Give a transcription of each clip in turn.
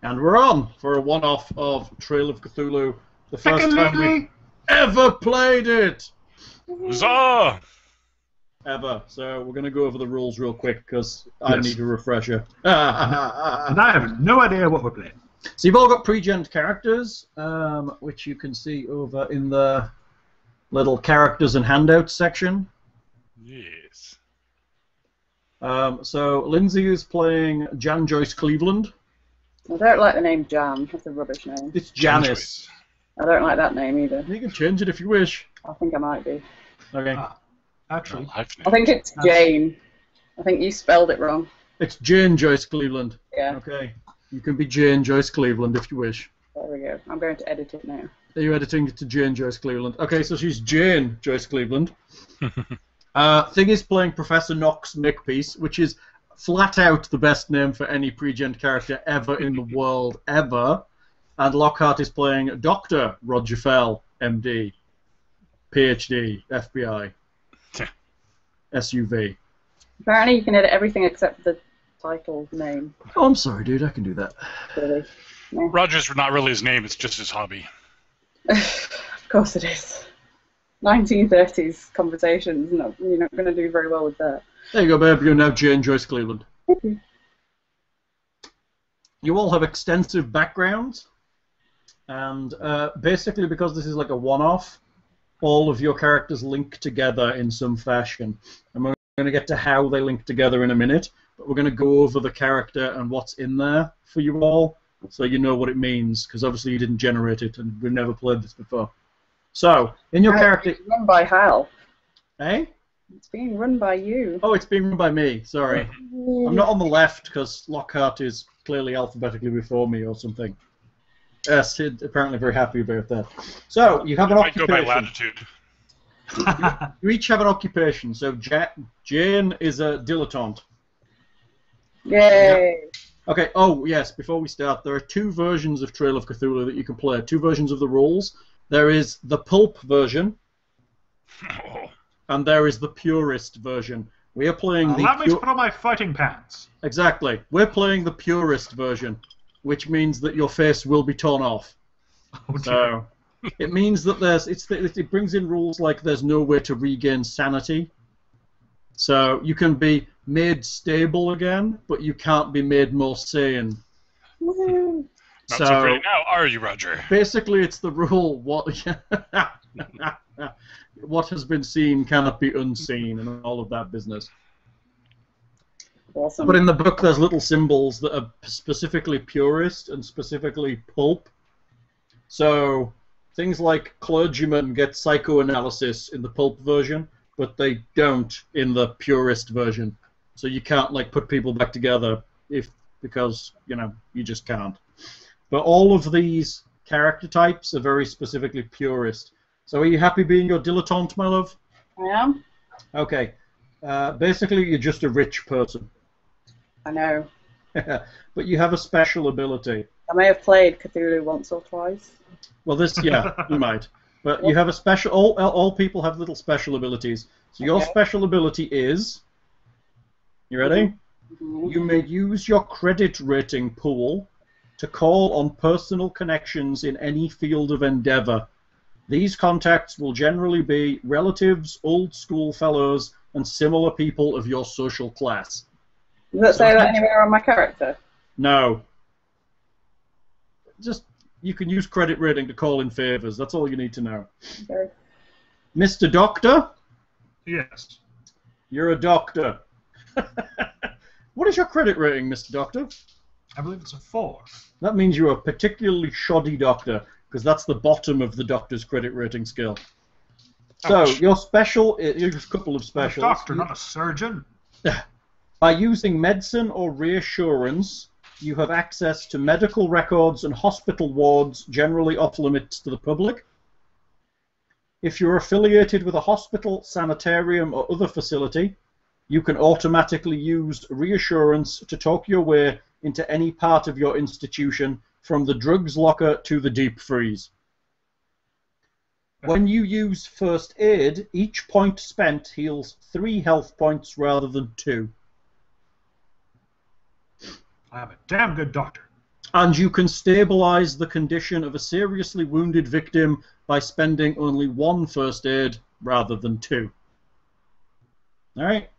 And we're on for a one-off of Trail of Cthulhu. The first time we ever played it! Huzzah! Ever. So we're going to go over the rules real quick because I need a refresher. And I have no idea what we're playing. So you've all got pre-gen characters, which you can see over in the little characters and handouts section. Yes. So Lindsay is playing Jan Joyce Cleveland. I don't like the name Jan. That's a rubbish name. It's Janice. I don't like that name either. You can change it if you wish. I think I might be. Okay. Actually, I think it's Jane. I think you spelled it wrong. It's Jane Joyce Cleveland. Yeah. Okay. You can be Jane Joyce Cleveland if you wish. There we go. I'm going to edit it now. Are you editing it to Jane Joyce Cleveland? Okay, so she's Jane Joyce Cleveland. Thing is playing Professor Knox Makepeace, which is flat out the best name for any pre-gen character ever in the world, ever. And Lockhart is playing Dr. Roger Fell, MD, PhD, FBI, SUV. Apparently you can edit everything except the title name. Oh, I'm sorry, dude. I can do that. Really. Yeah. Roger's not really his name, it's just his hobby. Of course it is. 1930s conversations. No, you're not going to do very well with that. There you go, babe. You're now Jane Joyce Cleveland. You all have extensive backgrounds, and basically because this is like a one-off, all of your characters link together in some fashion. And we're going to get to how they link together in a minute, but we're going to go over the character and what's in there for you all, so you know what it means, because obviously you didn't generate it, and we've never played this before. So, in your character... It's run by Hal. Eh? It's being run by you. Oh, it's being run by me, sorry. I'm not on the left, because Lockhart is clearly alphabetically before me or something. Yes, he's apparently very happy about that. So, you have an occupation. I go by latitude. You each have an occupation. So, Jane is a dilettante. Yay! Okay, oh, yes, before we start, there are two versions of Trail of Cthulhu that you can play. Two versions of the rules. There is the pulp version, and there is the purist version. We are playing the... Allow me to put on my fighting pants. Exactly. We're playing the purist version, which means that your face will be torn off. Oh, so it means that it brings in rules like there's no way to regain sanity. So you can be made stable again, but you can't be made more sane. Woo. Not so great now, are you, Roger? Basically, it's the rule: what has been seen cannot be unseen, and all of that business. Awesome. But in the book, there's little symbols that are specifically purist and specifically pulp. So things like clergymen get psychoanalysis in the pulp version, but they don't in the purist version. So you can't like put people back together because you just can't. But all of these character types are very specifically purist. So are you happy being your dilettante, my love? I am. Okay. Basically, you're just a rich person. I know. But you have a special ability. I may have played Cthulhu once or twice. Well, you might. But you have a special... All people have little special abilities. So your special ability is... You ready? Mm-hmm. You may use your credit rating pool to call on personal connections in any field of endeavor. These contacts will generally be relatives, old school fellows, and similar people of your social class. Does that say that anywhere on my character? No. Just, you can use credit rating to call in favors. That's all you need to know. Okay. Mr. Doctor? Yes. You're a doctor. What is your credit rating, Mr. Doctor? I believe it's a 4. That means you're a particularly shoddy doctor, because that's the bottom of the doctor's credit rating scale. So, your special... Here's a couple of specials. I'm a doctor, not a surgeon. By using medicine or reassurance, you have access to medical records and hospital wards generally off limits to the public. If you're affiliated with a hospital, sanitarium, or other facility, you can automatically use reassurance to talk your way into any part of your institution, from the drugs locker to the deep freeze. When you use first aid, each point spent heals 3 health points rather than 2. I am a damn good doctor. And you can stabilize the condition of a seriously wounded victim by spending only 1 first aid rather than 2. Alright?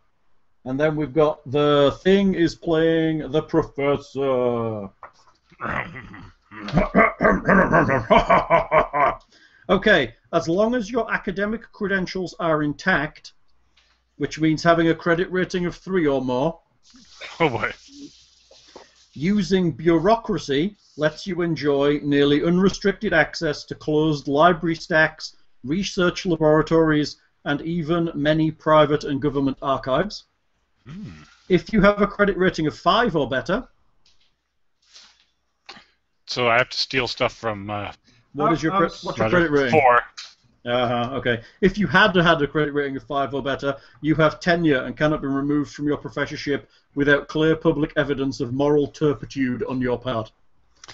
And then we've got the thing is playing the professor. Okay, as long as your academic credentials are intact, which means having a credit rating of 3 or more, Oh boy. using bureaucracy lets you enjoy nearly unrestricted access to closed library stacks, research laboratories, and even many private and government archives. If you have a credit rating of 5 or better... So I have to steal stuff from... what's your credit rating? 4. Okay. If you had a credit rating of 5 or better, you have tenure and cannot be removed from your professorship without clear public evidence of moral turpitude on your part,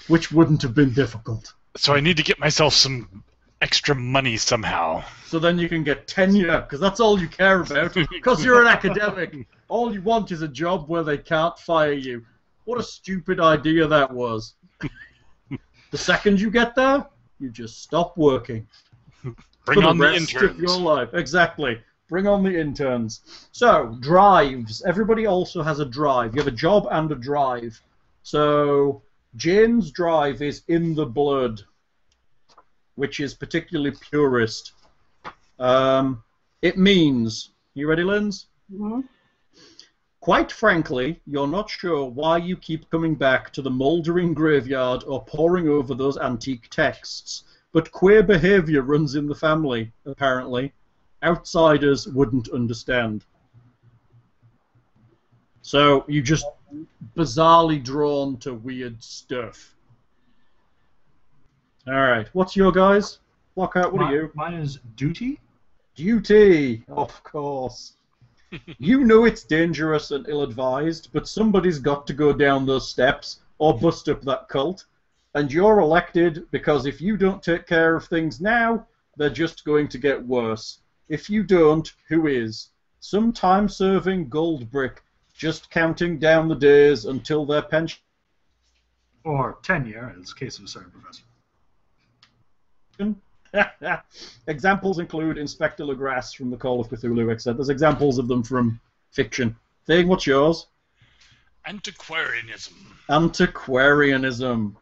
which wouldn't have been difficult. So I need to get myself some extra money somehow. So then you can get tenure, because that's all you care about, because you're an academic. All you want is a job where they can't fire you. What a stupid idea that was. The second you get there, you just stop working. Bring on the rest interns. of your life. Exactly. Bring on the interns. So, drives. Everybody also has a drive. You have a job and a drive. So, Jane's drive is in the blood, which is particularly purist. It means... You ready, Linz? Mm-hmm. Quite frankly, you're not sure why you keep coming back to the mouldering graveyard or poring over those antique texts. But queer behavior runs in the family, apparently. Outsiders wouldn't understand. So, you just bizarrely drawn to weird stuff. Alright, what's your guys? Lockout, what are you? Mine is duty. Duty, of course. You know it's dangerous and ill-advised, but somebody's got to go down those steps or bust up that cult. And you're elected because if you don't take care of things now, they're just going to get worse. If you don't, who is? Some time-serving gold brick, just counting down the days until their pension... Or tenure, as case of a certain professor. Examples include Inspector Legrasse from the Call of Cthulhu, etc. There's examples of them from fiction. Thing, what's yours? Antiquarianism. Antiquarianism.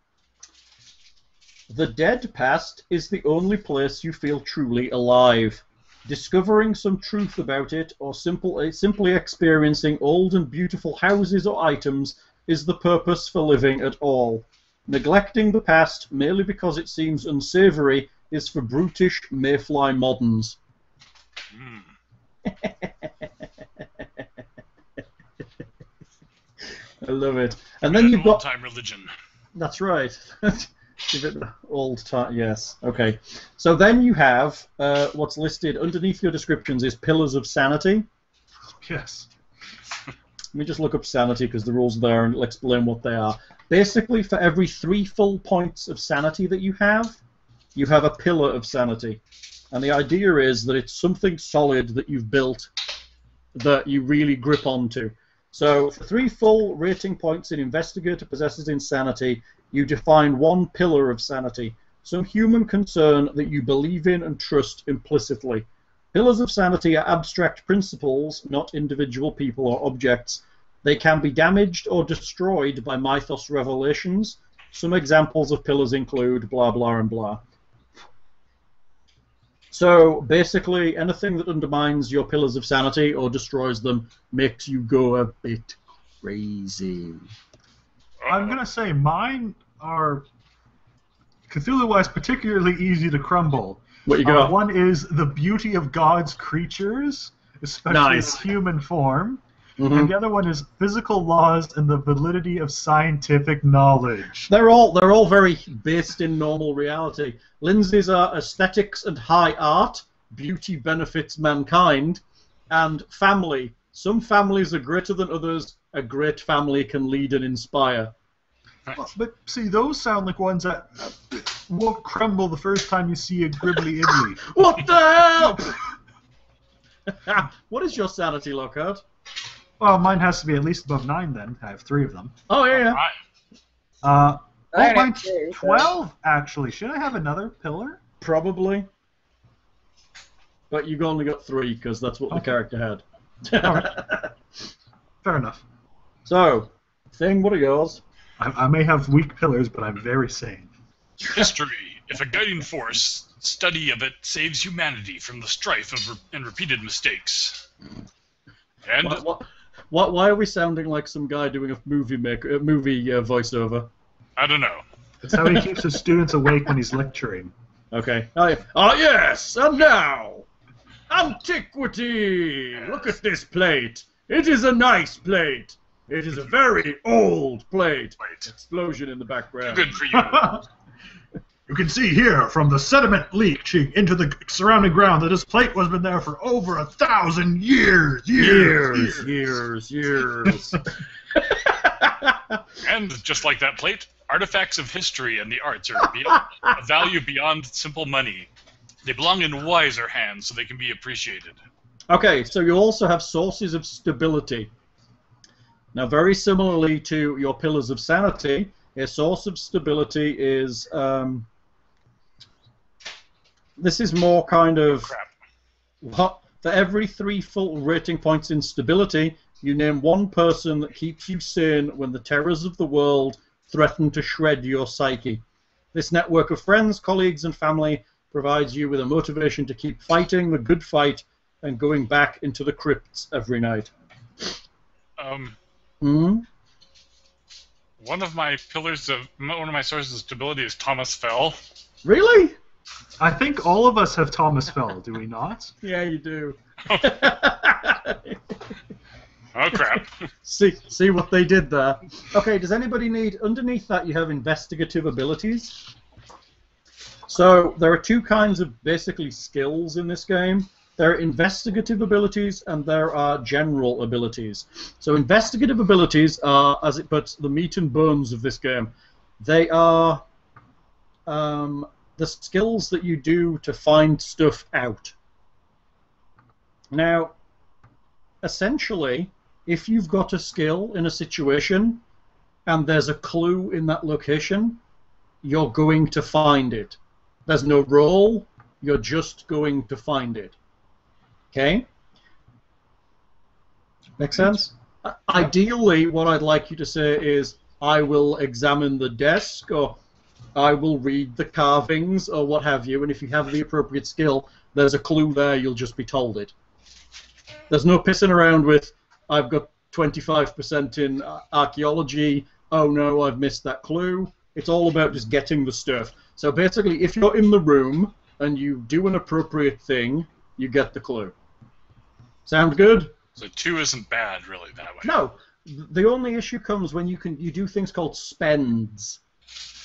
The dead past is the only place you feel truly alive. Discovering some truth about it or simply experiencing old and beautiful houses or items is the purpose for living at all. Neglecting the past merely because it seems unsavory is for brutish mayfly moderns. I love it. And then you've got... old-time religion. That's right. Give it old time. Yes. Okay. So then you have what's listed underneath your descriptions is pillars of sanity. Yes. Let me just look up sanity because the rules are there and it'll explain what they are. Basically, for every 3 full points of sanity that you have a pillar of sanity. And the idea is that it's something solid that you've built that you really grip onto. So for 3 full rating points in Investigator possesses insanity, you define 1 pillar of sanity, some human concern that you believe in and trust implicitly. Pillars of sanity are abstract principles, not individual people or objects. They can be damaged or destroyed by mythos revelations. Some examples of pillars include blah, blah, and blah. So basically, anything that undermines your pillars of sanity or destroys them makes you go a bit crazy. I'm going to say mine are, Cthulhu-wise, particularly easy to crumble. What you got? One is the beauty of God's creatures, especially in human form. Mm-hmm. And the other one is physical laws and the validity of scientific knowledge. They're all very based in normal reality. Lindsay's are aesthetics and high art, beauty benefits mankind, and family. Some families are greater than others. A great family can lead and inspire. But see, those sound like ones that won't crumble the first time you see a gribbly ibbly. What the hell? What is your sanity, Lockhart? Well, mine has to be at least above 9 then. I have 3 of them. Oh, yeah. Oh, I only mine's have two, so- 12, actually. Should I have another pillar? Probably. But you've only got 3 because that's what the Okay. character had. Alright. Fair enough. So, Thing, what are yours? I may have weak pillars, but I'm very sane. History. If a guiding force, study of it saves humanity from the strife of and repeated mistakes. And Why are we sounding like some guy doing a movie voiceover? I don't know. That's how he keeps his students awake when he's lecturing. Okay. Ah, yes, and now, antiquity. Look at this plate. It is a nice plate. It is a very old plate. Explosion in the background. Good for you. You can see here from the sediment leaching into the surrounding ground that this plate has been there for over 1,000 years. Years. And just like that plate, artifacts of history and the arts are a value beyond simple money. They belong in wiser hands so they can be appreciated. Okay, so you also have sources of stability. Now, very similarly to your pillars of sanity, a source of stability is this is more kind of for every 3 full rating points in stability, you name one person that keeps you sane when the terrors of the world threaten to shred your psyche. This network of friends, colleagues, and family provides you with a motivation to keep fighting the good fight and going back into the crypts every night. One of my sources of stability is Thomas Fell. Really? I think all of us have Thomas Fell, do we not? Yeah, you do. Oh crap. See what they did there. Okay, does anybody need, underneath that you have investigative abilities. So there are 2 kinds of basically skills in this game. There are investigative abilities and there are general abilities. So investigative abilities are, as it puts, the meat and bones of this game. They are the skills that you do to find stuff out. Now, essentially, if you've got a skill in a situation and there's a clue in that location, you're going to find it. There's no roll, you're just going to find it. Okay? Make sense? Ideally, what I'd like you to say is, I will examine the desk, or I will read the carvings, or what have you, and if you have the appropriate skill, there's a clue there, you'll just be told it. There's no pissing around with, I've got 25% in archaeology, oh no, I've missed that clue. It's all about just getting the stuff. So basically, if you're in the room and you do an appropriate thing, you get the clue. Sound good? So 2 isn't bad, really, that way. No. The only issue comes when you do things called spends.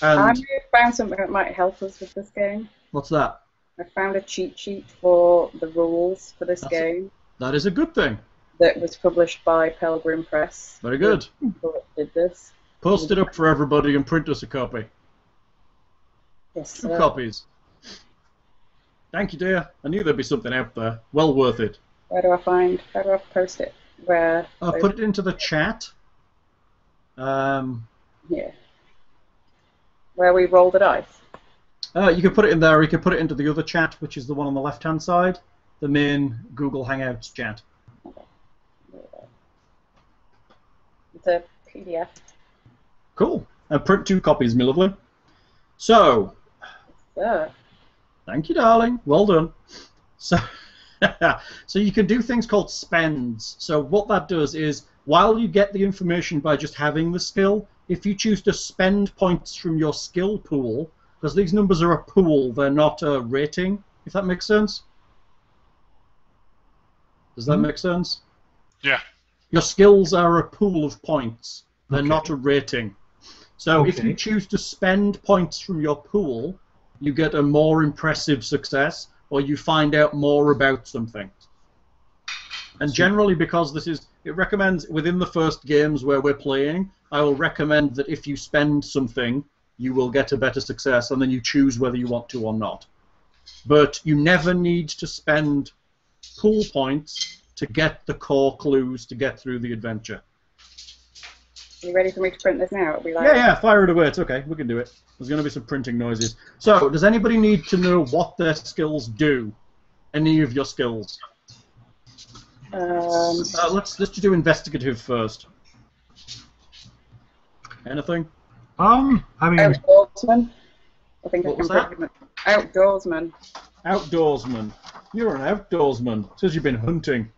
I And found something that might help us with this game. what's that? I found a cheat sheet for the rules for this game That is a good thing. that was published by Pelgrim Press. Very good. The people that did this. Post it up for everybody and print us a copy. Yes, 2 copies. Thank you, dear. I knew there'd be something out there. Well worth it. How do I post it? Where? Put it into the chat. Here. Where we roll the dice. You can put it in there, or you can put it into the other chat, which is the one on the left-hand side, the main Google Hangouts chat. It's a PDF. Cool. Print 2 copies, my lovely. So, So, thank you, darling. Well done. So, so you can do things called spends. So what that does is, while you get the information by just having the skill, if you choose to spend points from your skill pool, because these numbers are a pool, they're not a rating, if that makes sense. Does that make sense? Yeah. Your skills are a pool of points. They're Okay. not a rating. So if you choose to spend points from your pool, you get a more impressive success, or you find out more about something. And generally, because it recommends within the first games where we're playing, I will recommend that if you spend something, you will get a better success, and then you choose whether you want to or not. But you never need to spend pool points to get the core clues to get through the adventure. you ready for me to print this now? It'll be like... Yeah, fire it away. It's okay. We can do it. There's going to be some printing noises. So, does anybody need to know what their skills do? Any of your skills? Let's just do investigative first. Anything? I mean... Outdoorsman. I think What I was can that? Outdoorsman. Outdoorsman. You're an outdoorsman. It says you've been hunting.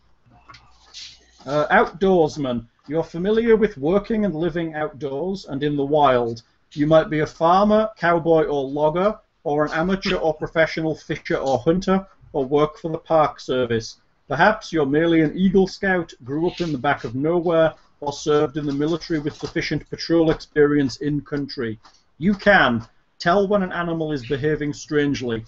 Outdoorsman. You're familiar with working and living outdoors and in the wild. You might be a farmer, cowboy or logger, or an amateur or professional fisher or hunter, or work for the Park Service. Perhaps you're merely an Eagle Scout, grew up in the back of nowhere, or served in the military with sufficient patrol experience in country. You can tell when an animal is behaving strangely,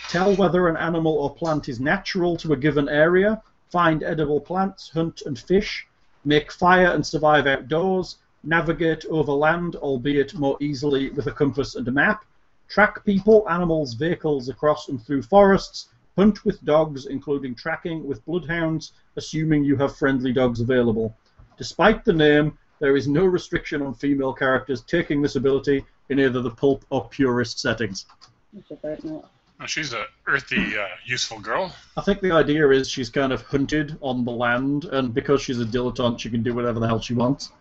tell whether an animal or plant is natural to a given area, find edible plants, hunt and fish, make fire and survive outdoors, navigate over land, albeit more easily with a compass and a map, track people, animals, vehicles across and through forests, hunt with dogs, including tracking with bloodhounds, assuming you have friendly dogs available. Despite the name, there is no restriction on female characters taking this ability in either the pulp or purist settings. Oh, she's a earthy, useful girl. I think the idea is she's kind of hunted on the land, and because she's a dilettante, she can do whatever the hell she wants.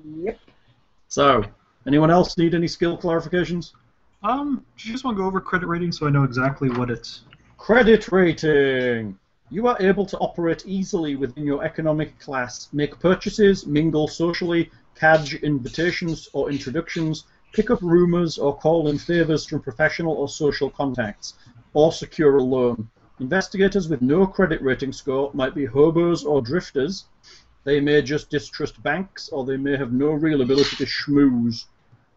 Yep. So, anyone else need any skill clarifications? Do you just want to go over credit rating so I know exactly what it's... Credit rating. You are able to operate easily within your economic class, make purchases, mingle socially, cadge invitations or introductions, pick up rumors or call in favors from professional or social contacts, or secure a loan. Investigators with no credit rating score might be hobos or drifters. They may just distrust banks, or they may have no real ability to schmooze.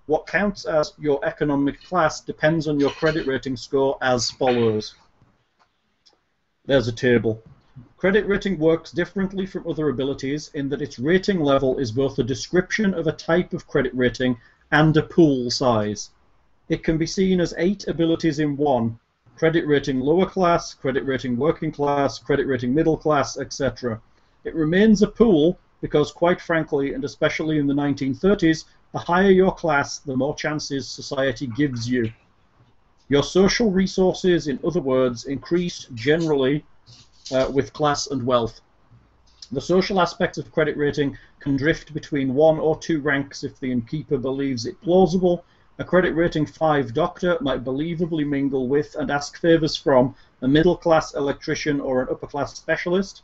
What counts as your economic class depends on your credit rating score as follows. There's a table. Credit rating works differently from other abilities in that its rating level is both a description of a type of credit rating and a pool size. It can be seen as 8 abilities in one: credit rating lower class, credit rating working class, credit rating middle class, etc. It remains a pool because, quite frankly, and especially in the 1930s, the higher your class, the more chances society gives you. Your social resources, in other words, increase generally with class and wealth. The social aspects of credit rating can drift between 1 or 2 ranks if the innkeeper believes it plausible. A credit rating 5 doctor might believably mingle with and ask favors from a middle-class electrician or an upper-class specialist.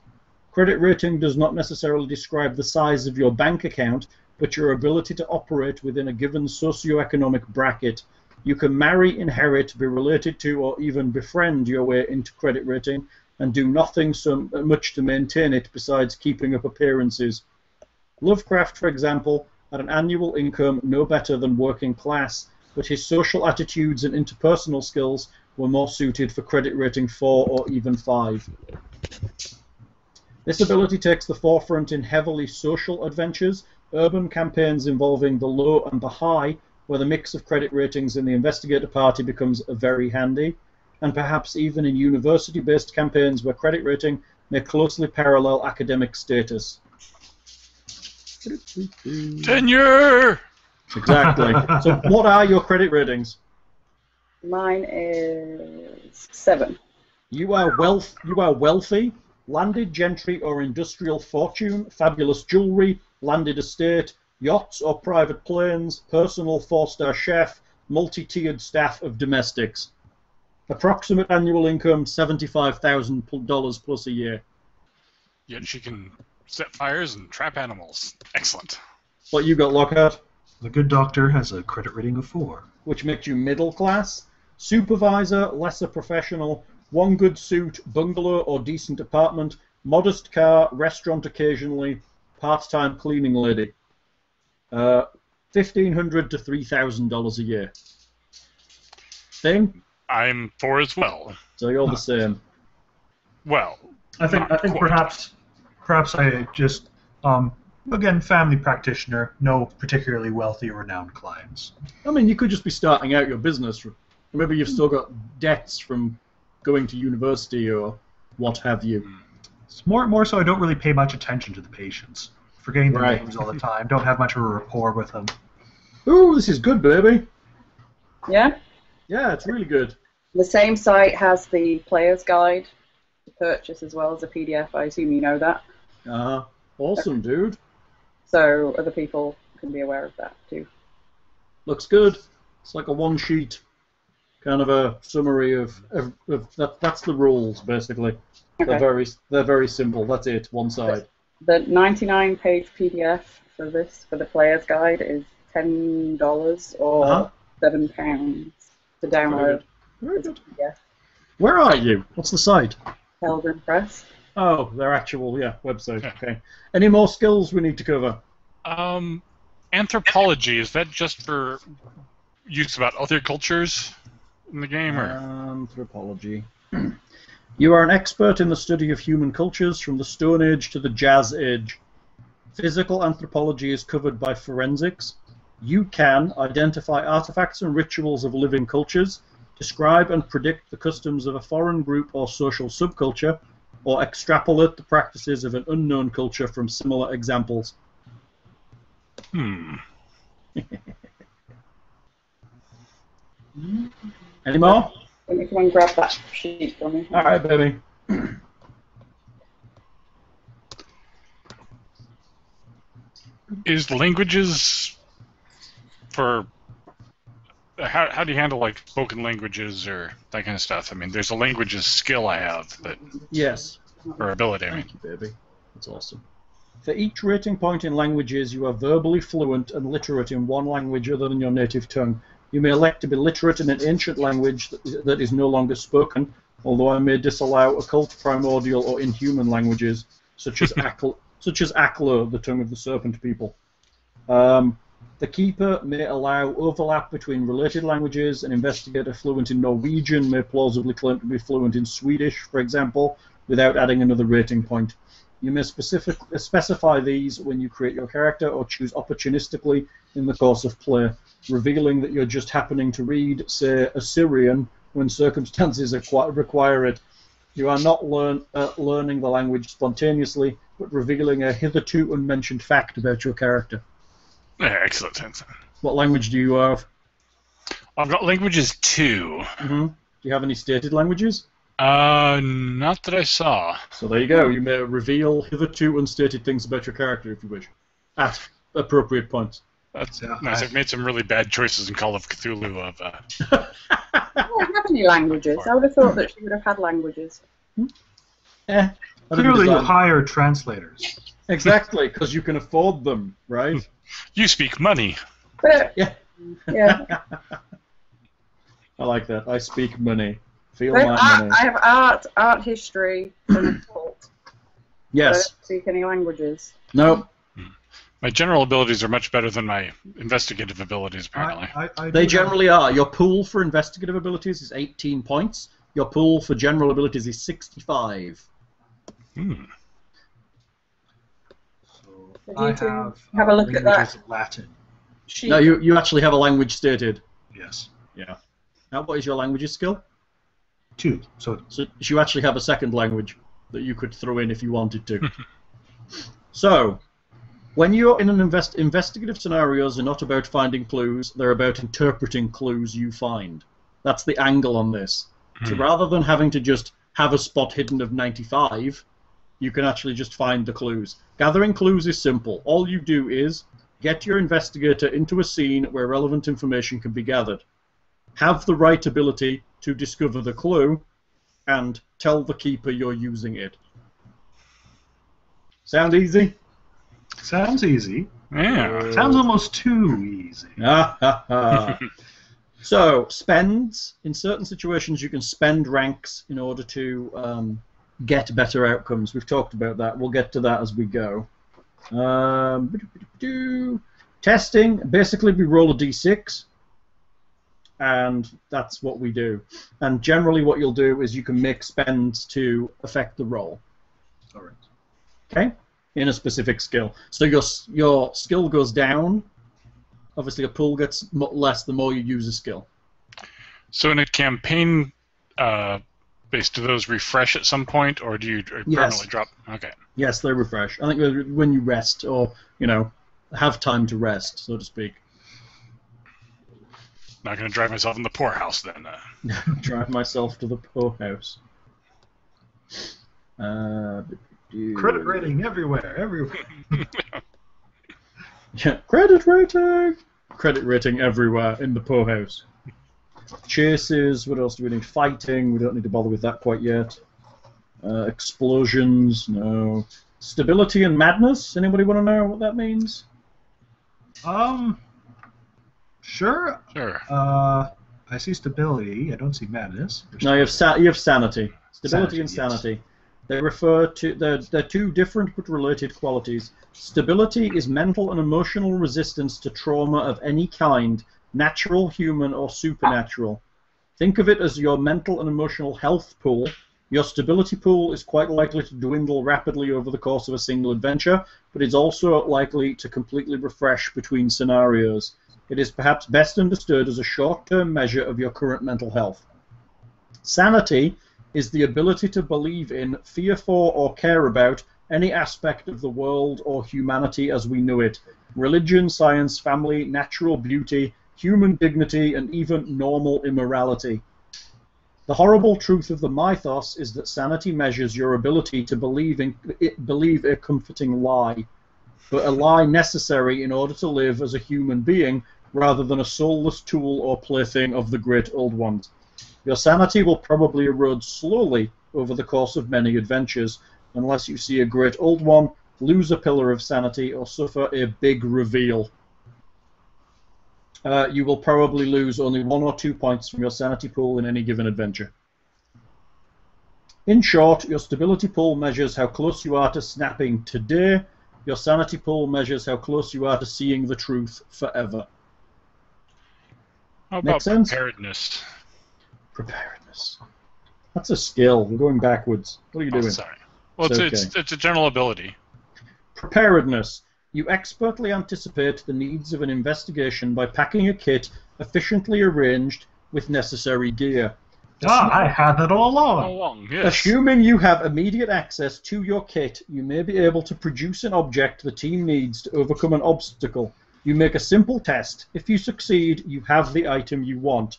Credit rating does not necessarily describe the size of your bank account, but your ability to operate within a given socioeconomic bracket. You can marry, inherit, be related to, or even befriend your way into credit rating, and do nothing so much to maintain it besides keeping up appearances. Lovecraft, for example, had an annual income no better than working class, but his social attitudes and interpersonal skills were more suited for credit rating 4 or even 5. This ability takes the forefront in heavily social adventures, urban campaigns involving the low and the high, where the mix of credit ratings in the investigator party becomes very handy, and perhaps even in university-based campaigns where credit rating may closely parallel academic status. Tenure! Exactly. So what are your credit ratings? Mine is 7. You are wealthy, landed gentry or industrial fortune, fabulous jewelry, landed estate, yachts or private planes, personal 4-star chef, multi-tiered staff of domestics. Approximate annual income, $75,000 plus a year. Yet she can set fires and trap animals. Excellent. What you got, Lockhart? The good doctor has a credit rating of 4. Which makes you middle class. Supervisor, lesser professional, one good suit, bungalow or decent apartment, modest car, restaurant occasionally, part-time cleaning lady. $1,500 to $3,000 a year. Thing? I'm 4 as well. So you're the same. Well, I think quite. perhaps I just again, family practitioner, no particularly wealthy or renowned clients. I mean, you could just be starting out your business. Maybe you've still got debts from going to university or what have you. It's more so I don't really pay much attention to the patients. Forgetting the Right. names all the time. Don't have much of a rapport with them. Ooh, this is good, baby. Yeah? Yeah, it's really good. The same site has the player's guide to purchase as well as a PDF. I assume you know that. Awesome, dude. So other people can be aware of that too. Looks good. It's like a one-sheet kind of a summary of that. That's the rules, basically. Okay. They're very simple. That's it. One side. The 99-page PDF for the player's guide is $10 or £7 to download. Very good. Yeah. Where are you? What's the site? Pilgrim Press. Oh, their actual website. Okay. Any more skills we need to cover? Anthropology, is that just for use about other cultures in the game, or? Anthropology. You are an expert in the study of human cultures from the Stone Age to the Jazz Age. Physical anthropology is covered by forensics. You can identify artifacts and rituals of living cultures, describe and predict the customs of a foreign group or social subculture, or extrapolate the practices of an unknown culture from similar examples. Any more? Let me come and grab that sheet for me. All right, baby. Is languages for how do you handle like spoken languages or that kind of stuff? I mean, there's a languages skill I have that Yes. or ability. I mean, Thank you, baby. That's awesome. For each rating point in languages, you are verbally fluent and literate in one language other than your native tongue. You may elect to be literate in an ancient language that is no longer spoken, although I may disallow occult, primordial, or inhuman languages, such as Aklo, the tongue of the serpent people. The Keeper may allow overlap between related languages. An investigator fluent in Norwegian may plausibly claim to be fluent in Swedish, for example, without adding another rating point. You may specify these when you create your character or choose opportunistically in the course of play, revealing that you're just happening to read, say, Assyrian when circumstances require it. You are not learning the language spontaneously, but revealing a hitherto unmentioned fact about your character. yeah, excellent. What language do you have? I've got languages 2. Do you have any stated languages? Not that I saw. So there you go. You may reveal hitherto unstated things about your character if you wish, at appropriate points. That's nice. I've made some really bad choices in Call of Cthulhu. I don't have any languages. I would have thought that she would have had languages. Clearly, you hire translators. Exactly, because you can afford them, right? You speak money. But, Yeah. yeah. I like that. I speak money. Feel But my money. I have art history, and occult. Yes. I don't speak any languages. No. My general abilities are much better than my investigative abilities, apparently. They generally are. Your pool for investigative abilities is 18 points. Your pool for general abilities is 65. So I have a look at that. Latin. Sheet. No, you actually have a language stated. Yes. Yeah. Now, what is your languages skill? 2. So you actually have a second language that you could throw in if you wanted to. So, when you're in an investigative scenarios are not about finding clues, they're about interpreting clues you find. That's the angle on this. So rather than having to just have a spot hidden of 95, you can actually just find the clues. Gathering clues is simple. All you do is get your investigator into a scene where relevant information can be gathered. Have the right ability to discover the clue, and tell the Keeper you're using it. Sound easy? sounds easy. Yeah. Sounds almost too easy. So, spends. In certain situations, you can spend ranks in order to get better outcomes. We've talked about that. We'll get to that as we go. Testing. Basically, we roll a d6, and that's what we do. And generally, what you'll do is you can make spends to affect the roll. All right. Okay? In a specific skill. So your skill goes down. Obviously, a pool gets less the more you use a skill. So in a campaign Base, do those refresh at some point, or do you permanently drop? Okay. Yes, they refresh. I think when you rest, or, have time to rest, so to speak. Not going to drive myself in the poorhouse, then. Drive myself to the poorhouse. Credit rating everywhere. Yeah, credit rating! Credit rating everywhere in the poorhouse. Chases, what else do we need? Fighting, we don't need to bother with that quite yet. Explosions, no. Stability and madness, anybody want to know what that means? Sure. Sure. I see stability, I don't see madness. No, you have sanity. Stability and sanity. They refer to, they're two different but related qualities. Stability is mental and emotional resistance to trauma of any kind, natural, human, or supernatural. Think of it as your mental and emotional health pool. Your stability pool is quite likely to dwindle rapidly over the course of a single adventure, but it's also likely to completely refresh between scenarios. It is perhaps best understood as a short-term measure of your current mental health. Sanity is the ability to believe in, fear for, or care about any aspect of the world or humanity as we know it. Religion, science, family, natural beauty, human dignity, and even normal immorality. The horrible truth of the mythos is that sanity measures your ability to believe a comforting lie, but a lie necessary in order to live as a human being rather than a soulless tool or plaything of the great old ones. Your sanity will probably erode slowly over the course of many adventures, unless you see a great old one, lose a pillar of sanity, or suffer a big reveal. You will probably lose only 1 or 2 points from your sanity pool in any given adventure. In short, your stability pool measures how close you are to snapping today. Your sanity pool measures how close you are to seeing the truth forever. How Make about sense? preparedness? Preparedness. That's a skill. I'm going backwards. What are you doing? Sorry. Well, It's it's a general ability. Preparedness. You expertly anticipate the needs of an investigation by packing a kit efficiently arranged with necessary gear. I had that all along. Yes. Assuming you have immediate access to your kit, you may be able to produce an object the team needs to overcome an obstacle. You make a simple test. If you succeed, you have the item you want.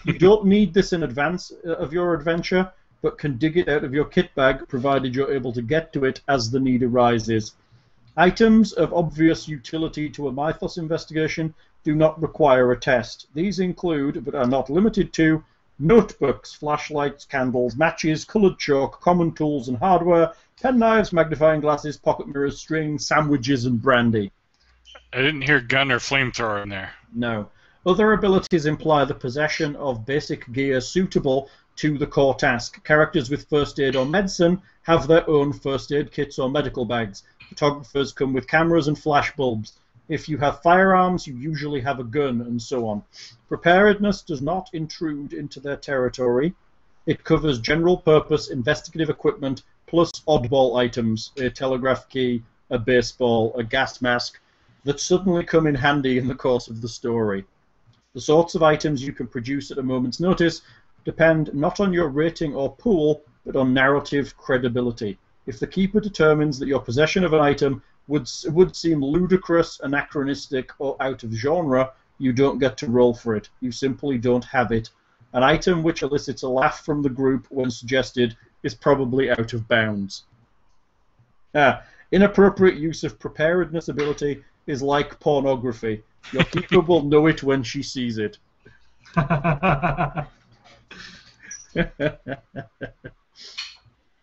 You don't need this in advance of your adventure, but can dig it out of your kit bag, provided you're able to get to it as the need arises. Items of obvious utility to a mythos investigation do not require a test. These include, but are not limited to, notebooks, flashlights, candles, matches, coloured chalk, common tools and hardware, penknives, magnifying glasses, pocket mirrors, string, sandwiches, and brandy. I didn't hear gun or flamethrower in there. No. Other abilities imply the possession of basic gear suitable to the core task. Characters with first aid or medicine have their own first aid kits or medical bags. Photographers come with cameras and flash bulbs. If you have firearms, you usually have a gun, and so on. Preparedness does not intrude into their territory. It covers general-purpose investigative equipment plus oddball items, a telegraph key, a baseball, a gas mask, that suddenly come in handy in the course of the story. The sorts of items you can produce at a moment's notice depend not on your rating or pool, but on narrative credibility. If the keeper determines that your possession of an item would seem ludicrous, anachronistic, or out of genre, you don't get to roll for it. You simply don't have it. An item which elicits a laugh from the group when suggested is probably out of bounds. Inappropriate use of preparedness ability is like pornography. Your keeper will know it when she sees it.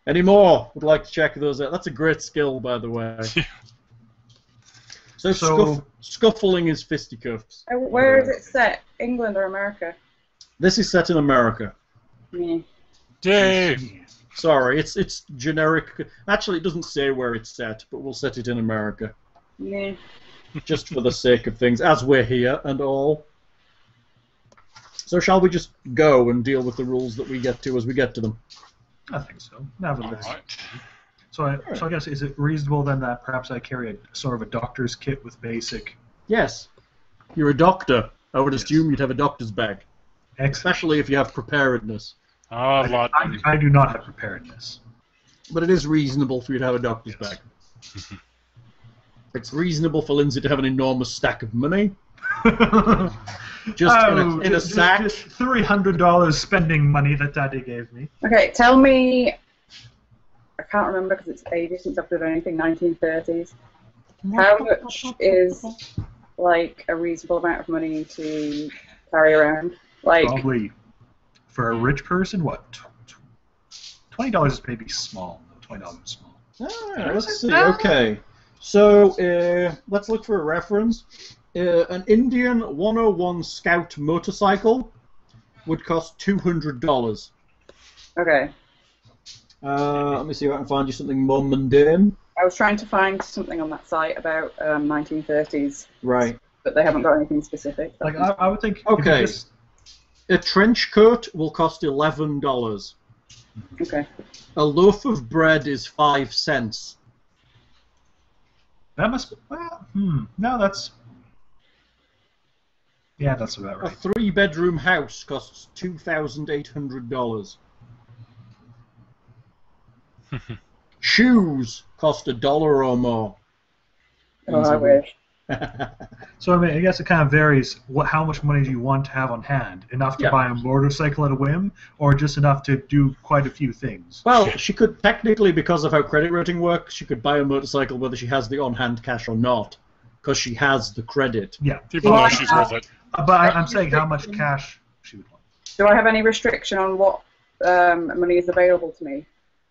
Any more? Would like to check those out. That's a great skill, by the way. So scuffling is fisticuffs. Where is it set? England or America? This is set in America. Yeah. Yay! Sorry, it's generic. Actually, it doesn't say where it's set, but we'll set it in America. Yeah. Just for the sake of things, as we're here and all. So shall we just go and deal with the rules that we get to as we get to them? I think so. Nevertheless. All right. So I guess, is it reasonable then that perhaps I carry a sort of a doctor's kit with basic... Yes. You're a doctor. I would assume you'd have a doctor's bag. Excellent. Especially if you have preparedness. A lot. I do not have preparedness. But it is reasonable for you to have a doctor's bag. It's reasonable for Lindsay to have an enormous stack of money. Just in a sack. Just $300 spending money that Daddy gave me. Okay, tell me. I can't remember because it's ages since I've done anything. 1930s. How much is like a reasonable amount of money to carry around? Like probably for a rich person, what? $20 is maybe small. $20 is small. Let's see. Okay, so let's look for a reference. An Indian 101 Scout motorcycle would cost $200. Okay. Let me see if I can find you something more mundane. I was trying to find something on that site about 1930s. Right. But they haven't got anything specific. Like I would think. Okay. A trench coat will cost $11. Okay. A loaf of bread is 5 cents. That must. Well, no, that's. Yeah, that's about right. A 3-bedroom house costs $2,800. Shoes cost $1 or more. Oh, I wish. So I mean, I guess it kind of varies. How much money do you want to have on hand? Enough to buy a motorcycle at a whim, or just enough to do quite a few things? Well, she could technically, because of how credit rating works, she could buy a motorcycle whether she has the on-hand cash or not, because she has the credit. Yeah. People know she's worth it. But I'm saying how much cash she would want. Do I have any restriction on what money is available to me?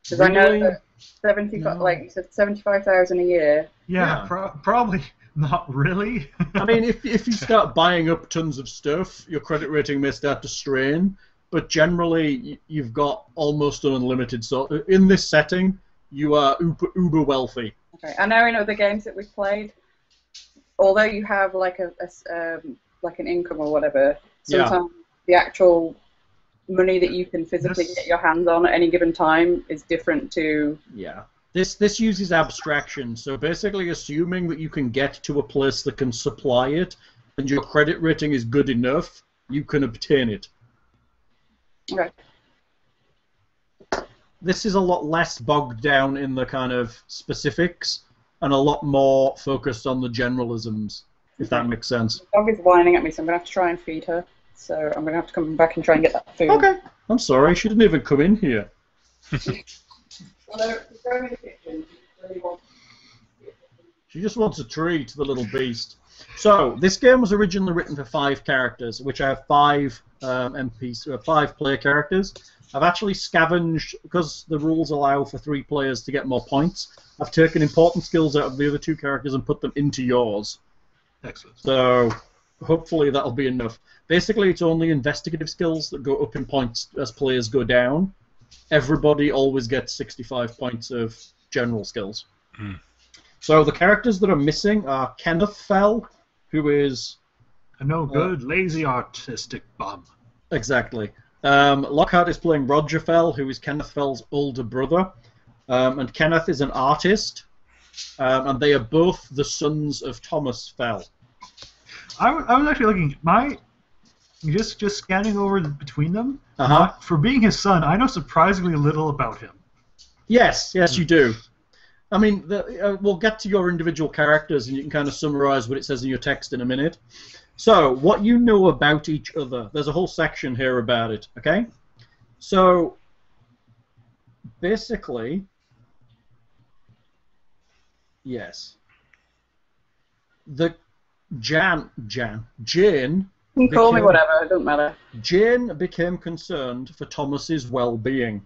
Because I know that 75, like you said, 75,000 a year. Yeah. Probably not really. I mean, if you start buying up tons of stuff, your credit rating may start to strain. But generally, you've got almost an unlimited in this setting, you are uber wealthy. Okay. I know in other games that we've played, although you have like like an income or whatever, sometimes the actual money that you can physically get your hands on at any given time is different to... Yeah. This uses abstraction, so basically assuming that you can get to a place that can supply it, and your credit rating is good enough, you can obtain it. Okay. This is a lot less bogged down in the kind of specifics, and a lot more focused on the generalisms, if that makes sense. The dog is whining at me, so I'm going to have to try and feed her. So I'm going to have to come back and try and get that food. Okay. I'm sorry, she didn't even come in here. She just wants a treat, the little beast. So, this game was originally written for 5 characters, which I have 5 5 player characters. I've actually scavenged, because the rules allow for 3 players to get more points, I've taken important skills out of the other 2 characters and put them into yours. Excellent. So, hopefully that'll be enough. Basically, it's only investigative skills that go up in points as players go down. Everybody always gets 65 points of general skills. So the characters that are missing are Kenneth Fell, who is... A no good, lazy, artistic bum. Exactly. Lockhart is playing Roger Fell, who is Kenneth Fell's older brother. And Kenneth is an artist. And they are both the sons of Thomas Fell. I was actually looking... Just scanning over between them, for being his son, I know surprisingly little about him. Yes, you do. I mean, we'll get to your individual characters, and you can kind of summarize what it says in your text in a minute. So, what you know about each other. There's a whole section here about it, okay? So, basically, yes. Jane... You can call me whatever, it doesn't matter. Jane became concerned for Thomas's well-being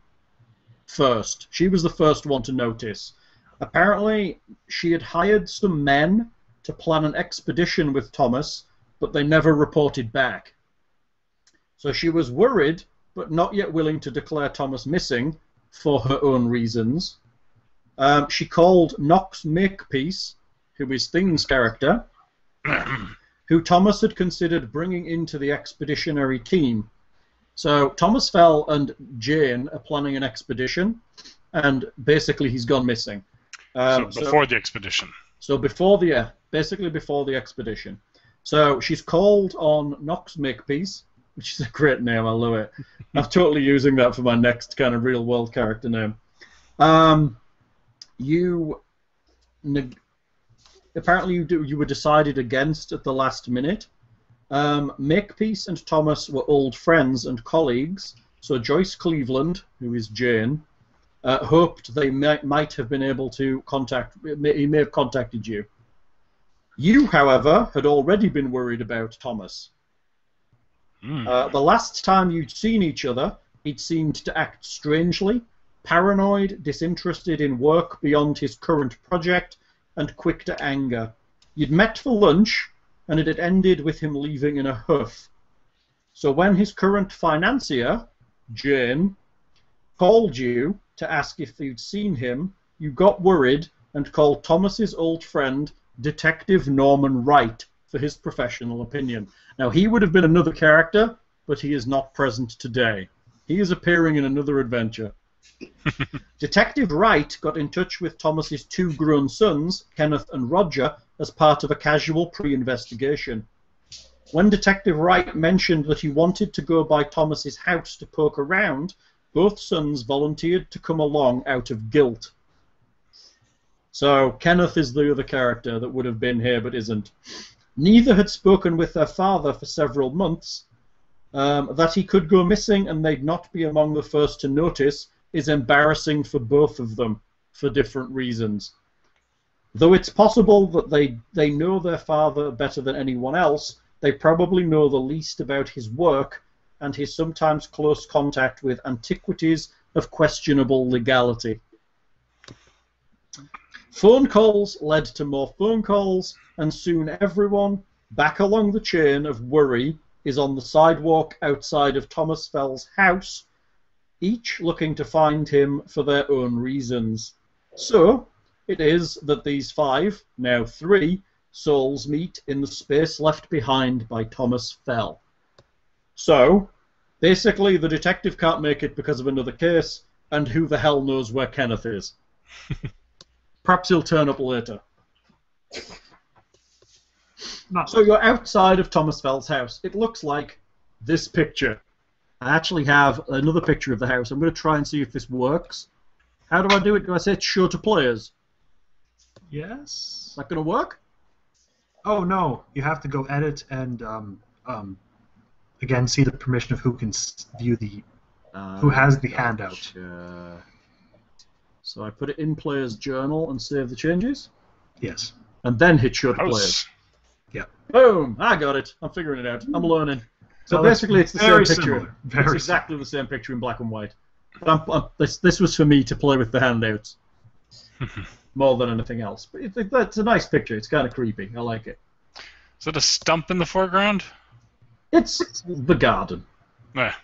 first. She was the first one to notice. Apparently, she had hired some men to plan an expedition with Thomas, but they never reported back. So she was worried, but not yet willing to declare Thomas missing for her own reasons. She called Knox Makepeace, who is Thing's character, who Thomas had considered bringing into the expeditionary team. So Thomas Fell and Jane are planning an expedition, and basically he's gone missing. So before the expedition. So basically before the expedition. So she's called on Knox Makepeace, which is a great name. I love it. I'm totally using that for my next kind of real-world character name. Apparently you were decided against at the last minute. Makepeace and Thomas were old friends and colleagues, so Joyce Cleveland, who is Jane, hoped they might have been able to he may have contacted you. You, however, had already been worried about Thomas. The last time you'd seen each other, he'd seemed to act strangely, paranoid, disinterested in work beyond his current project, and quick to anger. You'd met for lunch, and it had ended with him leaving in a huff. So when his current financier, Jane, called you to ask if you'd seen him, you got worried and called Thomas's old friend, Detective Norman Wright, for his professional opinion. Now, he would have been another character, but he is not present today. He is appearing in another adventure. Detective Wright got in touch with Thomas's two grown sons, Kenneth and Roger, as part of a casual pre-investigation. When Detective Wright mentioned that he wanted to go by Thomas's house to poke around, both sons volunteered to come along out of guilt. So Kenneth is the other character that would have been here but isn't. Neither had spoken with their father for several months. That he could go missing and they'd not be among the first to notice is embarrassing for both of them for different reasons. Though it's possible that they know their father better than anyone else, they probably know the least about his work and his sometimes close contact with antiquities of questionable legality. Phone calls led to more phone calls, and soon everyone, back along the chain of worry, is on the sidewalk outside of Thomas Fell's house, each looking to find him for their own reasons. So, it is that these 5, now 3, souls meet in the space left behind by Thomas Fell. So, basically, the detective can't make it because of another case, and who the hell knows where Kenneth is. Perhaps he'll turn up later. So you're outside of Thomas Fell's house. It looks like this picture. I actually have another picture of the house. I'm going to try and see if this works. How do I do it? Do I say show to players? Yes. Is that going to work? Oh no, you have to go edit and again see the permission of who can view the who has the handout. So I put it in player's journal and save the changes. Yes. And then hit show to players. Yeah. Boom! I got it. I'm figuring it out. I'm learning. So basically, it's the same picture. It's exactly the same picture in black and white. But this was for me to play with the handouts more than anything else. But it's a nice picture. It's kind of creepy. I like it. Is it a stump in the foreground? It's the garden. Yeah.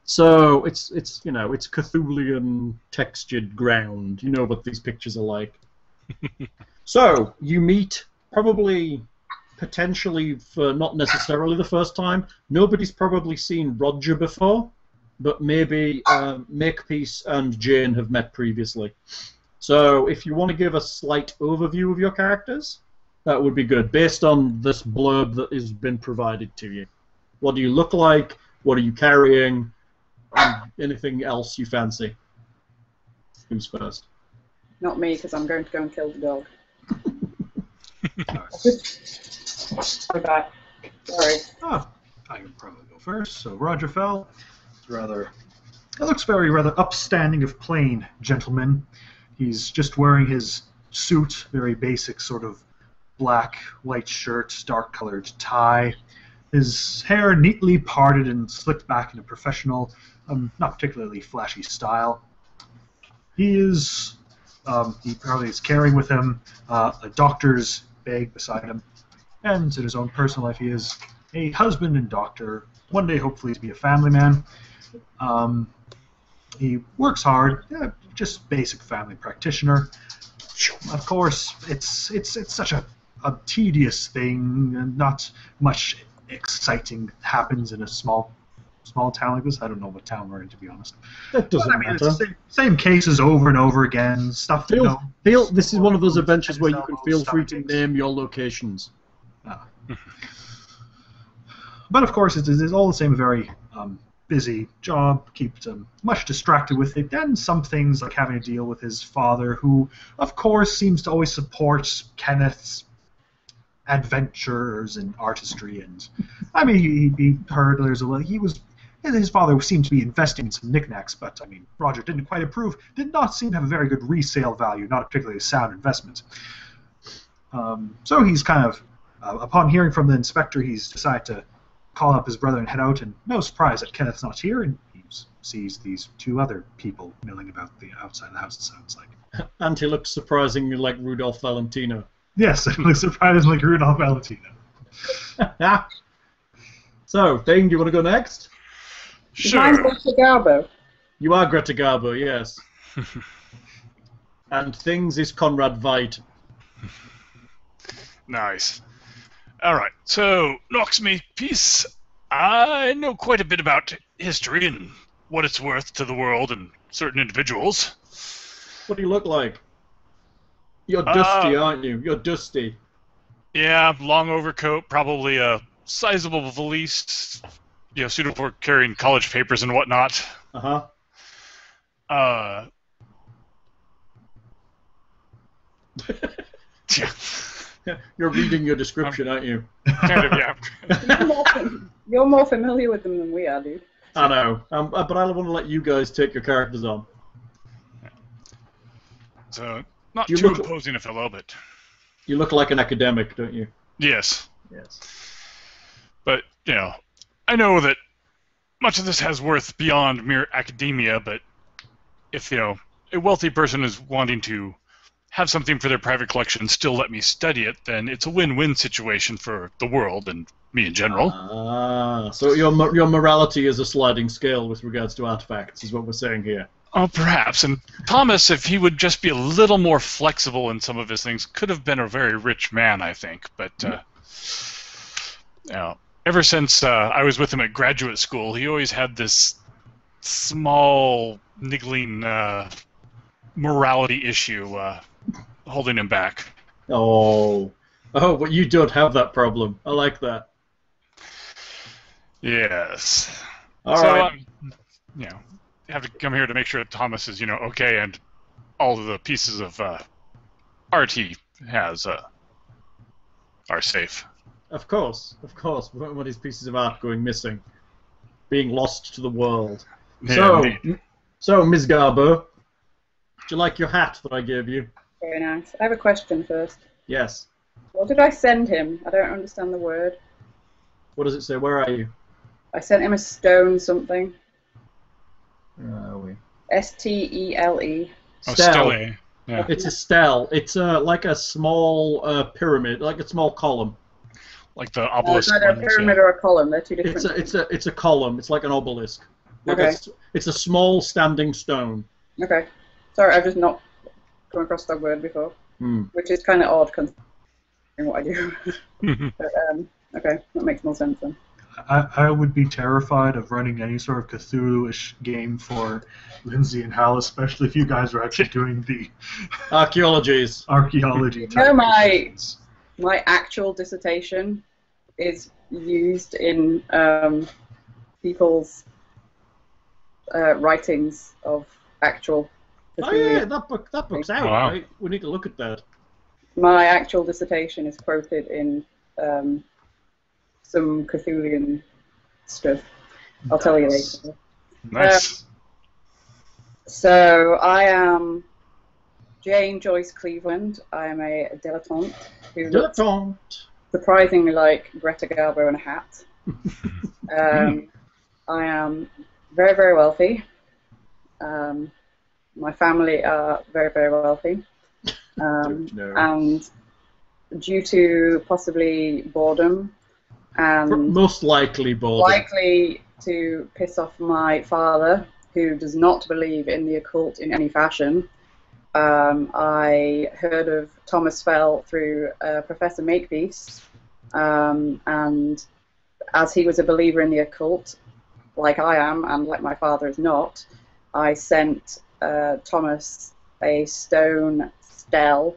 So it's Cthulhian textured ground. You know what these pictures are like. So you meet probably. Potentially for not necessarily the first time. Nobody's probably seen Roger before, but maybe Makepeace and Jane have met previously. So if you want to give a slight overview of your characters, that would be good, based on this blurb that has been provided to you. What do you look like? What are you carrying? Anything else you fancy? Who's first? Not me, because I'm going to go and kill the dog. Bye. Sorry. Oh, I can probably go first. So Roger Fell, looks rather upstanding of plain gentleman. He's just wearing his suit, very basic sort of black, white shirt, dark-colored tie. His hair neatly parted and slicked back in a professional, not particularly flashy style. He probably is carrying with him a doctor's bag beside him. And in his own personal life, he is a husband and doctor, one day hopefully to be a family man. He works hard, just basic family practitioner. Of course, it's such a tedious thing, and not much exciting happens in a small town like this. I don't know what town we're in, to be honest. That doesn't matter. It's the same cases over and over again. Stuff. This is one of those adventures where you can feel free to name your locations. But of course, it's all the same a very busy job, keeps him much distracted with it, and some things like having to deal with his father, who, of course, seems to always support Kenneth's adventures and artistry. And I mean, he heard his father seemed to be investing in some knickknacks, but I mean, Roger didn't quite approve. Did not seem to have a very good resale value, not a particularly sound investment. So he's kind of, upon hearing from the inspector, he's decided to call up his brother and head out, and no surprise that Kenneth's not here, and he sees these two other people milling about the outside of the house, it sounds like. And he looks surprisingly like Rudolph Valentino. Yes, it looks surprisingly like Rudolph Valentino. So, Thing, do you want to go next? Sure. Mine's Greta Garbo. You are Greta Garbo, yes. And Things is Conrad Veidt. Nice. All right, so Locksmith piece. I know quite a bit about history and what it's worth to the world and certain individuals. What do you look like? You're dusty, aren't you? You're dusty. Yeah, long overcoat, probably a sizable valise, suitable for carrying college papers and whatnot. Uh-huh. Yeah. You're reading your description, aren't you? Kind of, yeah. You're more familiar with them than we are, dude. I know. But I want to let you guys take your characters on. So, not You too look- imposing a fellow, but... You look like an academic, don't you? Yes. Yes. But, I know that much of this has worth beyond mere academia, but if, a wealthy person is wanting to have something for their private collection and still let me study it, then it's a win-win situation for the world and me in general. So your morality is a sliding scale with regards to artifacts, is what we're saying here. Oh, perhaps. And Thomas, if he would just be a little more flexible in some of his things, could have been a very rich man, I think. But, ever since I was with him at graduate school, he always had this small, niggling morality issue holding him back. Oh, but you don't have that problem. I like that. Yes. All so, right. You have to come here to make sure that Thomas is, okay, and all of the pieces of art he has are safe. Of course. We don't want his pieces of art going missing, being lost to the world. Yeah, So, Ms. Garbo, do you like your hat that I gave you? Very nice. I have a question first. Yes. What did I send him? I don't understand the word. What does it say? Where are you? I sent him a stone something. Where are we? S-T-E-L-E. Oh, Stele. Stele. Yeah. It's a stele. It's like a small pyramid, like a small column. Like the It's obelisk either a ones, pyramid yeah. or a column. They're two different It's a column. It's like an obelisk. Like Okay. It's a small standing stone. Okay. Sorry, I've just not come across that word before, which is kind of odd considering what I do. But, okay, that makes more sense then. I would be terrified of running any sort of Cthulhu-ish game for Lindsay and Hal, especially if you guys are actually doing the Archaeologies. archaeology type No, my decisions. actual dissertation is used in people's writings of actual Oh yeah, Cthulhu. that book's out, Wow. right? We need to look at that. My actual dissertation is quoted in some Cthulhian stuff. I'll tell you Nice. later. Nice. So I am Jane Joyce Cleveland. I am a dilettante who looks Dilettante. surprisingly like Greta Garbo in a hat. I am very, very wealthy. My family are very, very wealthy. No. And due to possibly boredom and Most likely boredom. likely to piss off my father, who does not believe in the occult in any fashion, I heard of Thomas Fell through Professor Makepeace, and as he was a believer in the occult, like I am and like my father is not, I sent Thomas a stone stele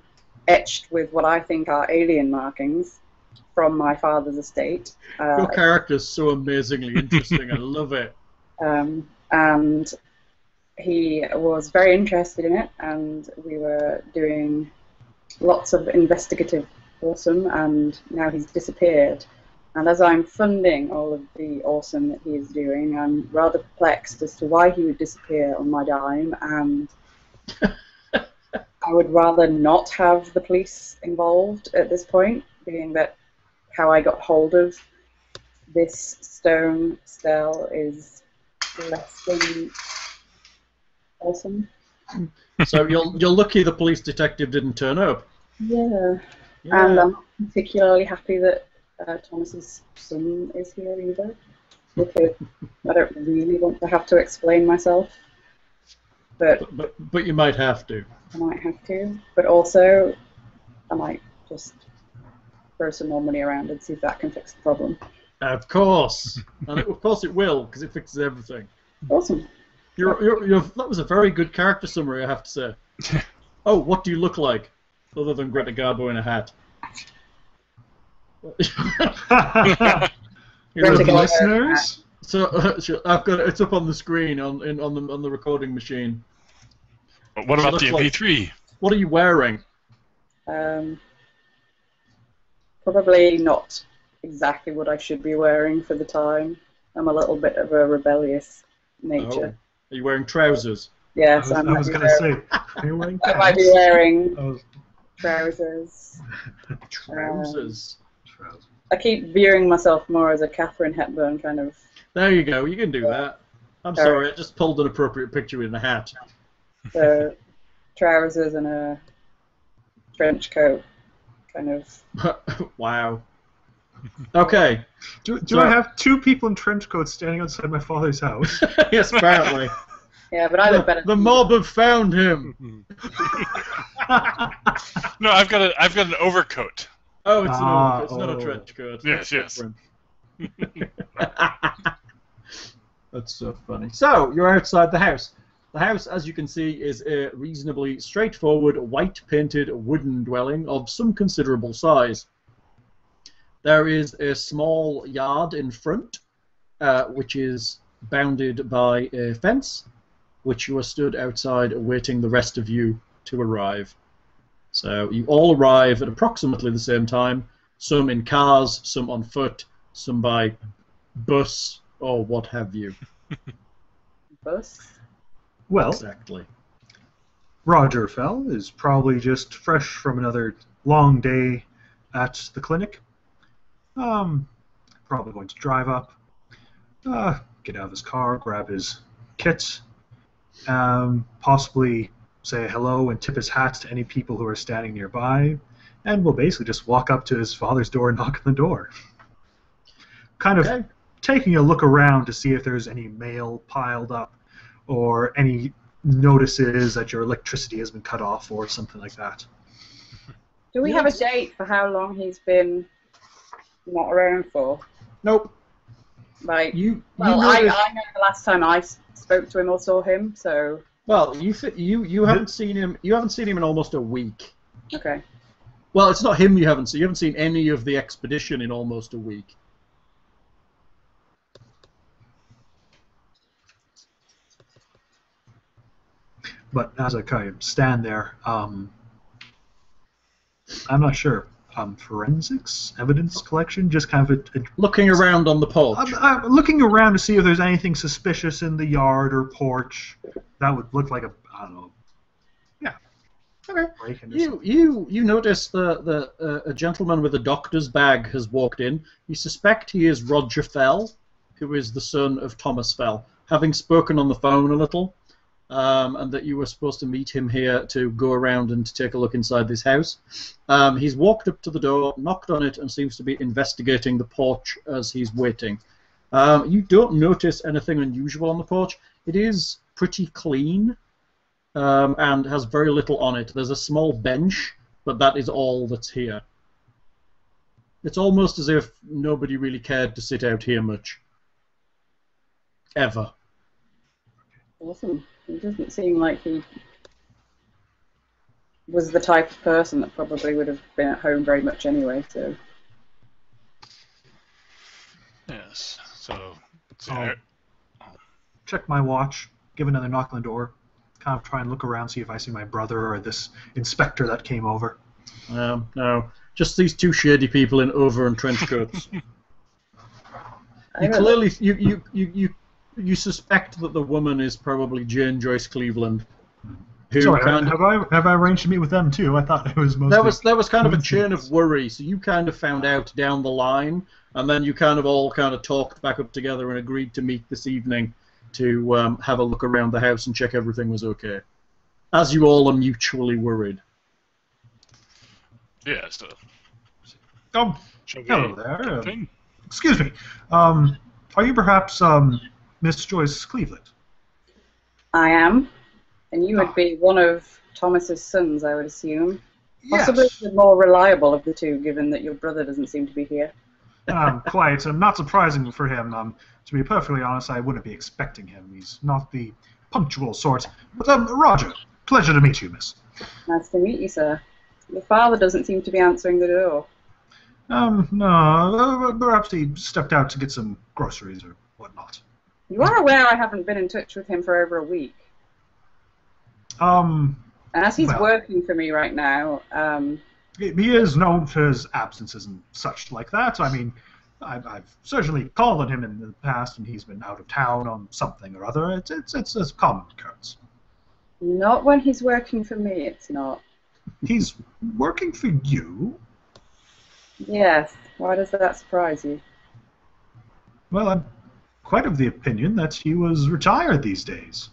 etched with what I think are alien markings from my father's estate. Your character's so amazingly interesting. I love it. And he was very interested in it, and we were doing lots of investigative awesome, and now he's disappeared. And as I'm funding all of the awesome that he is doing, I'm rather perplexed as to why he would disappear on my dime, and I would rather not have the police involved at this point, being that how I got hold of this stone stele is less than awesome. So you're lucky the police detective didn't turn up. Yeah. Yeah. And I'm not particularly happy that Thomas's son is here either, because I don't really want to have to explain myself. But you might have to. I might have to. But also, I might just throw some more money around and see if that can fix the problem. Of course. And of course it will, because it fixes everything. Awesome. That was a very good character summary, I have to say. Oh, what do you look like? Other than Greta Garbo in a hat. Listeners? So I've got it's up on the screen on the recording machine. What about the MP3? What are you wearing? Probably not exactly what I should be wearing for the time. I'm a little bit of a rebellious nature. Oh. Are you wearing trousers? Yes, I was going to say, are you wearing pants? I might be wearing trousers. Trousers. I keep viewing myself more as a Katharine Hepburn kind of. There you go. You can do that. I'm sorry. I just pulled an appropriate picture in a hat. So, trousers and a trench coat, kind of. Wow. Okay. Do I have two people in trench coats standing outside my father's house? Yes, apparently. Yeah, but I look better. The mob have found him. No, I've got an overcoat. Oh, it's an overcoat. It's not a trench coat. Yes. That's so funny. So, you're outside the house. The house, as you can see, is a reasonably straightforward, white-painted wooden dwelling of some considerable size. There is a small yard in front, which is bounded by a fence, which you are stood outside awaiting the rest of you to arrive. So you all arrive at approximately the same time, some in cars, some on foot, some by bus, or what have you. Bus? Well, exactly. Roger Fell is probably just fresh from another long day at the clinic. Probably going to drive up, get out of his car, grab his kit, possibly say hello and tip his hat to any people who are standing nearby, and will basically just walk up to his father's door and knock on the door. Kind of taking a look around to see if there's any mail piled up or any notices that your electricity has been cut off or something like that. Do we have a date for how long he's been not around for? Nope. Right. I know the last time I spoke to him or saw him, so. Well, you haven't seen him. You haven't seen him in almost a week. Okay. Well, it's not him you haven't seen. You haven't seen any of the expedition in almost a week. But as I kind of stand there, I'm not sure. Forensics, evidence collection, just kind of looking around on the porch. I'm looking around to see if there's anything suspicious in the yard or porch that would look like I don't know. Yeah. Okay. You notice a gentleman with a doctor's bag has walked in. You suspect he is Roger Fell, who is the son of Thomas Fell, having spoken on the phone a little. And that you were supposed to meet him here to go around and to take a look inside this house. He's walked up to the door, knocked on it, and seems to be investigating the porch as he's waiting. You don't notice anything unusual on the porch. It is pretty clean and has very little on it. There's a small bench, but that is all that's here. It's almost as if nobody really cared to sit out here much. Ever. Awesome. It doesn't seem like he was the type of person that probably would have been at home very much anyway, so. Yes. So. I'll check my watch, give another knock on the door, kind of try and look around, see if I see my brother or this inspector that came over. No, just these two shady people in over and trench coats. You clearly you suspect that the woman is probably Jane Joyce Cleveland. Sorry, have I arranged to meet with them too? I thought it was mostly... That was kind of a chain of worry, so you kind of found out down the line, and then you kind of talked back up together and agreed to meet this evening to have a look around the house and check everything was okay. As you all are mutually worried. Yeah, so... Hello there. Excuse me. Are you perhaps Miss Joyce Cleveland? I am. And you would be one of Thomas's sons, I would assume. Possibly the more reliable of the two, given that your brother doesn't seem to be here. Quite. Not surprising for him. To be perfectly honest, I wouldn't be expecting him. He's not the punctual sort. But, Roger, pleasure to meet you, miss. Nice to meet you, sir. Your father doesn't seem to be answering the door. No. Perhaps he stepped out to get some groceries or whatnot. You are aware I haven't been in touch with him for over a week. And as he's working for me right now, he is known for his absences and such like that. I mean, I've certainly called on him in the past, and he's been out of town on something or other. It's a common occurrence. Not when he's working for me, it's not. He's working for you? Yes. Why does that surprise you? Well, I'm quite of the opinion that he was retired these days.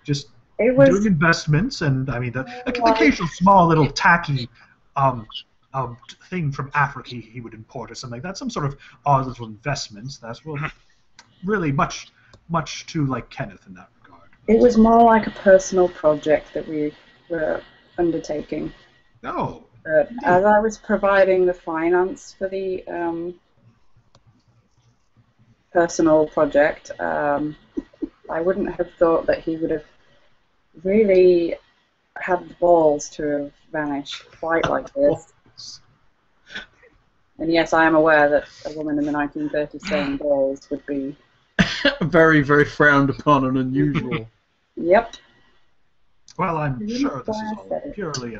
Just doing investments, and I mean, the occasional small little tacky thing from Africa he would import or something like that, some sort of odd little investments that were really much too like Kenneth in that regard. It was more like a personal project that we were undertaking. Oh. As I was providing the finance for the personal project, I wouldn't have thought that he would have really had the balls to have vanished quite like this. And yes, I am aware that a woman in the 1930s saying balls would be... very, very frowned upon and unusual. Yep. Well, I'm sure this is all purely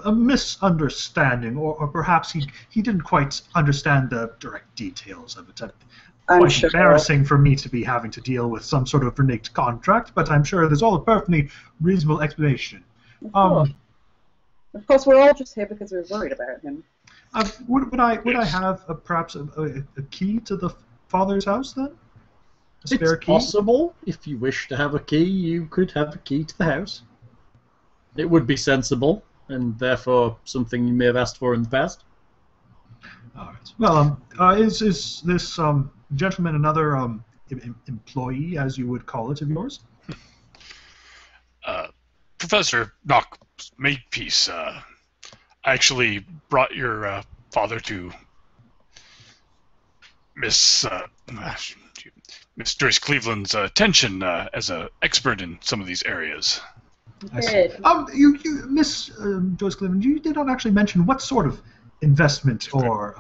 a misunderstanding, or perhaps he didn't quite understand the direct details of it. I'm quite sure. Embarrassing for me to be having to deal with some sort of reneged contract, but I'm sure there's all a perfectly reasonable explanation. Of course, we're all just here because we're worried about him. Would I have perhaps a key to the father's house then? A spare key? It's possible. If you wish to have a key, you could have a key to the house. It would be sensible, and therefore something you may have asked for in the past. All right. Well, is this gentleman another employee, as you would call it, of yours? Professor Knock Makepeace, I actually brought your father to Miss Joyce Cleveland's attention as an expert in some of these areas. I see. You, Miss Joyce Cleveland, you did not actually mention what sort of investment or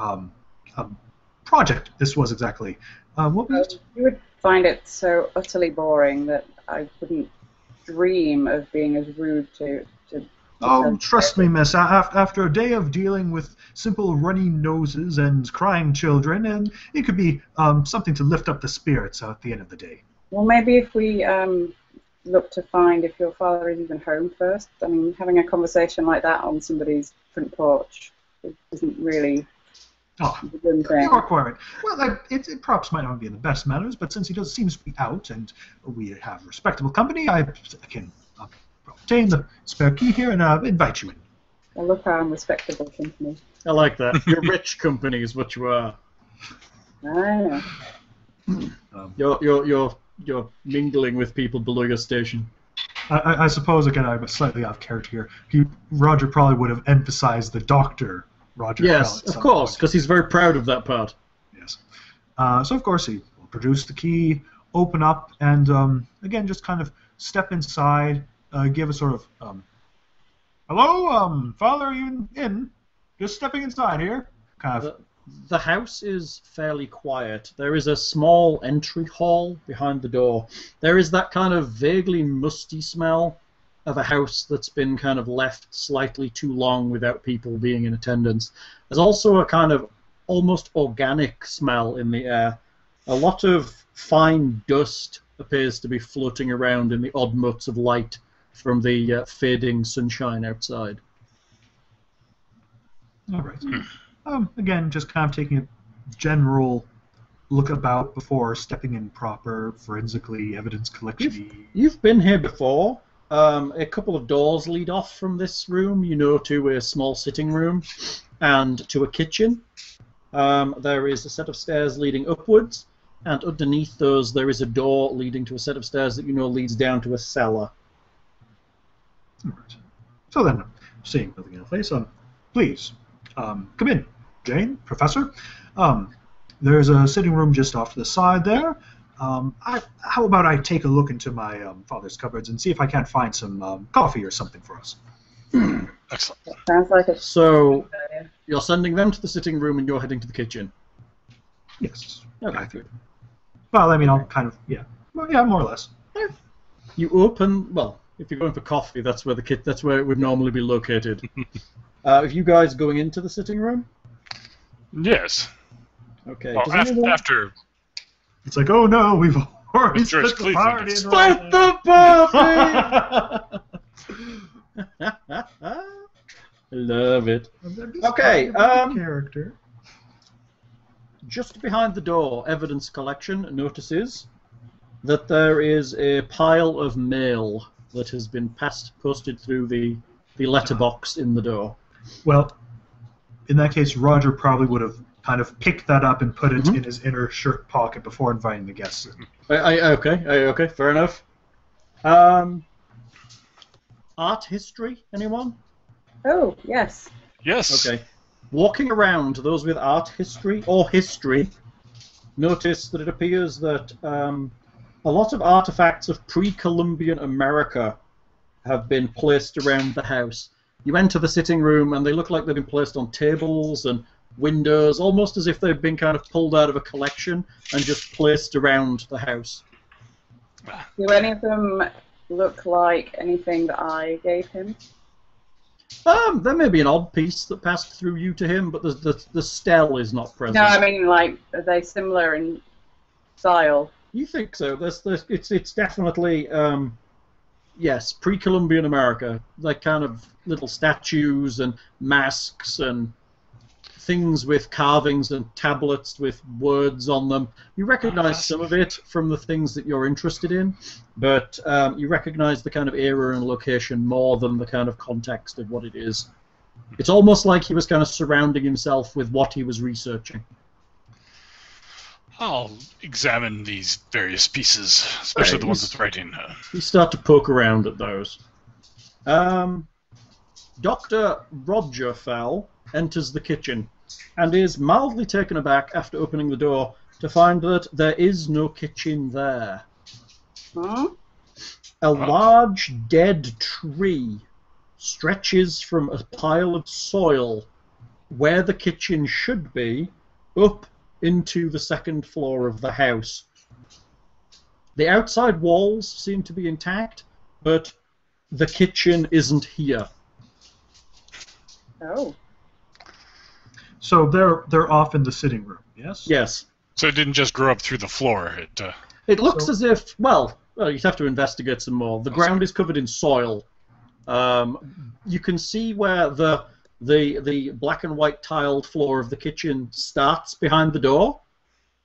project this was exactly. What was it? You would find it so utterly boring that I wouldn't dream of being as rude to Oh, trust me, miss, after a day of dealing with simple runny noses and crying children, and it could be something to lift up the spirits at the end of the day. Well, maybe if we look to find if your father is even home first. I mean, having a conversation like that on somebody's front porch isn't really a good thing. You are quite right. Well, it perhaps might not be in the best manners, but since he does seems to be out and we have respectable company, I can obtain the spare key here and invite you in. Well, look, I'm respectable company. I like that. You're rich company is what you are. I know. You're mingling with people below your station. I suppose, again, I'm slightly off character here. Roger probably would have emphasized the Dr. Roger. Yes, of course, because he's very proud of that part. Yes. So, of course, he will produce the key, open up, and, again, just kind of step inside, give a sort of, hello, Father, are you in? Just stepping inside here. Kind of The house is fairly quiet. There is a small entry hall behind the door. There is that kind of vaguely musty smell of a house that's been kind of left slightly too long without people being in attendance. There's also a kind of almost organic smell in the air. A lot of fine dust appears to be floating around in the odd motes of light from the fading sunshine outside. All right. Again, just kind of taking a general look about before stepping in proper forensically evidence collection. You've been here before. A couple of doors lead off from this room, to a small sitting room and to a kitchen. There is a set of stairs leading upwards, and underneath those there is a door leading to a set of stairs that leads down to a cellar. All right. So then, seeing nothing in place, please, come in. Jane, Professor. There's a sitting room just off to the side there. How about I take a look into my father's cupboards and see if I can't find some coffee or something for us? Excellent. Sounds like a... So, you're sending them to the sitting room and you're heading to the kitchen? Yes. Okay. Well, I mean, I'll kind of, yeah. Well, yeah, more or less. You open, well, if you're going for coffee, that's where that's where it would normally be located. Are you guys going into the sitting room? Yes. Okay. Well, after... It's like, oh no, we've already With George split the Cleveland, party. it's Split the party! Love it. Okay, character. Just behind the door, evidence collection notices that there is a pile of mail that has been posted through the letterbox in the door. Well, in that case, Roger probably would have kind of picked that up and put it in his inner shirt pocket before inviting the guests in. Okay, fair enough. Art history, anyone? Oh, yes. Yes. Okay. Walking around, those with art history or history notice that it appears that a lot of artifacts of pre-Columbian America have been placed around the house. You enter the sitting room and they look like they've been placed on tables and windows, almost as if they've been kind of pulled out of a collection and just placed around the house. Do any of them look like anything that I gave him? There may be an odd piece that passed through you to him, but the stele is not present. No, I mean, like, are they similar in style? You think so? It's definitely yes, pre-Columbian America, like kind of little statues and masks and things with carvings and tablets with words on them. You recognize some of it from the things that you're interested in, but you recognize the kind of era and location more than the kind of context of what it is. It's almost like he was kind of surrounding himself with what he was researching. I'll examine these various pieces, especially the ones that's writing. You start to poke around at those. Dr. Roger Fell enters the kitchen and is mildly taken aback after opening the door to find that there is no kitchen there. Huh? A large dead tree stretches from a pile of soil where the kitchen should be up into the second floor of the house. The outside walls seem to be intact, but the kitchen isn't here. Oh. So they're off in the sitting room, yes? Yes. So it didn't just grow up through the floor. It looks as if, well, you'd have to investigate some more. The ground is covered in soil. You can see where the black and white tiled floor of the kitchen starts behind the door,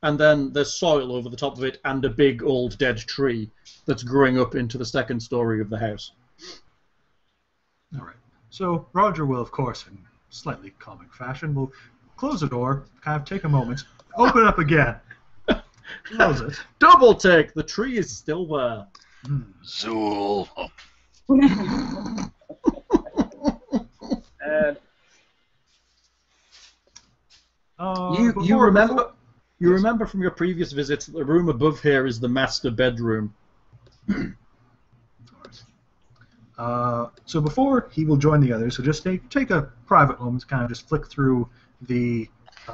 and then there's soil over the top of it and a big old dead tree that's growing up into the second story of the house. All right. So Roger will, of course, in slightly comic fashion, will close the door, kind of take a moment, open it up again, close it. Double take! The tree is still there. Zool. You remember from your previous visits that the room above here is the master bedroom. So before he will join the others, so just take a private moment to kind of just flick through the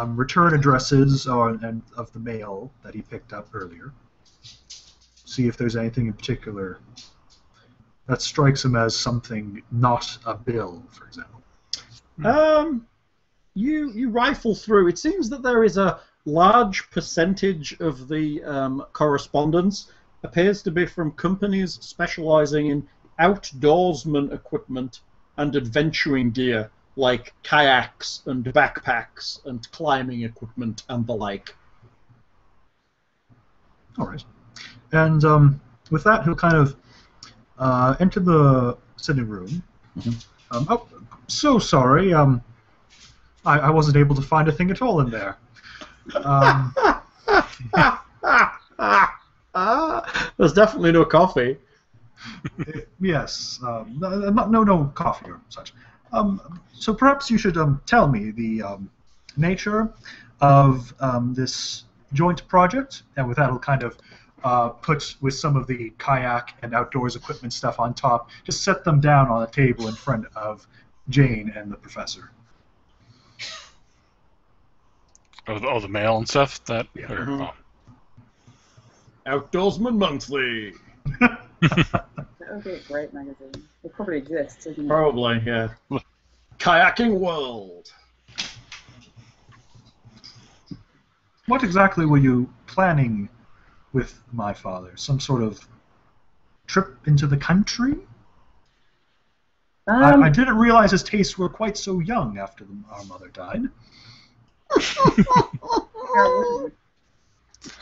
return addresses and of the mail that he picked up earlier. See if there's anything in particular that strikes him as something not a bill, for example. You rifle through. It seems that there is a large percentage of the correspondence appears to be from companies specializing in outdoorsman equipment and adventuring gear, like kayaks and backpacks and climbing equipment and the like. All right. And with that, he'll kind of enter the sitting room. Mm-hmm. Oh, so sorry. I wasn't able to find a thing at all in there. There's definitely no coffee. Yes. No coffee or such. So perhaps you should tell me the nature of this joint project, and with that, he'll kind of put with some of the kayak and outdoors equipment stuff on top, just set them down on a table in front of Jane and the professor. Oh, the mail and stuff? That? Yeah. Or, Mhm. oh. Outdoorsman Monthly. That would be a great magazine. It probably exists, isn't it? Probably, yeah. Kayaking World. What exactly were you planning with my father? Some sort of trip into the country? I didn't realize his tastes were quite so young after our mother died.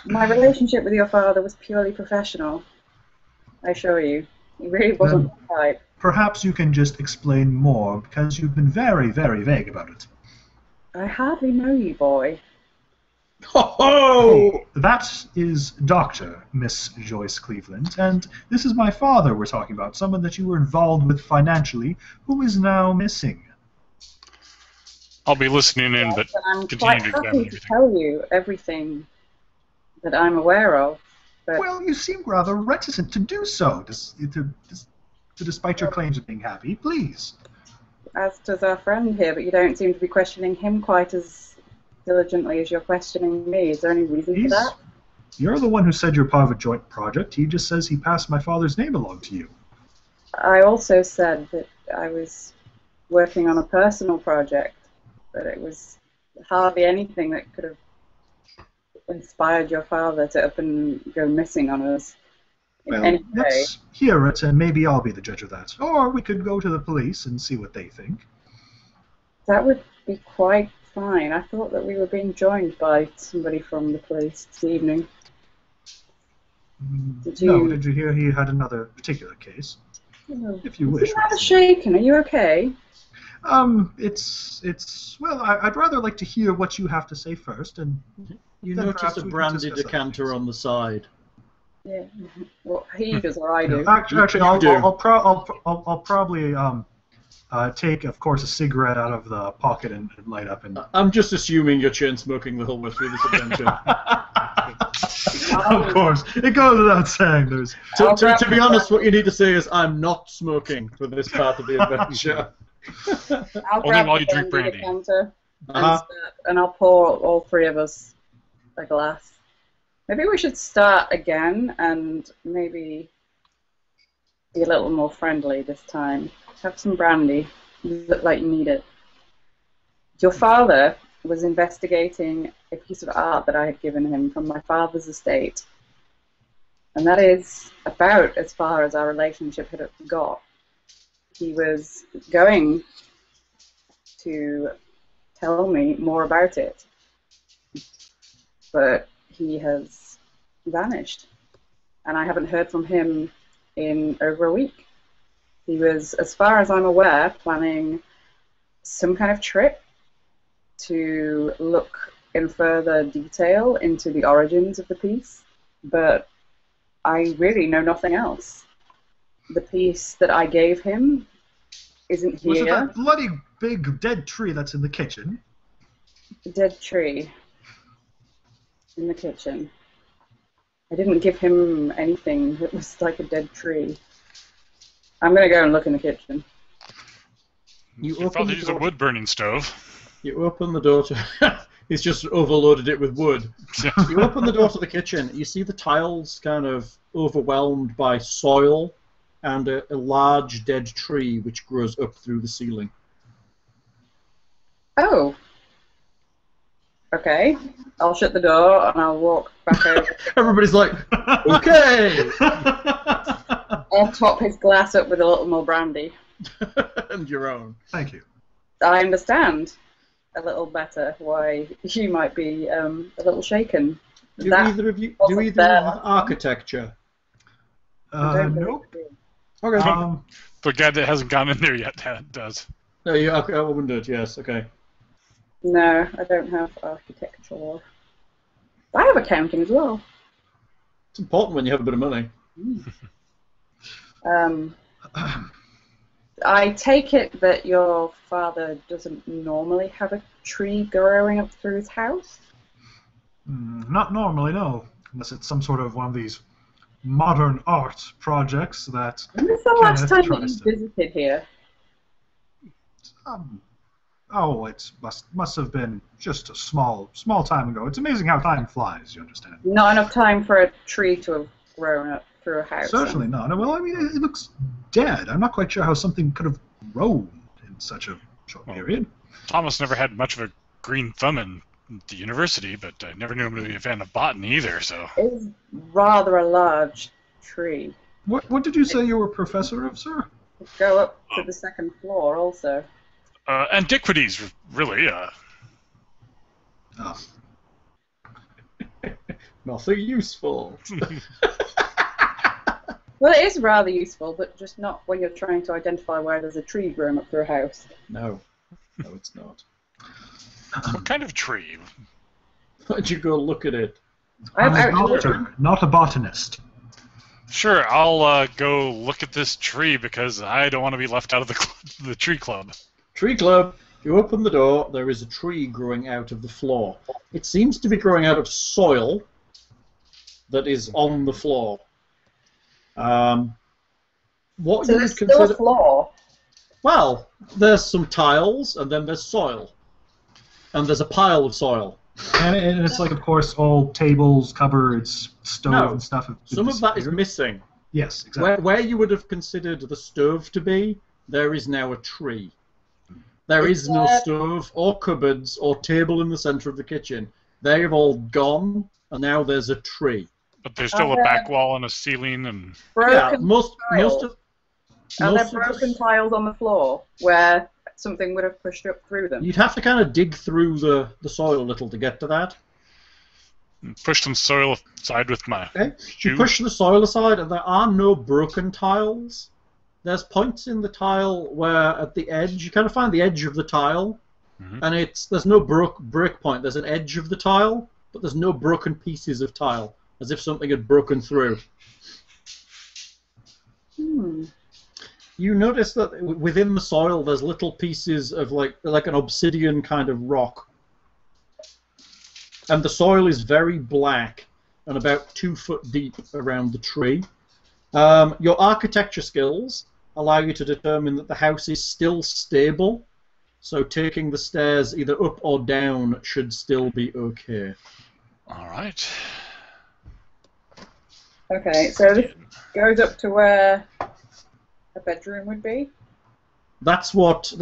My relationship with your father was purely professional. I assure you. He really wasn't the type. Perhaps you can just explain more, because you've been very, very vague about it. I hardly know you, boy. Ho ho! That is Dr. Miss Joyce Cleveland, and this is my father we're talking about, someone that you were involved with financially, who is now missing. I'll be listening in, but I'm continue quite to happy examine to everything. tell you everything that I'm aware of. But Well, you seem rather reticent to do so, despite your claims of being happy. Please. as does our friend here, but you don't seem to be questioning him quite as diligently as you're questioning me. Is there any reason for that? You're the one who said you're part of a joint project. He just says he passed my father's name along to you. I also said that I was working on a personal project, but it was hardly anything that could have inspired your father to up and go missing on us in Well, any way. let's hear it, and maybe I'll be the judge of that. Or we could go to the police and see what they think. That would be quite fine. I thought that we were being joined by somebody from the police this evening. Did you... No, did you hear he had another particular case? If you wish. You're rather shaken. Are you okay? Well, I'd rather like to hear what you have to say first, and You then notice perhaps a we can brandy discuss other decanter things. on the side. Yeah. Well, he does or I do. Actually, You do. I'll probably take, of course, a cigarette out of the pocket and light up. And I'm just assuming you're chain smoking the whole way through this adventure. of course, it goes without saying. There's to be honest, what you need to say is, I'm not smoking for this part of the adventure. I'll Only grab while the you drink brandy brandy. decanter Uh-huh. and I'll pour all three of us a glass. Maybe we should start again and maybe be a little more friendly this time. Have some brandy. You look like you need it. Your father was investigating a piece of art that I had given him from my father's estate. And that is about as far as our relationship had got. He was going to tell me more about it, but he has vanished, and I haven't heard from him in over a week. He was, as far as I'm aware, planning some kind of trip to look in further detail into the origins of the piece, but I really know nothing else. The piece that I gave him isn't Was it here. that bloody big dead tree that's in the kitchen? The dead tree in the kitchen. I didn't give him anything that was like a dead tree. I'm going to go and look in the kitchen. You Your open father the used a door. wood-burning stove. You open the door to He's just overloaded it with wood. You open the door to the kitchen. You see the tiles kind of overwhelmed by soil and a large dead tree which grows up through the ceiling. Oh. Okay. I'll shut the door and I'll walk back over. Everybody's like, okay! I'll top his glass up with a little more brandy. And your own. Thank you. I understand a little better why you might be a little shaken. Do either of you have architecture? Nope. Okay. The guy that hasn't gone in there yet does. No, you woman did, yes, okay. No, I don't have architecture. I have accounting as well. It's important when you have a bit of money. I take it that your father doesn't normally have a tree growing up through his house? Not normally, no. Unless it's some sort of one of these modern art projects that. When was the last time that you visited here? It must have been just a small time ago. It's amazing how time flies, you understand. Not enough time for a tree to have grown up through a house. Certainly not. Well, I mean, it looks dead. I'm not quite sure how something could have grown in such a short period. Thomas never had much of a green thumb in the university, but I never knew him to be a fan of botany either, so... It's rather a large tree. What did you say you were a professor of, sir? Go up to the second floor also. Antiquities, really. Nothing useful. Well, it is rather useful, but just not when you're trying to identify where there's a tree growing up through a house. No, it's not. What kind of tree? Why'd you go look at it? I'm a doctor, not a botanist. Sure, I'll go look at this tree because I don't want to be left out of the tree club. Tree club. You open the door, there is a tree growing out of the floor. It seems to be growing out of soil that is on the floor. What So you there's would still consider... a floor? Well, there's some tiles, and then there's soil. And there's a pile of soil. And it's like, of course, all tables, cupboards, stove No, and stuff. Some of that is missing. Yes, exactly. Where you would have considered the stove to be, there is now a tree. There is no stove or cupboards or table in the centre of the kitchen. They have all gone, and now there's a tree. But there's still a back wall and a ceiling and... Broken most tiles. of... Are there most of broken tiles on the floor where something would have pushed up through them? You'd have to kind of dig through the soil a little to get to that. Push some soil aside with my shoe. You push the soil aside, and there are no broken tiles. There's points in the tile where at the edge, you kind of find the edge of the tile, and there's no break point. There's an edge of the tile, but there's no broken pieces of tile, as if something had broken through. You notice that within the soil there's little pieces of like an obsidian kind of rock. And the soil is very black and about 2 foot deep around the tree. Your architecture skills allow you to determine that the house is still stable, so taking the stairs either up or down should still be okay. All right. Okay, so this goes up to where a bedroom would be? That's what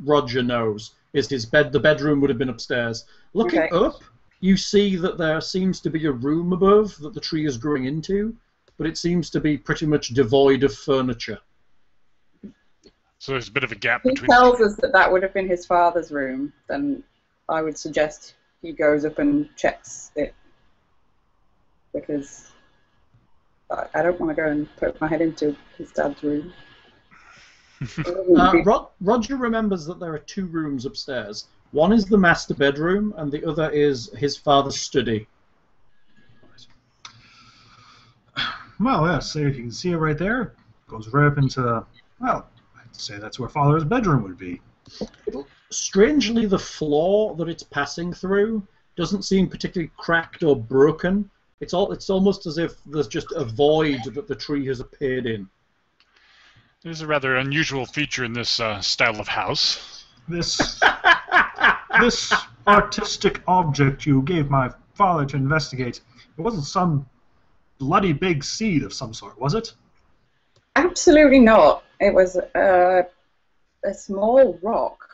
Roger knows. Is his bed? The bedroom would have been upstairs. Looking up, you see that there seems to be a room above that the tree is growing into, but it seems to be pretty much devoid of furniture. So there's a bit of a gap He between... tells us that would have been his father's room, then I would suggest he goes up and checks it. Because I don't want to go and put my head into his dad's room. Roger remembers that there are 2 rooms upstairs. One is the master bedroom, and the other is his father's study. Well, yes, so you can see it right there. Goes right up into, well, I'd say that's where Father's bedroom would be. Strangely, the floor that it's passing through doesn't seem particularly cracked or broken. It's almost as if there's just a void that the tree has appeared in. There's a rather unusual feature in this style of house. This artistic object you gave my father to investigate, it wasn't some bloody big seed of some sort, was it? Absolutely not. It was a small rock,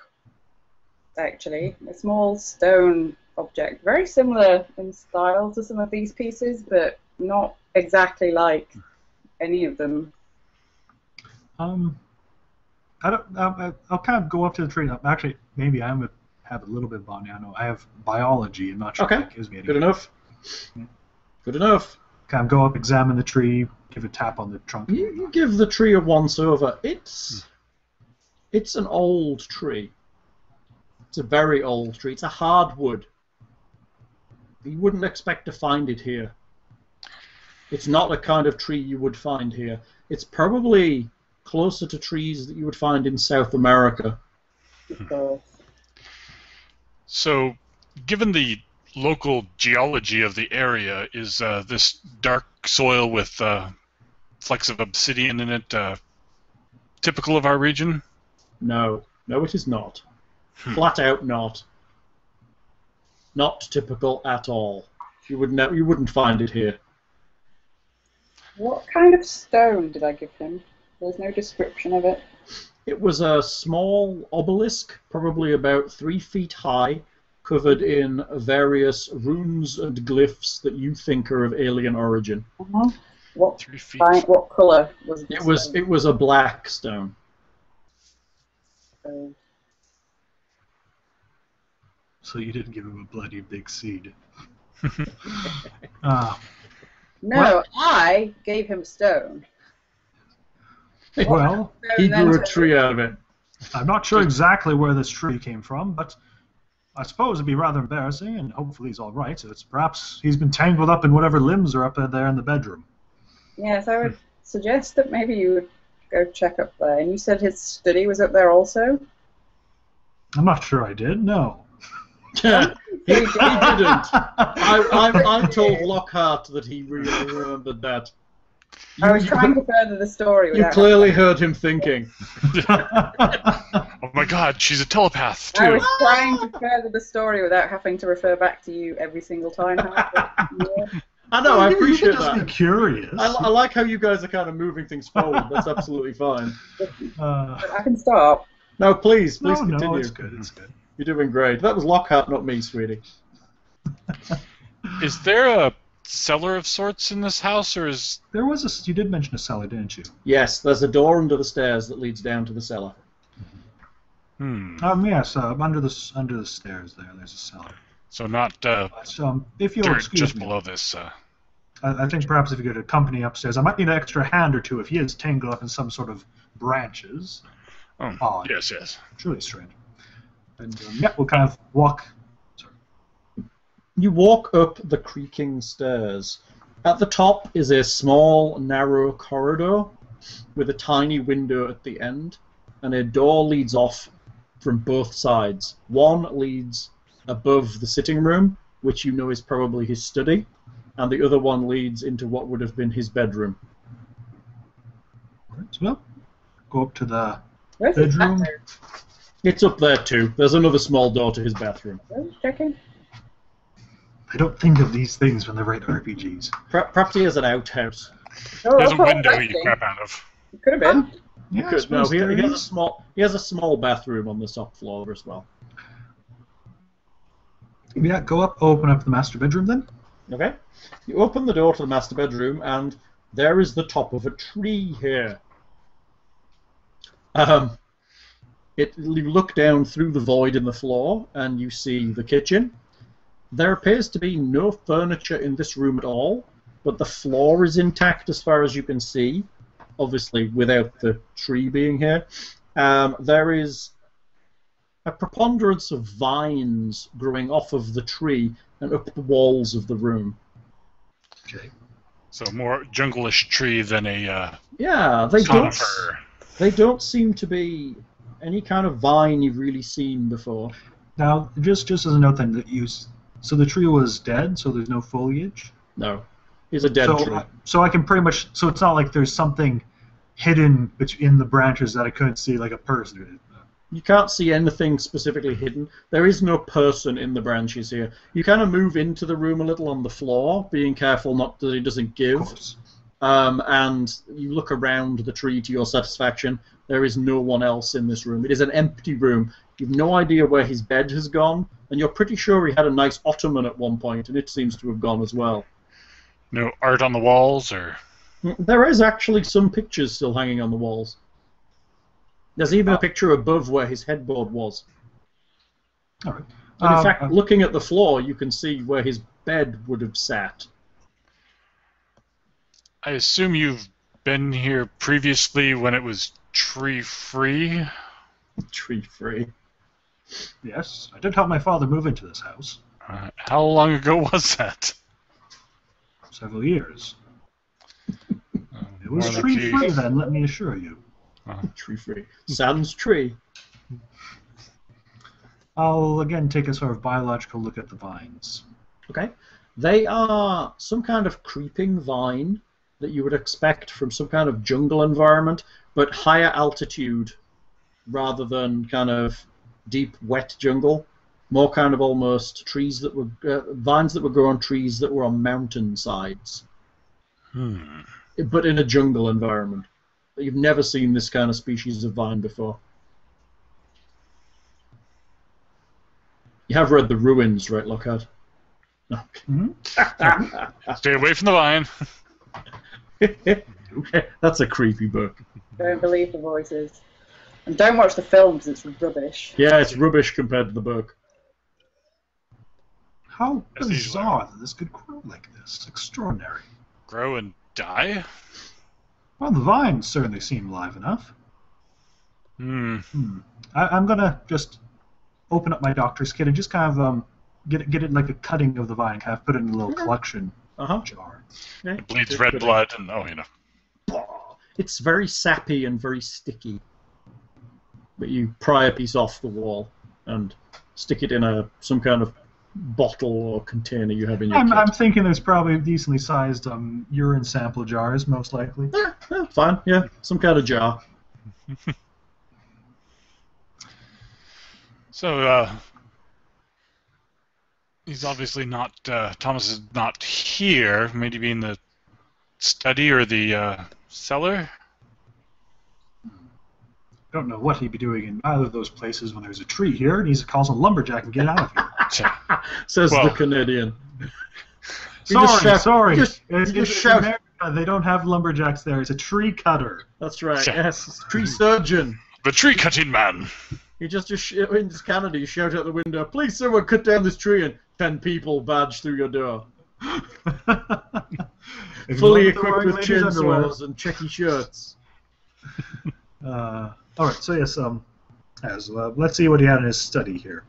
actually. A small stone object. Very similar in style to some of these pieces, but not exactly like any of them. I'll kind of go up to the tree. Actually, maybe have a little bit of botany. I know I have biology. I'm not sure if that gives me any. Good enough. Good enough. Kind of go up, examine the tree, give a tap on the trunk. You give the tree a once-over. It's an old tree. It's a very old tree. It's a hardwood. You wouldn't expect to find it here. It's not the kind of tree you would find here. It's probably closer to trees that you would find in South America. So, given the local geology of the area, is this dark soil with flecks of obsidian in it typical of our region? No. No, it is not. Flat out not. Not typical at all. You wouldn't find it here. What kind of stone did I give him? There's no description of it. It was a small obelisk, probably about 3 feet high, covered in various runes and glyphs that you think are of alien origin. What 3 feet. what colour was this? It was a black stone. So you didn't give him a bloody big seed. No, What? I gave him stone. Well, He grew a tree out of it. I'm not sure exactly where this tree came from, but I suppose it'd be rather embarrassing, and hopefully he's all right. So it's perhaps he's been tangled up in whatever limbs are up there in the bedroom. Yes, I would suggest that maybe you would go check up there. And you said his study was up there also? I'm not sure I did. No. He didn't. I'm told Lockhart that he really remembered that. I was trying to further the story. You without clearly heard him thinking. Oh my god, she's a telepath, too. I was trying to further the story without having to refer back to you every single time. I know, I You appreciate can just be that. curious. I like how you guys are kind of moving things forward. That's absolutely fine. But I can stop. No, please no, continue. it's good. It's good. You're doing great. That was Lockhart, not me, sweetie. Is there a cellar of sorts in this house, or is... There was a. You did mention a cellar, didn't you? Yes, there's a door under the stairs that leads down to the cellar. Yes. Under the stairs there's a cellar. So not If you'll dirt excuse just me, below this... I think perhaps if you could accompany upstairs, I might need an extra hand or two if he is tangled up in some sort of branches. Oh, yes. Truly strange. And we'll kind of walk. Sorry. You walk up the creaking stairs. At the top is a small, narrow corridor with a tiny window at the end, and a door leads off from both sides. One leads above the sitting room, which you know is probably his study, and the other one leads into what would have been his bedroom. Right, well, go up to the Where's his bedroom. bathroom? It's up there too. There's another small door to his bathroom. Just checking. I don't think of these things when they write RPGs. Perhaps he has an outhouse. Oh, There's a that's what window I'm you thinking. crap out of. It could have been. Yeah, I No, suppose he there has is. a small bathroom on the top floor as well. Yeah, go up, open up the master bedroom then. Okay. You open the door to the master bedroom, and there is the top of a tree here. You look down through the void in the floor, and you see the kitchen. There appears to be no furniture in this room at all, but the floor is intact as far as you can see, obviously without the tree being here. There is a preponderance of vines growing off of the tree and up the walls of the room. Okay. So more jungle-ish tree than a Yeah, conifer. they don't seem to be any kind of vine you've really seen before. Now, just as a note then, so the tree was dead, so there's no foliage. No, it's a dead tree. So I can pretty much. So it's not like there's something hidden in the branches that I couldn't see, like a person. You can't see anything specifically hidden. There is no person in the branches here. You kind of move into the room a little on the floor, being careful not that it doesn't give. Of course. And you look around the tree to your satisfaction. There is no one else in this room. It is an empty room. You've no idea where his bed has gone, and you're pretty sure he had a nice ottoman at one point, and it seems to have gone as well. No art on the walls, or... There is actually some pictures still hanging on the walls. There's even a picture above where his headboard was. All right. And in fact, looking at the floor, you can see where his bed would have sat. I assume you've been here previously when it was tree-free? Tree-free. Yes, I did help my father move into this house. How long ago was that? Several years. It was tree-free then, let me assure you. Tree-free. Sans tree. I'll again take a sort of biological look at the vines. Okay. They are some kind of creeping vine that you would expect from some kind of jungle environment, but higher altitude rather than kind of deep, wet jungle. More kind of almost trees that were vines that would grow on trees that were on mountain sides, but in a jungle environment. You've never seen this kind of species of vine before. You have read The Ruins, right, Lockhart? No. Stay away from the vine. That's a creepy book. Don't believe the voices. And don't watch the films, it's rubbish. Yeah, it's rubbish compared to the book. How bizarre that this could grow like this. Extraordinary. Grow and die? Well, the vines certainly seem live enough. I'm going to just open up my doctor's kit and just kind of get it like a cutting of the vine, kind of put it in a little collection jar. Yeah. It bleeds red blood, and It's very sappy and very sticky. But you pry a piece off the wall and stick it in some kind of bottle or container you have in your kit. I'm thinking there's probably decently sized urine sample jars, most likely. Yeah, fine, yeah. Some kind of jar. So, he's obviously not, Thomas is not here, maybe in the study or the cellar? Don't know what he'd be doing in either of those places when there's a tree here, and he calls a lumberjack and get out of here. Says the Canadian. Sorry. Just shout. America, they don't have lumberjacks there. It's a tree cutter. That's right, yes. Tree surgeon. The tree cutting man. You just in Canada, you shout out the window, "Please, someone cut down this tree," and 10 people barge through your door. Fully equipped with chainsaws and checky shirts. All right, so yes, let's see what he had in his study here.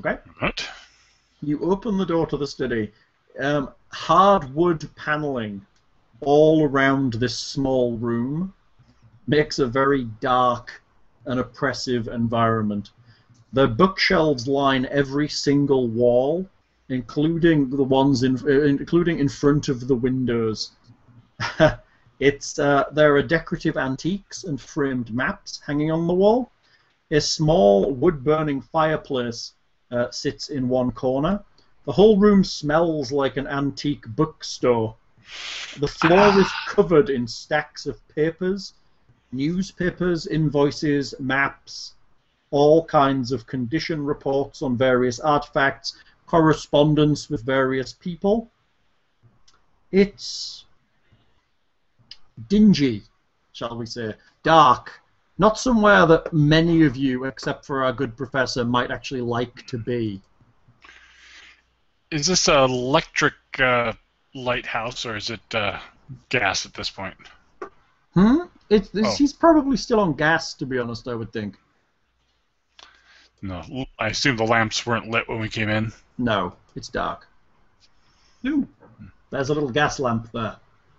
Okay. What? You open the door to the study. Hardwood paneling all around this small room makes a very dark and oppressive environment. The bookshelves line every single wall, including the ones including in front of the windows. There are decorative antiques and framed maps hanging on the wall. A small wood-burning fireplace sits in one corner. The whole room smells like an antique bookstore. The floor is covered in stacks of papers, newspapers, invoices, maps, all kinds of condition reports on various artifacts, correspondence with various people. It's dingy, shall we say, dark. Not somewhere that many of you, except for our good professor, might actually like to be. Is this an electric lighthouse, or is it gas at this point? He's probably still on gas, to be honest, I would think. No, I assume the lamps weren't lit when we came in. No, it's dark. Ooh. There's a little gas lamp there.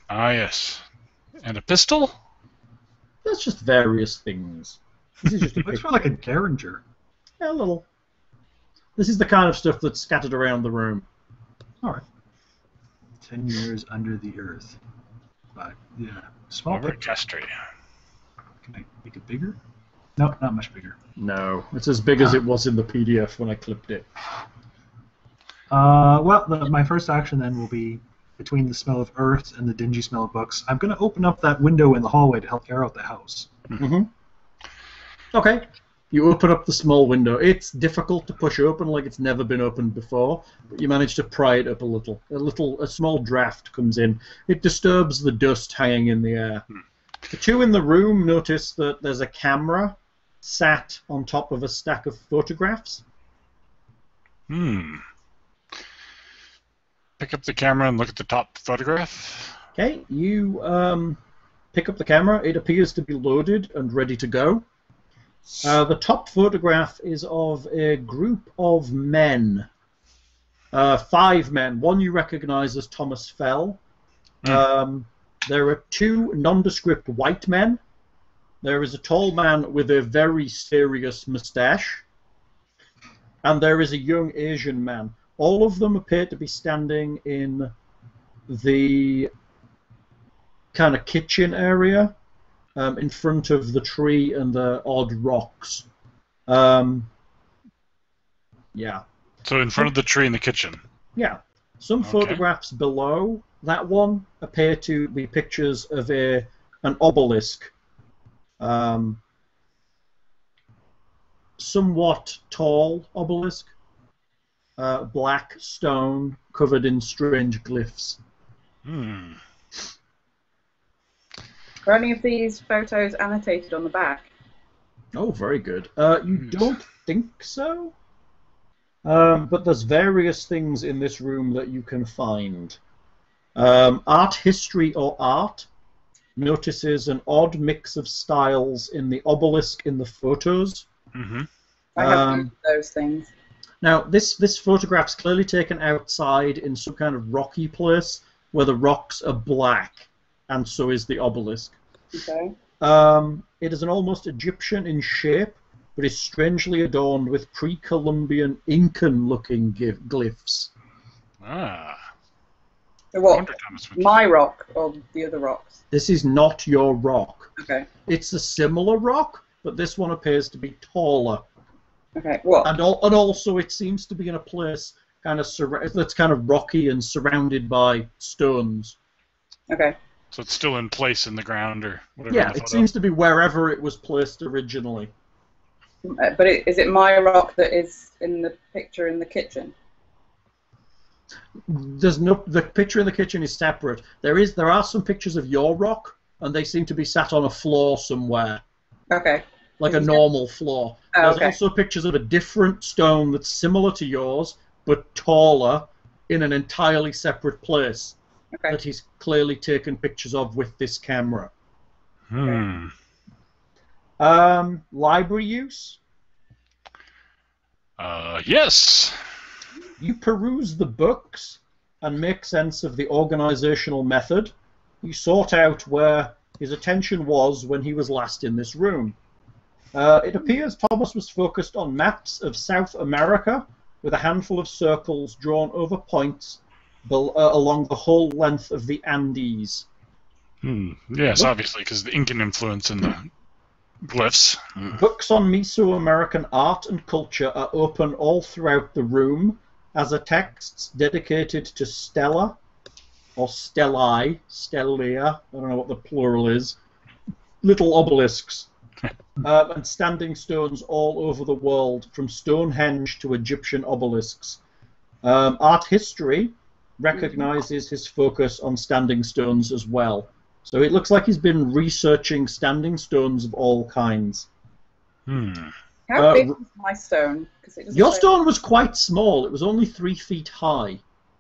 Ah, yes. And a pistol? That's just various things. This is just a Looks more like a Derringer. Yeah, a little. This is the kind of stuff that's scattered around the room. All right. 10 years under the earth. But, yeah. Small Over picture. Castry. Can I make it bigger? Nope, not much bigger. No, it's as big as it was in the PDF when I clipped it. Well, my first action then will be between the smell of earth and the dingy smell of books. I'm going to open up that window in the hallway to help air out the house. Mm-hmm. Okay. You open up the small window. It's difficult to push open, like it's never been opened before, but you manage to pry it up a little. A small draft comes in. It disturbs the dust hanging in the air. The two in the room notice that there's a camera sat on top of a stack of photographs. Pick up the camera and look at the top photograph. Okay, you pick up the camera. It appears to be loaded and ready to go. The top photograph is of a group of men. 5 men. One you recognize as Thomas Fell. There are 2 nondescript white men. There is a tall man with a very serious moustache. And there is a young Asian man. All of them appear to be standing in the kind of kitchen area. In front of the tree and the odd rocks. Yeah. So in front of the tree in the kitchen? Yeah. Some photographs below that one appear to be pictures of an obelisk. Somewhat tall obelisk. Black stone covered in strange glyphs. Are any of these photos annotated on the back? Oh, very good. You don't think so? But there's various things in this room that you can find. Art history or art notices an odd mix of styles in the obelisk in the photos. I have those things. Now, this photograph's clearly taken outside in some kind of rocky place where the rocks are black. And so is the obelisk. Okay. It is an almost Egyptian in shape, but is strangely adorned with pre-Columbian Incan-looking glyphs. So what? My rock or the other rocks? This is not your rock. Okay. It's a similar rock, but this one appears to be taller. Okay. What? And also, it seems to be in a place that's kind of rocky and surrounded by stones. Okay. So it's still in place in the ground or whatever. Yeah, it seems to be wherever it was placed originally. But is it my rock that is in the picture in the kitchen? The picture in the kitchen is separate. There are some pictures of your rock, and they seem to be sat on a floor somewhere. Okay. Like a normal floor. There's also pictures of a different stone that's similar to yours, but taller, in an entirely separate place. Okay. That he's clearly taken pictures of with this camera. Library use? Yes. You peruse the books and make sense of the organizational method. You sort out where his attention was when he was last in this room. It appears Thomas was focused on maps of South America with a handful of circles drawn over points along the whole length of the Andes. Yes, obviously, because the Incan influence in the glyphs. Books on Mesoamerican art and culture are open all throughout the room, as are texts dedicated to Stella, or Stellae, Stellia, I don't know what the plural is, little obelisks, and standing stones all over the world, from Stonehenge to Egyptian obelisks. Art history recognizes his focus on standing stones as well. So it looks like he's been researching standing stones of all kinds. How big is my stone? Your stone was quite small. It was only 3 feet high.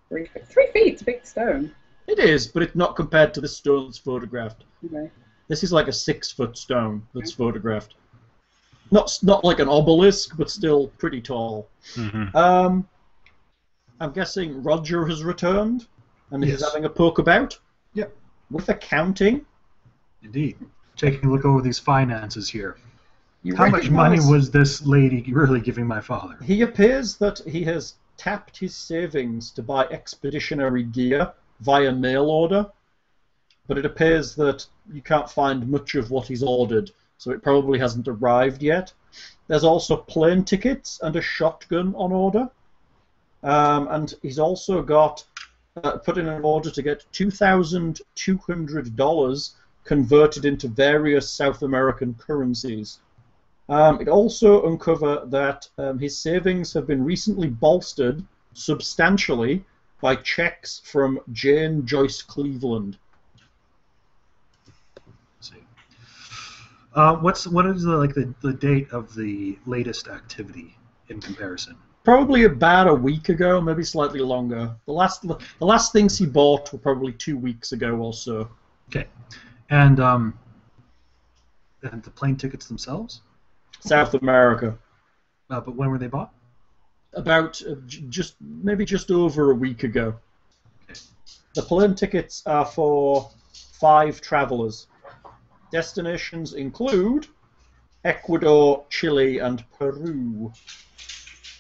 3 feet? 3 feet? A big stone. It is, but it's not compared to the stone that's photographed. Okay. This is like a 6-foot stone that's photographed. Not like an obelisk, but still pretty tall. I'm guessing Roger has returned, and he's having a poke about? Yep. With accounting? Indeed. Taking a look over these finances here. You How much money was this lady really giving my father? He appears that he has tapped his savings to buy expeditionary gear via mail order, but it appears that you can't find much of what he's ordered, so it probably hasn't arrived yet. There's also plane tickets and a shotgun on order. And he's also got put in an order to get $2,200 converted into various South American currencies. It also uncovered that his savings have been recently bolstered substantially by checks from Jane Joyce Cleveland. Let's see. What is the date of the latest activity in comparison? Probably about a week ago, maybe slightly longer. The last things he bought were probably 2 weeks ago or so. Okay, and the plane tickets themselves? South America. But when were they bought? About just over a week ago. Okay. The plane tickets are for 5 travelers. Destinations include Ecuador, Chile, and Peru.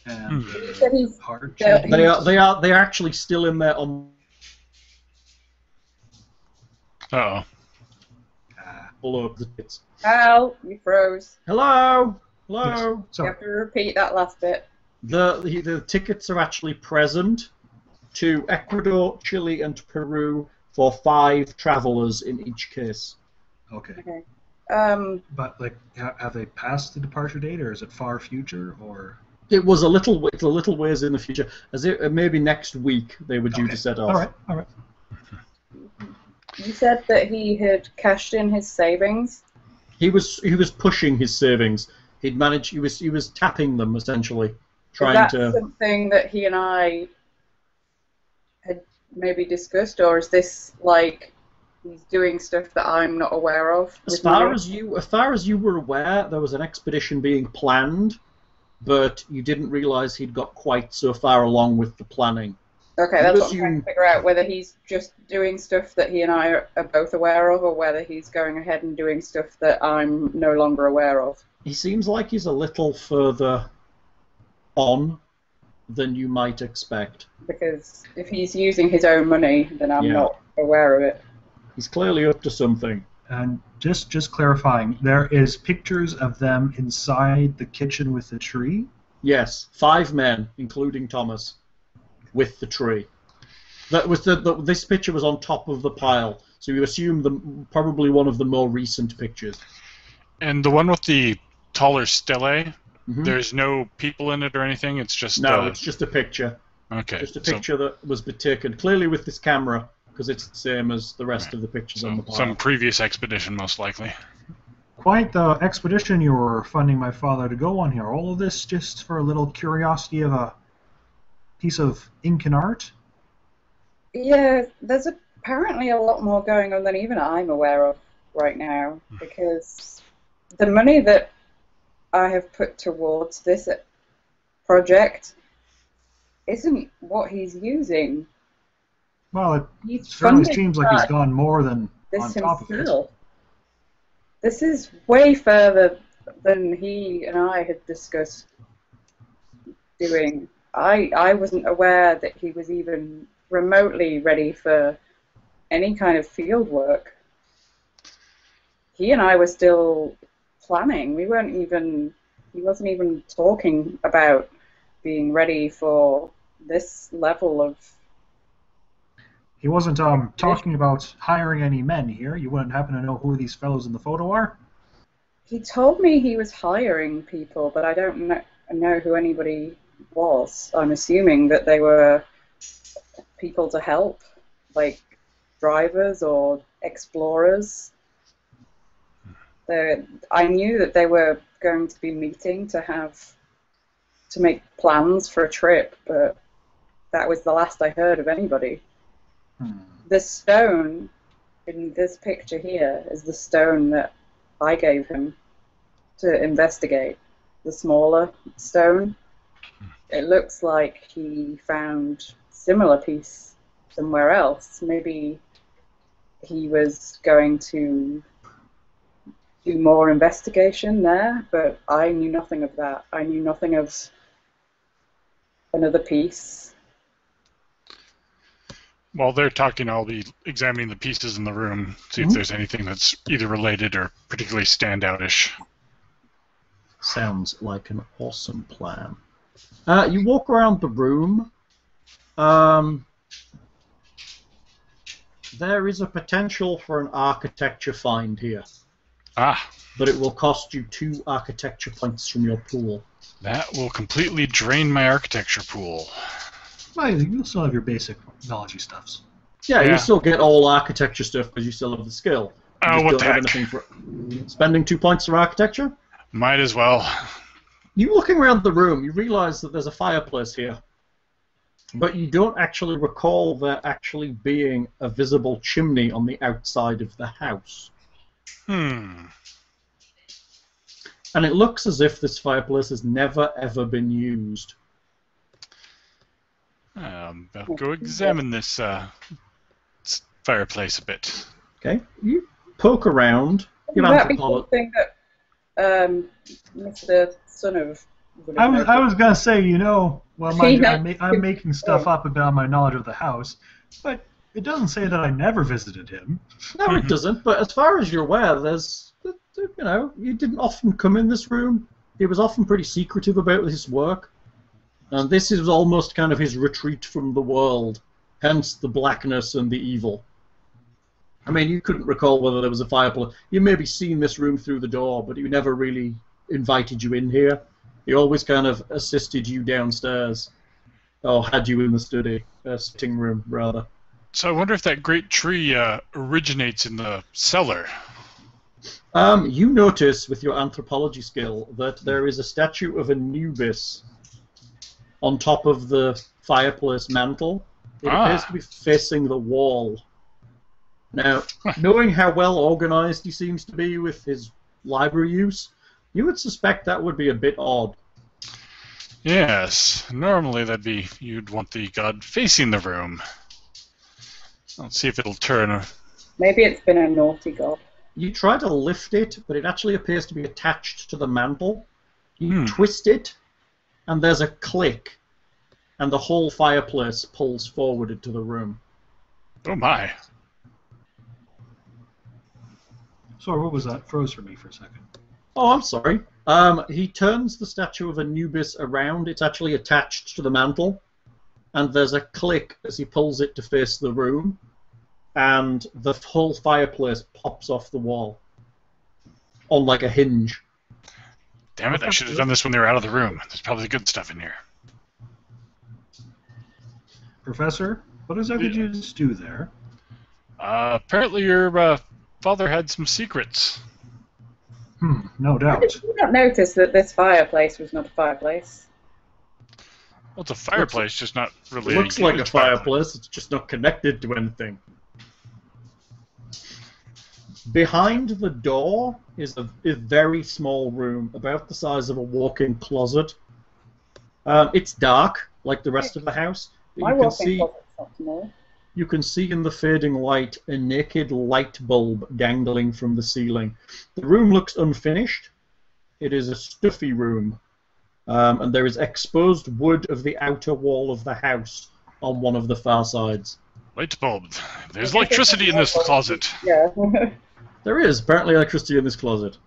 And You said he's hard Yeah. They are actually still in there on. Uh-oh. Below the tits. Al, you froze. Hello. Yes. You So, have to repeat that last bit. The tickets are actually present to Ecuador, Chile, and Peru for 5 travelers in each case. okay. Okay. But have they passed the departure date, or is it far future, or? It was a little ways in the future, as it maybe next week they were due to set off. All right. You said that he had cashed in his savings. He was pushing his savings. He'd managed. He was tapping them essentially, trying Is that to. something that he and I had maybe discussed, or is this like he's doing stuff that I'm not aware of? As far as you were aware, there was an expedition being planned, but you didn't realize he'd got quite so far along with the planning. Okay, that's what I'm trying to figure out, whether he's just doing stuff that he and I are both aware of, or whether he's going ahead and doing stuff that I'm no longer aware of. He seems like he's a little further on than you might expect. Because if he's using his own money, then I'm not aware of it. He's clearly up to something. And just clarifying, there is pictures of them inside the kitchen with the tree? Yes, 5 men, including Thomas, with the tree. That was this picture was on top of the pile, so you assume probably one of the more recent pictures. And the one with the taller stele, Mm-hmm. there's no people in it or anything? It's just... it's just a picture. Okay. Just a picture that was taken, clearly with this camera, because it's the same as the rest of the pictures on the pile. Some previous expedition, most likely. Quite the expedition you were funding my father to go on here. All of this just for a little curiosity of a piece of ink and art? Yeah, there's apparently a lot more going on than even I'm aware of right now, because the money that I have put towards this project isn't what he's using. Well, He's it certainly funded seems like he's gone more than on top of it. himself. This is way further than he and I had discussed doing. I wasn't aware that he was even remotely ready for any kind of field work. He and I were still planning. He wasn't even talking about being ready for this level of... He wasn't talking about hiring any men here. You wouldn't happen to know who these fellows in the photo are? He told me he was hiring people, but I don't know who anybody was. I'm assuming that they were people to help, like drivers or explorers. I knew that they were going to be meeting to make plans for a trip, but that was the last I heard of anybody. The stone in this picture here is the stone that I gave him to investigate, the smaller stone. It looks like he found a similar piece somewhere else. Maybe he was going to do more investigation there, but I knew nothing of that. I knew nothing of another piece. While they're talking, I'll be examining the pieces in the room, see if there's anything that's either related or particularly standout-ish. Sounds like an awesome plan. You walk around the room. There is a potential for an architecture find here. Ah. But it will cost you 2 architecture points from your pool. That will completely drain my architecture pool. Well, you'll still have your basic knowledge stuffs. Yeah, you still get all architecture stuff because you still have the skill. Oh, what the heck? For spending 2 points for architecture? Might as well. You looking around the room, you realise that there's a fireplace here. But you don't actually recall there actually being a visible chimney on the outside of the house. Hmm. And it looks as if this fireplace has never, ever been used. I'll go examine this fireplace a bit. Okay, you poke around. That'd be something that Mr. Sonov would have I was going to say, I'm making stuff up about my knowledge of the house, but it doesn't say that I never visited him. No, it doesn't, but as far as you're aware, you didn't often come in this room. He was often pretty secretive about his work. And this is almost kind of his retreat from the world, hence the blackness and the evil. I mean, you couldn't recall whether there was a fireplace. You maybe seen this room through the door, but he never really invited you in here. He always kind of assisted you downstairs, or had you in the study, sitting room, rather. So I wonder if that great tree originates in the cellar. You notice, with your anthropology skill, that there is a statue of Anubis on top of the fireplace mantle. It appears to be facing the wall. Now, knowing how well organized he seems to be with his library use, you would suspect that would be a bit odd. Yes, normally you'd want the god facing the room. Let's see if it'll turn. Maybe it's been a naughty god. You try to lift it, but it actually appears to be attached to the mantle. You twist it, and there's a click, and the whole fireplace pulls forward into the room. Oh my. Sorry, what was that? Froze for me for a second. Oh, I'm sorry. He turns the statue of Anubis around. It's actually attached to the mantle, and there's a click as he pulls it to face the room, and the whole fireplace pops off the wall on like a hinge. Damn it, I should have done this when they were out of the room. There's probably good stuff in here. Professor, what exactly did you just do there? Apparently your father had some secrets. No doubt. How did you not notice that this fireplace was not a fireplace? Well, it's a fireplace, just not really. It looks like a fireplace, it's just not connected to anything. Behind the door is a very small room, about the size of a walk-in closet. It's dark, like the rest of the house. My walk-in closet's not small. You can see in the fading light a naked light bulb dangling from the ceiling. The room looks unfinished. It is a stuffy room. And there is exposed wood of the outer wall of the house on one of the far sides. Light bulb. There's electricity in this closet. Yeah. There is apparently electricity in this closet.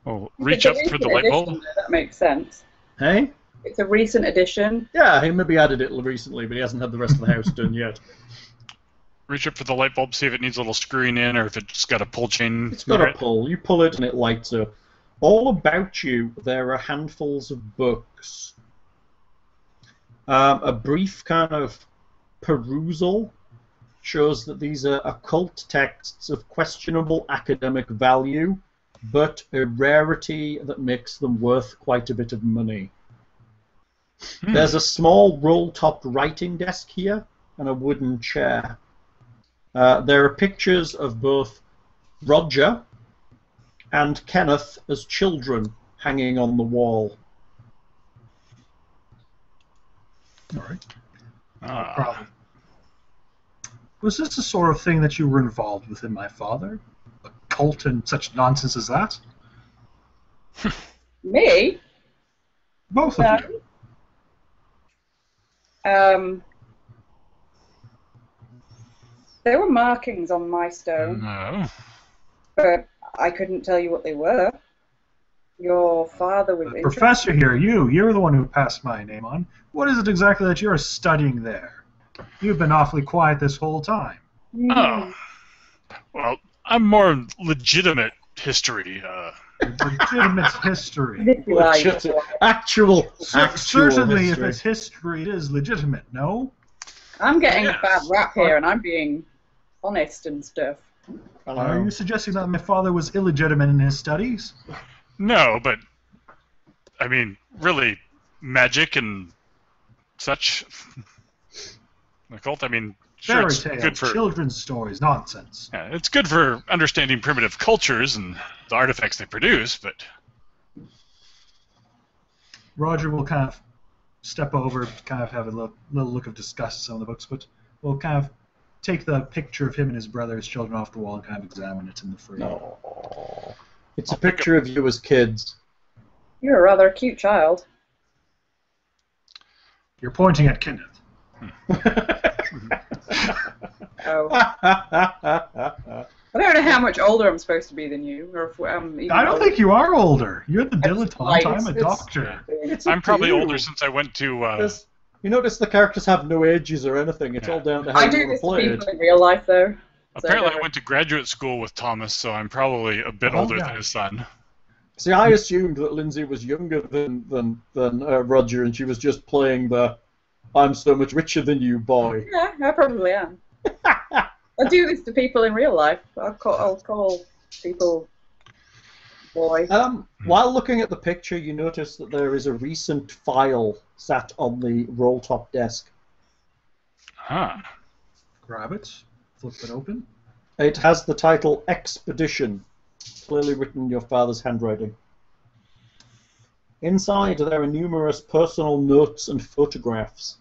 Oh, reach up for the light bulb? That makes sense. Hey? It's a recent addition. Yeah, he maybe added it recently, but he hasn't had the rest of the house done yet. Reach up for the light bulb, see if it needs a little screwing in, or if it's got a pull chain. It's got a pull. You pull it and it lights up. All about you, there are handfuls of books. A brief kind of perusal shows that these are occult texts of questionable academic value, but a rarity that makes them worth quite a bit of money. There's a small roll-topped writing desk here and a wooden chair. There are pictures of both Roger and Kenneth as children hanging on the wall. All right. Problem. Was this the sort of thing that you were involved with in my father? A cult and such nonsense as that? Me? Both of you. There were markings on my stone, No. but I couldn't tell you what they were. Your father was interested. Professor here, you're the one who passed my name on. What is it exactly that you're studying there? You've been awfully quiet this whole time. Oh. Well, I'm more legitimate history. Legitimate history. Actual Certainly, history. if it's history, it is legitimate, no? I'm getting a bad rap here, and I'm being honest and stuff. Are you suggesting that my father was illegitimate in his studies? No, but I mean, really, magic and such. Occult. I mean, sure, Fairy it's tales, good for children's stories, nonsense. yeah, it's good for understanding primitive cultures and the artifacts they produce, but Roger will kind of step over, kind of have a little look of disgust at some of the books, but we'll kind of take the picture of him and his brother as children off the wall and kind of examine it in the frame. No. It's a picture of you as kids. You're a rather cute child. You're pointing at Kenneth. Oh. I don't know how much older I'm supposed to be than you, or if I'm even I don't older. think you are older. You're the dilettante. I'm a It's- doctor. It's I'm up to probably you. older since I went to. You notice the characters have no ages or anything. It's all down to how I you do were this to played. people in real life, though. So Apparently, I don't- went to graduate school with Thomas, so I'm probably a bit Oh, older yeah. than his son. See, I assumed that Lindsay was younger than Roger, and she was just playing the "I'm so much richer than you" boy. Yeah, I probably am. I do this to people in real life. I'll call people boy. While looking at the picture, you notice that there is a recent file sat on the roll-top desk. Ah. Grab it, flip it open. It has the title Expedition, clearly written in your father's handwriting. Inside, there are numerous personal notes and photographs.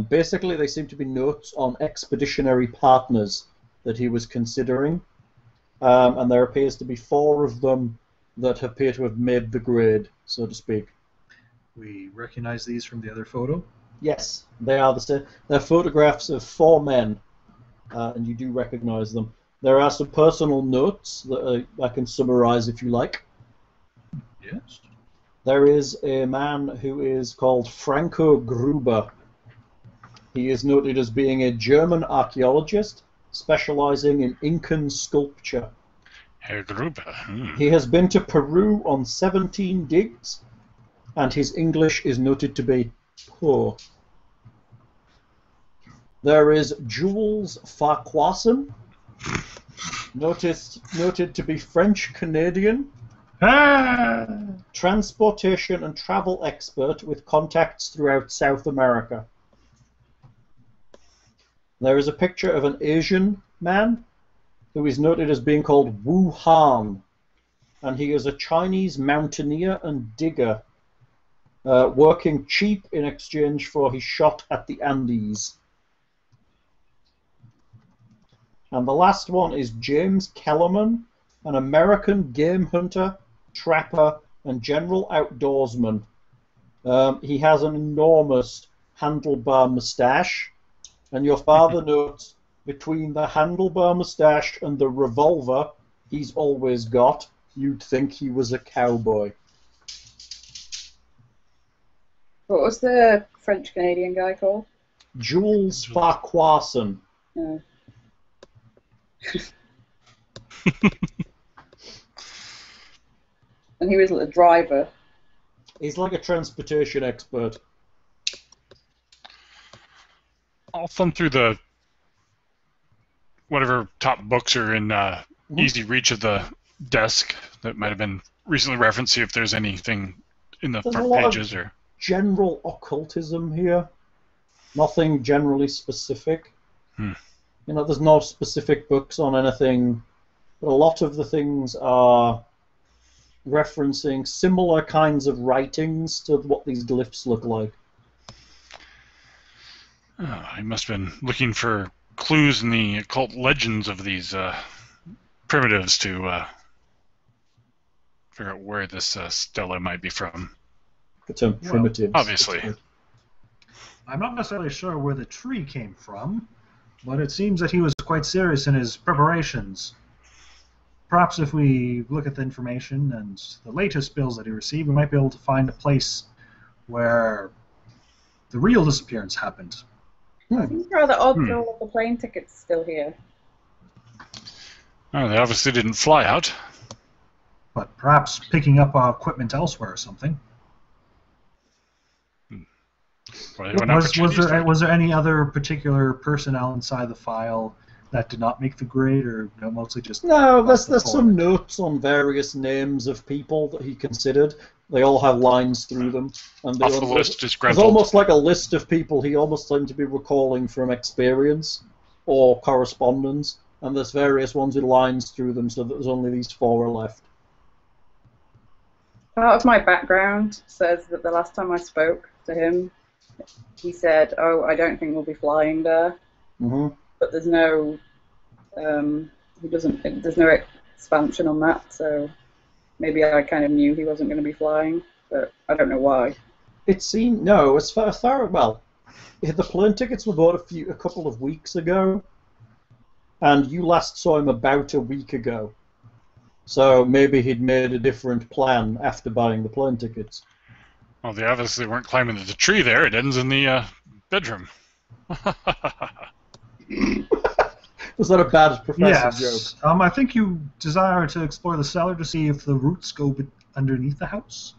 Basically, they seem to be notes on expeditionary partners that he was considering, and there appears to be 4 of them that appear to have made the grade, so to speak. We recognize these from the other photo. Yes, they are the same. They're photographs of 4 men, and you do recognize them. There are some personal notes that I can summarize if you like. Yes. There is a man who is called Franco Gruber. He is noted as being a German archaeologist specializing in Incan sculpture. Herr Gruber. He has been to Peru on 17 digs, and his English is noted to be poor. There is Jules Farquharson, noted to be French-Canadian, transportation and travel expert with contacts throughout South America. There is a picture of an Asian man who is noted as being called Wu Han, and he is a Chinese mountaineer and digger, working cheap in exchange for his shot at the Andes. And the last one is James Kellerman, an American game hunter, trapper, and general outdoorsman. He has an enormous handlebar moustache, and your father notes between the handlebar moustache and the revolver he's always got, you'd think he was a cowboy. What was the French-Canadian guy called? Jules Farquharson. Oh. And he was a driver. He's like a transportation expert. I'll thumb through the whatever top books are in easy reach of the desk that might have been recently referenced, see if there's anything in the There's front a lot of pages or general occultism here. Nothing generally specific. You know, there's no specific books on anything, but a lot of the things are referencing similar kinds of writings to what these glyphs look like. I must have been looking for clues in the occult legends of these primitives to figure out where this stela might be from. The term primitives. obviously. I'm not necessarily sure where the tree came from, but it seems that he was quite serious in his preparations. Perhaps if we look at the information and the latest bills that he received, we might be able to find a place where the real disappearance happened. It seems rather odd that all of the plane tickets still here. Oh, they obviously didn't fly out. But perhaps picking up our equipment elsewhere or something. Well, Was there any other particular personnel inside the file that did not make the grade, or mostly just... No, there's some notes on various names of people that he considered. They all have lines through them. And Off the list is there's almost like a list of people he almost seemed to be recalling from experience or correspondence, and there's various ones with lines through them, so that there's only these 4 left. Part of my background says that the last time I spoke to him, he said, "Oh, I don't think we'll be flying there." Mm-hmm. But there's no, there's no expansion on that, so maybe I kind of knew he wasn't going to be flying, but I don't know why. It seemed, no, as far well, the plane tickets were bought a couple of weeks ago, and you last saw him about a week ago. So maybe he'd made a different plan after buying the plane tickets. Well, they obviously weren't climbing the tree there. It ends in the bedroom. Was that a bad professor joke? I think you desire to explore the cellar to see if the roots go underneath the house.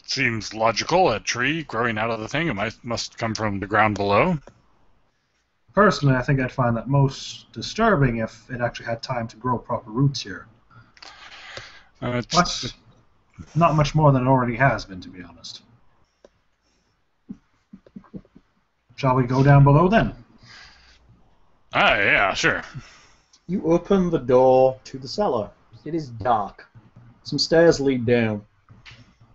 Seems logical. A tree growing out of the thing. It must come from the ground below. Personally, I think I'd find that most disturbing if it actually had time to grow proper roots here. But not much more than it already has been, to be honest. Shall we go down below then? Yeah, sure. You open the door to the cellar. It is dark. Some stairs lead down.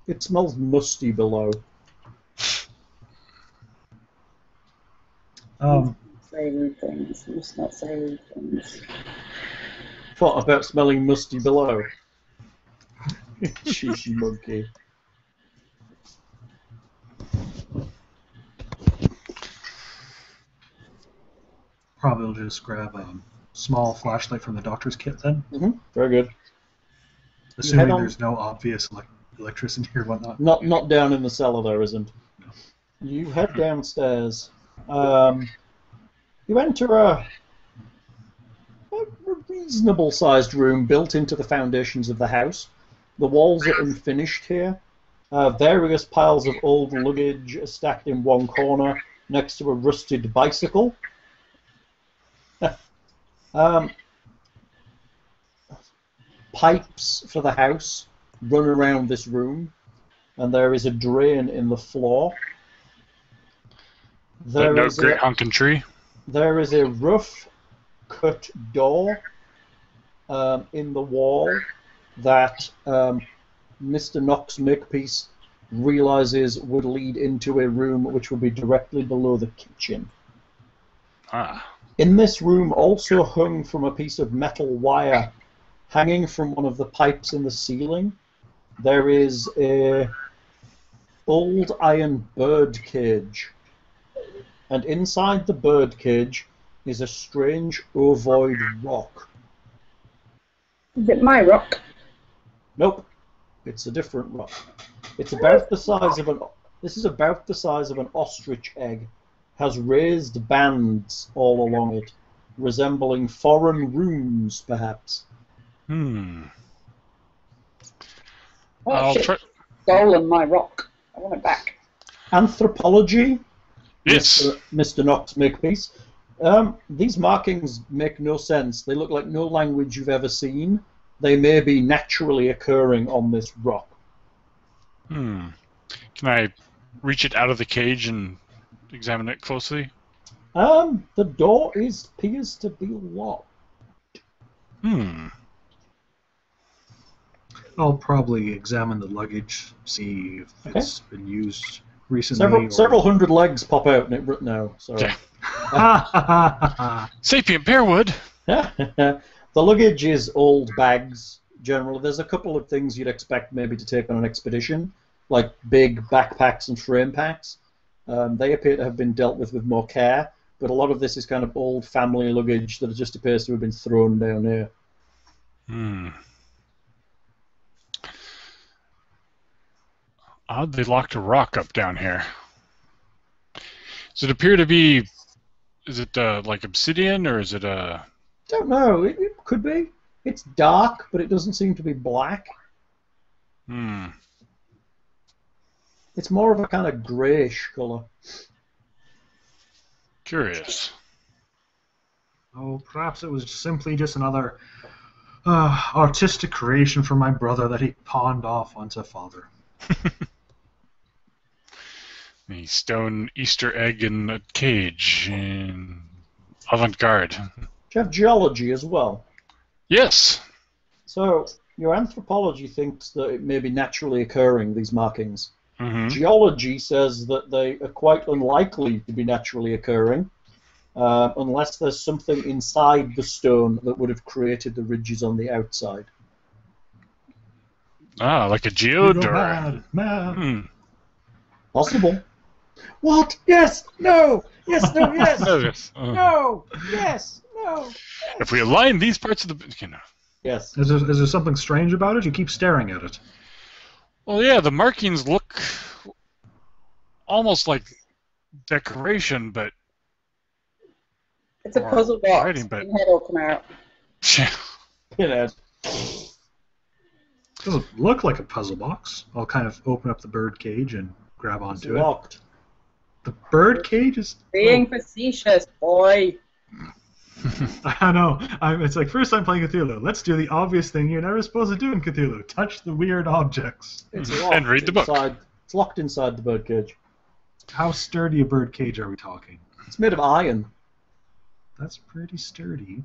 It smells musty below. Say rude things. You must not say rude things. What about smelling musty below? Cheeky monkey. Probably will just grab a small flashlight from the doctor's kit then. Mm-hmm. Very good. Assuming there's no obvious electricity or whatnot. Not down in the cellar, there isn't. No. You head downstairs. You enter a reasonable-sized room built into the foundations of the house. The walls are unfinished here. Various piles of old luggage are stacked in one corner next to a rusted bicycle. Pipes for the house run around this room, and there is a drain in the floor. No great honking tree? There is a rough cut door in the wall that Mr. Knox Makepeace realizes would lead into a room which would be directly below the kitchen. In this room, also hung from a piece of metal wire hanging from one of the pipes in the ceiling, there is a old iron bird cage. And inside the bird cage is a strange ovoid rock. Is it my rock? Nope. It's a different rock. It's about the size of this is about the size of an ostrich egg. Has raised bands all along it, resembling foreign runes, perhaps. Oh, shit. Stolen my rock. I want it back. Anthropology? Yes. Mr. Knox Makepeace. These markings make no sense. They look like no language you've ever seen. They may be naturally occurring on this rock. Can I reach it out of the cage and examine it closely? The door appears to be locked. I'll probably examine the luggage, see if it's been used recently. Several hundred legs pop out in it now. So. Sapient Pearwood. The luggage is old bags. Generally, there's a couple of things you'd expect maybe to take on an expedition, like big backpacks and frame packs. They appear to have been dealt with more care, but a lot of this is kind of old family luggage that just appears to have been thrown down here. Odd they locked a rock up down here. Does it appear to be... Is it like obsidian, or is it Don't know. It could be. It's dark, but it doesn't seem to be black. It's more of a kind of greyish colour. Curious. Oh, perhaps it was simply just another artistic creation from my brother that he pawned off onto father. The stone Easter egg in a cage in avant-garde. Do you have geology as well? Yes. So, your anthropology thinks that it may be naturally occurring, these markings. Mm-hmm. Geology says that they are quite unlikely to be naturally occurring, unless there's something inside the stone that would have created the ridges on the outside. Ah, like a geode or... Mad. Possible. What? Yes! No! Yes! No! Yes! Yes. No! Yes! No! If we align these parts of the... Yes. Is there something strange about it? You keep staring at it. Well, yeah, the markings look almost like decoration, but... It's a puzzle box. Writing, but... Your head will come out. You know. Doesn't look like a puzzle box. I'll kind of open up the bird cage and grab It's onto it. locked. The bird cage is... Being facetious, boy. I know. It's like, first I'm playing Cthulhu. Let's do the obvious thing you're never supposed to do in Cthulhu. Touch the weird objects. It's locked And read the book. It's locked inside the birdcage. How sturdy a bird cage are we talking? It's made of iron. That's pretty sturdy.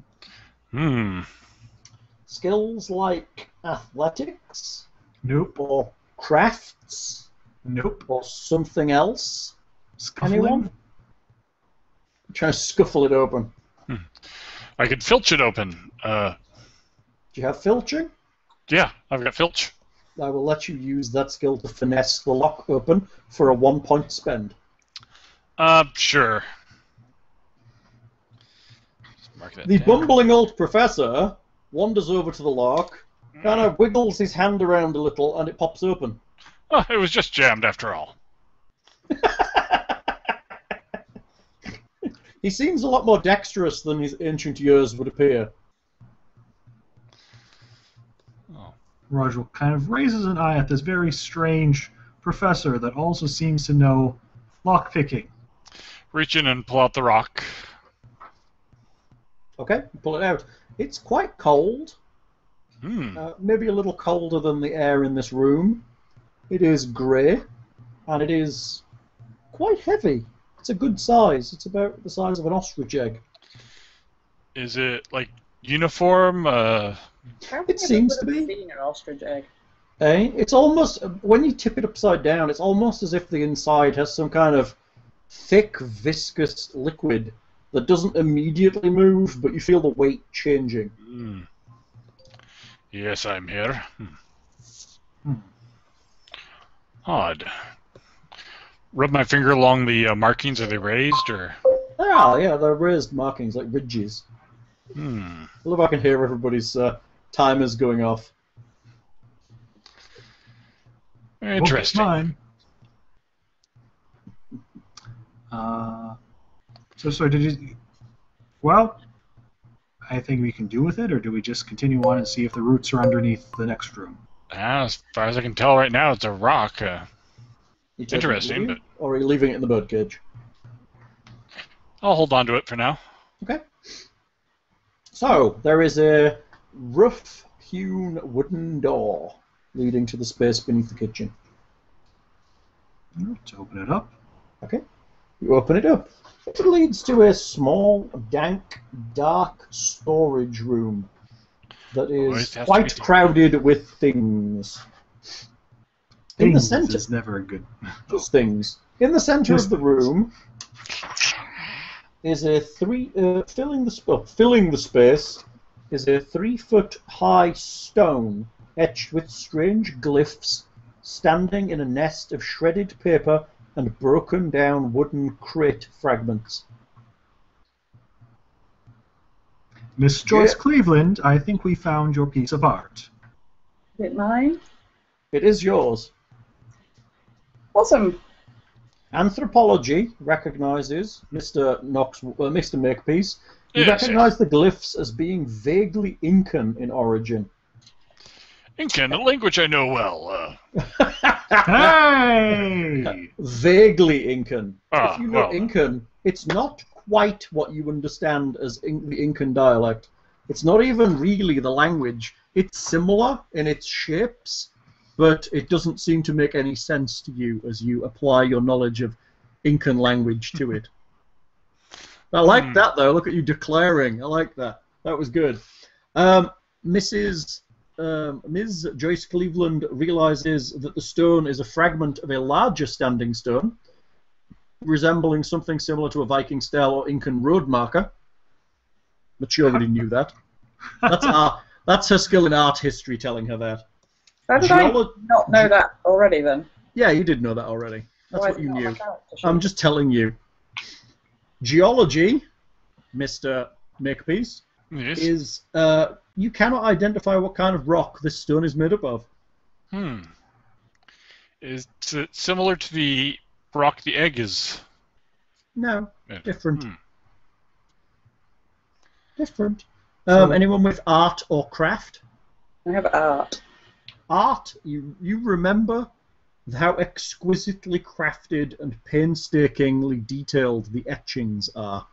Skills like athletics Nope. or crafts Nope. or something else. Scuffling? Anyone? I'm trying to scuffle it open. I could filch it open. Do you have filching? Yeah, I've got filch. I will let you use that skill to finesse the lock open for a 1-point spend. Sure. Just mark that The down. bumbling old professor wanders over to the lock, kind of wiggles his hand around a little, and it pops open. Oh, it was just jammed after all. He seems a lot more dexterous than his ancient years would appear. Oh. Roger kind of raises an eye at this very strange professor that also seems to know lockpicking. Reach in and pull out the rock. Okay, pull it out. It's quite cold. Maybe a little colder than the air in this room. It is grey, and it is quite heavy. It's a good size. It's about the size of an ostrich egg. Is it like uniform? It seems to be. Seen an ostrich egg. It's almost, when you tip it upside down, it's almost as if the inside has some kind of thick, viscous liquid that doesn't immediately move, but you feel the weight changing. Yes, I'm here. Odd. Rub my finger along the markings. Are they raised or? Yeah, they're raised markings, like ridges. I love I can hear everybody's timers going off. Interesting. Mine. So did you... Well, I think we can do with it, or do we just continue on and see if the roots are underneath the next room? As far as I can tell right now, it's a rock. Interesting, but... Or are you leaving it in the birdcage? I'll hold on to it for now. Okay. So, there is a rough-hewn wooden door leading to the space beneath the kitchen. Let's open it up. Okay. You open it up. It leads to a small, dank, dark storage room that is quite crowded with things. In the center, is never a good... just things. In the center of the room is a filling the space is a 3-foot-high stone etched with strange glyphs, standing in a nest of shredded paper and broken down wooden crate fragments. Miss Joyce Cleveland, I think we found your piece of art. Is it mine? It is yours. Awesome. Anthropology recognizes Mr. Makepeace. You Yes, recognize the glyphs as being vaguely Incan in origin. Incan, a language I know well. Hey! Vaguely Incan. If you know well. Incan, it's not quite what you understand as the Incan dialect. It's not even really the language. It's similar in its shapes, but it doesn't seem to make any sense to you as you apply your knowledge of Incan language to it. I like that, though. Look at you declaring. I like that. That was good. Ms. Joyce Cleveland realizes that the stone is a fragment of a larger standing stone, resembling something similar to a Viking stele or Incan road marker. But she already knew that. That's her skill in art history telling her that. How did I not know that already, then? Yeah, you did know that already. That's Why what is you it not on knew. my character sheet? I'm just telling you. Geology, Mr. Makepeace, Yes. is you cannot identify what kind of rock this stone is made up of. Is it similar to the rock the egg is? No, Yeah. different. Hmm. Different. So- Anyone with art or craft? I have art. Art, you remember how exquisitely crafted and painstakingly detailed the etchings are.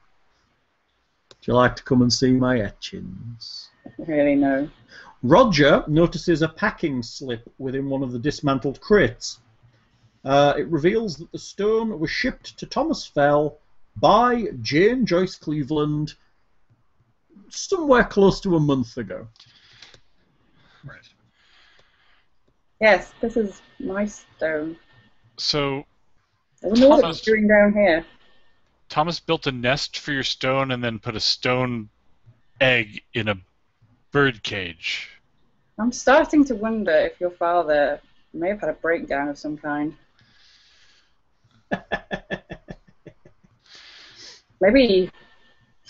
Would you like to come and see my etchings? Really, no. Roger notices a packing slip within one of the dismantled crates. It reveals that the stone was shipped to Thomas Fell by Jane Joyce Cleveland somewhere close to a month ago. Right. Yes, this is my stone. So I wonder what Thomas- it's doing down here. Thomas built a nest for your stone and then put a stone egg in a bird cage. I'm starting to wonder if your father may have had a breakdown of some kind. Maybe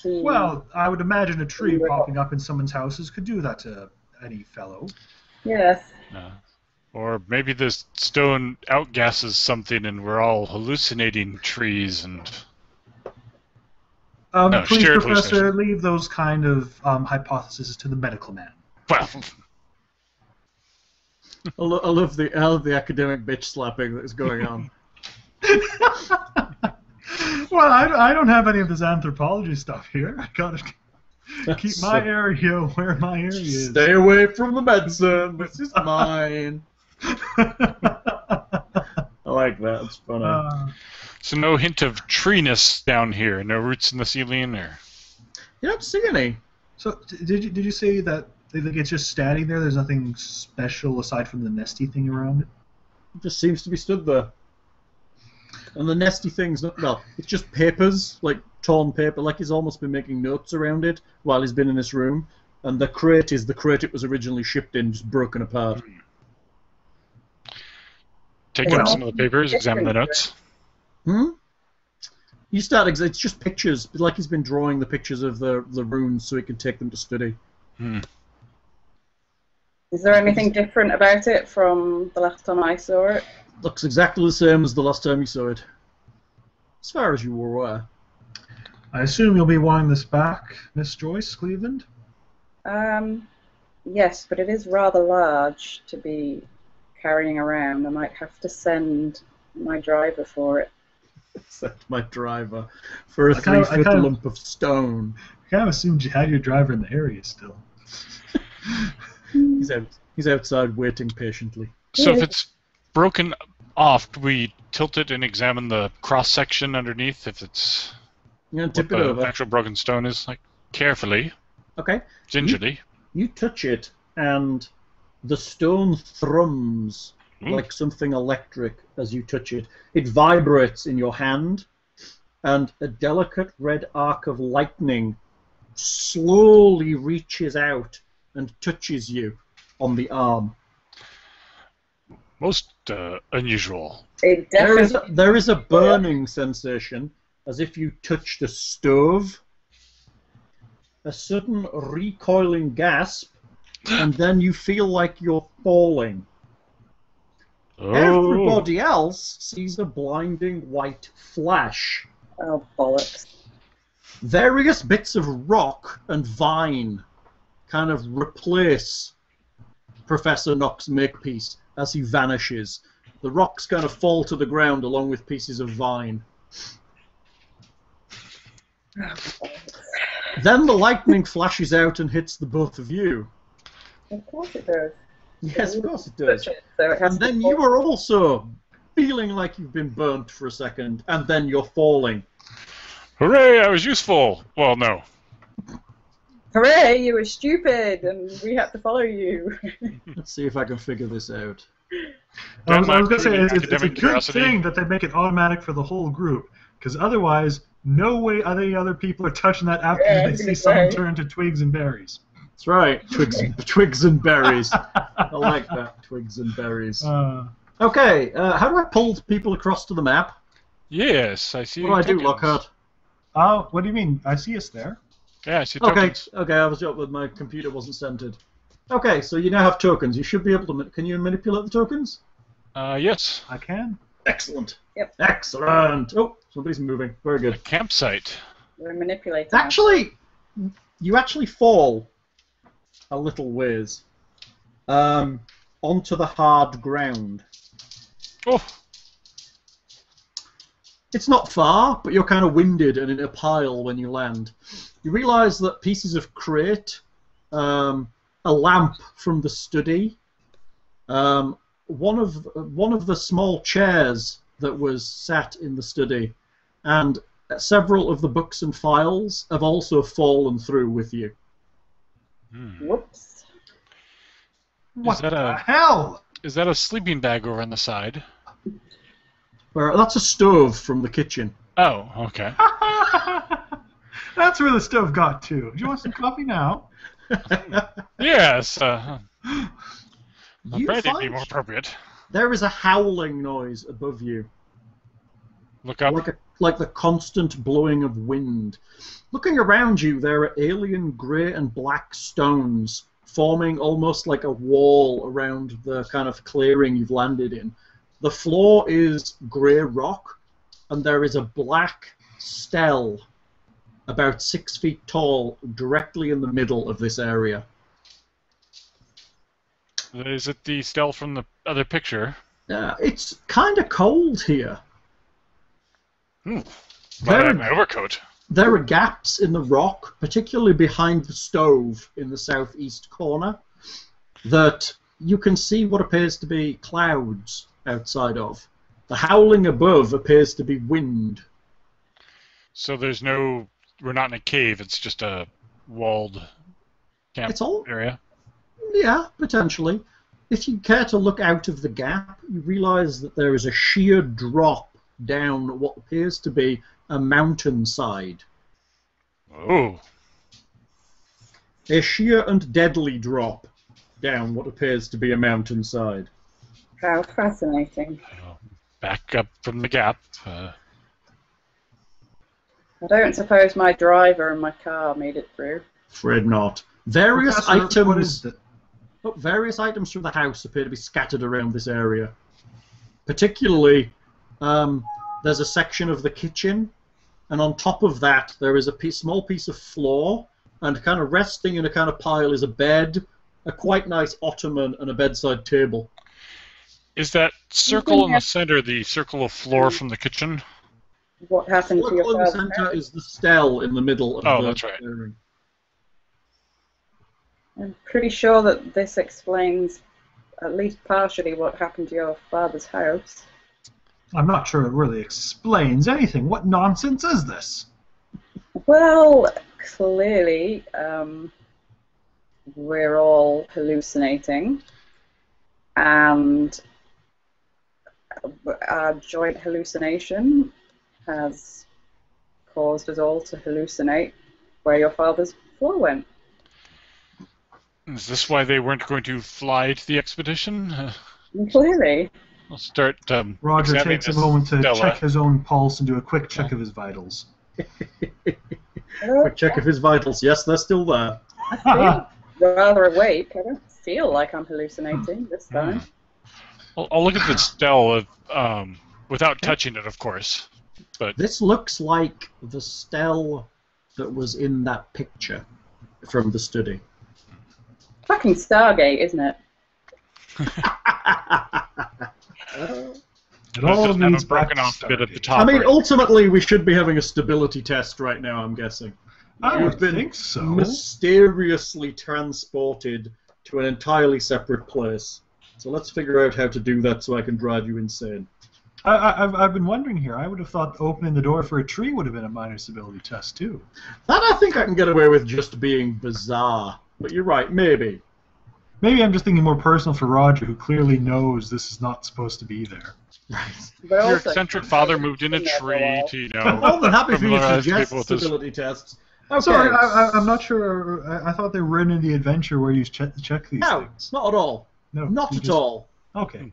he... Well, I would imagine a tree popping up in someone's houses could do that to any fellow. Yes. Or maybe this stone outgasses something and we're all hallucinating trees and... No, Please, shared Professor, hallucination. leave those kind of hypotheses to the medical man. Well, I love the academic bitch slapping that is going on. Well, I don't have any of this anthropology stuff here. I gotta keep my area where my area is. Stay away from the medicine. This is mine. I like that. It's funny. so no hint of treeness down here? No roots in the ceiling? Or You don't see any. So, did you say that it's just standing there? There's nothing special aside from the nesty thing around it? It just seems to be stood there. And the nesty thing's not, well, it's just papers, like torn paper, like he's almost been making notes around it while he's been in this room. And the crate is the crate it was originally shipped in, just broken apart. take Well, out some of the papers, examine the notes. You start, it's just pictures, like he's been drawing the pictures of the runes so he can take them to study. Is there anything different about it from the last time I saw it? Looks exactly the same as the last time you saw it. As far as you were aware. I assume you'll be wanting this back, Miss Joyce Cleveland? Yes, but it is rather large to be carrying around. I might have to send my driver for it. Sent my driver for a I kind of- 3-foot lump of stone. I kind of assumed you had your driver in the area still. He's outside waiting patiently. So if it's broken off, do we tilt it and examine the cross section underneath? If it's I'm gonna what tip it the over. actual broken stone is, like carefully, Okay. gingerly. You touch it, and the stone thrums Ooh. like something electric as you touch it. It vibrates in your hand, and a delicate red arc of lightning slowly reaches out and touches you on the arm. Most unusual. It definitely. There is a burning sensation, as if you touched a stove. A sudden recoiling gasp, and then you feel like you're falling. Oh. Everybody else sees a blinding white flash. Oh, bollocks. Various bits of rock and vine kind of replace Professor Knox's makepiece as he vanishes. The rocks kind of fall to the ground along with pieces of vine. Then the lightning flashes out and hits the both of you. Of course it does. Yes, of course it does. So it has And to then fall. you are also feeling like you've been burnt for a second, and then you're falling. Hooray, I was useful! Well, no. Hooray, you were stupid, and we had to follow you. Let's see if I can figure this out. I was going to say, it's a Academic good curiosity. thing that they make it automatic for the whole group, because otherwise, no way any other people are touching that after Yeah, I they was see gonna someone say. turn to twigs and berries. That's right, twigs and berries. I like that, twigs and berries. Okay, how do I pull people across to the map? Yes, I see. What do I do, tokens. Lockhart? Oh, what do you mean? I see us there. Yeah, I see Okay, tokens. I was up with my computer wasn't centered. Okay, so you now have tokens. You should be able to. Can you manipulate the tokens? Yes. I can. Excellent. Yep. Excellent. Oh, somebody's moving. Very A good. campsite. We're manipulating. Actually, you actually fall a little ways onto the hard ground. Oh, It's not far, but you're kind of winded and in a pile when you land. You realise that pieces of crate, a lamp from the study, one of the small chairs that was sat in the study, and several of the books and files have also fallen through with you. Whoops. What that the a- hell? is that a sleeping bag over on the side? That's a stove from the kitchen. Oh, okay. That's where the stove got to. Do you want some coffee now? Yes. A You brandy would be find more appropriate. there is a howling noise above you. Look up. Like the constant blowing of wind. Looking around you, there are alien grey and black stones forming almost like a wall around the kind of clearing you've landed in. The floor is grey rock, and there is a black stele about 6 feet tall directly in the middle of this area. Is it the stele from the other picture? It's kind of cold here. But I Very- have my overcoat. There are gaps in the rock, particularly behind the stove in the southeast corner, that you can see what appears to be clouds outside of. The howling above appears to be wind. So there's no. We're not in a cave. It's just a walled camp It's all, area. yeah, potentially. If you care to look out of the gap, you realize that there is a sheer drop down what appears to be a mountainside. Oh. A sheer and deadly drop down what appears to be a mountainside. How fascinating. Back up from the gap. I don't suppose my driver and my car made it through. Afraid not. Various Professor, what items. is it? Various items from the house appear to be scattered around this area. Particularly, there's a section of the kitchen, and on top of that there is a small piece of floor, and kind of resting in a kind of pile is a bed, a quite nice ottoman, and a bedside table. Is that circle in the center the circle of floor from the kitchen? What happened to your Circle in the father's center house? is the stele in the middle of Oh, the that's right. clearing. I'm pretty sure that this explains at least partially what happened to your father's house. I'm not sure it really explains anything. What nonsense is this? Well, clearly, we're all hallucinating, and our joint hallucination has caused us all to hallucinate where your father's floor went. Is this why they weren't going to fly to the expedition? Clearly. I'll start. Roger examining takes a this moment to Stella. check his own pulse and do a quick check of his vitals. Quick check of his vitals. Yes, they're still there. I feel rather awake. I don't feel like I'm hallucinating this time. I'll look at the Stella without touching it, of course. But This looks like the Stell that was in that picture from the study. Fucking Stargate, isn't it? It all just have leads a back broken to off bit at the Stargate. top. I mean, right? ultimately, we should be having a stability test right now, I'm guessing. I You've would been think so. mysteriously transported to an entirely separate place. So let's figure out how to do that so I can drive you insane. I've been wondering here. I would have thought opening the door for a tree would have been a minor stability test, too. That I think I can get away with just being bizarre. But you're right, maybe. Maybe I'm just thinking more personal for Roger, who clearly knows this is not supposed to be there. Right. But Your also, eccentric father moved in a been there for a tree while. to, you I'm know, more than happy for you to familiarize suggest people with this. stability tests. Okay. Sorry, I'm not sure. I thought they were in the adventure where you check these No, things. not at all. No, Not you at just- all. Okay.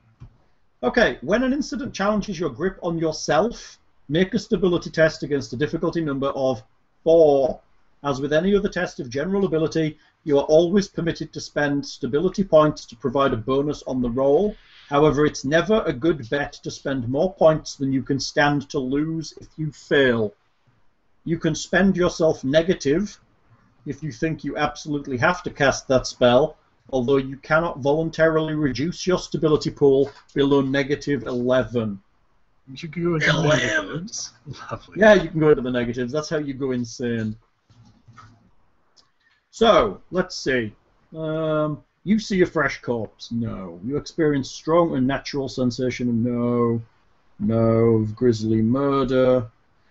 Okay, when an incident challenges your grip on yourself, make a stability test against a difficulty number of 4. As with any other test of general ability, you are always permitted to spend stability points to provide a bonus on the roll. However, it's never a good bet to spend more points than you can stand to lose if you fail. You can spend yourself negative if you think you absolutely have to cast that spell, although you cannot voluntarily reduce your stability pool below negative 11. You should go into the negatives. Lovely. Yeah, you can go into the negatives. That's how you go insane. So, let's see. You see a fresh corpse. No. You experience strong unnatural sensation. No. No. Grisly murder.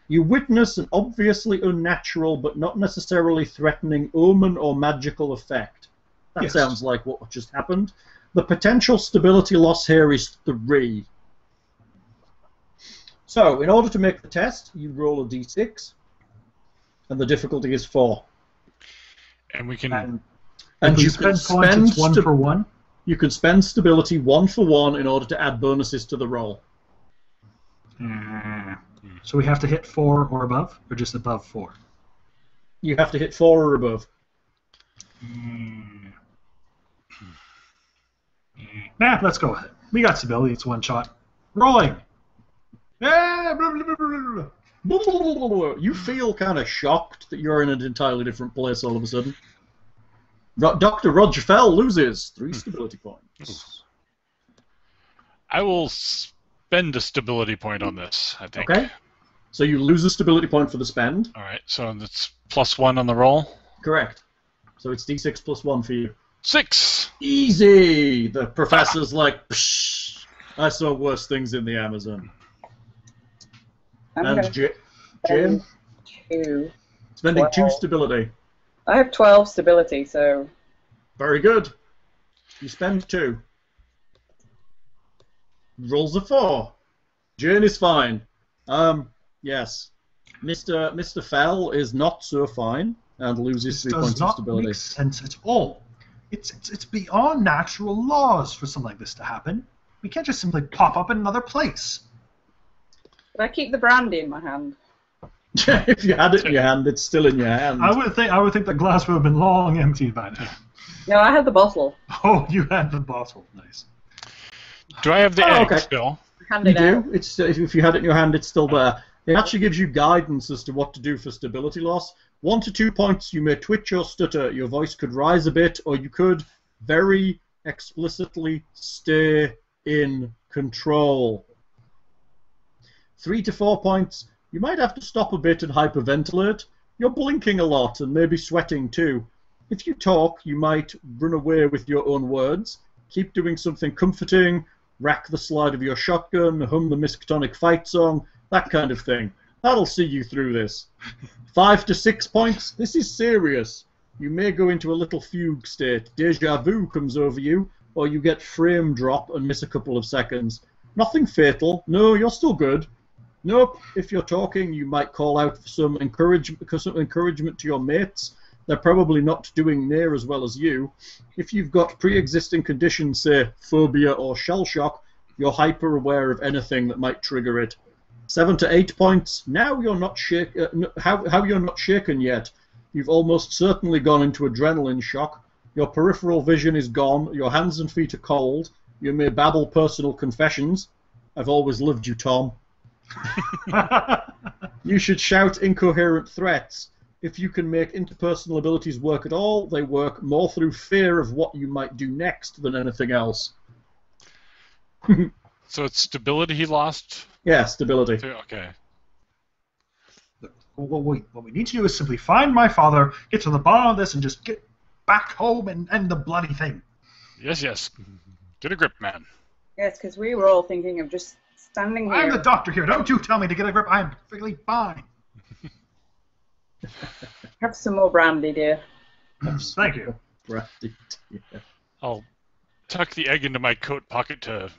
You witness an obviously unnatural but not necessarily threatening omen or magical effect. That Yes. sounds like what just happened. The potential stability loss here is 3. So, in order to make the test, you roll a d6, and the difficulty is 4. And we can. And If we you spend can points, spend it's 1 for 1. You can spend stability 1 for 1 in order to add bonuses to the roll. So we have to hit 4 or above, or just above 4? You have to hit 4 or above. Nah, let's go with it. We got stability. It's 1 shot. Rolling. Ah, blah, blah, blah, blah, blah. You feel kind of shocked that you're in an entirely different place all of a sudden. Dr. Roger Fell loses 3 stability points. I will spend a stability point on this, I think. Okay. So you lose a stability point for the spend. All right, so that's +1 on the roll. Correct. So it's d6 plus 1 for you. 6! Easy! The professor's like, psh, I saw worse things in the Amazon. I'm And gonna Jane? spend 2. Spending 2 Wow. stability. I have 12 stability, so Very good. You spend 2. Rolls a 4. Jane is fine. Yes. Mr. Fell is not so fine and loses This 3 does points of not stability. make sense at all. It's beyond natural laws for something like this to happen. We can't just simply pop up in another place. but I keep the brandy in my hand. If you had it in your hand, it's still in your hand. I would think that glass would have been long emptied by now. No, I had the bottle. Oh, you had the bottle. Nice. Do I have the Oh, egg okay. still? I You handed out. do. It's if you had it in your hand, it's still there. It actually gives you guidance as to what to do for stability loss. 1 to 2 points, you may twitch or stutter. Your voice could rise a bit, or you could very explicitly stay in control. 3 to 4 points, you might have to stop a bit and hyperventilate. You're blinking a lot and maybe sweating too. If you talk, you might run away with your own words. Keep doing something comforting, rack the slide of your shotgun, hum the Miskatonic fight song, that kind of thing. That'll see you through this. 5 to 6 points, this is serious. You may go into a little fugue state. Deja vu comes over you, or you get frame drop and miss a couple of seconds. Nothing fatal. No, you're still good. Nope, if you're talking, you might call out for some encouragement to your mates, they're probably not doing near as well as you. If you've got pre-existing conditions, say phobia or shell shock, you're hyper aware of anything that might trigger it. 7 to 8 points. Now you're not how you're not shaken yet. You've almost certainly gone into adrenaline shock. Your peripheral vision is gone. Your hands and feet are cold. You may babble personal confessions. I've always loved you, Tom. You should shout incoherent threats. If you can make interpersonal abilities work at all, they work more through fear of what you might do next than anything else. So it's stability he lost? Yeah, stability. Okay. What we need to do is simply find my father, get to the bottom of this, and just get back home and end the bloody thing. Yes, yes. Get a grip, man. Yes, because we were all thinking of just standing here. I'm the doctor here. Don't you tell me to get a grip. I'm perfectly fine. Have some more brandy, dear. Thank you. Brandy. Yeah. I'll tuck the egg into my coat pocket to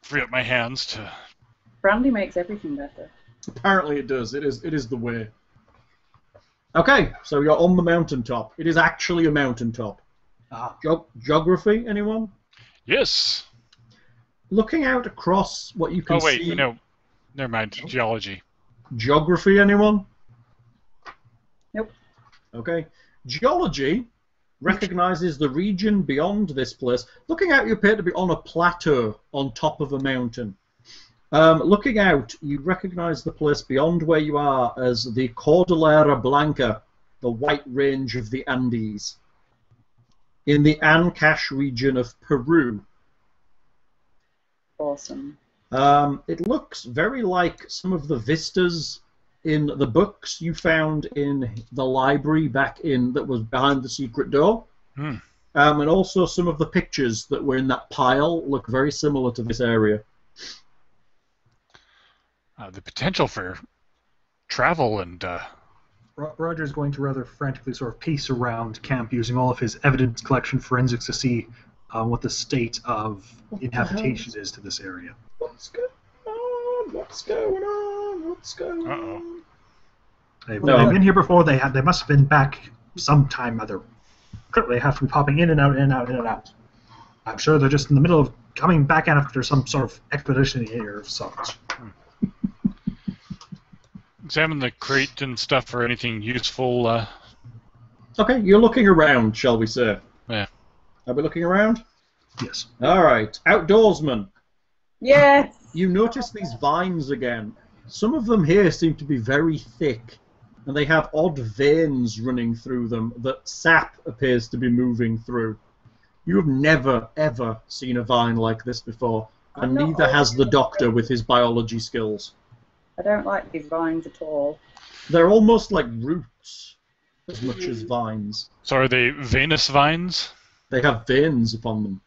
free up my hands to... Brandy makes everything better. Apparently it does. It is the way. Okay, so you're on the mountaintop. It is actually a mountaintop. Geography, anyone? Yes. Looking out across what you can see... Oh, wait, no. Never mind. Geology. Geography, anyone? Nope. Okay. Geology recognizes the region beyond this place. Looking out, you appear to be on a plateau on top of a mountain. Looking out, you recognize the place beyond where you are as the Cordillera Blanca, the White Range of the Andes, in the Ancash region of Peru. Awesome. It looks very like some of the vistas in the books you found in the library that was behind the secret door. And also some of the pictures that were in that pile look very similar to this area. The potential for travel and... Roger's going to rather frantically sort of pace around camp using all of his evidence collection forensics to see what the state of inhabitation is to this area. What's going on? What's going on? What's going on? They've been here before. They must have been back sometime other. They have to be popping in and out, in and out, in and out. I'm sure they're just in the middle of coming back after some sort of expedition here of sorts. Examine the crate and stuff for anything useful. Okay, you're looking around, shall we say? Yeah. Are we looking around? Yes. All right. Outdoorsman. Yes! You notice these vines again. Some of them here seem to be very thick, and they have odd veins running through them that sap appears to be moving through. You have never, ever seen a vine like this before, and neither has the doctor with his biology skills. I don't like these vines at all. They're almost like roots, as much as vines. So are they venous vines? They have veins upon them.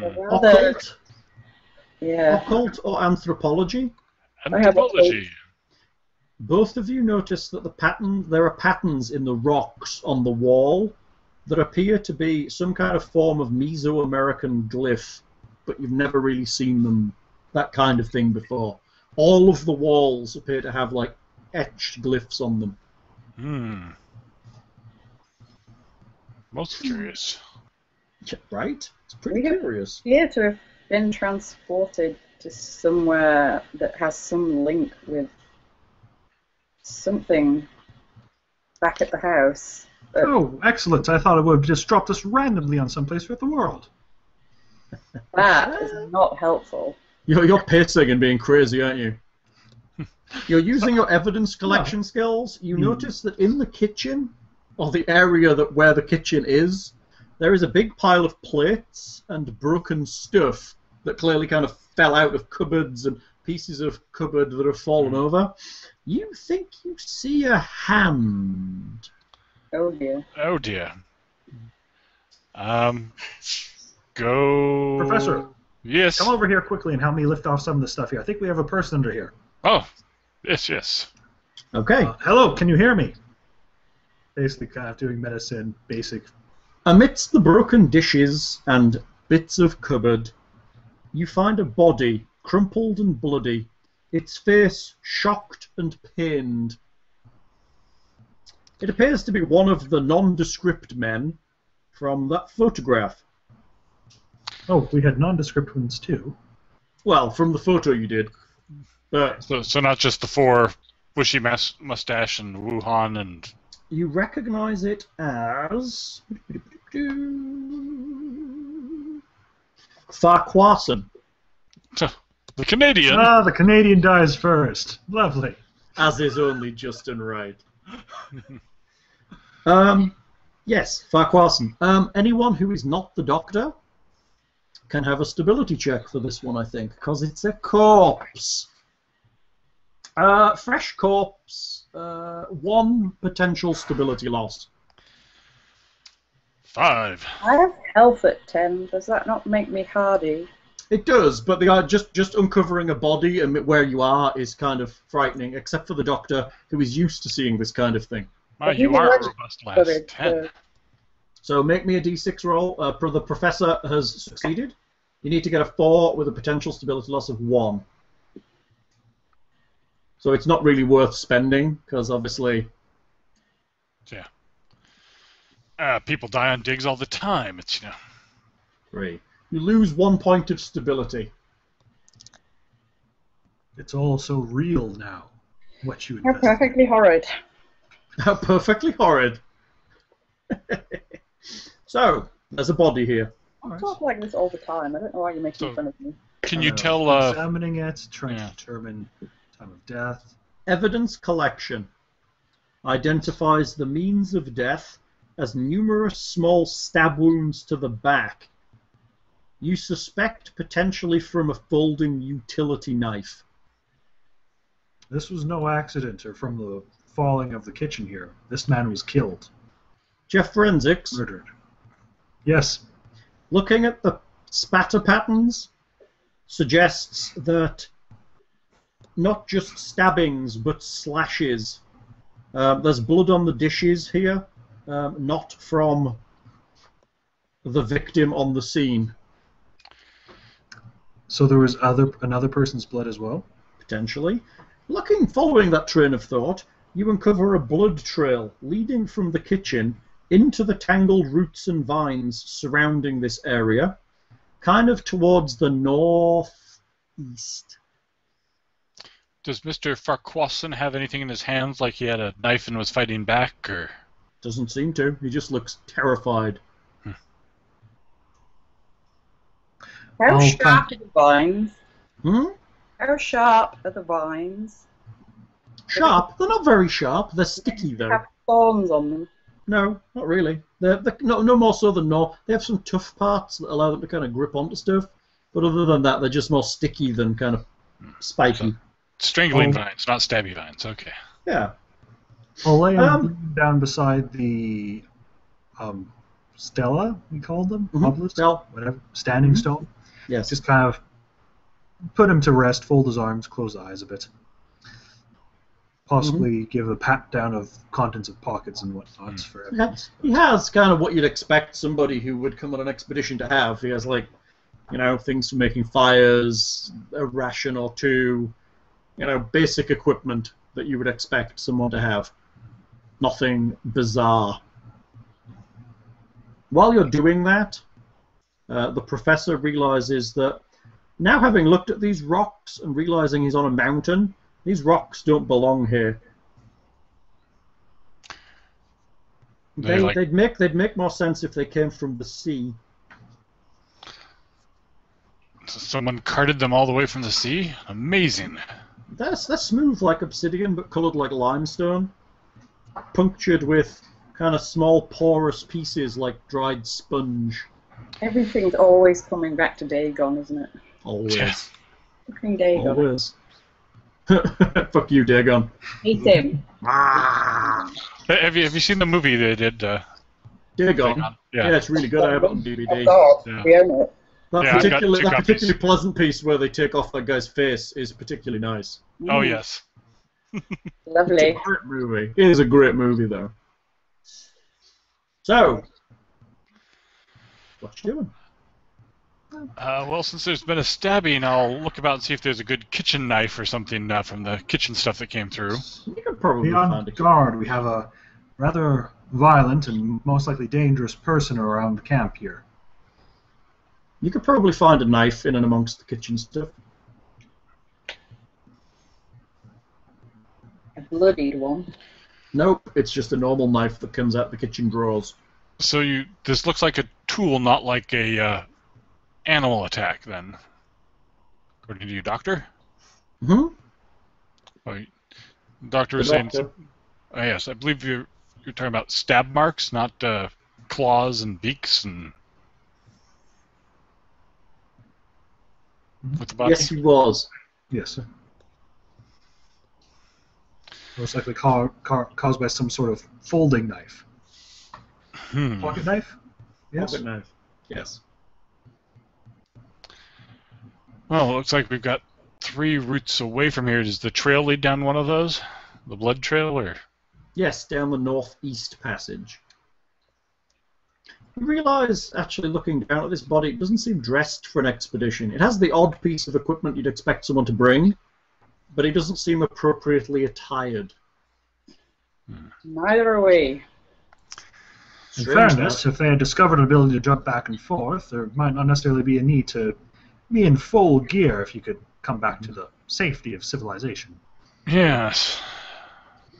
Occult? Yeah. Occult or anthropology? Anthropology. Both of you notice that there are patterns in the rocks on the wall that appear to be some kind of form of Mesoamerican glyph, but you've never really seen that kind of thing before. All of the walls appear to have like etched glyphs on them. Most curious. Yeah, right? It's pretty curious. Yeah, to have been transported to somewhere that has some link with something back at the house. Oh, excellent. I thought it would have just dropped us randomly on someplace throughout the world. That is not helpful. You're pacing and being crazy, aren't you? You're using your evidence collection skills. You notice that in the kitchen, or the area where the kitchen is, there is a big pile of plates and broken stuff that clearly kind of fell out of cupboards and pieces of cupboard that have fallen over. You think you see a hand. Oh dear. Oh dear. Go... Professor. Yes. Come over here quickly and help me lift off some of the stuff here. I think we have a person under here. Oh, yes, yes. Okay. Hello, can you hear me? Basically kind of doing medicine, basic. Amidst the broken dishes and bits of cupboard, you find a body, crumpled and bloody, its face shocked and pained. It appears to be one of the nondescript men from that photograph. Oh, we had nondescript ones too. Well, from the photo you did. But So not just the 4 bushy mustache and Wuhan and... you recognize it as... Farquharson. The Canadian. Ah, the Canadian dies first. Lovely. As is only just and right. Yes, Farquharson. Anyone who is not the Doctor can have a stability check for this one, I think, because it's a corpse. Fresh corpse, 1 potential stability loss. 5. I have health at 10. Does that not make me hardy? It does, but they are just uncovering a body and where you are is kind of frightening, except for the Doctor, who is used to seeing this kind of thing. Wow, you are a robust lass. 10. So make me a d6 roll. The Professor has succeeded. You need to get a 4 with a potential stability loss of 1. So it's not really worth spending, because obviously... Yeah. People die on digs all the time. It's, 3. You lose 1 point of stability. It's all so real now. What you How invest. perfectly horrid. How perfectly horrid. So, there's a body here. I talk like this all the time. I don't know why you're making fun of me. Can you tell... examining it, trying to determine time of death. Evidence collection. Identifies the means of death as numerous small stab wounds to the back. You suspect potentially from a folding utility knife. This was no accident or from the falling of the kitchen here. This man was killed. Jeff Forensics. Murdered. Yes. Looking at the spatter patterns suggests that not just stabbings but slashes. There's blood on the dishes here, not from the victim on the scene. So there was another person's blood as well? Potentially. Following that train of thought, you uncover a blood trail leading from the kitchen into the tangled roots and vines surrounding this area, kind of towards the northeast. Does Mr. Farquharson have anything in his hands, like he had a knife and was fighting back, or...? Doesn't seem to. He just looks terrified. How sharp are the vines? How sharp are the vines? Sharp? They're not very sharp. They're sticky, though. Have thorns on them? No, not really. They're no more so than no. They have some tough parts that allow them to kind of grip onto stuff, but other than that, they're just more sticky than kind of spiky. So, strangling vines, not stabby vines. Okay. Yeah. I'll lay him down beside the stela, we called them? Obelisks? Whatever. Standing stone. Yes. Just kind of put him to rest, fold his arms, close the eyes a bit. Possibly give a pat down of contents of pockets and whatnot for evidence. He has kind of what you'd expect somebody who would come on an expedition to have. He has, like, things for making fires, a ration or two, basic equipment that you would expect someone to have. Nothing bizarre. While you're doing that, the Professor realizes that now, having looked at these rocks and realizing he's on a mountain, these rocks don't belong here. They'd make more sense if they came from the sea. So someone carted them all the way from the sea? Amazing. They're smooth like obsidian, but coloured like limestone, punctured with kind of small porous pieces like dried sponge. Everything's always coming back to Dagon, isn't it? Always. Yeah. Fucking Dagon. Always. Fuck you, Dagon. Hate him. Have you seen the movie they did? Dagon. Yeah. Yeah, it's really good. I have it on DVD. Oh, Yeah. we own it. That Yeah, I've got two particularly copies. pleasant piece where they take off that guy's face is particularly nice. Oh, yes. It's Lovely. a great movie. It is a great movie, though. So, what you doing? Well, since there's been a stabbing, I'll look about and see if there's a good kitchen knife or something from the kitchen stuff that came through. You could probably Be find on it. guard. We have a rather violent and most likely dangerous person around the camp here. You could probably find a knife in and amongst the kitchen stuff. A bloodied one. Nope, it's just a normal knife that comes out the kitchen drawers. So this looks like a tool, not like a animal attack, then. According to you, Doctor? Mm-hmm. Oh, Doctor was saying... Oh, yes, I believe you're talking about stab marks, not claws and beaks and... With the body? Yes, he was. Yes, sir. Most likely caused by some sort of folding knife. Pocket knife? Yes. Pocket knife. Yes. Well, it looks like we've got 3 routes away from here. Does the trail lead down one of those? The blood trail, or...? Yes, down the northeast passage. You realise, actually looking down at this body, it doesn't seem dressed for an expedition. It has the odd piece of equipment you'd expect someone to bring, but it doesn't seem appropriately attired. Neither are we. In fairness, if they had discovered an ability to jump back and forth, there might not necessarily be a need to be in full gear if you could come back to the safety of civilization. Yes.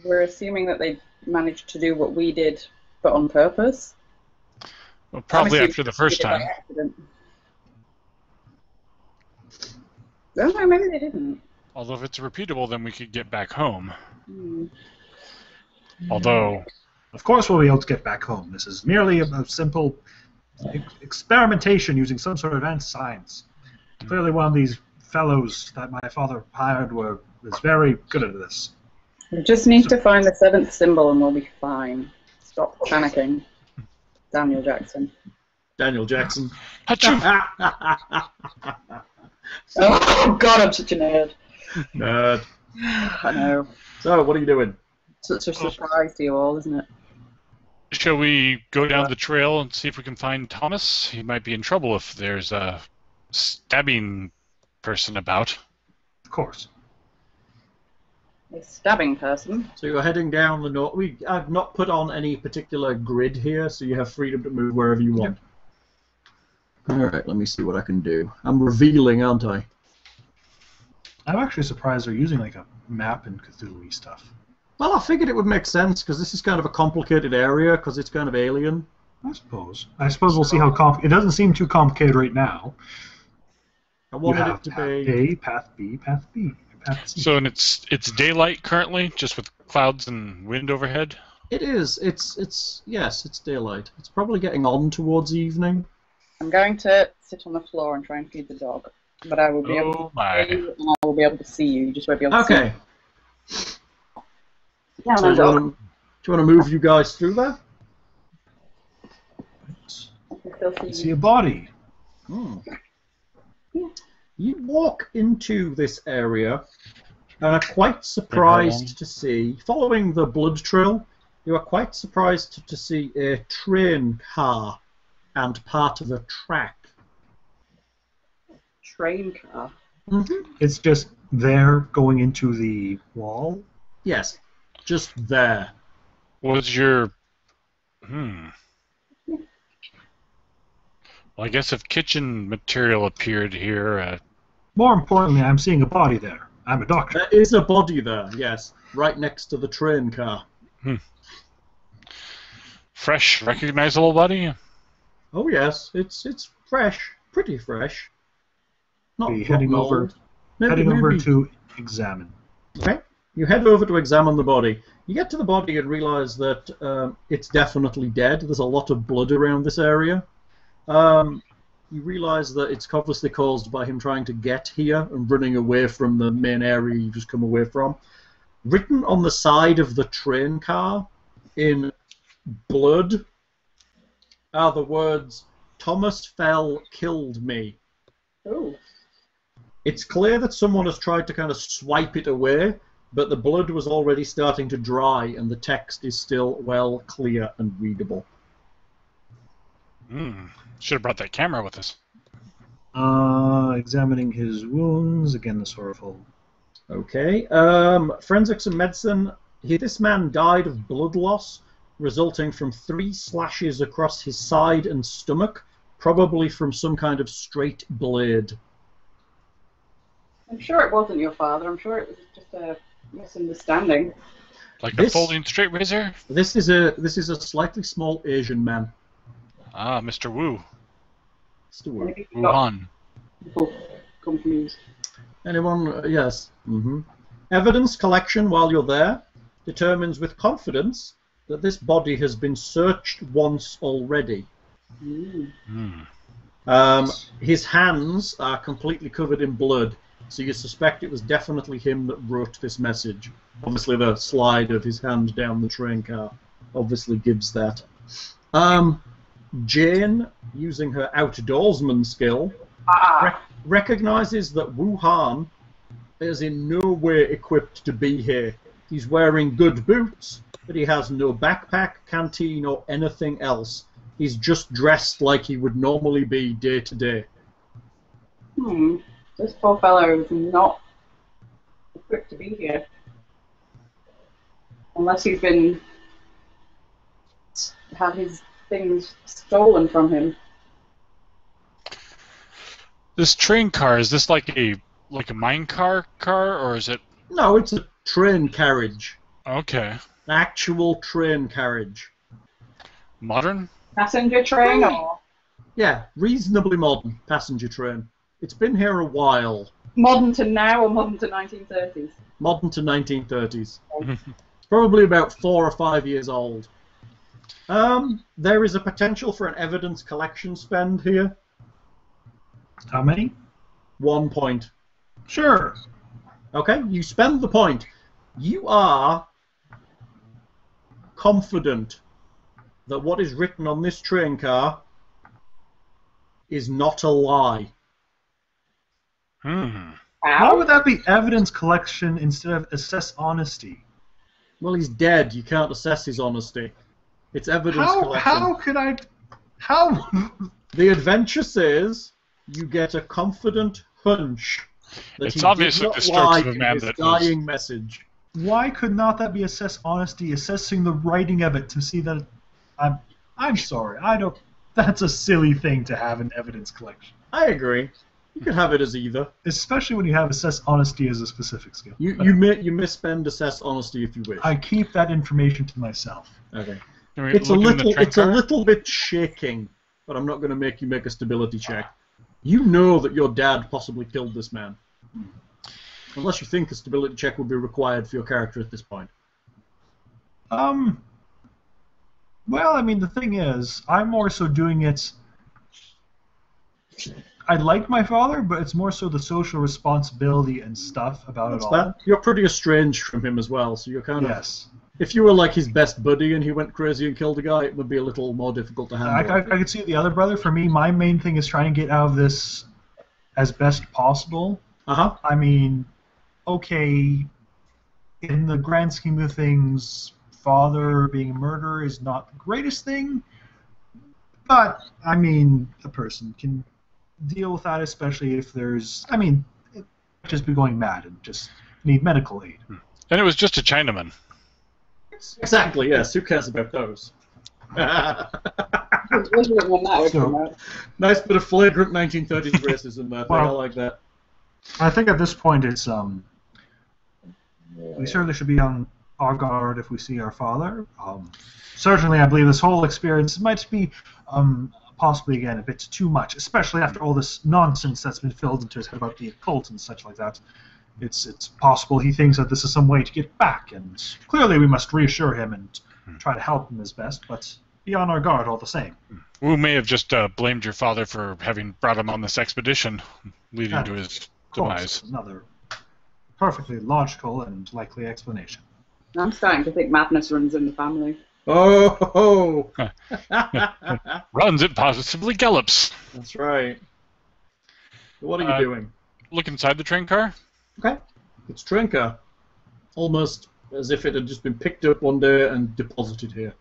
We're assuming that they managed to do what we did, but on purpose. Well, probably after the first By time. accident. Oh, no, maybe they didn't. Although if it's repeatable, then we could get back home. Hmm. Although... Of course we'll be able to get back home. This is merely a simple experimentation using some sort of advanced science. Clearly one of these fellows that my father hired was very good at this. We just need to find the 7th symbol and we'll be fine. Stop panicking. Daniel Jackson. Daniel Jackson. Achoo! Oh, God, I'm such a nerd. Nerd. I know. So, what are you doing? Such a surprise to you all, isn't it? Shall we go down the trail and see if we can find Thomas? He might be in trouble if there's a stabbing person about. Of course. A stabbing person. So you're heading down the north. I've not put on any particular grid here, so you have freedom to move wherever you want. Alright, let me see what I can do. I'm revealing, aren't I? I'm actually surprised they're using like a map and Cthulhu-y stuff. Well, I figured it would make sense, because this is kind of a complicated area, because it's kind of alien. I suppose. We'll see how it doesn't seem too complicated right now. I wanted You it to have be... path A, path B, path B, path C. So, and it's daylight currently, just with clouds and wind overhead? It is. Yes, it's daylight. It's probably getting on towards evening. I'm going to sit on the floor and try and feed the dog. But I will be able to hear you and I will be able to see you. You just won't be able to see Okay. me. Yeah, So do you want to move you guys through there? I see a body. Hmm. You walk into this area and are quite surprised to see, following the blood trail, you are quite surprised to see a train car and part of a track. Train car. Mm-hmm. It's just there going into the wall. Yes, just there. Was your... Well, I guess if kitchen material appeared here... More importantly, I'm seeing a body there. I'm a doctor. There is a body there, yes, right next to the train car. Fresh, recognizable body? Oh yes, it's fresh, pretty fresh. Not Be heading old. over Maybe. to examine. Okay. You head over to examine the body. You get to the body and realize that it's definitely dead. There's a lot of blood around this area. You realize that it's obviously caused by him trying to get here and running away from the main area you just come away from. Written on the side of the train car in blood are the words, "Thomas Fell killed me." Ooh. It's clear that someone has tried to kind of swipe it away, but the blood was already starting to dry and the text is still well clear and readable. Should have brought that camera with us. Examining his wounds. Again, the sorrowful. Okay. Forensics and medicine. This man died of blood loss resulting from 3 slashes across his side and stomach, probably from some kind of straight blade. I'm sure it wasn't your father. I'm sure it was just a misunderstanding. Like a folding straight razor? This is a slightly small Asian man. Ah, Mr. Wu. Mr. Wu. Wuhan. Confused. Anyone? Yes. Evidence collection while you're there determines with confidence that this body has been searched once already. His hands are completely covered in blood, so you suspect it was definitely him that wrote this message. Obviously, the slide of his hand down the train car obviously gives that. Jane, using her outdoorsman skill, recognizes that Wuhan is in no way equipped to be here. He's wearing good boots, but he has no backpack, canteen, or anything else. He's just dressed like he would normally be day to day. This poor fellow is not equipped to be here. Unless he's had his things stolen from him. This train car, is this like a mine car, or is it? No, it's a train carriage. Okay. An actual train carriage. Modern? Passenger train, or? Yeah, reasonably modern passenger train. It's been here a while. Modern to now or modern to 1930s? Modern to 1930s. It's probably about 4 or 5 years old. There is a potential for an evidence collection spend here. How many? 1 point. Sure. Okay, you spend the point. You are confident that what is written on this train car is not a lie. How would that be evidence collection instead of assess honesty? Well, he's dead. You can't assess his honesty. It's evidence collection. How could I... How... The adventure says you get a confident hunch that It's he obviously did the not lie strokes of a man in his that dying message. Why could not that be assess honesty, assessing the writing of it to see that... I'm sorry, I don't... That's a silly thing to have in evidence collection. I agree. You could have it as either. Especially when you have assess honesty as a specific skill. You misspend assess honesty if you wish. I keep that information to myself. Okay. It's a little bit shaking, but I'm not going to make you make a stability check. You know that your dad possibly killed this man. Unless you think a stability check would be required for your character at this point. Well, I mean, the thing is, I'm more so doing it... I like my father, but it's more so the social responsibility and stuff about it all. You're pretty estranged from him as well, so you're kind of... Yes. If you were like his best buddy and he went crazy and killed a guy, it would be a little more difficult to handle. I could see the other brother. For me, my main thing is trying to get out of this as best possible. I mean, okay, in the grand scheme of things, father being a murderer is not the greatest thing, but, I mean, a person can deal with that, especially if there's... I mean, it might just be going mad and just need medical aid. And it was just a Chinaman. Exactly, yes. Who cares about those? Nice bit of flagrant 1930s racism there. I like that. I think at this point it's we certainly should be on our guard if we see our father. Certainly, I believe this whole experience might be possibly again a bit too much, especially after all this nonsense that's been filled into his head about the occult and such like that. It's possible he thinks that this is some way to get back, and clearly we must reassure him and try to help him as best, but be on our guard all the same. Wu may have just blamed your father for having brought him on this expedition, leading to his demise. Another perfectly logical and likely explanation. I'm starting to think madness runs in the family. Oh! Runs, it positively gallops. That's right. What are you doing? Look inside the train car. Okay. It's train car. Almost as if it had just been picked up one day and deposited here.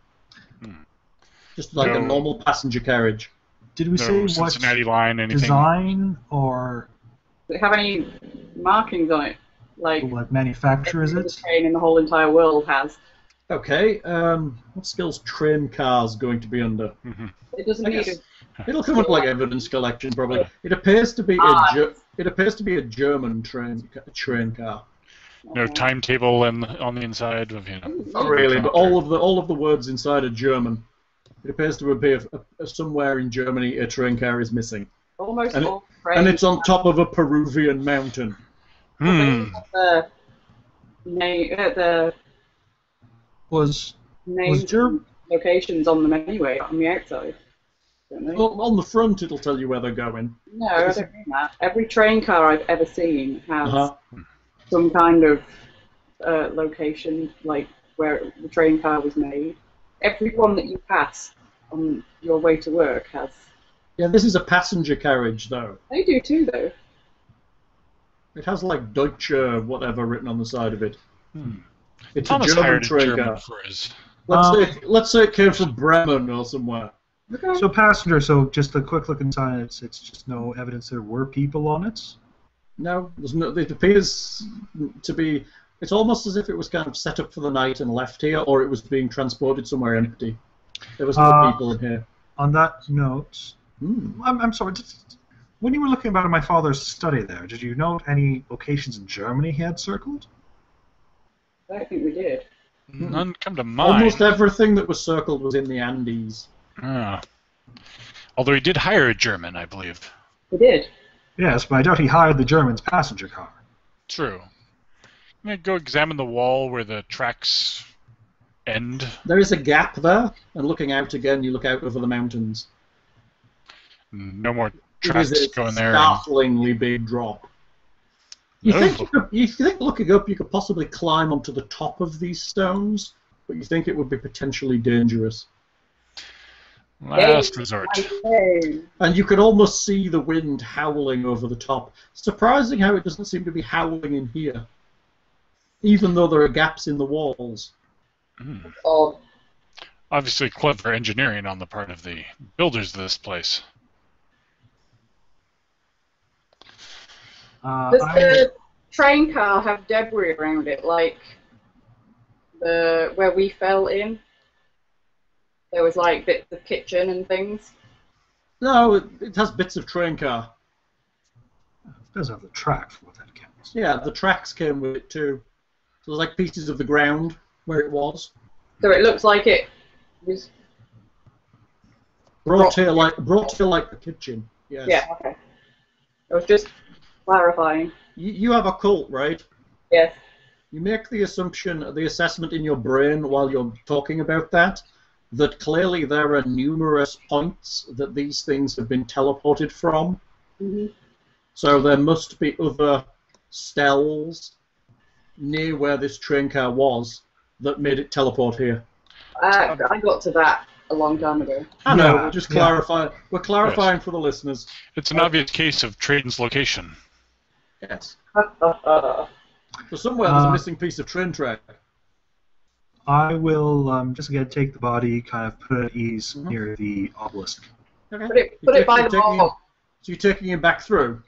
Just like a normal passenger carriage. Did we say what Cincinnati line, anything? Design or... Does it have any markings on it? Like manufacturer, is it? The train in the whole entire world has. Okay. What skills train cars going to be under? It doesn't I need guess it'll come up like evidence collection probably. It appears to be a German train car. No timetable on the inside of Not really, but all of the words inside are German. It appears to be somewhere in Germany a train car is missing. Almost And all and it's on top of a Peruvian mountain. the Was names Germ- locations on them anyway, on the outside. Don't they? Well, on the front it'll tell you where they're going. No, I don't mean that. Every train car I've ever seen has Uh-huh. some kind of location, like where the train car was made. Every one that you pass on your way to work has. Yeah, this is a passenger carriage though. They do too, though. It has like Deutsche whatever written on the side of it. It's a Thomas German hired a train German car. for his. Let's say it came from Bremen or somewhere. Okay. So passenger, so just a quick look inside, it's just no evidence there were people on it? No, there's no. It appears to be. It's almost as if it was kind of set up for the night and left here, or it was being transported somewhere empty. There was no people in here. On that note, I'm sorry, when you were looking about my father's study there, did you note any locations in Germany he had circled? I don't think we did. None come to mind. Almost everything that was circled was in the Andes. Although he did hire a German, I believe. We did. Yes, but I doubt he hired the German's passenger car. True. I'm gonna go examine the wall where the tracks end. There is a gap there, and looking out again, you look out over the mountains. No more It tracks is a going there. startlingly big drop. You think looking up you could possibly climb onto the top of these stones, but you think it would be potentially dangerous. Last resort. And you could almost see the wind howling over the top. Surprising how it doesn't seem to be howling in here, even though there are gaps in the walls. Oh, Obviously clever engineering on the part of the builders of this place. does the train car have debris around it, like where we fell in? There was like bits of kitchen and things. No, it has bits of train car. It does have the track for what that counts. Yeah, the tracks came with it too. So there's like pieces of the ground where it was. So it looks like it was. Brought here like the kitchen. Yes. Yeah. Okay. I was just clarifying. You have a cult, right? Yes. You make the assumption, the assessment in your brain while you're talking about that clearly there are numerous points that these things have been teleported from. So there must be other stells near where this train car was that made it teleport here. I got to that a long time ago. I know, Yeah, we're just clarifying. We're clarifying for the listeners. It's an obvious case of Traden's location. Yes. So somewhere there's a missing piece of train track. I will just again take the body, kind of put it at ease near the obelisk. Okay. Put it by the wall. So you're taking him back through?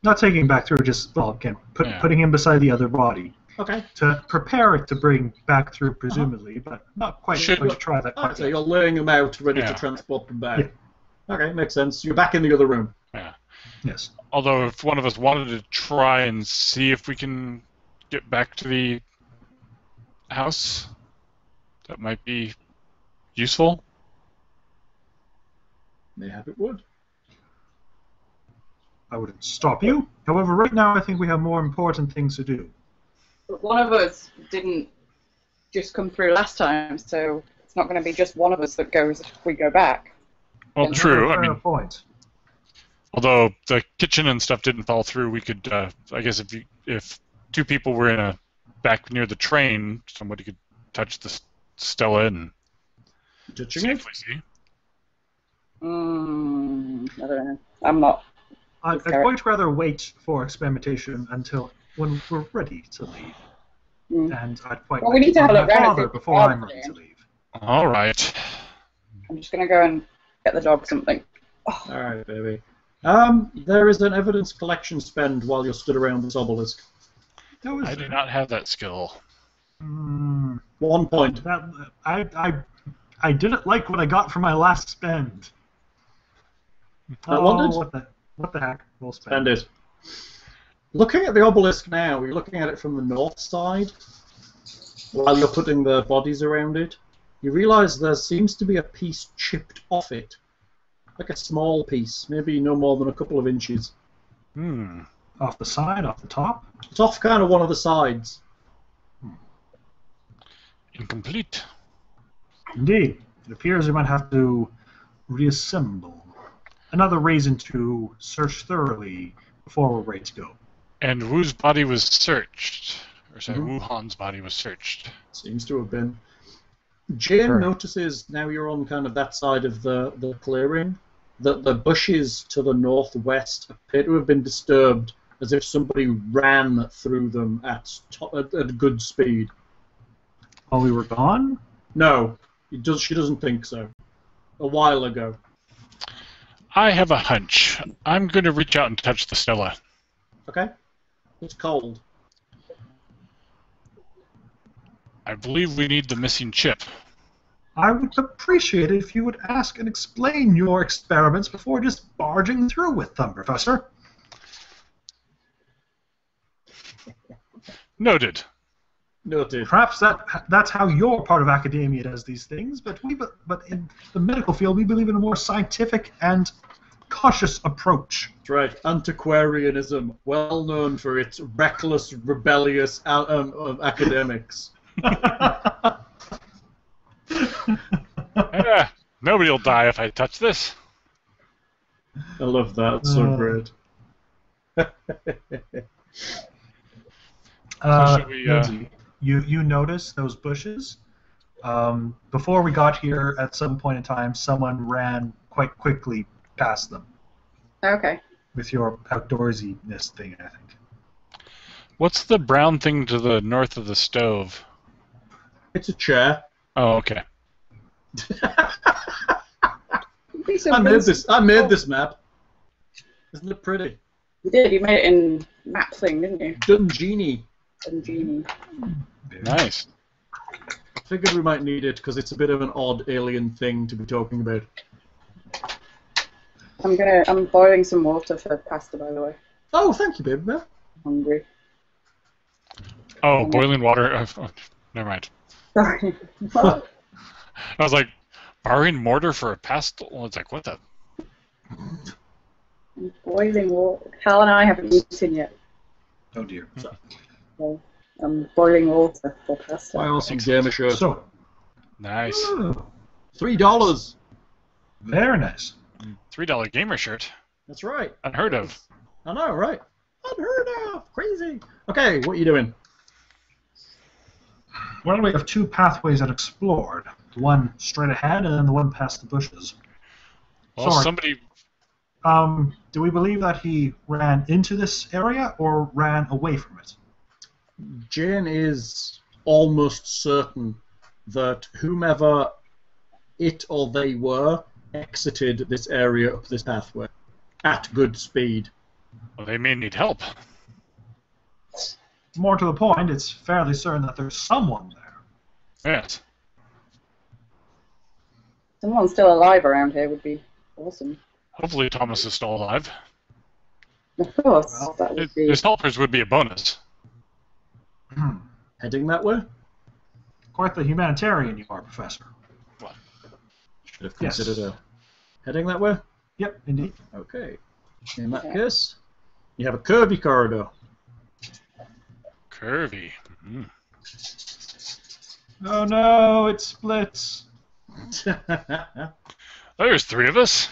Not taking him back through, just, well, again, putting him beside the other body. Okay. To prepare it to bring back through, presumably, but not quite going to try that quite So yet. you're laying them out, ready to transport them back. Yeah. Okay, makes sense. You're back in the other room. Yeah. Yes. Although if one of us wanted to try and see if we can get back to the house, that might be useful. Mayhap it would. I wouldn't stop you. However, right now I think we have more important things to do. But one of us didn't just come through last time, so it's not going to be just one of us that goes if we go back. Well, true. I Fair mean, point. although the kitchen and stuff didn't fall through, we could, I guess, if two people were in a back near the train, somebody could touch the Stella and safely see. I don't know. I'm not. I'd quite rather wait for experimentation until when we're ready to leave. And I'd quite Well, like we need to have a my look around and father see if before the I'm dog's ready there. to leave. All right. I'm just going to go and get the dog something. Alright, baby. There is an evidence collection spend while you're stood around this obelisk. I do not have that skill. Mm, 1 point. I didn't like what I got for my last spend. I wondered. What the heck? We'll Spend spend. it. Looking at the obelisk now, you're looking at it from the north side. While you're putting the bodies around it, you realise there seems to be a piece chipped off it. Like a small piece, maybe no more than a couple of inches. Off the side, off the top? It's off kind of one of the sides. Incomplete. Indeed. It appears we might have to reassemble. Another reason to search thoroughly before we're ready to go. And Wu's body was searched. Or sorry, Wuhan's body was searched. Seems to have been. Jane notices, now you're on kind of that side of the clearing, that the bushes to the northwest appear to have been disturbed, as if somebody ran through them at good speed. While we were gone? No, she doesn't think so. A while ago. I have a hunch. I'm going to reach out and touch the Stella. Okay. It's cold. I believe we need the missing chip. I would appreciate it if you would ask and explain your experiments before just barging through with them, Professor. Noted. Noted. Perhaps that's how your part of academia does these things, but in the medical field we believe in a more scientific and cautious approach. That's right. Antiquarianism, well known for its reckless, rebellious academics. Nobody will die if I touch this. I love that. It's so great. Should we, Lindsay, you notice those bushes? Before we got here, at some point in time, someone ran quite quickly past them. Okay. With your outdoorsiness thing, I think. What's the brown thing to the north of the stove? It's a chair. Oh, okay. I made this map. Isn't it pretty? You did. You made it in map thing, didn't you? Dungini. Nice. Figured we might need it because it's a bit of an odd alien thing to be talking about. I'm boiling some water for pasta, by the way. Oh, thank you, baby. I'm hungry. Oh, boiling water. Never mind. Sorry. What? I was like, borrowing mortar for a pestle? It's like, what the? Boiling water. Hal and I haven't eaten yet. Oh dear. So I'm boiling water for pasta. Buy awesome gamer shirt. So, Nice. $3. very nice. $3 gamer shirt. That's right. Unheard of. I know, right? Unheard of. Crazy. Okay, what are you doing? Well, we have two pathways unexplored. The one straight ahead and then the one past the bushes. Well, Sorry. somebody... Do we believe that he ran into this area or ran away from it? Jane is almost certain that whomever it or they were exited this area up this pathway at good speed. Well, they may need help. More to the point, it's fairly certain that there's someone there. Yes. Someone still alive around here would be awesome. Hopefully Thomas is still alive. Of course, Well, that would be. His helpers would be a bonus. Heading that way? Quite the humanitarian you are, Professor. What? Should have Yes. considered a... Heading that way? Yep, indeed. Okay. In that case, you have a curvy corridor. Curvy. Oh no, it splits. There's three of us.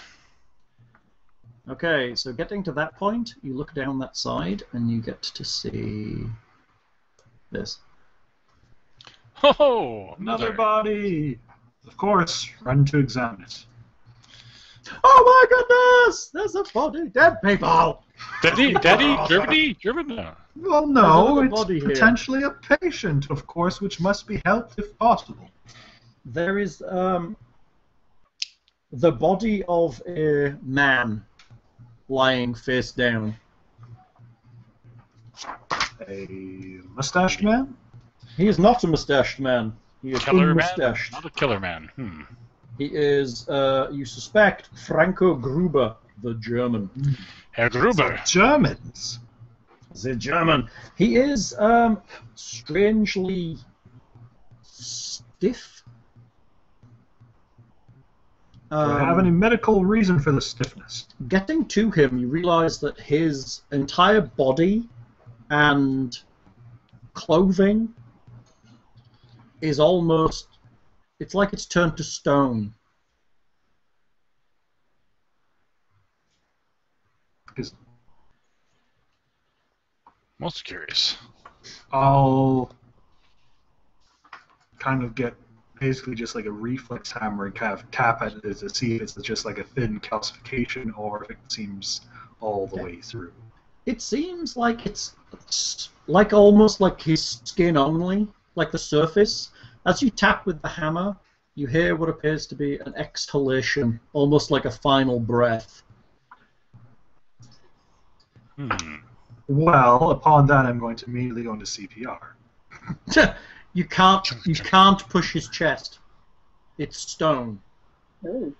Okay, so getting to that point, you look down that side and you get to see this. Oh, Another body. Of course, run to examine it. Oh my goodness! There's a body! Dead people! Daddy, German? No. Well, There's no, another it's body here. potentially a patient, of course, which must be helped if possible. There is the body of a man lying face down. A mustached man? He is not a mustached man. He is Killer man? unmustached. Not a killer man. He is, you suspect, Franco Gruber, the German. Herr Gruber. Germans. The German. He is strangely stiff. Do I have any medical reason for the stiffness? Getting to him, you realize that his entire body and clothing is almost... It's like it's turned to stone. Most curious. I'll kind of get basically just like a reflex hammer and kind of tap at it to see if it's just like a thin calcification or if it seems all the way through. It seems like it's like almost like his skin only, like the surface. As you tap with the hammer, you hear what appears to be an exhalation, almost like a final breath. Well, upon that, I'm going to immediately go into CPR. You can't push his chest. It's stone. Ooh.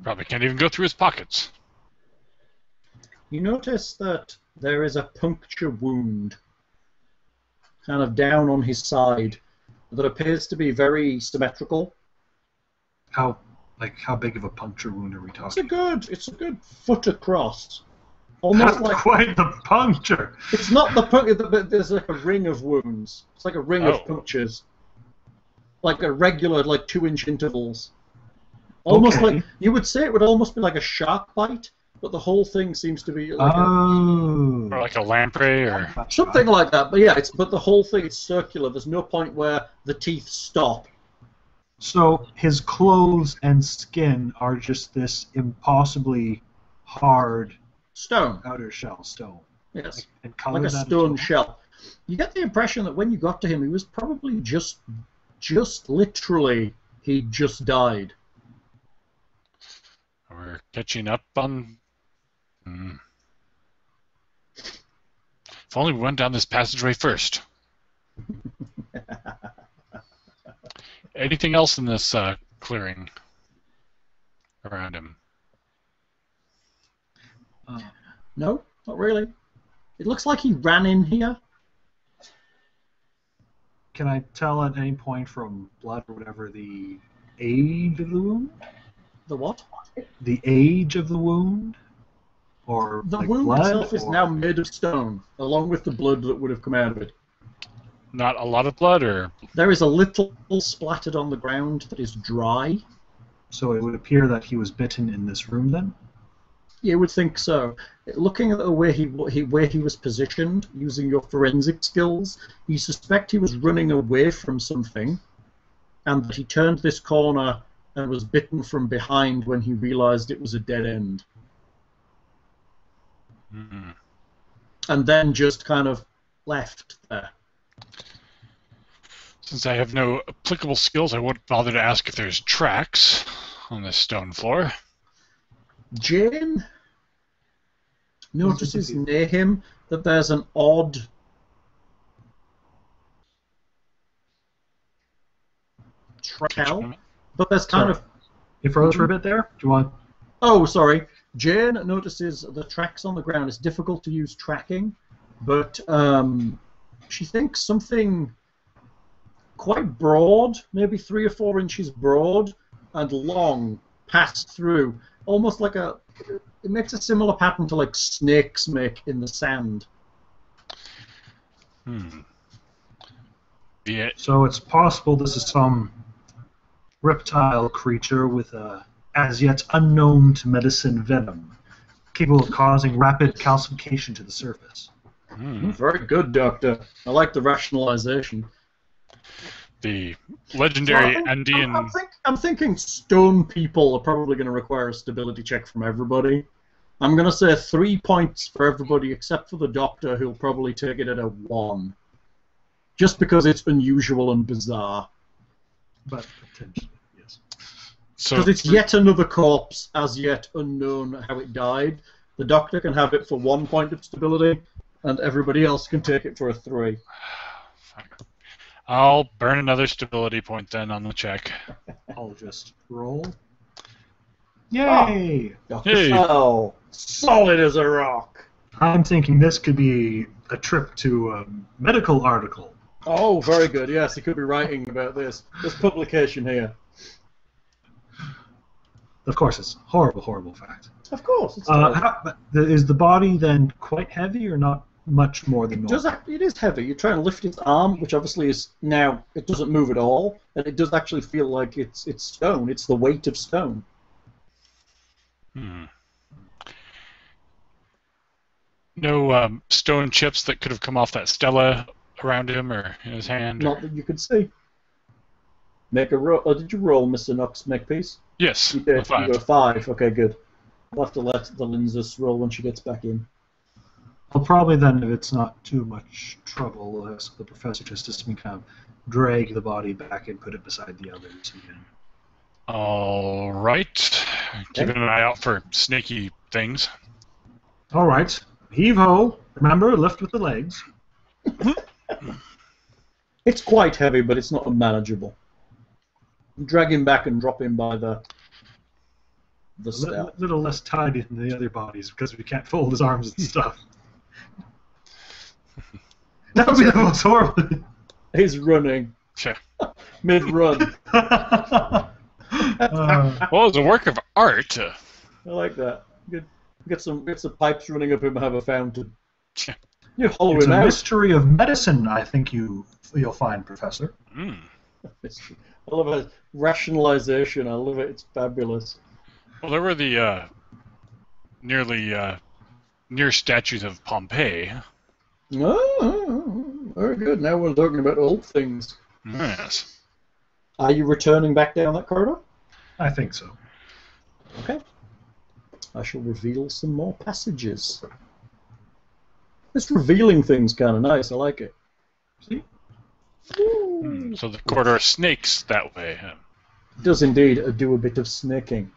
Probably can't even go through his pockets. You notice that there is a puncture wound kind of down on his side that appears to be very symmetrical. How big of a puncture wound are we talking? It's a good foot across. Almost That's like quite the puncture. it's not the puncture, but there's like a ring of wounds. It's like a ring of punctures, like a regular, like 2-inch intervals. Almost like you would say it would almost be like a shark bite, but the whole thing seems to be like or like a lamprey or something like that. But yeah, but the whole thing is circular. There's no point where the teeth stop. So his clothes and skin are just this impossibly hard Stone. outer shell stone. Yes. And color Like a that stone as well? shell. You get the impression that when you got to him, he was probably just literally, he just died. we're catching up on. If only we went down this passageway first. Anything else in this clearing around him? No, not really. It looks like he ran in here. Can I tell at any point from blood or whatever the age of the wound? The what? The age of the wound? Or The like wound blood, itself is or- now made of stone, along with the blood that would have come out of it. Not a lot of blood, or There is a little splattered on the ground that is dry. So it would appear that he was bitten in this room then? You would think so. Looking at the way he was positioned, using your forensic skills, you suspect he was running away from something, and that he turned this corner and was bitten from behind when he realized it was a dead end. And then just kind of left there. since I have no applicable skills, I won't bother to ask if there's tracks on this stone floor. Jane notices near him that there's an odd trail, but there's kind of... You froze for a bit there? Do you want... Oh, sorry. Jane notices the tracks on the ground. It's difficult to use tracking, but she thinks something quite broad, maybe 3 or 4 inches broad and long, passed through, almost like a... It makes a similar pattern to like snakes make in the sand. Yeah. So it's possible this is some reptile creature with a as yet unknown to medicine venom, capable of causing rapid calcification to the surface. Very good, Doctor. I like the rationalization. The legendary Andean... I'm thinking stone people are probably going to require a stability check from everybody. I'm going to say 3 points for everybody except for the Doctor, who'll probably take it at a 1. Just because it's unusual and bizarre. But potentially, yes. So Because it's yet another corpse, as yet unknown how it died. The Doctor can have it for 1 point of stability, and everybody else can take it for a 3. I'll burn another stability point then on the check. I'll just roll. Yay! Hey. Oh, solid as a rock. I'm thinking this could be a trip to a medical article. Oh, very good. Yes, he could be writing about this publication here. Of course, it's a horrible, horrible fact. Of course. It's Is the body then quite heavy or not much more than normal? It is heavy. You're trying to lift its arm, which obviously is now, it doesn't move at all, and it does actually feel like it's stone. It's the weight of stone. No stone chips that could have come off that stela around him or in his hand? Not that you could see. Make a roll. Did you roll, Mr. Knox, Makepeace? Yes, You did. a 5. You got a 5. Okay, good. I'll have to let the Linzus roll when she gets back in. Well, probably then, if it's not too much trouble, we'll ask the professor just to kind of drag the body back and put it beside the others again. All right. Keeping an eye out for snaky things. All right. Heave ho. Remember, lift with the legs. It's quite heavy, but it's not unmanageable. Drag him back and drop him by the A step. little less tidy than the other bodies because we can't fold his arms and stuff. That would be the most horrible. He's running. Sure. Mid-run. Well, it's a work of art. I like that. Get some pipes running up him and have a fountain. You hollow It's him a out. mystery of medicine, I think you'll find, Professor. Mm. I love it. Rationalization. I love it. It's fabulous. Well, there were the near statues of Pompeii. Oh, very good. Now we're talking about old things. Yes. Are you returning back down that corridor? I think so. Okay. I shall reveal some more passages. This revealing thing's kind of nice. I like it. See? So the corridor snakes that way. It does indeed do a bit of snaking.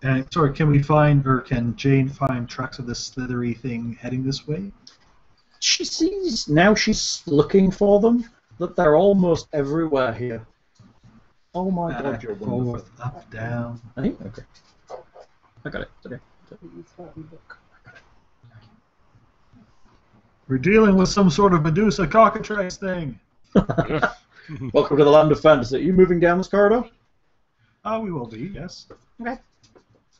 And sorry, can Jane find tracks of this slithery thing heading this way? She sees, now she's looking for them, that they're almost everywhere here. Oh my god, you're wonderful. Forth, up, down. Hey? Okay. I got it. Okay. We're dealing with some sort of Medusa cockatrice thing. Welcome to the land of fantasy. Are you moving down this corridor? Oh, we will be, yes. Okay.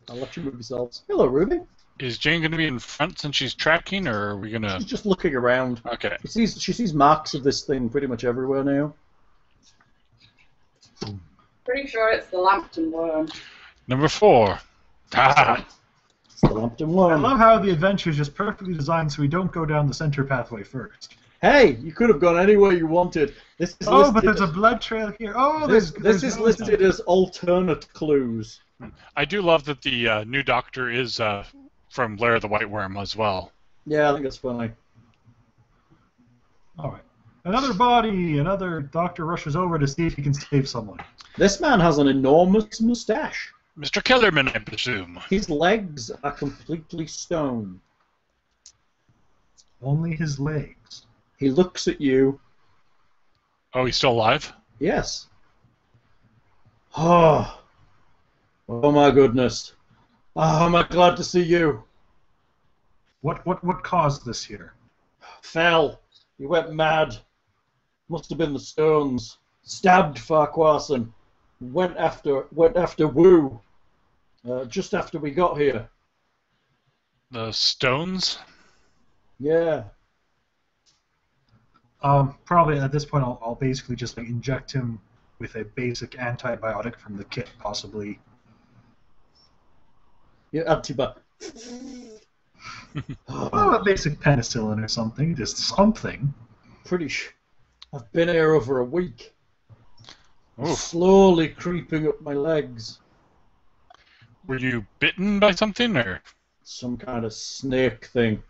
I'll let you move yourselves. Hello, Ruby. Is Jane going to be in front since she's tracking, or are we going to... She's just looking around. Okay. She sees marks of this thing pretty much everywhere now. Pretty sure it's the Lambton worm. Number 4. Ah. It's the Lambton I worm. love how the adventure is just perfectly designed so we don't go down the center pathway first. Hey, you could have gone anywhere you wanted. This is Oh, listed, but there's a blood trail here. Oh, this there's is listed as alternate clues. I do love that the new doctor is from Lair of the White Worm as well. Yeah, I think that's funny. All right. Another body. Another doctor rushes over to see if he can save someone. This man has an enormous moustache. Mr. Kellerman, I presume. His legs are completely stone. Only his legs. He looks at you. Oh, he's still alive? Yes. Oh my goodness. Oh, am I glad to see you. What caused this here? Fell. He went mad. Must have been the stones. Stabbed Farquharson. Went after Wu. Just after we got here. The stones? Yeah. Probably at this point I'll basically just like inject him with a basic antibiotic from the kit, possibly. Yeah, antibiotic. Oh, a basic penicillin or something, just something. I've been here over a week. Oof. Slowly creeping up my legs. Were you bitten by something, or? Some kind of snake thing.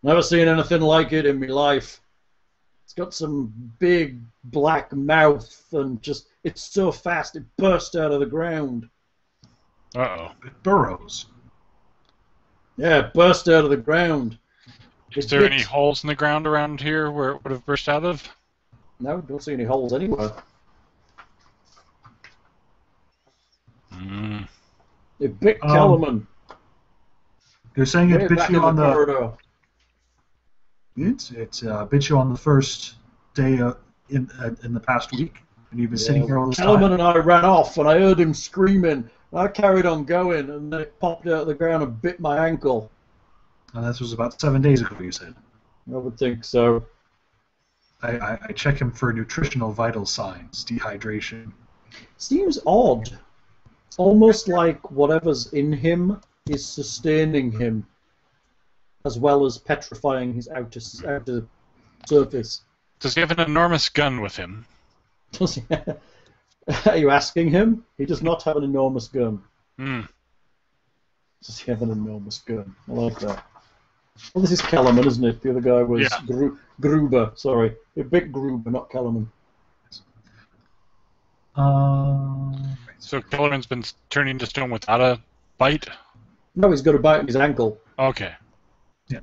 Never seen anything like it in my life. It's got some big black mouth and just, it's so fast it burst out of the ground. Uh-oh. It burrows. Yeah, it burst out of the ground. Is there any holes in the ground around here where it would have burst out of? No, don't see any holes anywhere. Mm. It bit Kellerman. You're saying it bit you on the corridor. It bit you on the first day in the past week, and you've been sitting here all this Kellerman time. and I ran off, and I heard him screaming. I carried on going, and then it popped out of the ground and bit my ankle. And this was about 7 days ago, you said. I would think so. I check him for nutritional vital signs, dehydration. Seems odd. It's almost like whatever's in him is sustaining him, as well as petrifying his outer surface. Does he have an enormous gun with him? Does he? Are you asking him? He does not have an enormous gun. Hmm. Does he have an enormous gun? I like that. Well, this is Kellerman, isn't it? The other guy was Gruber. Sorry, a bit Gruber, not Kellerman. So Kellerman's been turning to stone without a bite? No, he's got a bite in his ankle. Okay. Yeah.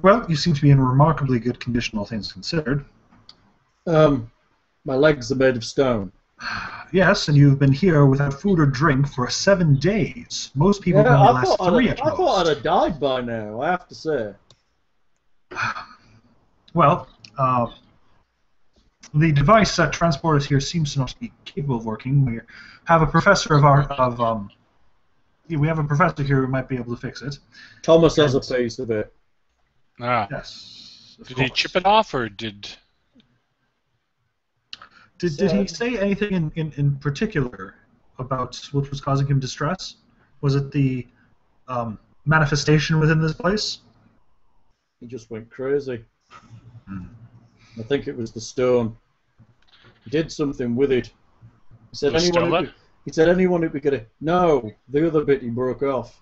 Well, you seem to be in remarkably good condition, all things considered. My legs are made of stone. Yes, and you've been here without food or drink for 7 days. Most people only last 3 at most. I thought I'd have died by now, I have to say. Well, the device that transported us here seems to not be capable of working. We have a professor we have a professor here who might be able to fix it. Thomas has a piece of it. Ah. Yes. Did he chip it off, or did... Did he say anything in particular about what was causing him distress? Was it the manifestation within this place? He just went crazy. I think it was the stone. He did something with it. He said anyone who could get it. No, the other bit he broke off.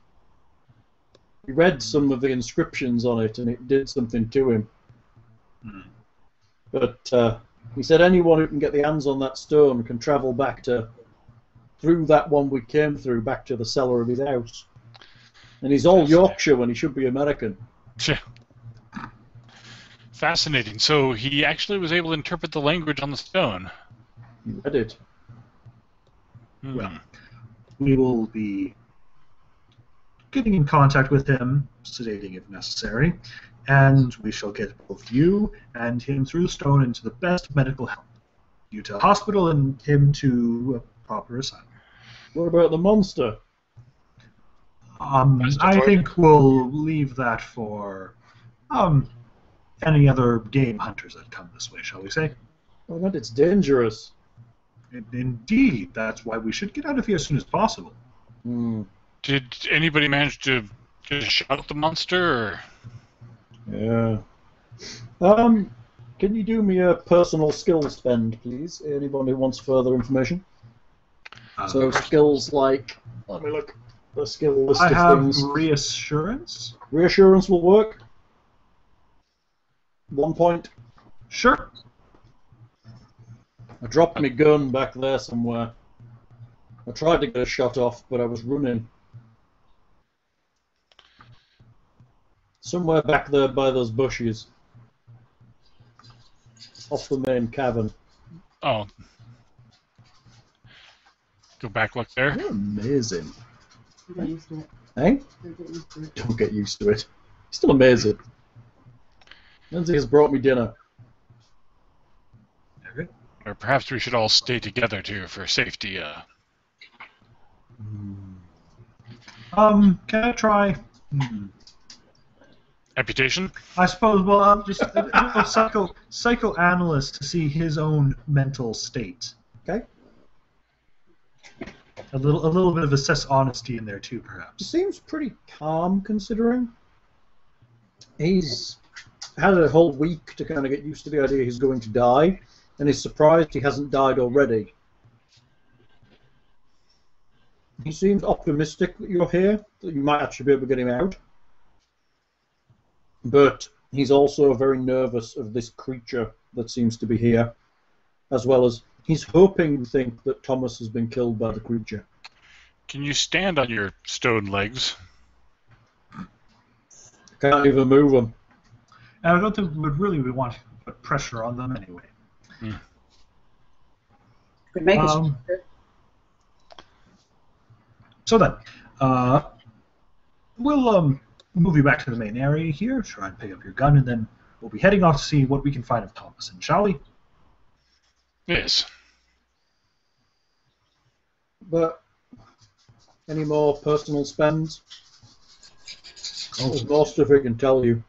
He read some of the inscriptions on it, and it did something to him. But he said anyone who can get the hands on that stone can travel back through that one we came through, back to the cellar of his house. And he's all Yorkshire when he should be American. Fascinating. So he actually was able to interpret the language on the stone. He read it. Well, we will be getting in contact with him, sedating if necessary, and we shall get both you and him through the stone into the best medical help. You to a hospital and him to a proper asylum. What about the monster? I think we'll leave that for any other game hunters that come this way, shall we say? Oh, but it's dangerous. Indeed, that's why we should get out of here as soon as possible. Did anybody manage to get a shot at the monster? Or? Yeah. Can you do me a personal skill spend, please? Anyone who wants further information? So skills like, let me look. The skill list of things. I have reassurance. Reassurance will work. 1 point. Sure. I dropped my gun back there somewhere. I tried to get a shot off, but I was running. Somewhere back there by those bushes. Off the main cavern. Oh. Go back, look there. You're amazing. Don't get used to it. Eh? Don't get used to it. Still amazing. Lindsay has brought me dinner. Okay. Or perhaps we should all stay together too for safety. Can I try? Amputation? I suppose. Well, I'll just a psychoanalyst to see his own mental state. Okay. A little bit of assess honesty in there too, perhaps. He seems pretty calm considering. He's had a whole week to kind of get used to the idea he's going to die, and he's surprised he hasn't died already. He seems optimistic that you're here, that you might actually be able to get him out. But he's also very nervous of this creature that seems to be here, as well as he's hoping to think that Thomas has been killed by the creature. Can you stand on your stone legs? I Can't even move them. And I don't think we'd really want to put pressure on them anyway. Could make it stronger. So then, we'll move you back to the main area here, try and pick up your gun, and then we'll be heading off to see what we can find of Thomason, shall we? Yes. But any more personal spends? There's more stuff I can tell you.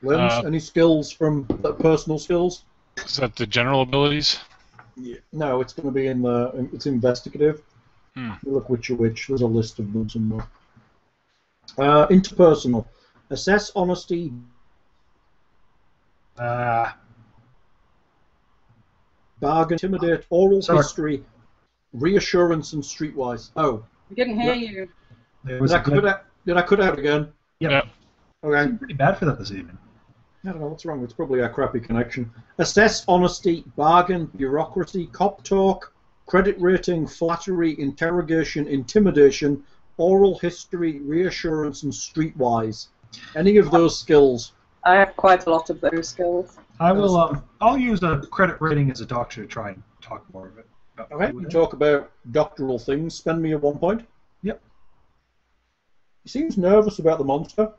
Limbs, any skills from personal skills? Is that the general abilities? Yeah. No, it's going to be in the. It's investigative. You look which. There's a list of them somewhere. Interpersonal. Assess honesty. Bargain, intimidate, oral history, reassurance, and streetwise. Oh. We didn't hear you. Did I cut out again? Yep. Okay. I'm pretty bad for that this evening. I don't know what's wrong. It's probably our crappy connection. Assess honesty, bargain, bureaucracy, cop talk, credit rating, flattery, interrogation, intimidation, oral history, reassurance, and streetwise. Any of those skills? I have quite a lot of those skills. I will. I'll use a credit rating as a doctor to try and talk more of it. Okay. You talk about doctoral things. Spend me a 1 point. Yep. He seems nervous about the monster.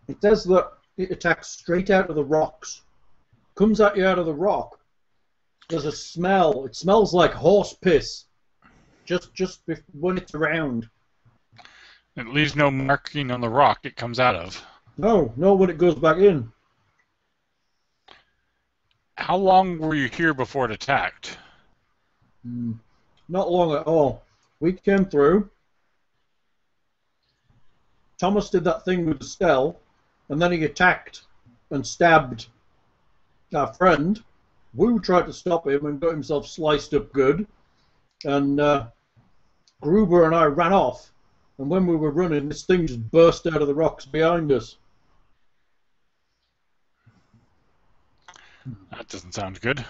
It says that it attacks straight out of the rocks. Comes at you out of the rock. There's a smell. It smells like horse piss. Just when it's around. It leaves no marking on the rock it comes out of. No, when it goes back in. How long were you here before it attacked? Not long at all. We came through. Thomas did that thing with Estelle, and then he attacked and stabbed our friend. Wu tried to stop him and got himself sliced up good. And Gruber and I ran off. And when we were running, this thing just burst out of the rocks behind us. That doesn't sound good.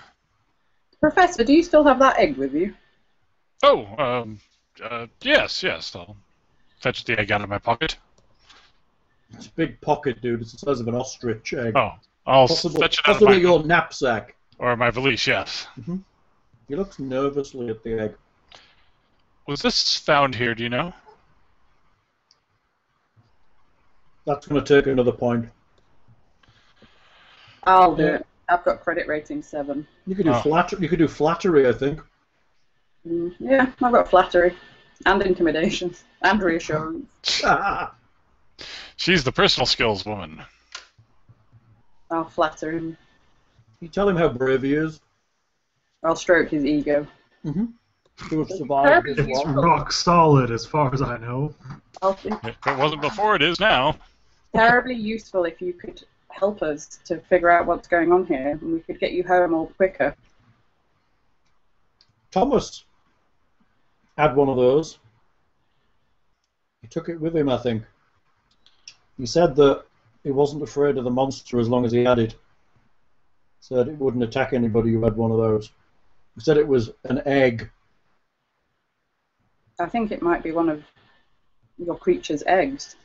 Professor, do you still have that egg with you? Oh, yes. I'll fetch the egg out of my pocket. It's a big pocket, dude. It's the size of an ostrich egg. Oh, I'll fetch it out of possibly your knapsack. Or my valise, yes. He looks nervously at the egg. Was this found here, do you know? That's going to take another point. I'll do it. I've got credit rating 7. You could do flattery. You could do flattery, I think. Yeah, I've got flattery and intimidation and reassurance. She's the personal skills woman. I'll flatter him. You tell him how brave he is. I'll stroke his ego. To have survived this It's long. rock solid, as far as I know. If it wasn't before, it is now. Terribly useful if you could help us to figure out what's going on here, and we could get you home all quicker. Thomas had one of those. He took it with him, I think. He said that he wasn't afraid of the monster as long as he had it. Said it wouldn't attack anybody who had one of those. He said it was an egg. I think it might be one of your creature's eggs.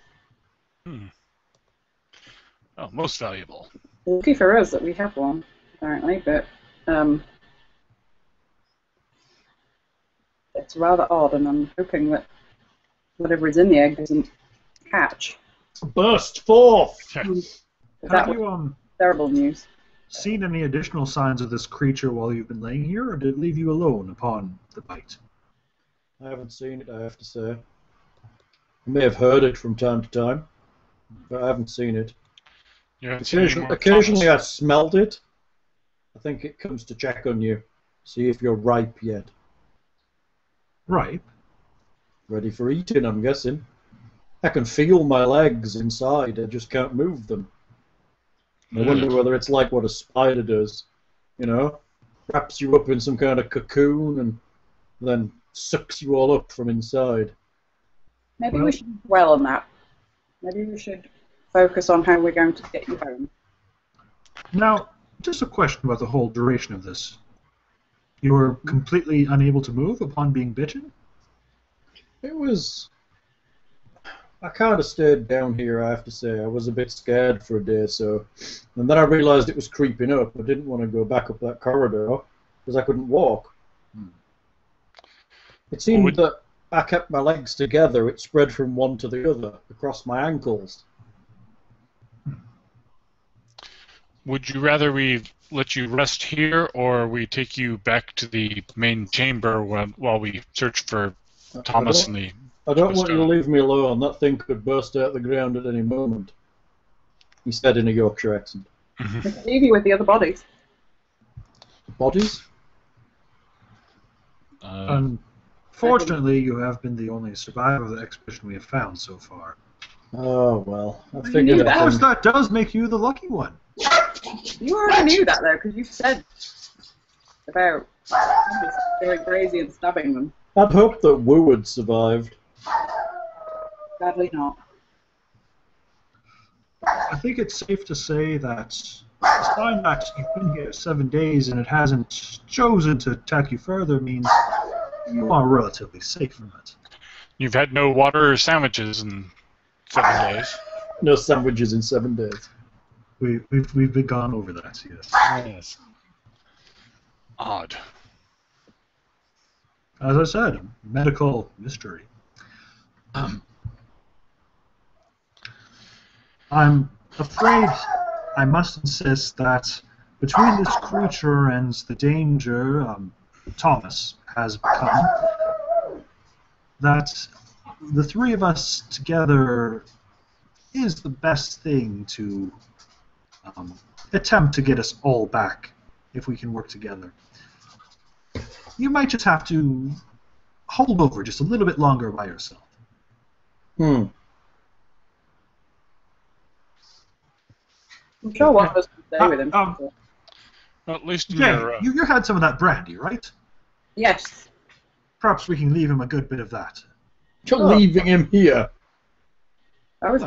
Oh, most valuable. Lucky for us that we have one, apparently, but it's rather odd, and I'm hoping that whatever is in the egg doesn't hatch. Burst forth! That Have was you terrible news. seen any additional signs of this creature while you've been laying here, or did it leave you alone upon the bite? I haven't seen it, I have to say. I may have heard it from time to time, but I haven't seen it. Occasionally I smelled it. I think it comes to check on you, see if you're ripe yet. Ripe? Ready for eating, I'm guessing. I can feel my legs inside, I just can't move them. I wonder whether it's like what a spider does, you know? Wraps you up in some kind of cocoon and then sucks you all up from inside. Maybe we should dwell on that. Maybe we should focus on how we're going to get you home. Now, just a question about the whole duration of this. You were completely unable to move upon being bitten? It was I kind of stayed down here, I have to say. I was a bit scared for a day or so. And then I realised it was creeping up. I didn't want to go back up that corridor because I couldn't walk. It seemed that I kept my legs together. It spread from one to the other, across my ankles. Would you rather we let you rest here, or we take you back to the main chamber while we search for Thomas and the... I don't want you to leave me alone. That thing could burst out the ground at any moment. He said in a Yorkshire accent. Leave you with the other bodies. Bodies? Unfortunately, you have been the only survivor of the expedition we have found so far. Oh, well. I figured Of course, that does make you the lucky one. You already knew that, though, because you said about going crazy and stabbing them. I'd hoped that Wu had survived. Sadly not. I think it's safe to say that the sign that you've been here 7 days and it hasn't chosen to attack you further means you are relatively safe from it. You've had no water or sandwiches in 7 days. No sandwiches in 7 days. We've been gone over that, yes. Yes. Odd. As I said, medical mystery. I'm afraid I must insist that between this creature and the danger Thomas has become, that the three of us together is the best thing to attempt to get us all back if we can work together. You might just have to hold over just a little bit longer by yourself. I'm sure one of us can stay with him. Well, at least You had some of that brandy, right? Yes. Perhaps we can leave him a good bit of that. You're leaving him here. I was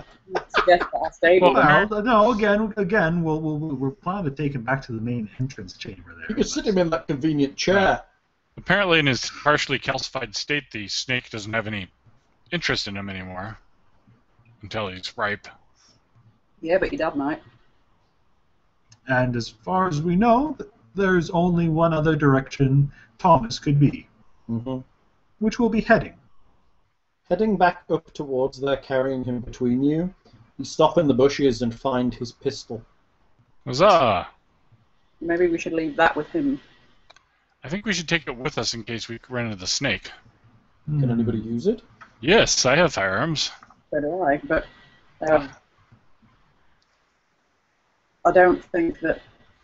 suggest that I stayed with him. Well, no. Again, we're planning to take him back to the main entrance chamber there. You could sit him in that convenient chair. Apparently, in his partially calcified state, the snake doesn't have any interest in him anymore until he's ripe. Yeah, but your dad might. And as far as we know, there's only one other direction Thomas could be, which will be heading. Heading back up towards there, carrying him between you, you stop in the bushes and find his pistol. Huzzah! Maybe we should leave that with him. I think we should take it with us in case we run into the snake. Can anybody use it? Yes, I have firearms. So do I, but I don't think that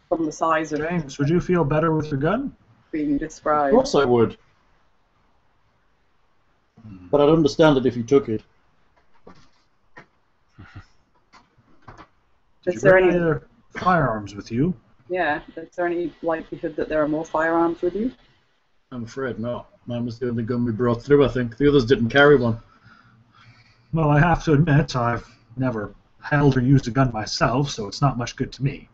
from the size of James, would you feel better with your gun? being Of described. course I would. But I'd understand it if you took it. Did Is you there bring any? other firearms with you? Yeah. Is there any likelihood that there are more firearms with you? I'm afraid not. Mine was the only gun we brought through, I think. The others didn't carry one. Well, I have to admit, I've never held or used a gun myself, so it's not much good to me.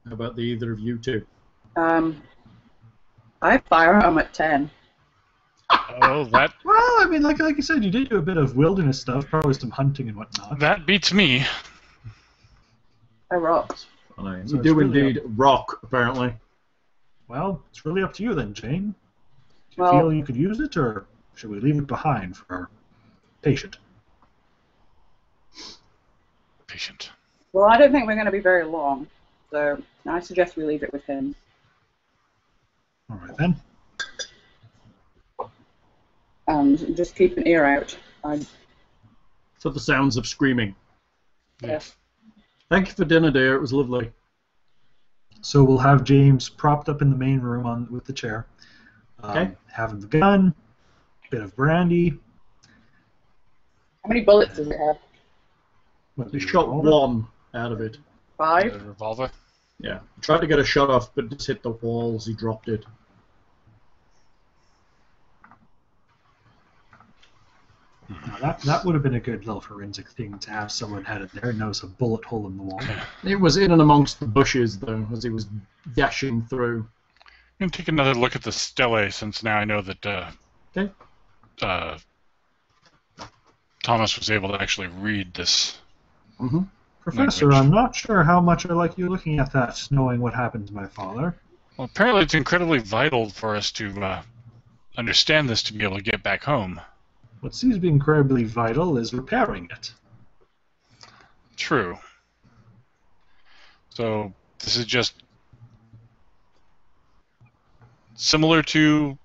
How about the either of you two? I have firearm at 10. Oh, that Well, I mean, like you said, you did do a bit of wilderness stuff, probably some hunting and whatnot. that beats me. I rocked. Fine. So You it's do really indeed rock, apparently. Well, it's really up to you then, Jane. Do you Well- feel you could use it, or should we leave it behind for our patient? Patient. Well, I don't think we're going to be very long, so I suggest we leave it with him. All right, then. And just keep an ear out. For the sounds of screaming. Yes. Thank you for dinner, dear. It was lovely. So we'll have James propped up in the main room with the chair. Okay. Having the gun, bit of brandy. How many bullets does it have? What, You the shot revolver? one out of it. 5? The revolver. Yeah. Tried to get a shot off, but just hit the walls. He dropped it. Now, that would have been a good little forensic thing to have someone had it there and notice a bullet hole in the wall. It was in and amongst the bushes, though, as he was dashing through. I'm going to take another look at the stele, since now I know that Okay. Thomas was able to actually read this. Mm-hmm. Professor, Language. I'm not sure how much I like you looking at that, knowing what happened to my father. Well, apparently it's incredibly vital for us to understand this to be able to get back home. What seems to be incredibly vital is repairing it. True. So this is just similar to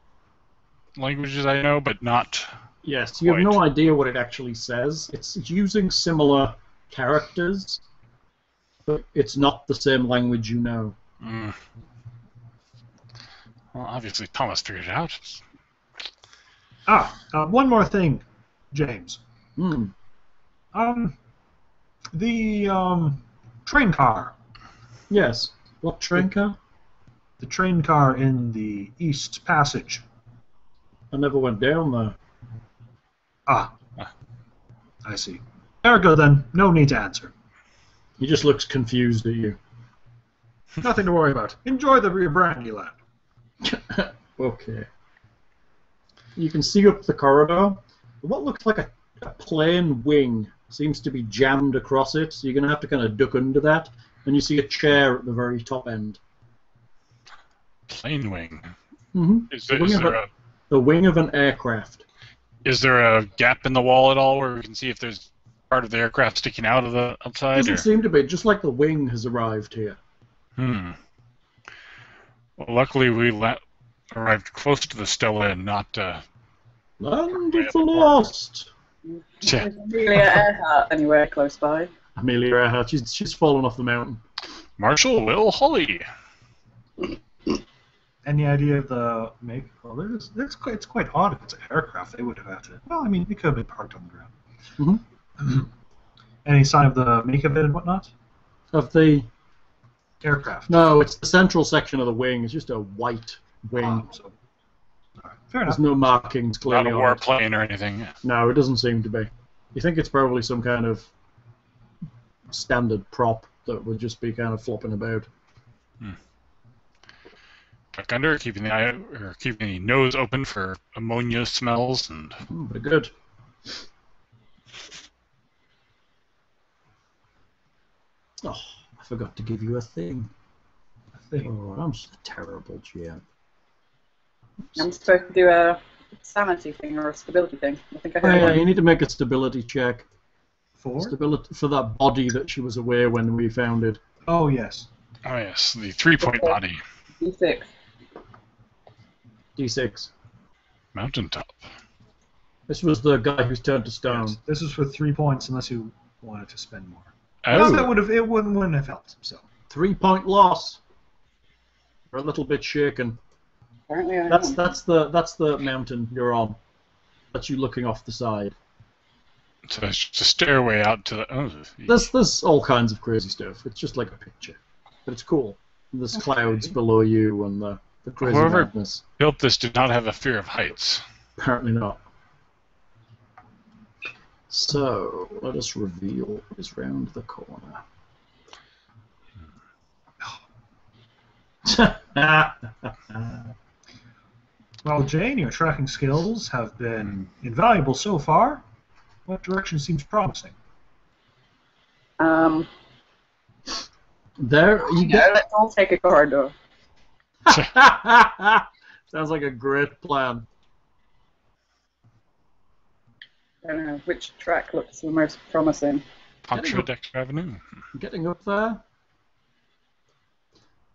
languages I know, but not. Yes, you have no idea what it actually says. It's using similar characters, but it's not the same language you know. Mm. Well, obviously Thomas figured it out. One more thing, James. Hmm. The train car. Yes. What train car? The train car in the East Passage. I never went down there. I see. Ergo, then, no need to answer. He just looks confused at you. Nothing to worry about. Enjoy your brandy, lad. Okay. You can see up the corridor. What looks like a plain wing seems to be jammed across it, so you're going to have to kind of duck under that. And you see a chair at the very top end. Plane wing. Mm-hmm. The wing of an aircraft. Is there a gap in the wall at all where we can see if there's part of the aircraft sticking out of the outside? Doesn't seem to be, just like the wing has arrived here. Well, luckily we arrived close to the Stella and not... Land of the Lost! Yeah. Is Amelia Earhart anywhere close by? Amelia Earhart, she's fallen off the mountain. Marshall Will Holly. Any idea of the make? Well, it's quite odd if it's an aircraft. They would have had to. Well, I mean, it could have been parked on the ground. Mm-hmm. Any sign of the make of it and whatnot? Of the Aircraft. No, it's the central section of the wing. It's just a white wing. So, all right, fair enough. There's no markings Not clearly a on it. warplane or anything. No, it doesn't seem to be. You think it's probably some kind of standard prop that would just be kind of flopping about. Duck under, keeping the nose open for ammonia smells and. But good. Oh, I forgot to give you a thing. Oh, I'm just a terrible GM. I'm supposed to do a sanity thing or a stability thing. I think I Oh, heard yeah, one. you need to make a stability check. For? Stability for that body that she was aware when we found it. Oh, yes. Oh yes, the 3-point body. D6. D6. Mountaintop. This was the guy who's turned to stone. Yes. This is for 3 points unless you wanted to spend more. Oh. No, it wouldn't have helped. So 3-point loss. We're a little bit shaken. Apparently I am. That's the mountain you're on. That's you looking off the side. So it's just a stairway out to the. Oh, There's all kinds of crazy stuff. It's just like a picture, but it's cool. And there's clouds below you and the crazy Whoever madness. built this did not have a fear of heights. Apparently not. So let us reveal what is round the corner. Well, Jane, your tracking skills have been invaluable so far. What direction seems promising? There you Yeah, get. let's all take a corridor. Sounds like a great plan. I don't know which track looks the most promising. Contradict Avenue. Getting up there,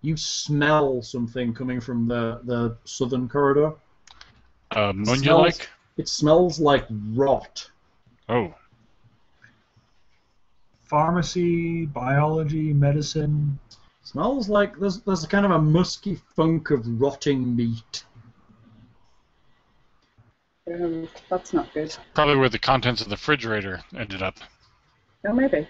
you smell something coming from the southern corridor. Ammonia-like? It smells like rot. Oh. Pharmacy, biology, medicine. Smells like there's a kind of a musky funk of rotting meat. That's not good. Probably where the contents of the refrigerator ended up. No, maybe.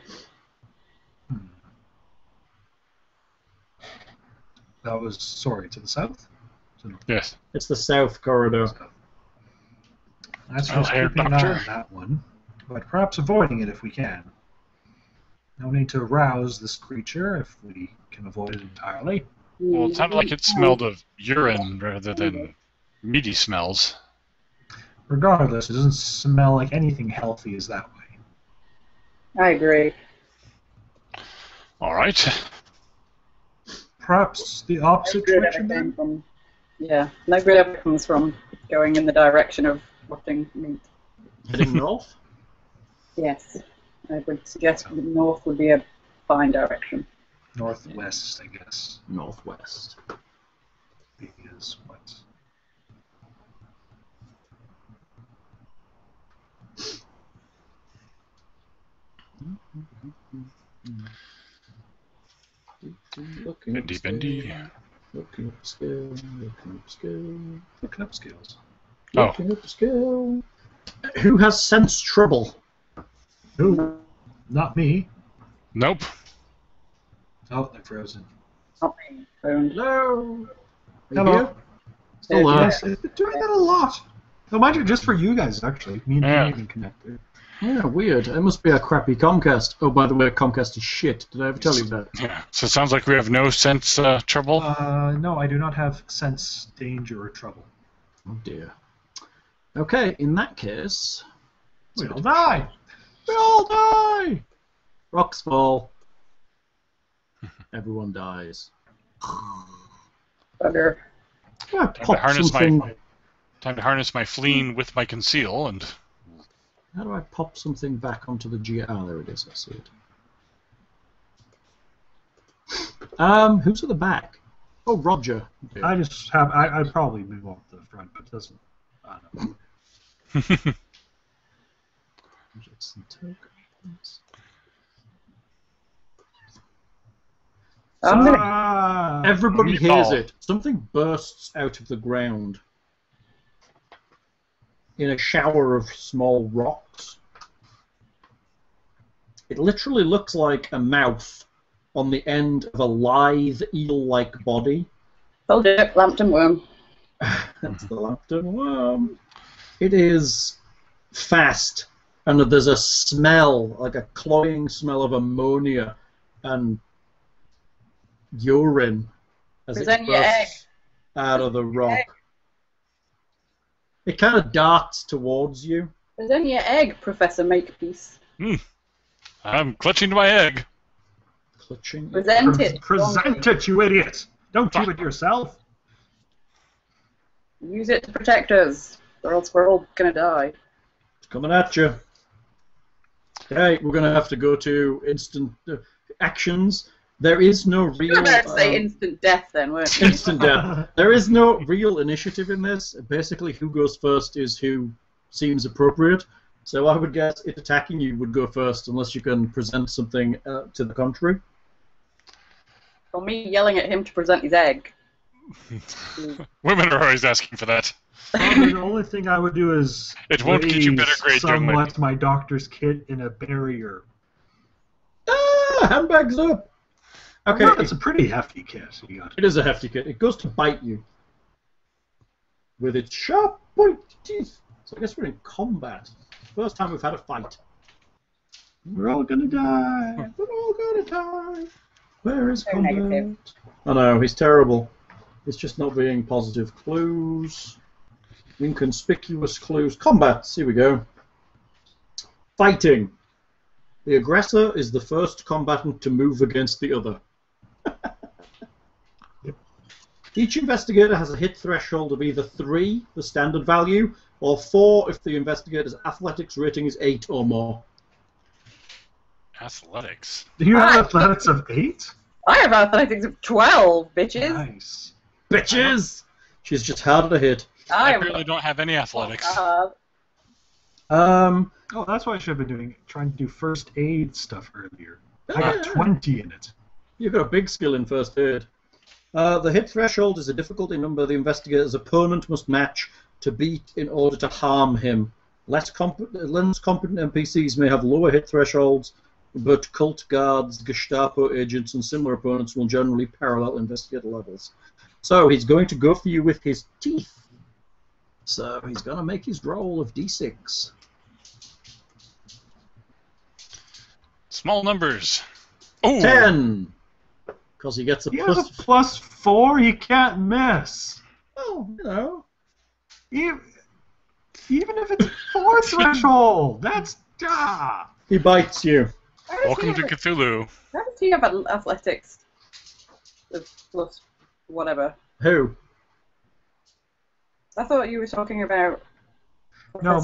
That was, sorry, to the south? Yes. It's the south corridor. That's Well, just Herr keeping an eye Doctor. on that one, but perhaps avoiding it if we can. No need to arouse this creature if we can avoid it entirely. Well, it sounded like it smelled of urine rather than meaty smells. Regardless, it doesn't smell like anything healthy is that way. I agree. All right. Perhaps the opposite No good direction ever came then? from, yeah, no good ever comes from going in the direction of rotting meat. Heading north? Yes, I would suggest north would be a fine direction. Northwest, I guess. Northwest. Is what? Bendy, bendy. Looking up scale, looking up scale, Looking up skills. Oh. looking up scale. Who has sense trouble? Who? Not me. Nope. Oh, they're frozen. Not me. Phone. Hello. Are you Hello. here? Still there. Yes, it's doing that a lot. No, mind you, just for you guys, actually. Me and you Yeah. even connected. Yeah, weird. It must be a crappy Comcast. Oh, by the way, Comcast is shit. Did I ever tell you that? Yeah. So it sounds like we have no sense trouble. No, I do not have sense danger or trouble. Oh dear. Okay, in that case, We all die. we all die. Rocks fall. Everyone dies. Bugger. Yeah, pop harness my- something. Time to harness my fleeing with my conceal, and How do I pop something back onto the G? Ah, there it is. I see it. Who's at the back? Oh, Roger. Okay. I just have. I'd probably move off the front, but it doesn't. I don't know. Objects and tokens. I'm gonna Everybody Meatball. hears it. Something bursts out of the ground in a shower of small rocks. It literally looks like a mouth on the end of a lithe eel-like body. hold it, Lambton worm. That's the Lambton worm. It is fast, and there's a smell, like a cloying smell of ammonia and urine as it Present your egg. bursts out of the rock. It kind of darts towards you. There's only your egg, Professor Makepeace. I'm clutching to my egg. Clutching. Present it. Present it, you idiot! Don't keep it yourself. Use it to protect us, or else we're all gonna die. It's coming at you. Okay, we're going to have to go to instant actions. There is no You real... were about to say instant death then, weren't you? instant death. There is no real initiative in this. Basically, who goes first is who seems appropriate. So I would guess it attacking you would go first, unless you can present something to the contrary. Or me yelling at him to present his egg. Women are always asking for that. Probably the only thing I would do is It won't get you better raise grade, young lady. somewhat my doctor's kit in a barrier. Ah, handbags up! Okay, Well, it's a pretty hefty kit. You got it is a hefty kit. It goes to bite you with its sharp, pointy teeth. So I guess we're in combat. First time we've had a fight. We're all gonna die. We're all gonna die. Where is So combat? negative. I know, he's terrible. It's just not being positive clues. Inconspicuous clues. Combats, here we go. Fighting. The aggressor is the first combatant to move against the other. Each investigator has a hit threshold of either 3, the standard value, or 4 if the investigator's athletics rating is 8 or more. Athletics. Do you have athletics of 8? I have athletics of 12, bitches. Nice. Bitches! She's just harder to hit. I am really don't have any athletics. Oh, that's what I should have been doing. Trying to do first aid stuff earlier. I got 20 in it. You've got a big skill in first aid. The hit threshold is a difficulty number the investigator's opponent must match to beat in order to harm him. Less competent NPCs may have lower hit thresholds, but cult guards, Gestapo agents, and similar opponents will generally parallel investigator levels. So he's going to go for you with his teeth. So he's going to make his roll of d6. Small numbers. Oh, 10! Because he gets a He has plus... a +4. He can't miss. Oh, you know. You- Even if it's 4 threshold, that's He bites you. Welcome to Cthulhu. How does he have athletics of plus whatever? Who? I thought you were talking about. No,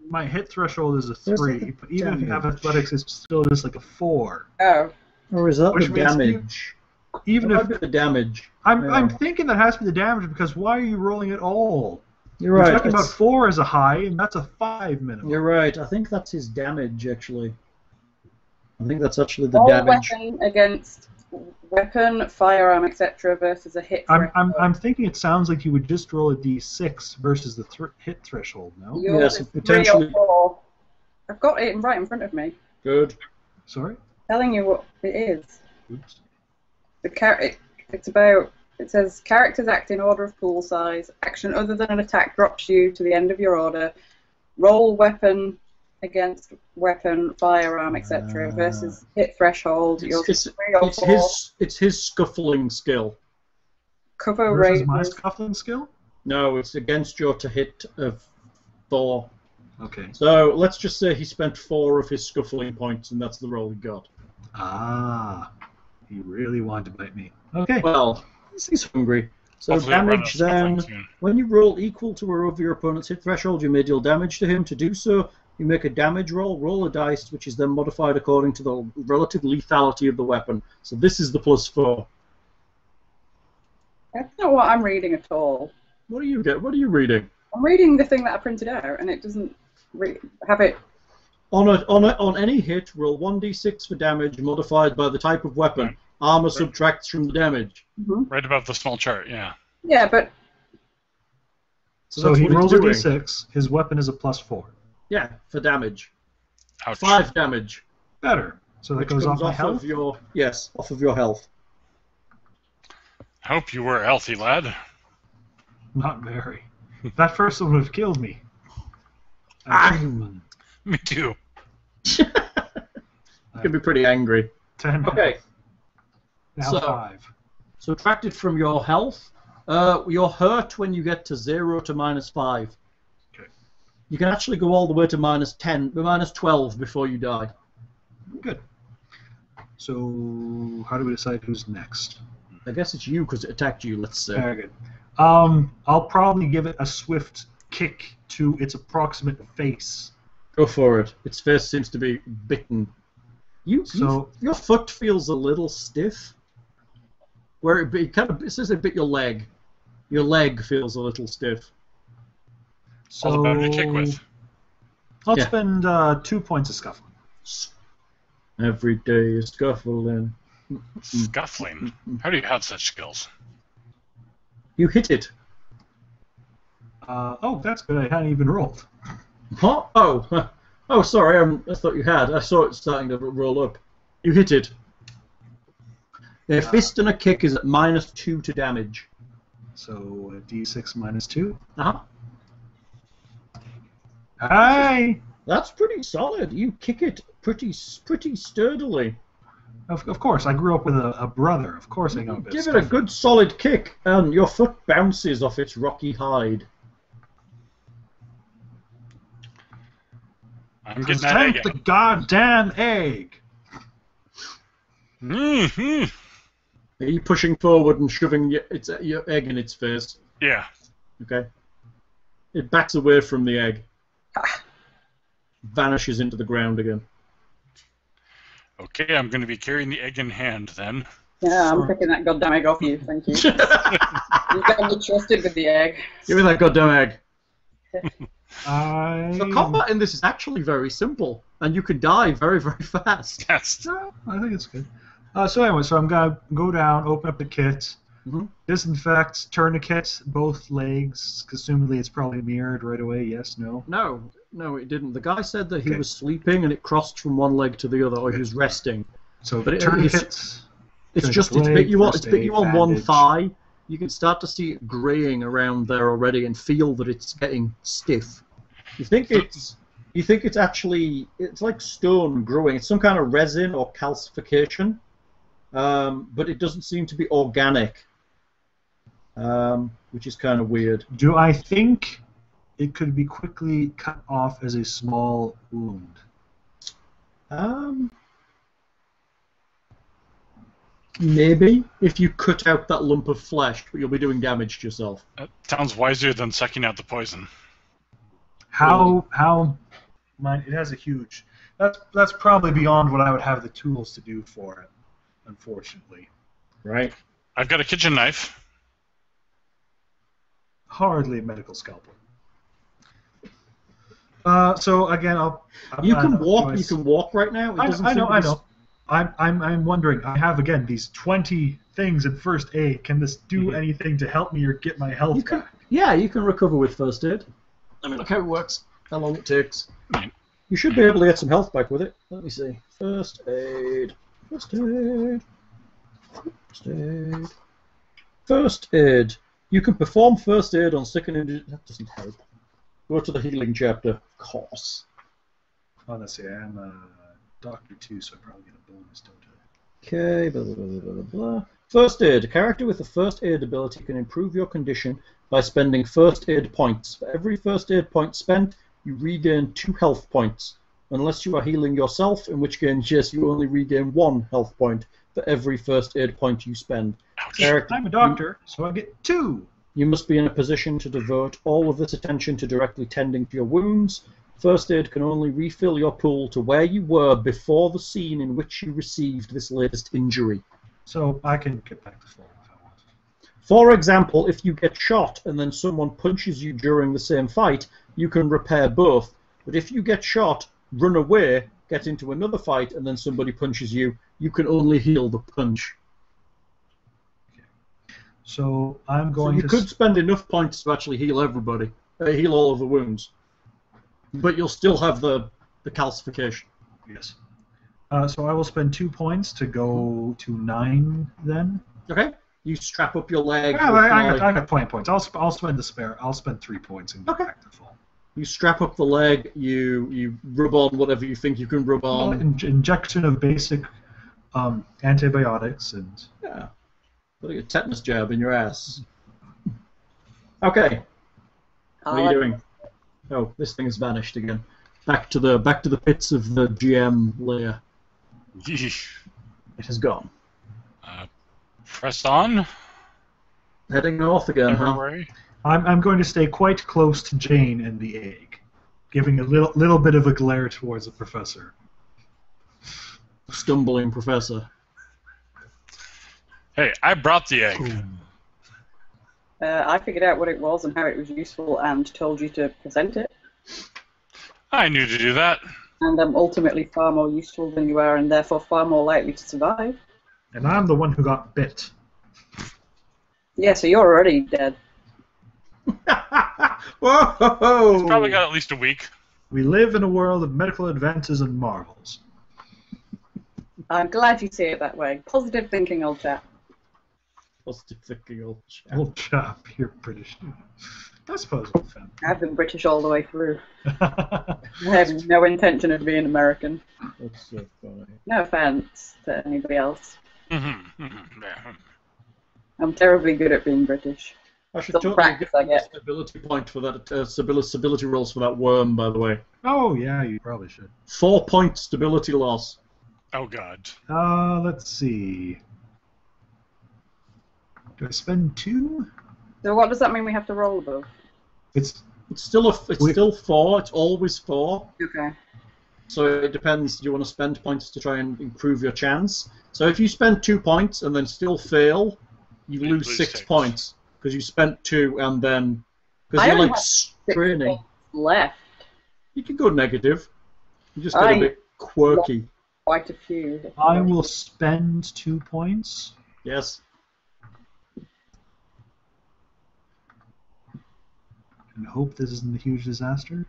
my hit threshold is a 3, but even if you have athletics, it's still just like a 4. Oh. Or is that Which the means damage? Even That if might be the damage. I'm thinking that has to be the damage, because why are you rolling at all? You're We're right. talking about 4 as a high, and that's a 5 minimum. You're right. I think that's his damage, actually. I think that's actually the All damage. weapon against weapon, firearm, etc. versus a hit. I'm thinking it sounds like you would just roll a d6 versus the hit threshold. No. Yes, Yours is potentially. 3 or 4. I've got it right in front of me. Good. Sorry. Telling you what it is. Oops. It's about. It says characters act in order of pool size. Action other than an attack drops you to the end of your order. Roll weapon against weapon, firearm, etc. versus hit threshold. Yours 3 or 4. It's his scuffling skill. Cover Versus rate. my scuffling skill. No, it's against your to hit of 4. Okay. So let's just say he spent 4 of his scuffling points, and that's the roll he got. Ah, he really wanted to bite me. Okay. Well, he's hungry. So Hopefully I'll run damage out of scuffling then. soon. When you roll equal to or over your opponent's hit threshold, you may deal damage to him. To do so, you make a damage roll, roll a dice, which is then modified according to the relative lethality of the weapon. So this is the +4. That's not what I'm reading at all. What do you get? What are you reading? I'm reading the thing that I printed out, and it doesn't have it. On any hit, roll 1d6 for damage modified by the type of weapon. Right. Armor subtracts from the damage. Right above the small chart, yeah. Yeah, but So that's he what he's rolls a doing. d6. His weapon is a +4. Yeah, for damage. Ouch. 5 damage. Better. So that Which goes comes off my health. of your off of your health. I hope you were a healthy lad. Not very. That first one would have killed me. Me too. You can be pretty angry. 10. Okay, Now so- 5. subtracted from your health. You're hurt when you get to 0 to -5. Okay. You can actually go all the way to -10, -12 before you die. Good. So how do we decide who's next? I guess it's you because it attacked you. Let's say. Very good. I'll probably give it a swift kick to its approximate face. Go for it. Its face seems to be bitten. Your foot feels a little stiff. Where it says it bit your leg. Your leg feels a little stiff. So All the better to kick with. I'll Yeah. spend 2 points of scuffling. Every day is scuffling. Scuffling. How do you have such skills? You hit it. Oh, that's good. I hadn't even rolled. Huh? Oh, sorry. I thought you had. I saw it starting to roll up. You hit it. A fist and a kick is at -2 to damage. So a d6 -2. Uh-huh. Hi. That's pretty solid. You kick it pretty sturdily. Of course, I grew up with a brother. Of course, I know a bit. Give of it a scuffling. good solid kick, and your foot bounces off its rocky hide. I'm getting that egg Present the out. goddamn egg. Mm-hmm. Are you pushing forward and shoving your egg in its face? Yeah. Okay. It backs away from the egg. Vanishes into the ground again. Okay, I'm going to be carrying the egg in hand then. yeah, I'm picking that goddamn egg off you. Thank you. You got me trusted with the egg. Give me that goddamn egg. I The combat in this is actually very simple, and you can die very, very fast. Yes. No, I think it's good. So anyway, I'm gonna go down, open up the kit, Mhm. disinfect, tourniquet, both legs. Assumedly, it's probably mirrored right away. Yes, no. No, it didn't. The guy said that he Okay. was sleeping and it crossed from one leg to the other, or he was resting. So But tourniquets. It's Tourniquet just it's leg, bit you on first it's bit you aid, on one bandage. thigh. You can start to see it graying around there already and feel that it's getting stiff. You think it's actually it's like stone growing. It's some kind of resin or calcification, but it doesn't seem to be organic, which is kind of weird. Do I think it could be quickly cut off as a small wound. Maybe if you cut out that lump of flesh, but you'll be doing damage to yourself. That sounds wiser than sucking out the poison. How it has a huge. That's probably beyond what I would have the tools to do for it, unfortunately. Right. I've got a kitchen knife. Hardly a medical scalpel. So again, You can walk. You can walk right now. It doesn't I seem know. to be I'm wondering. I have again these 20 things in first aid. Can this do anything to help me or get my health back? Yeah, you can recover with first aid. Let me look how it works. How long it takes. You should be able to get some health back with it. Let me see. First aid. First aid. First aid. First aid. You can perform first aid on sick and injured. That doesn't help. Go to the healing chapter. Of course. Honestly, I am a doctor too, so I probably get a bonus, don't I? Okay, blah, blah, blah, blah, blah. First aid. A character with a first aid ability can improve your condition by spending first aid points. For every first aid point spent, you regain 2 health points. Unless you are healing yourself, in which case, yes, you only regain 1 health point for every first aid point you spend. I'm a doctor, so I get 2. You must be in a position to devote all of this attention to directly tending to your wounds. First aid can only refill your pool to where you were before the scene in which you received this latest injury. So I can get back to full if I want. For example, if you get shot and then someone punches you during the same fight, you can repair both. But if you get shot, run away, get into another fight, and then somebody punches you, you can only heal the punch. So I'm going so you could spend enough points to actually heal everybody, heal all of the wounds, but you'll still have the calcification. Yes. So I will spend 2 points to go to 9 then. Okay. You strap up your leg. I got 20 points. I'll spend the spare. I'll spend 3 points and get back to full. You strap up the leg. You rub on whatever you think you can rub on. Well, injection of basic antibiotics and. Yeah. Putting a tetanus jab in your ass. Okay. What are you doing? Oh, this thing has vanished again. Back to the pits of the GM layer. It has gone. Press on. Heading north again, huh? I'm going to stay quite close to Jane and the egg, giving a little bit of a glare towards the professor. Stumbling professor. Hey, I brought the egg. I figured out what it was and how it was useful and told you to present it. I knew to do that. And I'm ultimately far more useful than you are and therefore far more likely to survive. And I'm the one who got bit. Yeah, so you're already dead. Whoa! It's probably got at least a week. We live in a world of medical advances and marvels. I'm glad you see it that way. Positive thinking, old chap. Positive thinking, old chap. Old chap, you're British. I suppose. I've been British all the way through. I have no intention of being American. That's so funny. No offense to anybody else. Yeah. I'm terribly good at being British. I should Some totally practice I get get. a stability point for that. Stability rolls for that worm, by the way. Oh yeah, you probably should. 4 point stability loss. Oh god. Let's see. Do I spend 2? So what does that mean we have to roll above? It's still 4. It's always 4. Okay. So it depends. Do you want to spend points to try and improve your chance? So if you spend 2 points and then still fail, you lose 6 points because you spent 2 and then because you're like straining. Left. You can go negative. You just get a bit quirky. Quite a few. I will spend 2 points. Yes. And hope this isn't a huge disaster.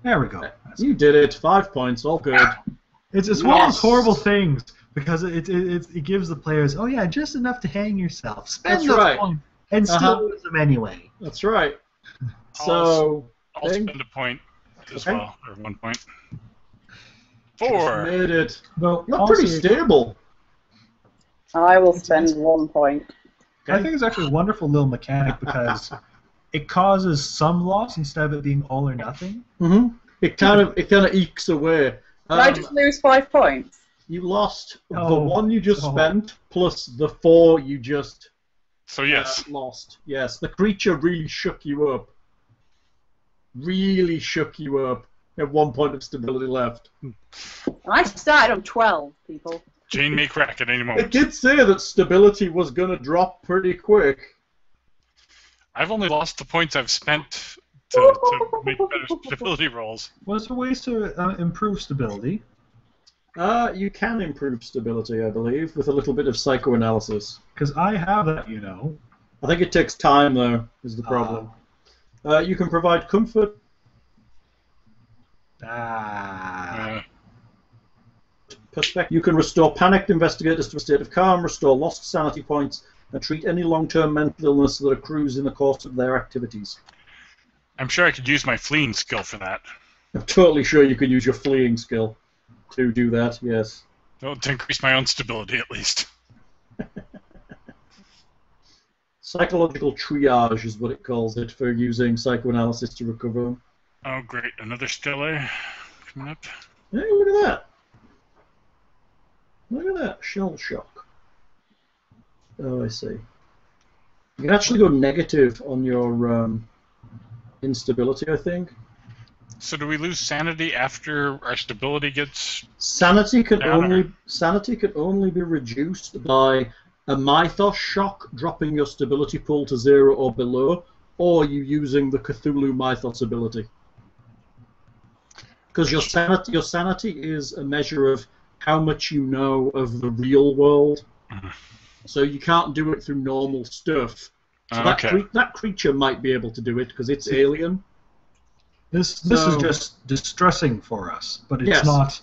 There we go. You did it. 5 points. All good. It's one of those horrible things because it gives the players, oh yeah, just enough to hang yourself. Spend those points and still lose them anyway. That's right. So I'll spend a point as well, or 1 point. 4. Made it. Well, you're pretty stable. I will spend 1 point. I think it's actually a wonderful little mechanic because it causes some loss instead of it being all or nothing. Mm-hmm. It kind of ekes away. Did I just lose 5 points? You lost the 1 you just spent plus the 4 you just lost. Yes, the creature really shook you up. Really shook you up. You have 1 point of stability left. I started on 12, people. Jane may crack at any moment. It did say that stability was going to drop pretty quick. I've only lost the points I've spent to make better stability rolls. Was there ways to improve stability? You can improve stability, I believe, with a little bit of psychoanalysis. Because I have that, you know. I think it takes time, though, is the problem. You can provide comfort. Perspective. You can restore panicked investigators to a state of calm, restore lost sanity points, and treat any long-term mental illness that accrues in the course of their activities. I'm sure I could use my fleeing skill for that. I'm totally sure you could use your fleeing skill to do that, yes. Well, to increase my own stability, at least. Psychological triage is what it calls it for using psychoanalysis to recover. Oh, great. Another stella coming up. Hey, look at that. Look at that. Shell shock. Oh, I see. You can actually go negative on your instability, I think. So do we lose sanity after our stability gets... Sanity can only be reduced by a mythos shock dropping your stability pool to 0 or below, or you using the Cthulhu mythos ability. Because your sanity is a measure of how much you know of the real world. Mm-hmm. So you can't do it through normal stuff. So that creature might be able to do it because it's alien. This is just distressing for us, but it's not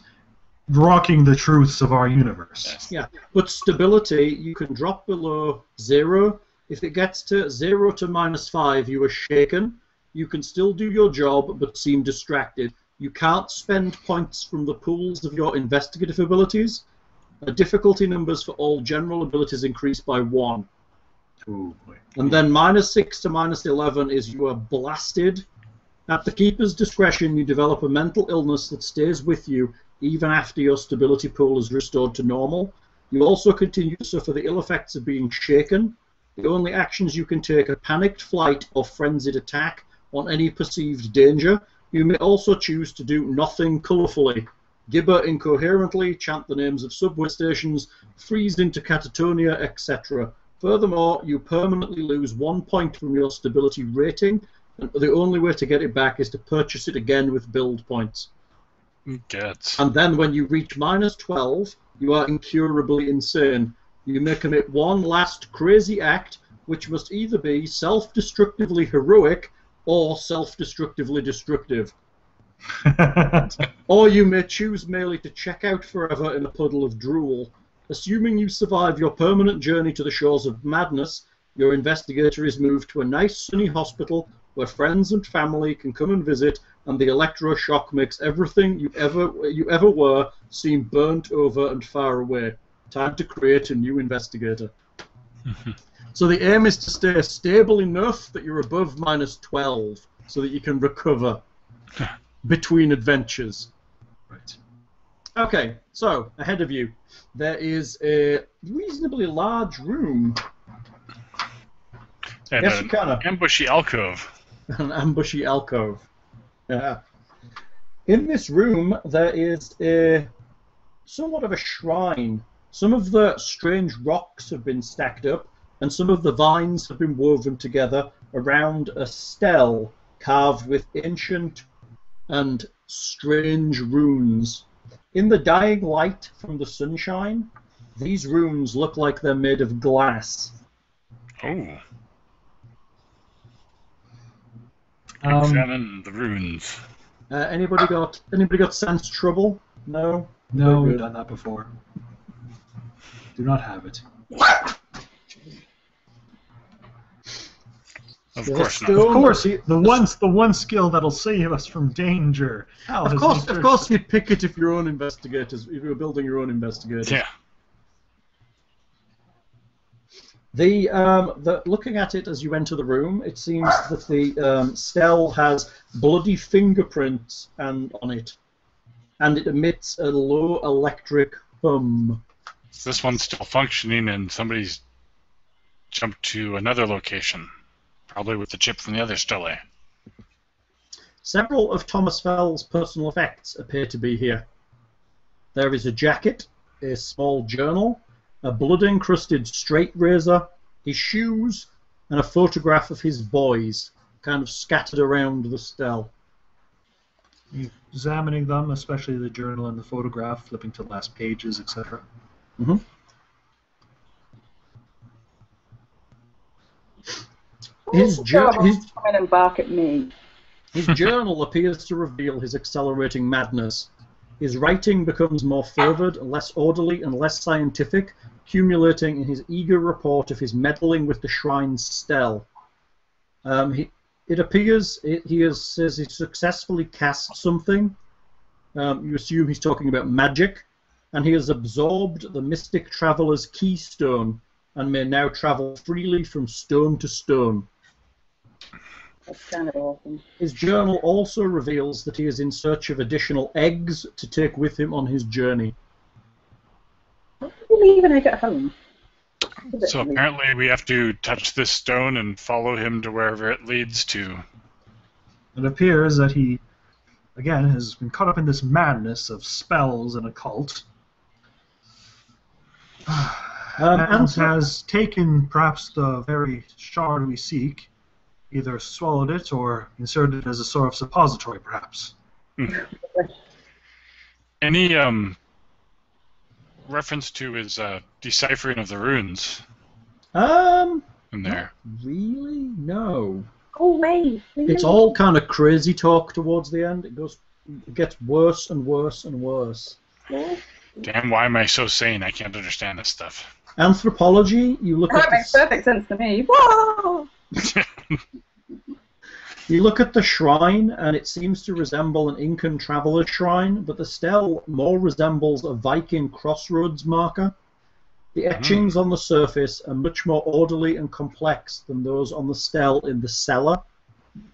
rocking the truths of our universe. Yes. Yeah, but stability, you can drop below 0. If it gets to 0 to -5, you are shaken. You can still do your job, but seem distracted. You can't spend points from the pools of your investigative abilities. The difficulty numbers for all general abilities increase by 1. Ooh, boy. And then -6 to -11 is you are blasted. At the Keeper's discretion, you develop a mental illness that stays with you even after your stability pool is restored to normal. You also continue to suffer the ill effects of being shaken. The only actions you can take are panicked flight or frenzied attack on any perceived danger. You may also choose to do nothing colourfully. Gibber incoherently, chant the names of subway stations, freeze into catatonia, etc. Furthermore, you permanently lose 1 point from your stability rating, and the only way to get it back is to purchase it again with build points. And then when you reach -12, you are incurably insane. You may commit one last crazy act, which must either be self-destructively heroic or self-destructively destructive. Or you may choose merely to check out forever in a puddle of drool. Assuming you survive your permanent journey to the shores of madness, your investigator is moved to a nice sunny hospital where friends and family can come and visit, and the electroshock makes everything you ever were seem burnt over and far away. Time to create a new investigator. So the aim is to stay stable enough that you're above -12, so that you can recover between adventures. Right. Okay, so ahead of you, there is a reasonably large room. And yes, an you can. ambushy alcove. An ambushy alcove. Yeah. In this room, there is somewhat of a shrine. Some of the strange rocks have been stacked up, and some of the vines have been woven together around a stele carved with ancient and strange runes. In the dying light from the sunshine, these runes look like they're made of glass. Oh. Examine the runes. Anybody got sense trouble? No? No, we've done that before. Do not have it. Of course not. Of course, the one skill that'll save us from danger. Of course, you'd pick it if you're building your own investigators. Yeah. Looking at it as you enter the room, it seems that the stele has bloody fingerprints on it, and it emits a low electric hum. This one's still functioning, and somebody's jumped to another location, probably with the chip from the other stele. Several of Thomas Fell's personal effects appear to be here. There is a jacket, a small journal, a blood-encrusted straight razor, his shoes, and a photograph of his boys, kind of scattered around the stele. Examining them, especially the journal and the photograph, flipping to the last pages, etc. Mm-hmm. His come in and bark at me. His journal appears to reveal his accelerating madness. His writing becomes more fervid, less orderly, and less scientific, accumulating in his eager report of his meddling with the shrine's stele. It appears he says he successfully cast something. You assume he's talking about magic, and he has absorbed the mystic traveler's keystone and may now travel freely from stone to stone. That's kind of awesome. His journal also reveals that he is in search of additional eggs to take with him on his journey. What did you leave an egg at home? So apparently we have to touch this stone and follow him to wherever it leads to. It appears that he, again, has been caught up in this madness of spells and occult. And has taken perhaps the very shard we seek, either swallowed it or inserted it as a sort of suppository, perhaps. Any reference to his deciphering of the runes in there? Really? No. Go away. It's all kind of crazy talk towards the end. It gets worse and worse and worse. Damn, why am I so sane? I can't understand this stuff. Anthropology, you look at that makes perfect sense to me. Whoa! You look at the shrine, and it seems to resemble an Incan traveler's shrine, but the stele more resembles a Viking crossroads marker. The etchings on the surface are much more orderly and complex than those on the stele in the cellar,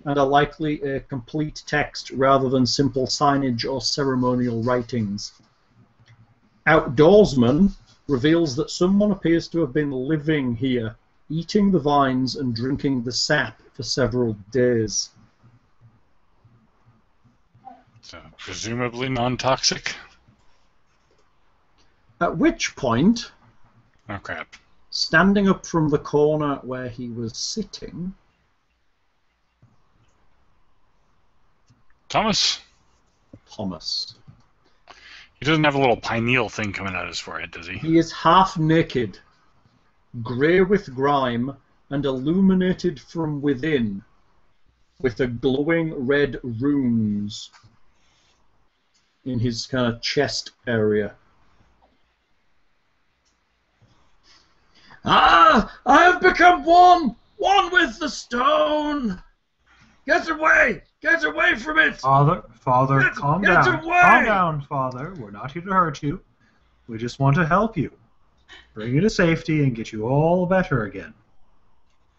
and are likely a complete text rather than simple signage or ceremonial writings. Outdoorsman reveals that someone appears to have been living here, eating the vines and drinking the sap for several days. So, presumably non-toxic? At which point, oh crap, standing up from the corner where he was sitting, Thomas. He doesn't have a little pineal thing coming out of his forehead, does he? He is half naked, grey with grime, and illuminated from within with a glowing red runes in his kind of chest area. I have become one with the stone. Get away from it. Father, calm get down. away! Calm down, Father. We're not here to hurt you. We just want to help you. Bring you to safety and get you all better again.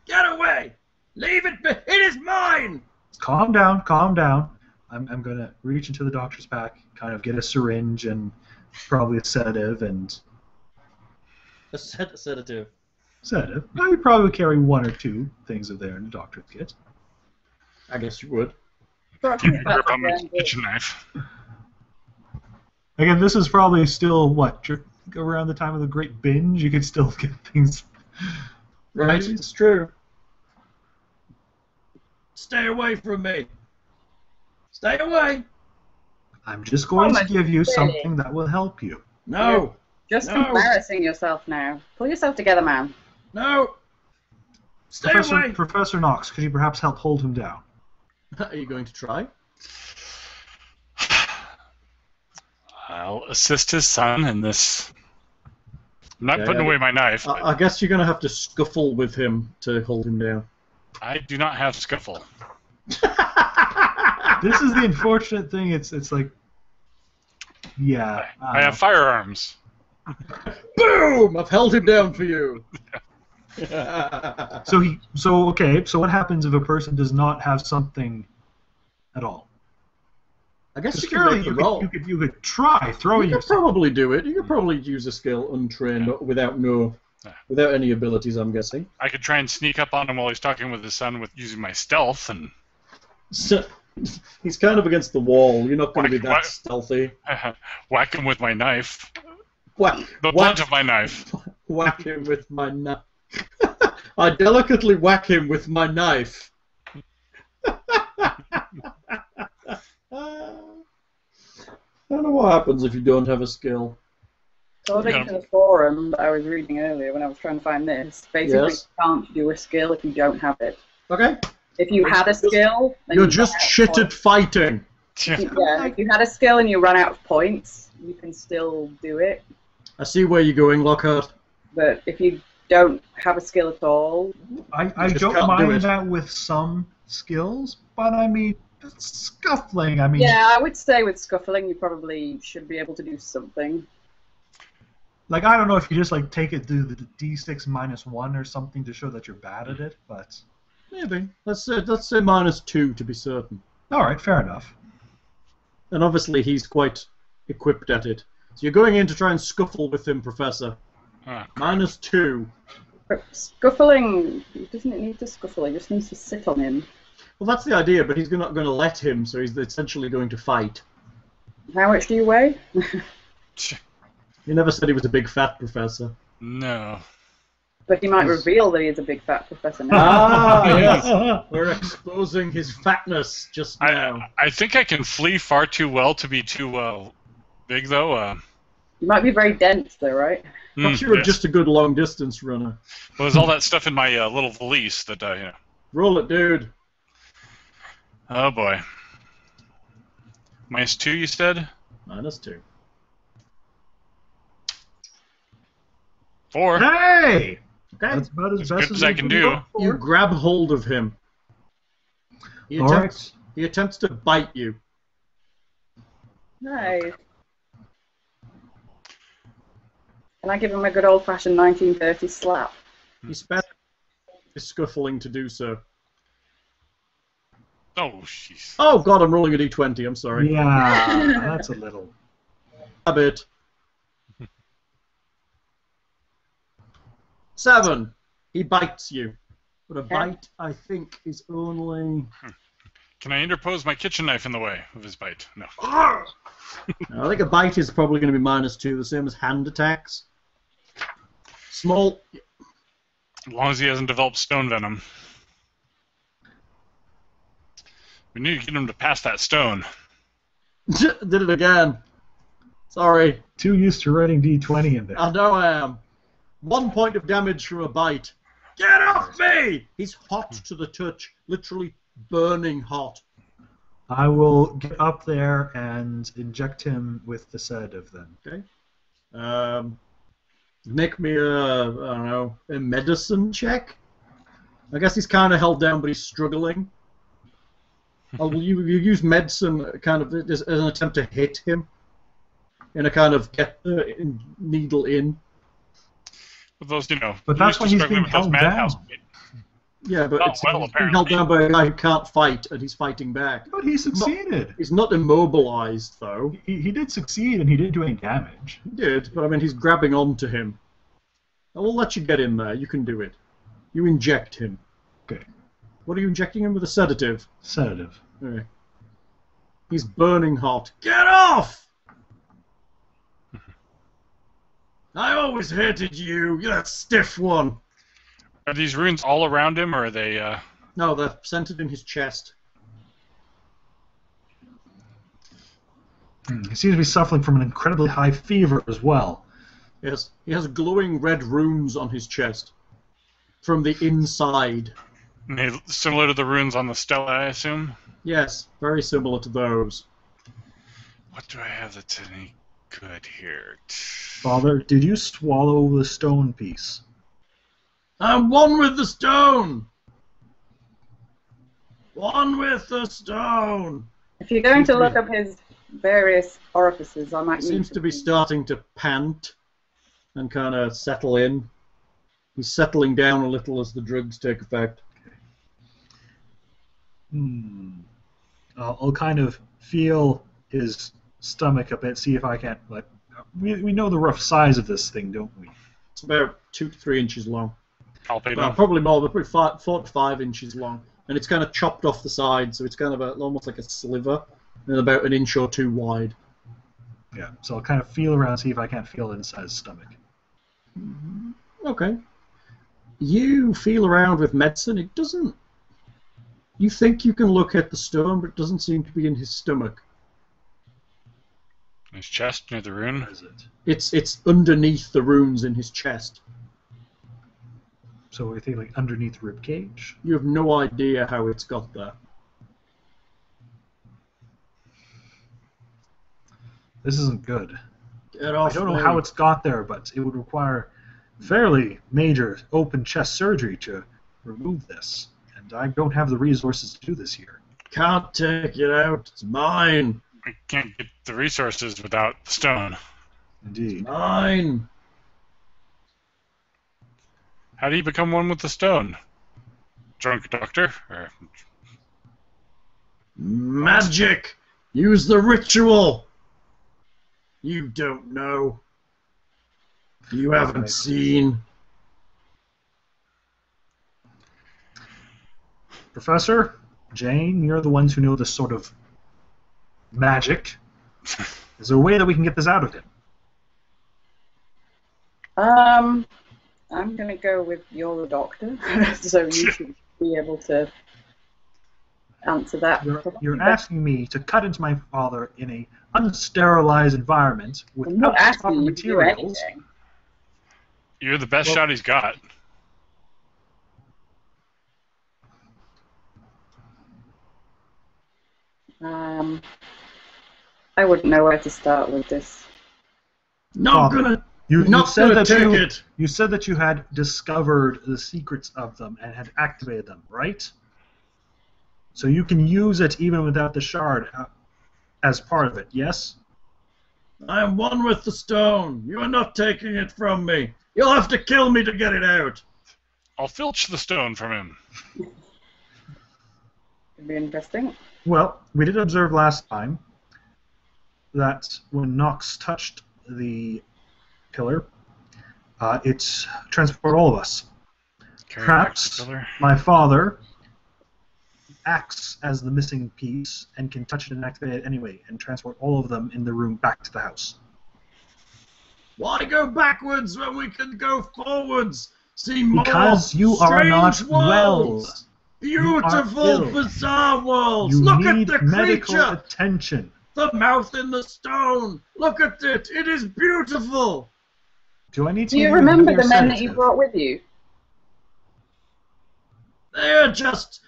Get away! Leave it be! It is mine! Calm down. I'm going to reach into the doctor's pack, kind of get a syringe and probably a sedative and... A sedative. Sedative. I would probably carry one or two things of there in the doctor's kit. I guess you would. Grip on my kitchen knife. Again, this is probably still, around the time of the Great Binge, you could still get things... Right, it's true. Stay away from me. Stay away. I'm just going to give you something that will help you. No. Just embarrassing yourself now. Pull yourself together, man. No. Stay away. Professor Knox, could you perhaps help hold him down? Are you going to try? I'll assist his son in this. I'm not putting away my knife. I guess you're going to have to scuffle with him to hold him down. I do not have scuffle. This is the unfortunate thing. It's like, yeah. I have firearms. Boom! I've held him down for you. So what happens if a person does not have something at all? I guess you Surely can make the roll. you could try throwing You could yourself. probably do it. You could probably use a skill untrained without any abilities. I'm guessing. I could try and sneak up on him while he's talking with his son with using my stealth and. So, he's kind of against the wall. You're not going to be that Whack. stealthy. Whack him with my knife. Whack. The blunt of my knife. Whack him with my knife. I delicately whack him with my knife. I don't know what happens if you don't have a skill. According to the forum that I was reading earlier when I was trying to find this, basically Yes. you can't do a skill if you don't have it. Okay. If you had a skill, then You're you just ran out of shit at points. fighting. Yeah, if you had a skill and you ran out of points, you can still do it. I see where you're going, Lockhart. But if you don't have a skill at all, I just don't can't do it. mind that with some skills, but I mean, scuffling. I mean, yeah, I would say with scuffling you probably should be able to do something. like I don't know if you just like take it to the D6 -1 or something to show that you're bad at it, but Maybe. Let's say -2 to be certain. all right, fair enough. And obviously he's quite equipped at it. So you're going in to try and scuffle with him, Professor. -2. But scuffling, doesn't it need to scuffle? It just needs to sit on him. Well, that's the idea, but he's not going to let him, so he's essentially going to fight. How much do you weigh? He never said he was a big fat professor. No. But he might reveal that he is a big fat professor now. Ah, yes. We're exposing his fatness just now. I think I can flee far too well to be too big, though. You might be very dense, though, right? Perhaps you're yes. just a good long-distance runner. Well, there's all that stuff in my little valise that, you know. Roll it, dude. Oh, boy. -2, you said? -2. 4. Hey, Okay. that's about as As best good as I can do. go for. You grab hold of him. He All attempts, he attempts to bite you. Nice. And I give him a good old-fashioned 1930s slap. He spends his scuffling to do so. Oh, jeez. Oh god, I'm rolling a d20, I'm sorry. Yeah, that's a little. A bit. 7. He bites you. But a bite, I think, is only... Can I interpose my kitchen knife in the way of his bite? No. No, I think a bite is probably going to be -2, the same as hand attacks. Small... As long as he hasn't developed stone venom. We need to get him to pass that stone. Did it again. Sorry. Too used to writing D20 in there. I know I am. 1 point of damage from a bite. Get off me! He's hot to the touch. Literally burning hot. I will get up there and inject him with the sedative then. Okay. Make me I don't know, a medicine check? I guess he's kind of held down, but he's struggling. Oh, will you use medicine kind of as an attempt to hit him? In a kind of get the needle in? With those, you know. But that's used when to he's struggling being with those held madhouse. down. Yeah, but Oh, it's well, he's being held apparently. down by a guy who can't fight, and he's fighting back. But he succeeded. He's not immobilized, though. He did succeed, and he didn't do any damage. He did, but I mean, he's grabbing onto him. I will let you get in there. You can do it. You inject him. Okay. What are you injecting him with? A sedative? Sedative. Okay. He's burning hot. Get off! I always hated you. You're that stiff one. Are these runes all around him, or are they? No, they're centered in his chest. He seems to be suffering from an incredibly high fever as well. Yes, he has glowing red runes on his chest. From the inside. Similar to the runes on the stela, I assume? Yes, very similar to those. What do I have that's any good here? Father, did you swallow the stone piece? I'm one with the stone! One with the stone! If you're going to look up his various orifices, I might He seems to be starting to pant and kind of settle in. He's settling down a little as the drugs take effect. I'll kind of feel his stomach a bit, see if I can't. We know the rough size of this thing, don't we? It's about 2 to 3 inches long. Palpate Probably more, but probably 4 to 5 inches long. And it's kind of chopped off the side, so it's kind of almost like a sliver, and about 1 inch or 2 wide. Yeah, so I'll kind of feel around, see if I can't feel inside his stomach. Okay. You feel around with medicine. It doesn't... You think you can look at the stone, but it doesn't seem to be in his stomach. His chest near the rune. What is it? It's underneath the runes in his chest. So we think like underneath the rib cage? You have no idea how it's got there. This isn't good. Get off I don't know me. how it's got there, but it would require fairly major open chest surgery to remove this. And I don't have the resources to do this here. Can't take it out. It's mine. We can't get the resources without the stone. Indeed. Mine. How do you become one with the stone? Drunk doctor? Or... Magic. Use the ritual. You don't know. You haven't Okay. seen. Professor, Jane, you're the ones who know this sort of magic. Is there a way that we can get this out of him? I'm going to go with you're the doctor, so you should be able to answer that. You're asking me to cut into my father in a unsterilized environment with I'm not asking proper you to do materials. anything. You're the best Well- shot he's got. I wouldn't know where to start with this. Not Father, gonna. You Not said gonna that take you, it. you said that you had discovered the secrets of them and had activated them, right? So you can use it even without the shard as part of it, yes? I am one with the stone. You are not taking it from me. You'll have to kill me to get it out. I'll filch the stone from him. It'd be interesting. Well, we did observe last time that when Nox touched the pillar, it transported all of us. Carry back Perhaps the pillar. my father acts as the missing piece and can touch it and activate it anyway and transport all of them in the room back to the house. Why go backwards when we can go forwards? See more Because you are strange not well. worlds. You are Beautiful, ill. bizarre worlds. You Look at need the medical creature. attention. The mouth in the stone. Look at it. It is beautiful. Do I need to Do you give remember another the men that you sedative? brought with you? They are just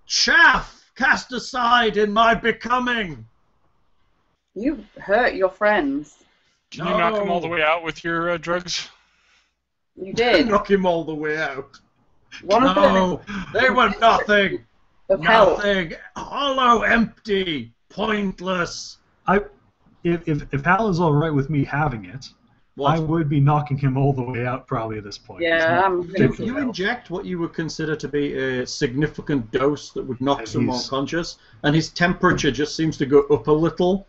chaff cast aside in my becoming. You hurt your friends. Can you knock him all the No. way out with your drugs? You did. Knock him all the way out. One of them No, they were nothing. of help. Nothing. Hollow, empty, pointless. If Hal is all right with me having it, What? I would be knocking him all the way out probably at this point. Yeah, It's not I'm gonna ridiculous. You inject what you would consider to be a significant dose that would knock And someone he's- unconscious, and his temperature just seems to go up a little.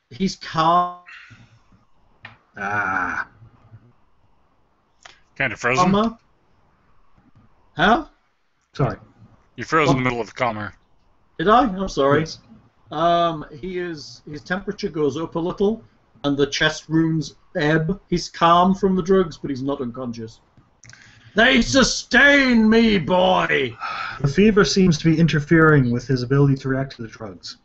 He's calm. Ah, Kind of frozen. Huh? sorry. You froze in the middle of the calmer. Did I? I'm sorry. Yes. His temperature goes up a little, and the chest runes ebb. He's calm from the drugs, but he's not unconscious. They sustain me, boy. The fever seems to be interfering with his ability to react to the drugs.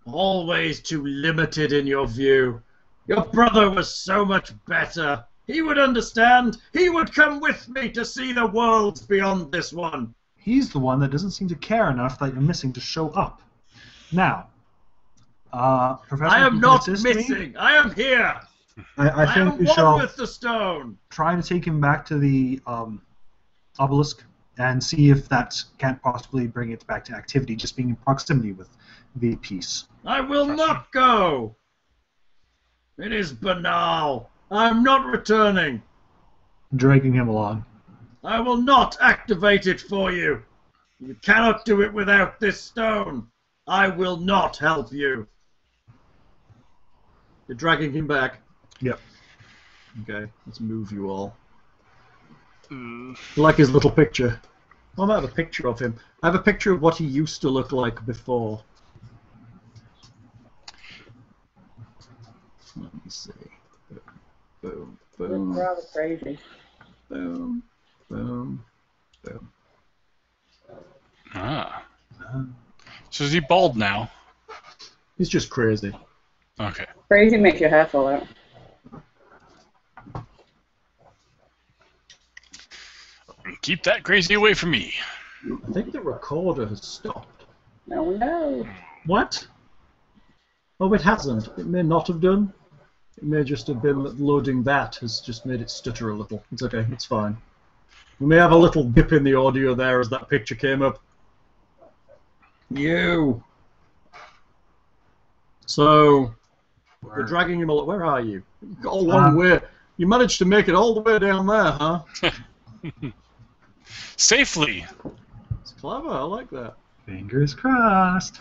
Always too limited in your view. Your brother was so much better. He would understand. He would come with me to see the worlds beyond this one. He's the one that doesn't seem to care enough that you're missing to show up. Now, Professor, I you am can not assist me? missing. I am here. I I think am we one shall with the stone. try to take him back to the obelisk and see if that can't possibly bring it back to activity, just being in proximity with the piece. I will not go. It is banal. I am not returning. dragging him along. I will not activate it for you. You cannot do it without this stone. I will not help you. You're dragging him back. Yep. Okay, let's move you all. Mm. I like his little picture. I might have a picture of him. I have a picture of what he used to look like before. Let me see. Boom, boom, Rather crazy. boom, boom, boom. Ah. So is he bald now? He's just crazy. Okay. Crazy makes your hair fall out. Keep that crazy away from me. I think the recorder has stopped. Oh no. What? Oh, it hasn't. It may not have done. It may just have been that loading that has just made it stutter a little. It's okay. It's fine. We may have a little dip in the audio there as that picture came up. You. So, we're dragging him all. Where are you? You got a long way. You managed to make it all the way down there, huh? Safely. It's clever. I like that. Fingers crossed.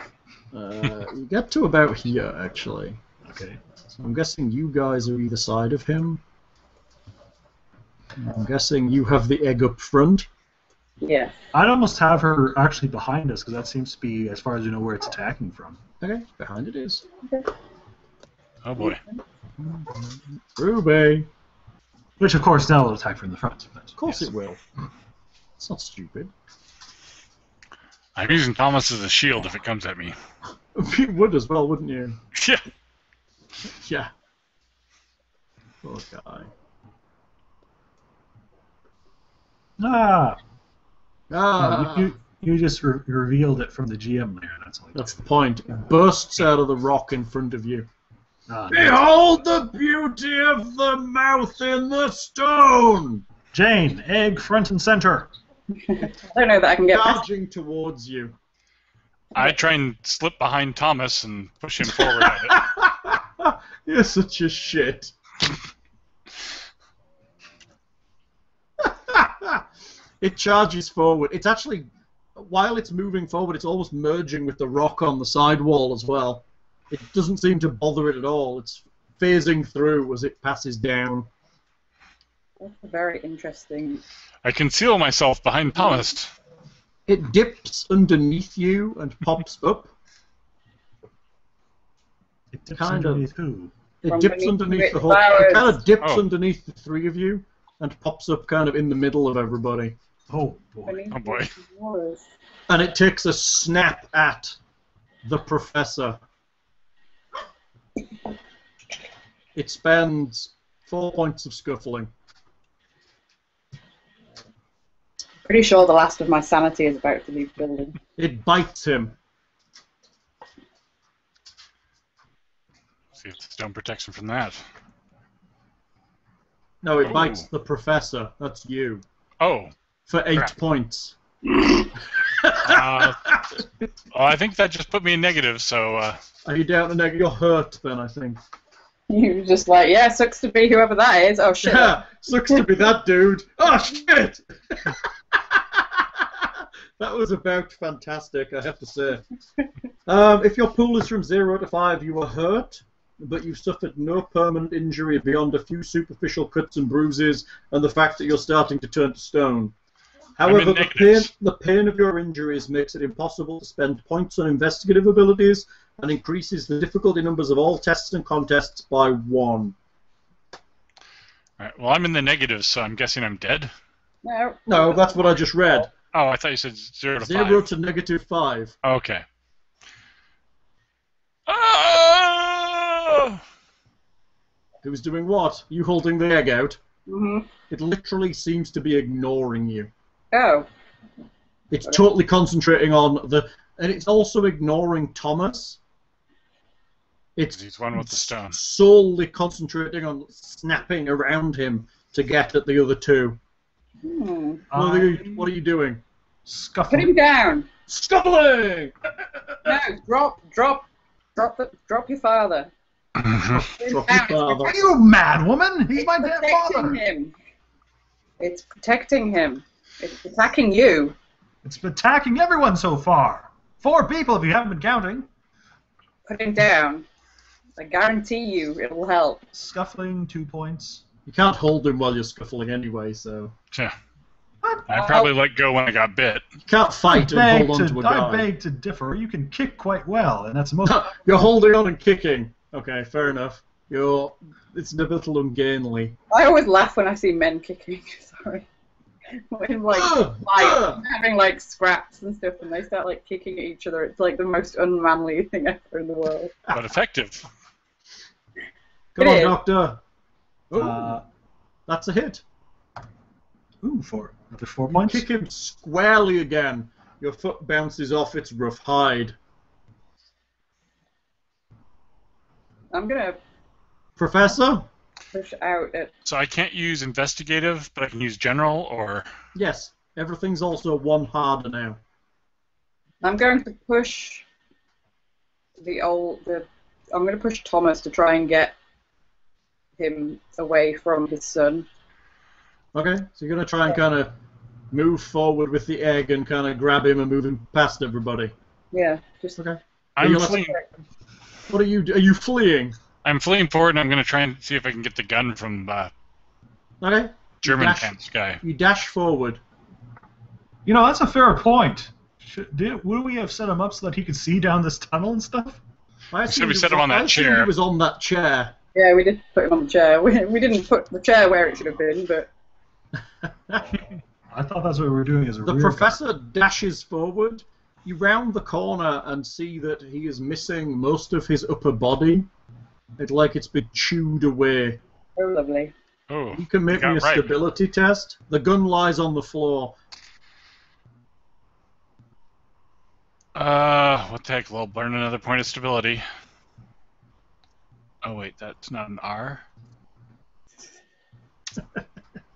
You get to about here, actually. Okay. So I'm guessing you guys are either side of him. I'm guessing you have the egg up front. Yeah. I'd almost have her actually behind us, because that seems to be, as far as you know, where it's attacking from. Okay, behind it is. Oh boy. Ruby. Which, of course, now will attack from the front. Of course it will. It's not stupid. I'm using Thomas as a shield if it comes at me. You would as well, wouldn't you? Yeah. Yeah. Poor guy. Ah! Ah, You just revealed it from the GM there. That's all. that's the point. It bursts out of the rock in front of you. Ah, Behold the beauty of the mouth in the stone! Jane, egg front and center. I don't know that I can get past. Charging towards you. I try and slip behind Thomas and push him forward at it. You're such a shit. It charges forward. It's actually, while it's moving forward, it's almost merging with the rock on the side wall as well. It doesn't seem to bother it at all. It's phasing through as it passes down. That's very interesting. I conceal myself behind Thomas. It dips underneath you and pops up. It dips Kind of. underneath who? It From dips beneath underneath the the whole. flowers. It kind of dips Oh. underneath the three of you and pops up kind of in the middle of everybody. Oh, boy. Beneath Oh, boy. the waters. And it takes a snap at the professor. It spends 4 points of scuffling. Pretty sure the last of my sanity is about to leave the building. It bites him. See if the stone protects him from that. No, it Oh. bites the professor. That's you. Oh. For 8 Crap. points. I think that just put me in negative, so... Are you down to negative? You're hurt then, I think. You were just like, yeah, sucks to be whoever that is. Oh shit. Yeah, sucks to be that dude. Oh, shit! That was about fantastic, I have to say. If your pool is from 0 to 5, you are hurt, but you've suffered no permanent injury beyond a few superficial cuts and bruises and the fact that you're starting to turn to stone. However, the pain of your injuries makes it impossible to spend points on investigative abilities and increases the difficulty numbers of all tests and contests by 1. Alright, well, I'm in the negative, so I'm guessing I'm dead. No. No, that's what I just read. Oh, I thought you said 0 to 5. 0 to negative 5. Okay. Ah! Who's doing what? You holding the egg out? Mm-hmm. It literally seems to be ignoring you. Oh. It's totally concentrating on the... And it's also ignoring Thomas. It's He's one with the stone. solely concentrating on snapping around him to get at the other two. Hmm. What are you doing? Put Scuffling. him down. Scuffling! No, drop your father. Put him Drop down. your father. Are you mad, woman? He's my dead Protecting father. him. It's protecting him. It's attacking you. It's been attacking everyone so far. 4 people, if you haven't been counting. Put him down. I guarantee you it'll help. Scuffling, 2 points. You can't hold him while you're scuffling anyway, so... Yeah. I probably let go when I got bit. You can't fight and hold on to a guy. I beg to differ. You can kick quite well, and that's most... You're holding on and kicking. Okay, fair enough. It's a little ungainly. I always laugh when I see men kicking. Sorry. When, having like scraps and stuff, and they start like kicking at each other. It's like the most unmanly thing ever in the world. But effective. Come on, Doctor. Ooh, that's a hit. Ooh, another 4 points. Kick him squarely again. Your foot bounces off its rough hide. I'm gonna Professor? push out at... So I can't use investigative, but I can use general, or... Yes. Everything's also 1 harder now. I'm going to push I'm going to push Thomas to try and get him away from his son. Okay, so you're going to try and kind of move forward with the egg and kind of grab him and move him past everybody. Yeah, just... Okay. I'm fleeing. What are you fleeing? I'm fleeing forward, and I'm going to try and see if I can get the gun from Okay. German pants guy. You dash forward. You know, that's a fair point. Wouldn't we have set him up so that he could see down this tunnel and stuff? Should we set him on that chair? He was on that chair. Yeah, we did put him on the chair. We didn't put the chair where it should have been, but... I thought that's what we were doing as a The rear professor dashes forward. You round the corner and see that he is missing most of his upper body. It's like it's been chewed away. Oh, lovely. Oh, You can make me a stability test. The gun lies on the floor. What the heck? We'll burn another point of stability. Oh wait, that's not an R.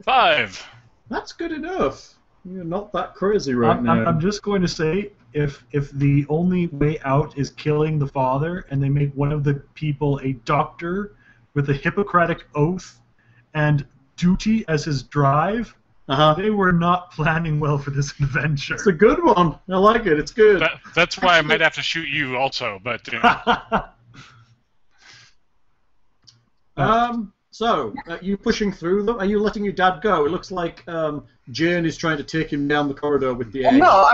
5. That's good enough. You're not that crazy right now. I'm just going to say, if the only way out is killing the father, and they make one of the people a doctor with a Hippocratic oath and duty as his drive, they were not planning well for this adventure. It's a good one. I like it. It's good. That's why I might have to shoot you also, but... So, you pushing through them? Are you letting your dad go? It looks like Jane is trying to take him down the corridor with the egg. No,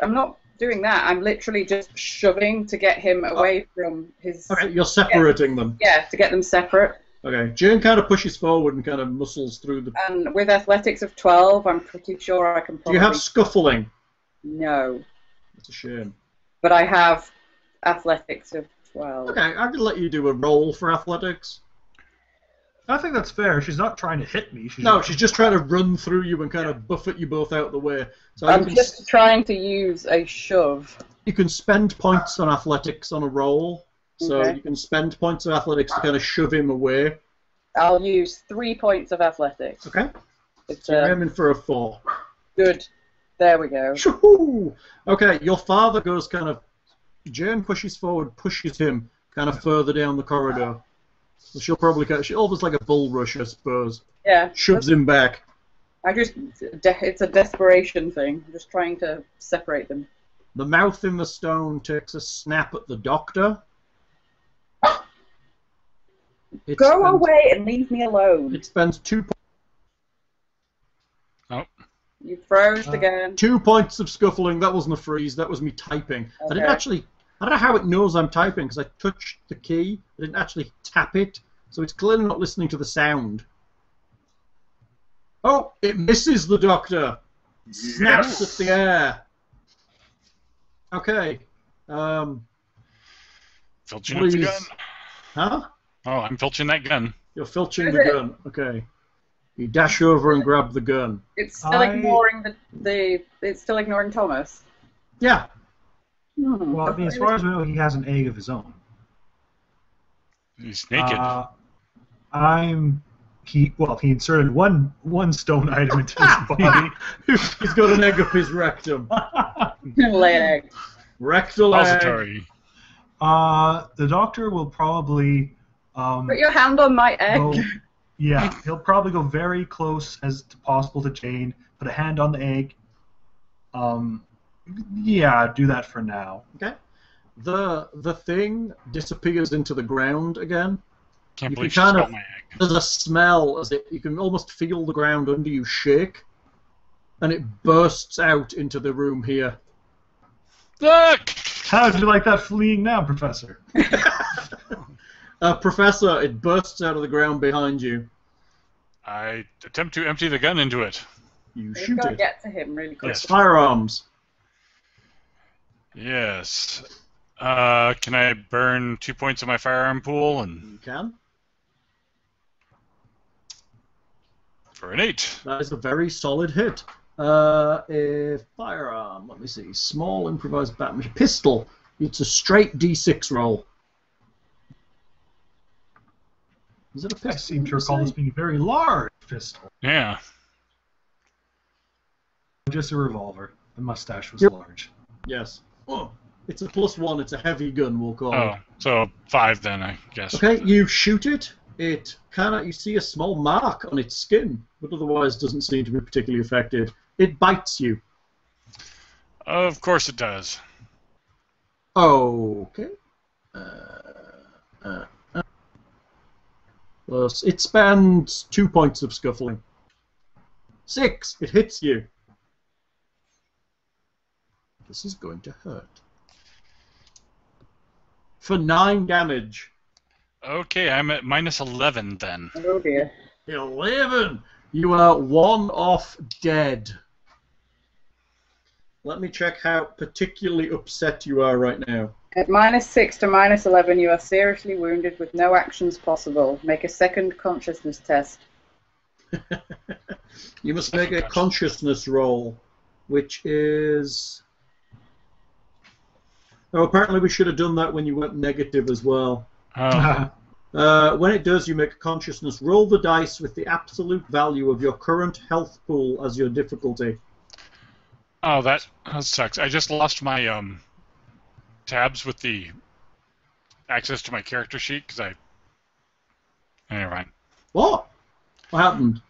I'm not doing that. I'm literally just shoving to get him away from his... Okay, you're separating them. Yeah, to get them separate. Okay, Jane kind of pushes forward and kind of muscles through the... And with athletics of 12, I'm pretty sure I can probably... Do you have scuffling? No. That's a shame. But I have athletics of 12. Okay, I can let you do a roll for athletics. I think that's fair. She's not trying to hit me. She's just trying to run through you and kind of buffet you both out the way. So I'm just trying to use a shove. You can spend points on athletics on a roll. So Okay. you can spend points of athletics to kind of shove him away. I'll use 3 points of athletics. Okay. It's You're aiming for a 4. good. There we go. Shoo-hoo! Okay, your father goes kind of... Jane pushes forward, pushes him kind of further down the corridor. So she'll probably almost like a bull rush, I suppose. Yeah. Shoves him back. It's a desperation thing. I'm just trying to separate them. The mouth in the stone takes a snap at the doctor. Go away and leave me alone. It spends 2 points. Oh. You froze again. 2 points of scuffling. That wasn't a freeze. That was me typing. Okay. I don't know how it knows I'm typing because I touched the key. I didn't actually tap it, so it's clearly not listening to the sound. Oh, it misses the doctor. Snaps at the air. Okay. Filching up the gun. Huh? Oh, I'm filching that gun. You're filching the gun. Okay. You dash over and grab the gun. It's still ignoring It's still ignoring Thomas. Yeah. Well, I mean, as far as we know, he has an egg of his own. He's naked. He inserted one stone item into his body. He's got an egg up his rectum. Lay an egg. Rectal egg. Repository. The doctor will probably... Put your hand on my egg. Yeah, he'll probably go very close as possible to Jane, put a hand on the egg. Yeah, do that for now. Okay. The thing disappears into the ground again. Can't You believe can she kind smelled of, my egg. there's a smell as you can almost feel the ground under you shake, and it bursts out into the room here. Look! How would you like that fleeing now, Professor? Professor, it bursts out of the ground behind you. I attempt to empty the gun into it. You We've shoot got to it. get to him really quick. Yes. Firearms. Yes. Can I burn 2 points of my firearm pool and You can. for an 8? That is a very solid hit. A firearm. Let me see. Small improvised battle pistol. It's a straight D6 roll. Is it a pistol? I seem to recall this being a very large pistol. Yeah. Just a revolver. The mustache was Yep. large. Yes. Oh, it's a +1. It's a heavy gun, we'll call Oh, it. so 5 then, I guess. Okay, you shoot it. It you see a small mark on its skin, but otherwise doesn't seem to be particularly affected. It bites you. Of course it does. Okay. Plus, it spends 2 points of scuffling. 6. It hits you. This is going to hurt. For 9 damage. Okay, I'm at -11 then. Oh dear. 11. You are 1 off dead. Let me check how particularly upset you are right now. At -6 to -11, you are seriously wounded with no actions possible. Make a second consciousness test. You must make a consciousness roll, which is... Oh, apparently we should have done that when you went negative as well. When it does, you make a consciousness. Roll the dice with the absolute value of your current health pool as your difficulty. Oh, that sucks. I just lost my tabs with the access to my character sheet because I... Never mind. What? What happened?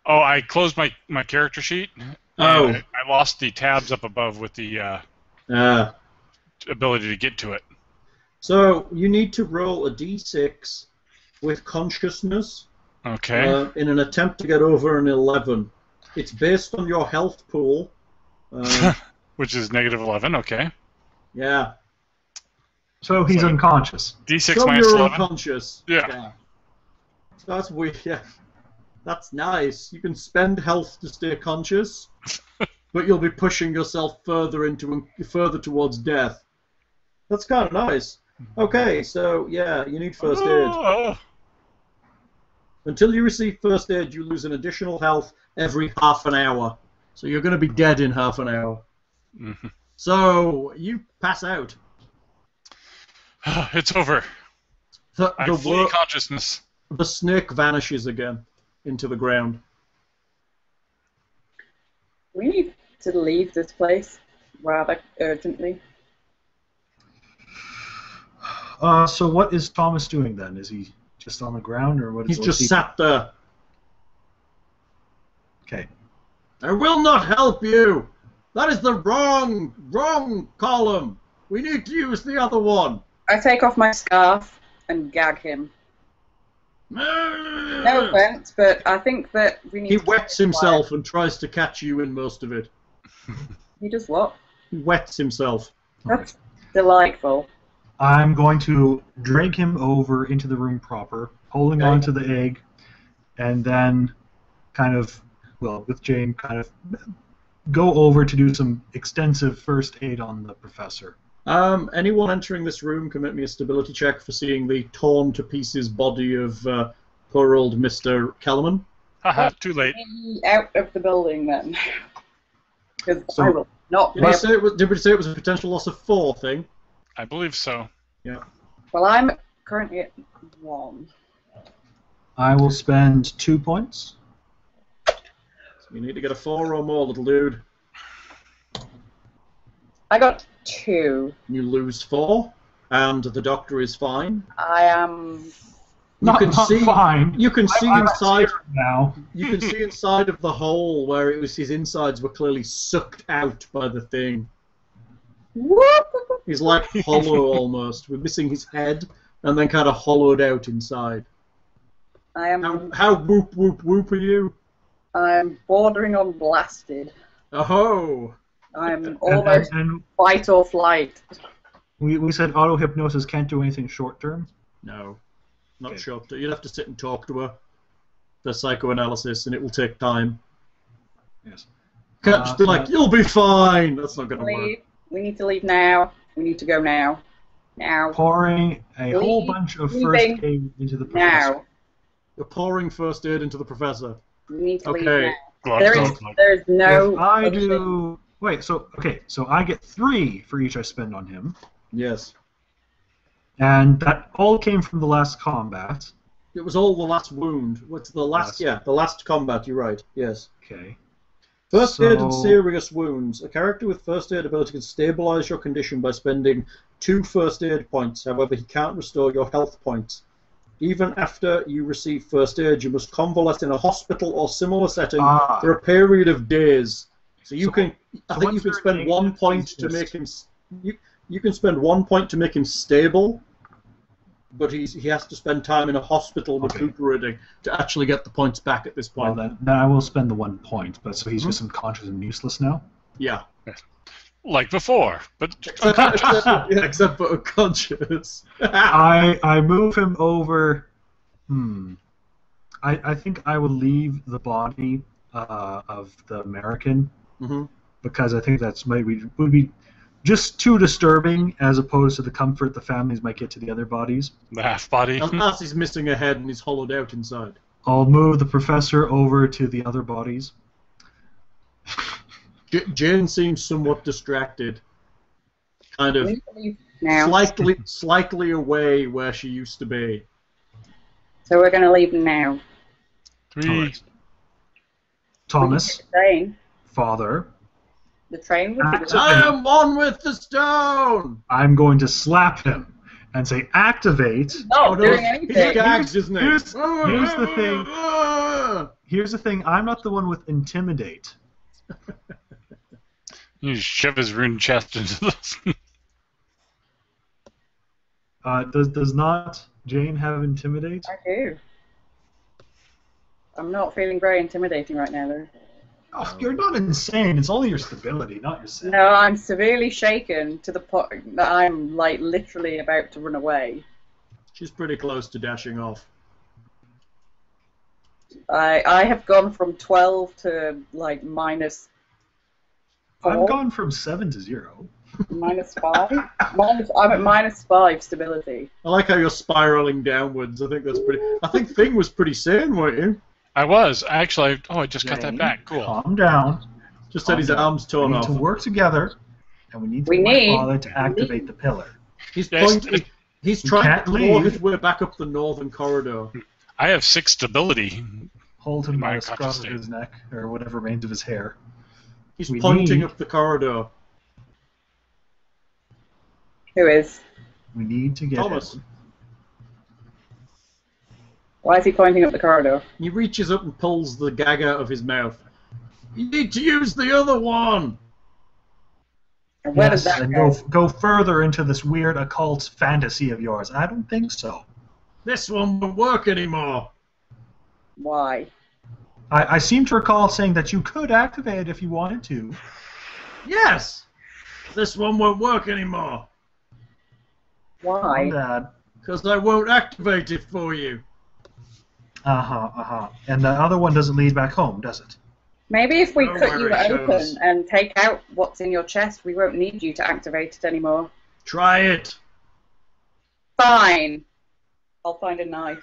Oh, I closed my character sheet. Oh. And I lost the tabs up above with the ability to get to it. So you need to roll a d6 with consciousness Okay. in an attempt to get over an 11. It's based on your health pool. Which is -11, okay. Yeah. So he's So- unconscious. D6 So minus you're 11. unconscious. Yeah. That's weird. Yeah. That's nice. You can spend health to stay conscious, but you'll be pushing yourself further towards death. That's kind of nice. Okay, so yeah, you need first aid. Oh, Until you receive first aid, you lose an additional health every half an hour. So you're going to be dead in half an hour. Mhm. So you pass out. It's over. I flee consciousness. The snake vanishes again into the ground. We need to leave this place rather urgently. So what is Thomas doing then? Is he just on the ground, or what? He's just sat there. Okay. I will not help you. That is the wrong column. We need to use the other one. I take off my scarf and gag him. No offense, but I think that we need He to wets himself and tries to catch you in most of it. He does what? He wets himself. That's delightful. I'm going to drag him over into the room proper, holding on to the egg, and then kind of, well, with Jane, kind of go over to do some extensive first aid on the professor. Anyone entering this room can make me a stability check for seeing the torn to pieces body of poor old Mr. Kellerman. Haha, too late. Be out of the building then. Because So- I will not be Did we able... say it was a potential loss of 4 thing? I believe so. Yeah. Well, I'm currently at 1. I will spend 2 points. So you need to get a 4 or more, little dude. I got 2. You lose 4, and the doctor is fine. I am Not fine. You can see I'm inside scared now. You can see inside of the hole where it was his insides were clearly sucked out by the thing. He's like hollow almost. We're missing his head and then kind of hollowed out inside. I am. How whoop whoop whoop are you? I'm bordering on blasted. Oh. I'm almost And fight or flight. we said auto hypnosis can't do anything short term. No, not Okay. sure. You'd have to sit and talk to her for psychoanalysis, and it will take time. Yes. Can't just be like, "You'll be fine." That's not going to work. Leave. We need to leave now. We need to go now. Now. Pouring a whole Leave- bunch of leaving first aid into the professor. Now. You're pouring first aid into the professor. We need to leave Okay. now. Glug, There glug, is, glug. there is no. If I other thing. do. Wait, so I get 3 for each I spend on him, Yes. and that all came from the last combat. It was all the last wound. What's the last? Yes. Yeah, the last combat. You're right. Yes. Okay. First aid and So- serious wounds. A character with first aid ability can stabilize your condition by spending 2 first aid points. However, he can't restore your health points. Even after you receive first aid, you must convalesce in a hospital or similar setting Ah. for a period of days. So you So- can. I so think you once can they're spend 1 engaged, point he's to just- make him. You can spend 1 point to make him stable, but he has to spend time in a hospital Okay. recuperating to actually get the points back at this Well, point. then I will spend the 1 point, but so he's just unconscious and useless now? Yeah. Like before, but Except for unconscious. I move him over. I think I will leave the body of the American hmm because I think that's would be just too disturbing as opposed to the comfort the families might get to the other bodies. the half body. Unless he's missing a head and he's hollowed out inside. I'll move the professor over to the other bodies. Jane seems somewhat distracted. Kind We of need to leave now. slightly away where she used to be. So we're going to leave now. 3. Alright. Thomas, The train. father, The train would be the I am one with the stone! I'm going to slap him and say activate. not doing He anything. gags, isn't he? here's the thing. Here's the thing, I'm not the one with intimidate. You shove his ruined chest into this. Does not Jane have intimidate? I do. I'm not feeling very intimidating right now, though. Oh, you're not insane. It's only your stability, not your sin. No, I'm severely shaken to the point that I'm like literally about to run away. She's pretty close to dashing off. I have gone from 12 to like minus 4, I've gone from 7 to 0. minus 5. I'm at minus 5 stability. I like how you're spiraling downwards. I think that's pretty. I think Thing was pretty sane, weren't you? I was. Actually, I just got that Jane, back. Cool. Calm down. Just had his Calm down. arms torn We need off. to work together, and we need to We get my need- father to activate the pillar. He's Yes, He's trying can't to claw leave. his way back up the northern corridor. I have 6 stability. Hold him by My the scruff conscious of state. his neck, or whatever remains of his hair. He's We pointing need- up the corridor. Who is? We need to get Thomas. him. Why is he pointing up the corridor? He reaches up and pulls the gag out of his mouth. You need to use the other one! And where Yes, does that and go? go further into this weird occult fantasy of yours. I don't think so. This one won't work anymore. Why? I seem to recall saying that you could activate it if you wanted to. Yes! This one won't work anymore. Why? Dad. Because I won't activate it for you. And the other one doesn't lead back home, does it? Maybe if we Oh, cut where you it open shows. and take out what's in your chest, we won't need you to activate it anymore. Try it. Fine. I'll find a knife.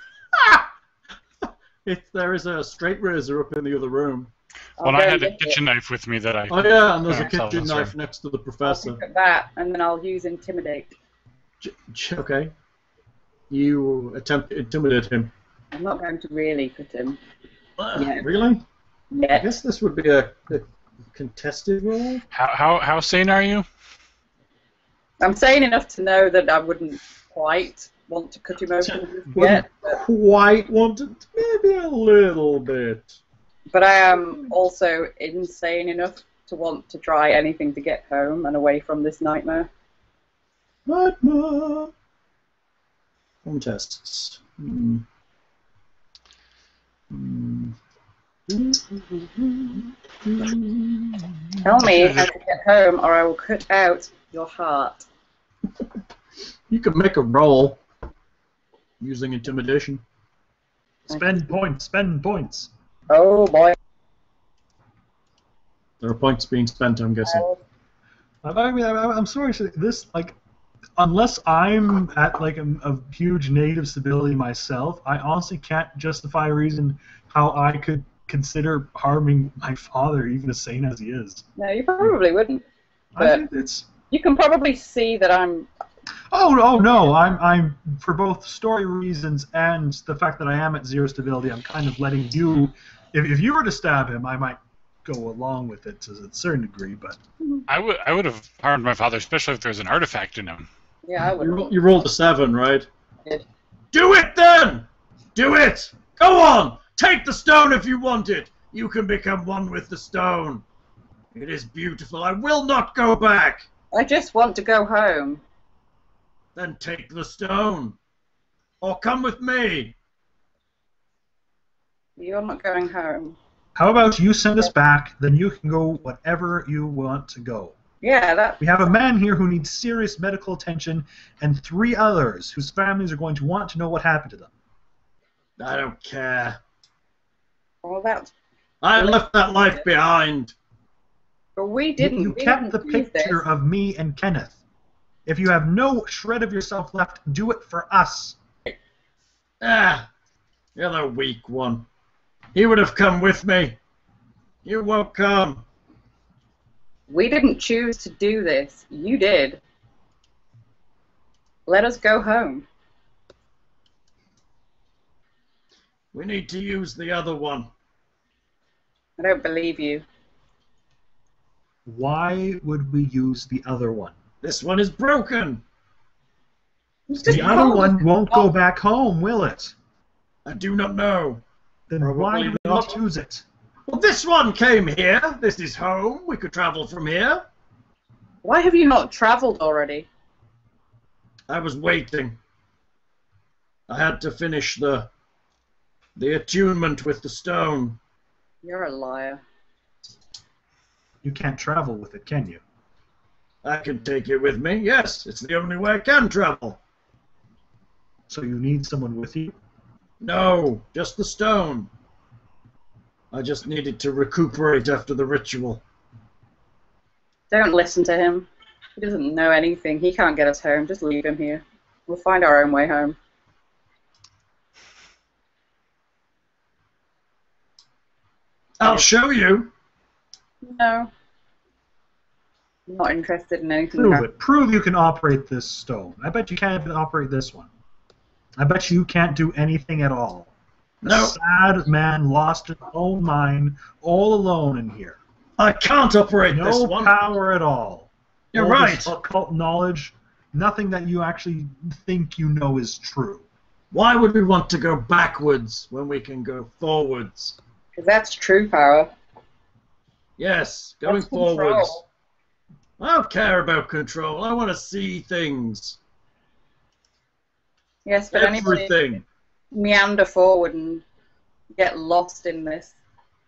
There is a straight razor up in the other room. I'll When go I and had a get it. kitchen knife with me that I. Oh yeah, and there's a Yeah, kitchen sorry. knife next to the I'll professor. pick up that, and then I'll use intimidate. Okay. You attempt to intimidate him. I'm not going to really put him Yeah. Really? I yet. guess this would be a contested roll. How sane are you? I'm sane enough to know that I wouldn't quite want to cut him open Wouldn't yet. quite want it, maybe a little bit. But I am also insane enough to want to try anything to get home and away from this nightmare. Nightmare. Contests. Tell me how to get home, or I will cut out your heart. You can make a roll using intimidation. Spend points. Spend points. Oh boy. There are points being spent, I'm guessing. I mean, I'm sorry to say this, like, unless I'm at like a huge native stability myself, I honestly can't justify a reason how I could consider harming my father, even as sane as he is. No, you probably wouldn't. I But think it's. you can probably see that I'm. Oh no! I'm for both story reasons and the fact that I am at 0 stability. I'm kind of letting you. If you were to stab him, I might go along with it to a certain degree, but. I would have harmed my father, especially if there's an artifact in him. Yeah, I would. You rolled a 7, right? I did. Do it then! Do it! Go on! Take the stone if you want it! You can become one with the stone. It is beautiful. I will not go back! I just want to go home. Then take the stone. Or come with me. You're not going home. How about you send us back, then you can go whatever you want to go. Yeah, that. We have a man here who needs serious medical attention, and 3 others whose families are going to want to know what happened to them. I don't care. Well, that's. I left that life behind. But we didn't. You we kept the didn't choose picture this. of me and Kenneth. If you have no shred of yourself left, do it for us. Ah, you're the weak one. He would have come with me. You won't come. We didn't choose to do this. You did. Let us go home. We need to use the other one. I don't believe you. Why would we use the other one? This one is broken. It's just The other wrong. one won't go back home, will it? I do not know. Then Probably why do we not. use it? Well, this one came here. This is home. We could travel from here. Why have you not travelled already? I was waiting. I had to finish the attunement with the stone. You're a liar. You can't travel with it, can you? I can take it with me. Yes, it's the only way I can travel. So you need someone with you? No, just the stone. I just needed to recuperate after the ritual. Don't listen to him. He doesn't know anything. He can't get us home. Just leave him here. We'll find our own way home. I'll show you. No. I'm not interested in anything. Prove it. Prove you can operate this stone. I bet you can't even operate this one. I bet you can't do anything at all. No. A sad man lost his own mind, all alone in here. I can't operate this No one. power at all. You're All right. this occult knowledge, nothing that you actually think you know is true. Why would we want to go backwards when we can go forwards? Because that's true power. Yes, going That's control. forwards. I don't care about control. I want to see things. Yes, but anybody Everything. meander forward and get lost in this.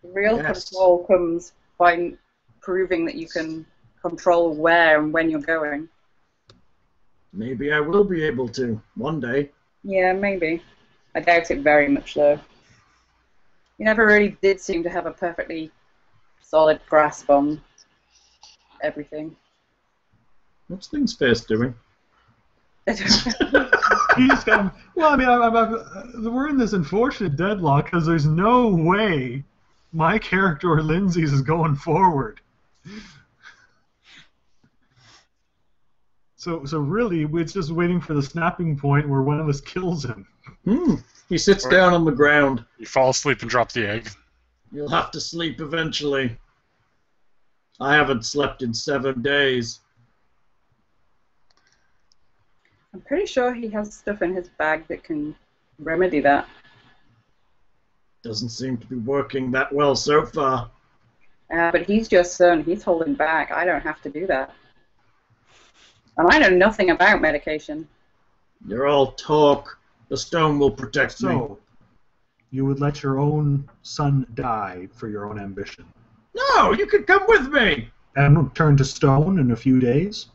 Real Yes. control comes by proving that you can control where and when you're going. Maybe I will be able to one day. Yeah, maybe. I doubt it very much, though. You never really did seem to have a perfectly solid grasp on everything. What's Thing's Face doing? He's got. Well, I mean, we're in this unfortunate deadlock because there's no way my character or Lindsay's is going forward. So really, we're just waiting for the snapping point where one of us kills him. He sits down on the ground. You fall asleep and drop the egg. You'll have to sleep eventually. I haven't slept in 7 days. I'm pretty sure he has stuff in his bag that can remedy that. Doesn't seem to be working that well so far. But he's just son. He's holding back. I don't have to do that. And I know nothing about medication. You're all talk. The stone will protect me. So, you would let your own son die for your own ambition? No, you could come with me. And turn to stone in a few days?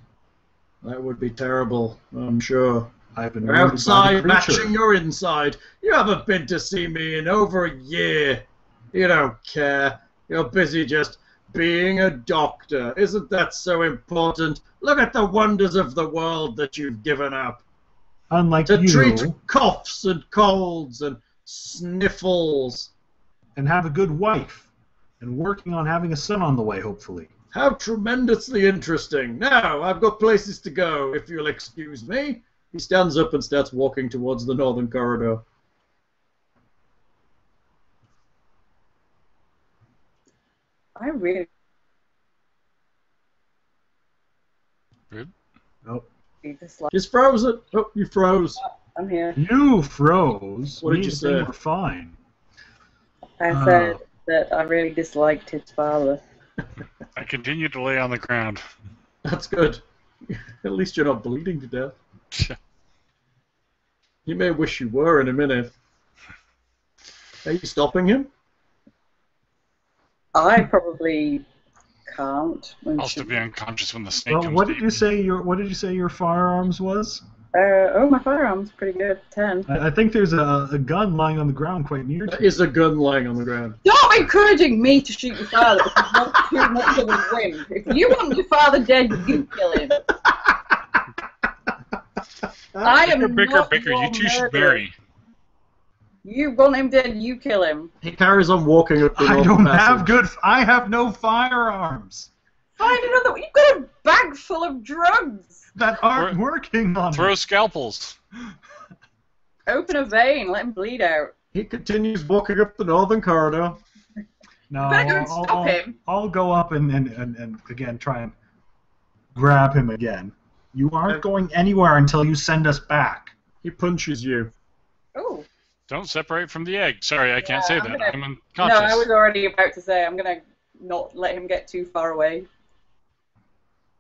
That would be terrible, I'm sure. I've been You're wounded by the outside creature. matching your inside. You haven't been to see me in over a year. You don't care. You're busy just being a doctor. Isn't that so important? Look at the wonders of the world that you've given up. Unlike To you, treat coughs and colds and sniffles. and have a good wife, and working on having a son on the way, hopefully. How tremendously interesting. Now, I've got places to go, if you'll excuse me. He stands up and starts walking towards the northern corridor. I really Oh, dislike. He's frozen. Oh, you froze. I'm here. you froze. What did Me you and say? Thing were fine. I said that I really disliked his father. I continue to lay on the ground. That's good. At least you're not bleeding to death. You may wish you were in a minute. Are you stopping him? I probably can't. I'll still be unconscious when the snake Well, comes what to did you say? What did you say your firearms was? Oh, my firearm's pretty good. 10. I think there's a gun lying on the ground quite near to There you. is a gun lying on the ground. Stop encouraging me to shoot your father because not too much of a win. If you want your father dead, you kill him. I am Baker, not Baker, your you two should murderer. marry. You want him dead, you kill him. He carries on walking up the I north don't passage. have good. I have no firearms Find another. You've got a bag full of drugs. that aren't working on Throw me. scalpels. Open a vein, let him bleed out. He continues walking up the northern corridor. No, Better go and stop him. I'll go up and again try and grab him again. You aren't going anywhere until you send us back. He punches you. Oh. Don't separate from the egg. Sorry, I can't Yeah, say I'm that. gonna- I'm No, unconscious. I was already about to say I'm gonna not let him get too far away.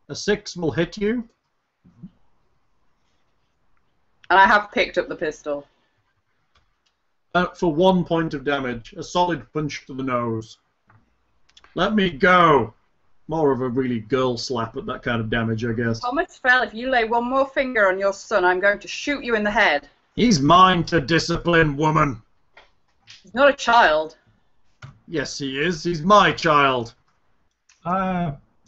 A 6 will hit you. And I have picked up the pistol. For 1 point of damage. A solid punch to the nose. Let me go. More of a really girl slap at that kind of damage, I guess. Thomas Fell, if you lay one more finger on your son, I'm going to shoot you in the head. He's mine to discipline, woman. He's not a child. Yes, he is. He's my child.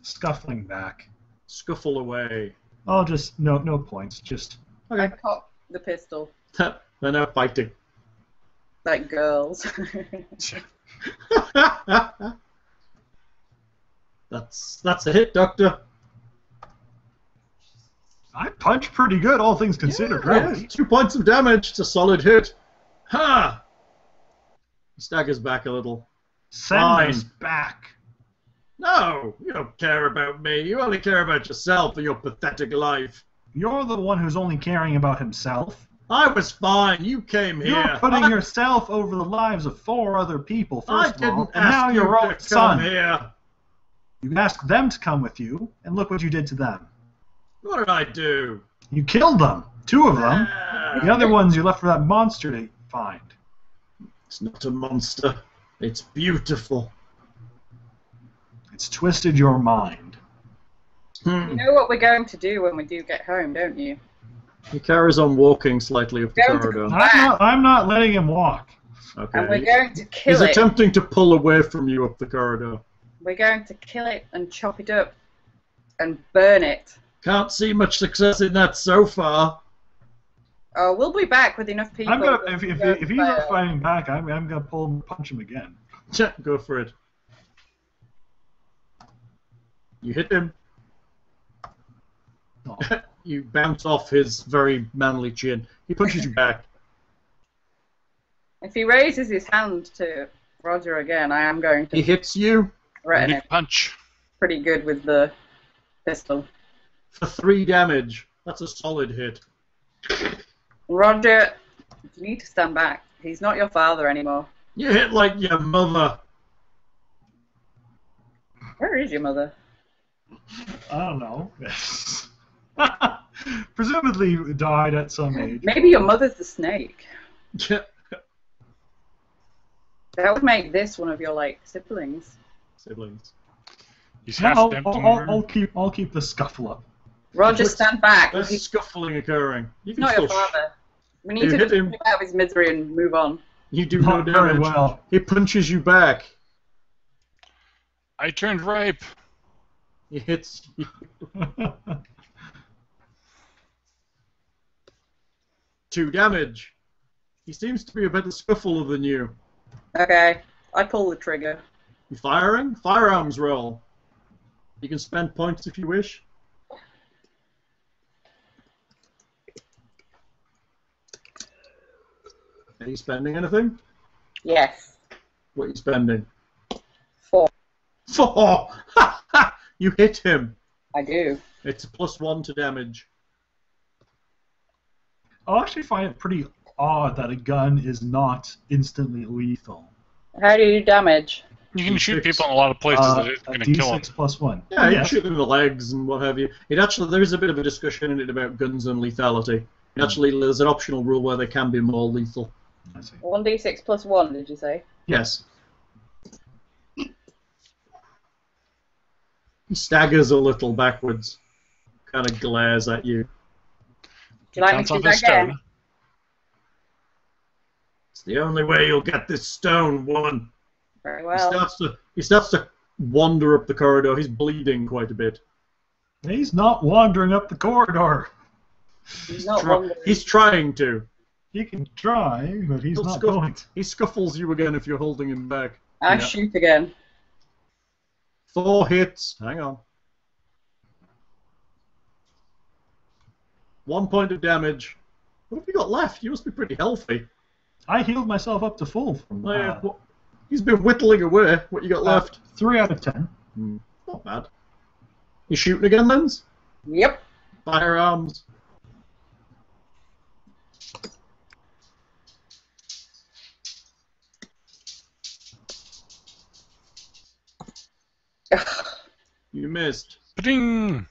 Scuffling back. Scuffle away. I'll just no points. Just I Okay. cock the pistol. They're now fighting. Like girls. That's a hit, Doctor. I punch pretty good, all things considered, Yeah, really. 2 points of damage. It's a solid hit. Ha! He staggers back a little. Send Fine. us back. No, you don't care about me. You only care about yourself and your pathetic life. You're the one who's only caring about himself. I was fine. You came here. You're putting yourself over the lives of 4 other people, I first of all, didn't and now ask your you own to come son. here. You asked them to come with you, and look what you did to them. What did I do? You killed them. 2 of them. Ah, The other ones you left for that monster to find. It's not a monster. It's beautiful. It's twisted your mind. You know what we're going to do when we do get home, don't you? He carries on walking slightly up the Going to corridor. I'm not letting him walk. And we're Okay. going to kill He's it. attempting to pull away from you up the corridor. We're going to kill it and chop it up and burn it. Can't see much success in that so far. Oh, we'll be back with enough people. I'm gonna that if don't he's not fail. fighting back, I'm gonna pull him, punch him again. Go for it. You hit him. Oh. You bounce off his very manly chin. He punches you back. If he raises his hand to Roger again, I am going He to hits you threaten him Unique punch. pretty good with the pistol. for 3 damage. That's a solid hit. Roger, you need to stand back. He's not your father anymore. You hit like your mother. Where is your mother? I don't know. Presumably died at some age. Maybe your mother's the snake. Yeah. That would make this one of your, like, siblings. Siblings. He's No, half I'll keep the scuffle up. Roger, stand back. There's He's scuffling occurring. You can not still your father. We need You to hit just him. get out of his misery and move on. You do no Not very damage. well. He punches you back. I turned ripe. He hits you. 2 damage. He seems to be a better scuffler than you. Okay, I pull the trigger. You firing? Firearms roll. You can spend points if you wish. Are you spending anything? Yes. What are you spending? 4. 4! You hit him. I do. It's a +1 to damage. I'll actually find it pretty odd that a gun is not instantly lethal. How do you do damage? You can shoot D6. people in a lot of places that it's A going to kill them. D6 plus 1. Yeah, you Yes. can shoot them in the legs and what have you. It actually, there is a bit of a discussion in it about guns and lethality. Actually, there's an optional rule where they can be more lethal. I see. 1d6 plus 1, did you say? Yes. He staggers a little backwards. Kind of glares at you. Do you like me Counts to do off that his again? stone. It's the only way you'll get this stone, woman. Very well. He starts to wander up the corridor. He's bleeding quite a bit. He's not wandering up the corridor. He's not wandering. He's trying to. He can try, but he's He'll not scuff- going to. He scuffles you again if you're holding him back. I Yeah. shoot again. 4 hits. Hang on. 1 point of damage. What have you got left? You must be pretty healthy. I healed myself up to full from He's been whittling away. What you got left? 3 out of 10. Not bad. You shooting again, Lens? Yep. Firearms. You missed. Ba-ding!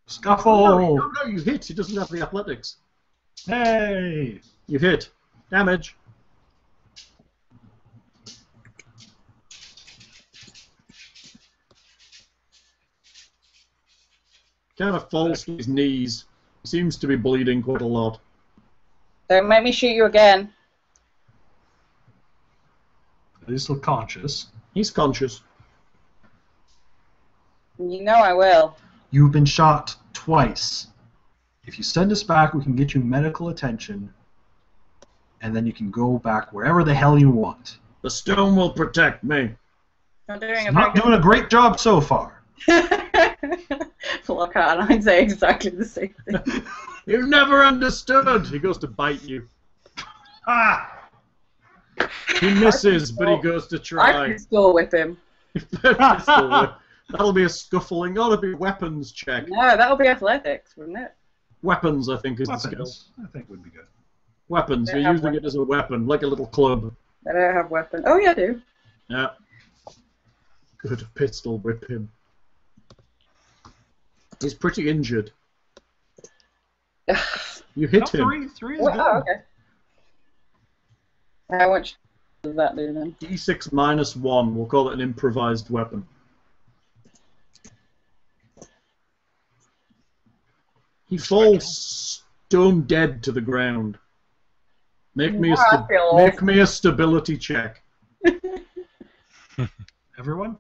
Scuffle! No, you hit. He doesn't have the athletics. Hey! You hit. Damage. Kind of falls to his knees. He seems to be bleeding quite a lot. Don't make me shoot you again. He's still conscious. He's conscious. You know I will. You've been shot twice. If you send us back, we can get you medical attention, and then you can go back wherever the hell you want. The stone will protect me. I'm doing a It's not very doing a great job so far. Lockhart and I say exactly the same thing. You never understood. He goes to bite you. Ah! He misses, but he goes to I try. can still whip him. That'll be a scuffling. That'll be weapons check. No, that'll be athletics, wouldn't it? Weapons, I think, is the skill. Weapons, I think would be good. Weapons. They You're have using it as a weapon, like a little club. I don't have weapons. Oh, yeah, I do. Yeah. Good pistol whip him. He's pretty injured. You hit him. Three is Well, good. oh, okay. How much does that do then? D6 minus 1. We'll call it an improvised weapon. He falls stone dead to the ground. Make me I feel make me a stability check. Everyone?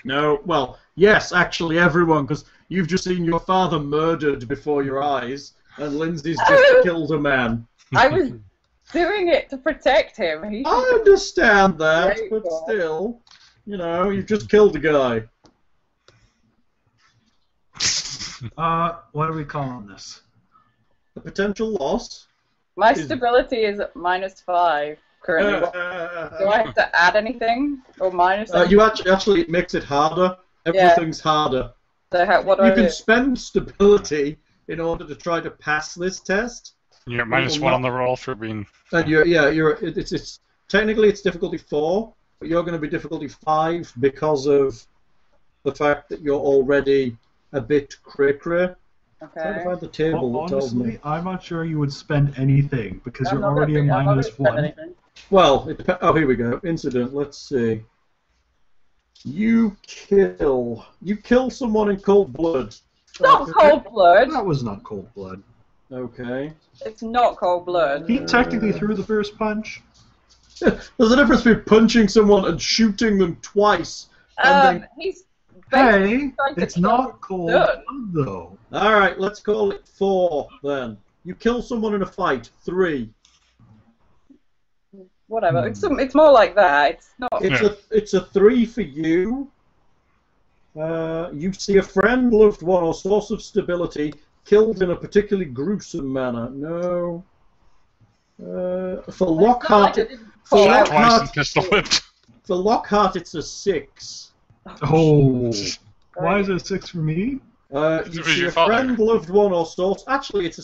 No, well, yes, actually everyone, because you've just seen your father murdered before your eyes, and Lindsay's just killed a man. I was doing it to protect him. He I should- understand that, There you but go. still, you know, you've just killed a guy. What are we calling this? A potential loss. My stability is at -5 currently. Do I have to add anything or minus? You actually it makes it harder. Everything's harder. So what do You I can do? spend stability in order to try to pass this test. You're minus one on the roll for being. And it's technically it's difficulty 4, but you're going to be difficulty 5 because of the fact that you're already a bit cray-cray. Okay. Trying to find the table that tells me. Honestly, I'm not sure you would spend anything because I'm you're not already a gonna- I'm not minus gonna spend 1. anything. Well, it depends. Oh, here we go. Incident. Let's see. You kill someone in cold blood. It's not cold blood. That was not cold blood. Okay. It's not cold blood. He technically threw the first punch. There's a difference between punching someone and shooting them twice. And then... He's Hey, trying to it's kill not cold blood. blood, though. All right, let's call it 4 then. You kill someone in a fight. 3. Whatever. It's more like that. It's not. It's a 3 for you. You see a friend, loved one, or source of stability killed in a particularly gruesome manner. No. For Lockhart, For Shot twice Lockhart, and pistol whipped. for Lockhart, it's a 6. Oh, why is it a 6 for me? You It was see your a father. friend, loved one, or source. Actually, it's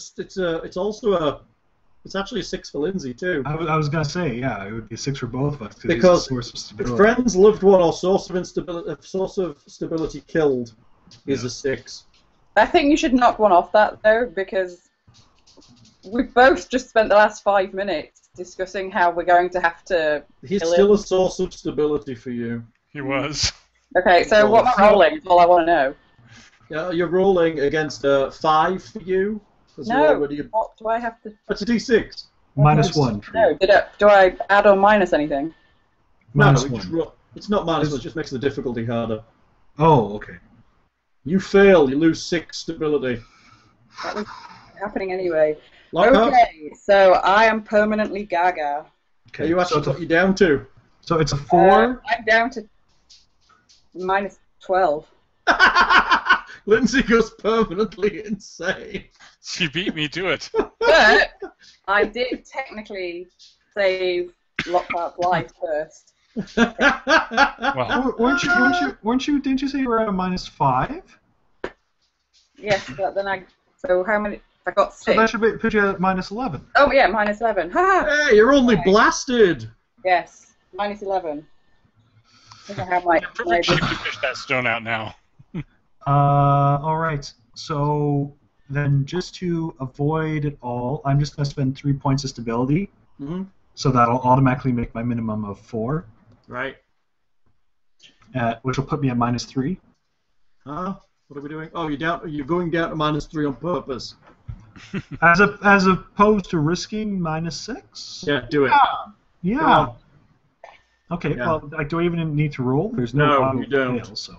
actually a 6 for Lindsay too. I was gonna say, yeah, it would be a 6 for both of us Because he's a source of stability. Friends, loved one, or source of stability killed is a 6. I think you should knock one off that though, because we've both just spent the last 5 minutes discussing how we're going to have to. He's kill still him. a source of stability for you. He was. Okay, so what am I rolling? Is all I want to know. Yeah, you're rolling against a 5 for you. 'Cause you're No. already What do I have to? That's a D6. Minus 1 for No. you. Do I add or minus anything? Minus No, 1. it's not minus 1, it just makes the difficulty harder. Oh, okay. You fail, you lose 6 stability. That was happening anyway. Lockhart, Okay, so I am permanently gaga. are you actually what you down to? So it's a 4. I'm down to minus 12. Lindsay goes permanently insane. She beat me to it. But I did technically save Lockhart's life first. Well, Weren't you? Didn't you say you were at a minus 5? Yes, but then so how many? I got So 6. that should put you at minus 11. Oh yeah, minus 11. Ha! Hey, you're only Okay. blasted. Yes, minus 11. I don't know how my. perfect shape to fish that stone out now. All right. So then, just to avoid it all, I'm just going to spend 3 points of stability. Mm-hmm. So that'll automatically make my minimum of 4, Right. which will put me at minus 3. Huh? What are we doing? Oh, you're going down to minus 3 on purpose. As opposed to risking minus 6. Yeah, do it. Yeah. Come on. Okay. Yeah. Well, do I even need to roll? There's No, auto you don't. fail, so.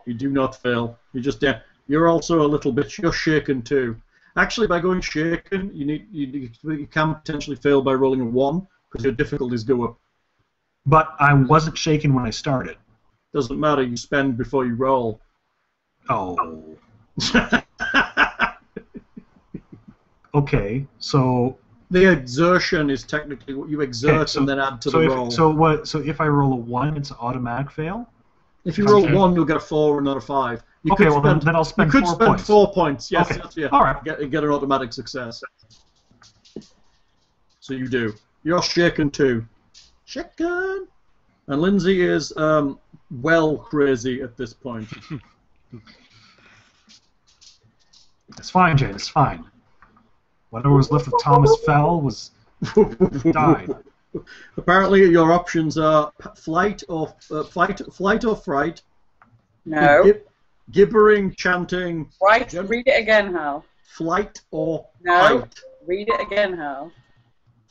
You do not fail. You're just down. You're also a little bit. You're shaken too. Actually, by going shaken, you can potentially fail by rolling a 1 because your difficulties go up. But I wasn't shaken when I started. Doesn't matter. You spend before you roll. Oh. Okay. So. The exertion is technically what you exert Okay, so- and then add to the roll. So if I roll a 1, it's an automatic fail. If you roll Okay. 1, you'll get a 4 and not a 5. You Okay, could well spend, then I'll spend you could 4 spend points. 4 points. Yes, Okay. that's, yeah. All right. Get an automatic success. So you do. You're shaken too. Shaken. And Lindsay is well crazy at this point. It's fine, Jane. It's fine. Whatever was left of Thomas Fell was died. Apparently, your options are flight or flight or fright. No. Gibbering, chanting, Right. Read it again, Hal. flight or No. fight. Read it again, Hal.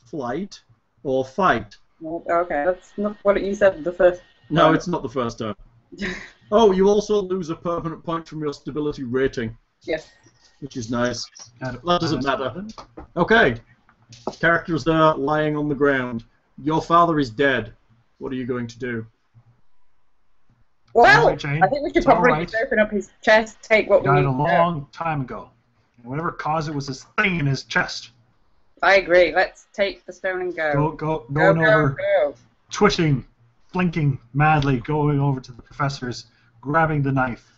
Flight or fight. No, okay, that's not what you said the first. No, time. it's not the first time. Oh, you also lose a permanent point from your stability rating, Yes. which is nice. At That doesn't minus matter. 11. Okay. Characters there lying on the ground. Your father is dead. What are you going to do? Well, Alright, Jane. I think we should It's probably alright. just open up his chest, take what we Died need a to know. long time ago. And whatever caused it was this thing in his chest. I agree. Let's take the stone and go. Going over, Go. twitching, blinking madly, going over to the professors, grabbing the knife.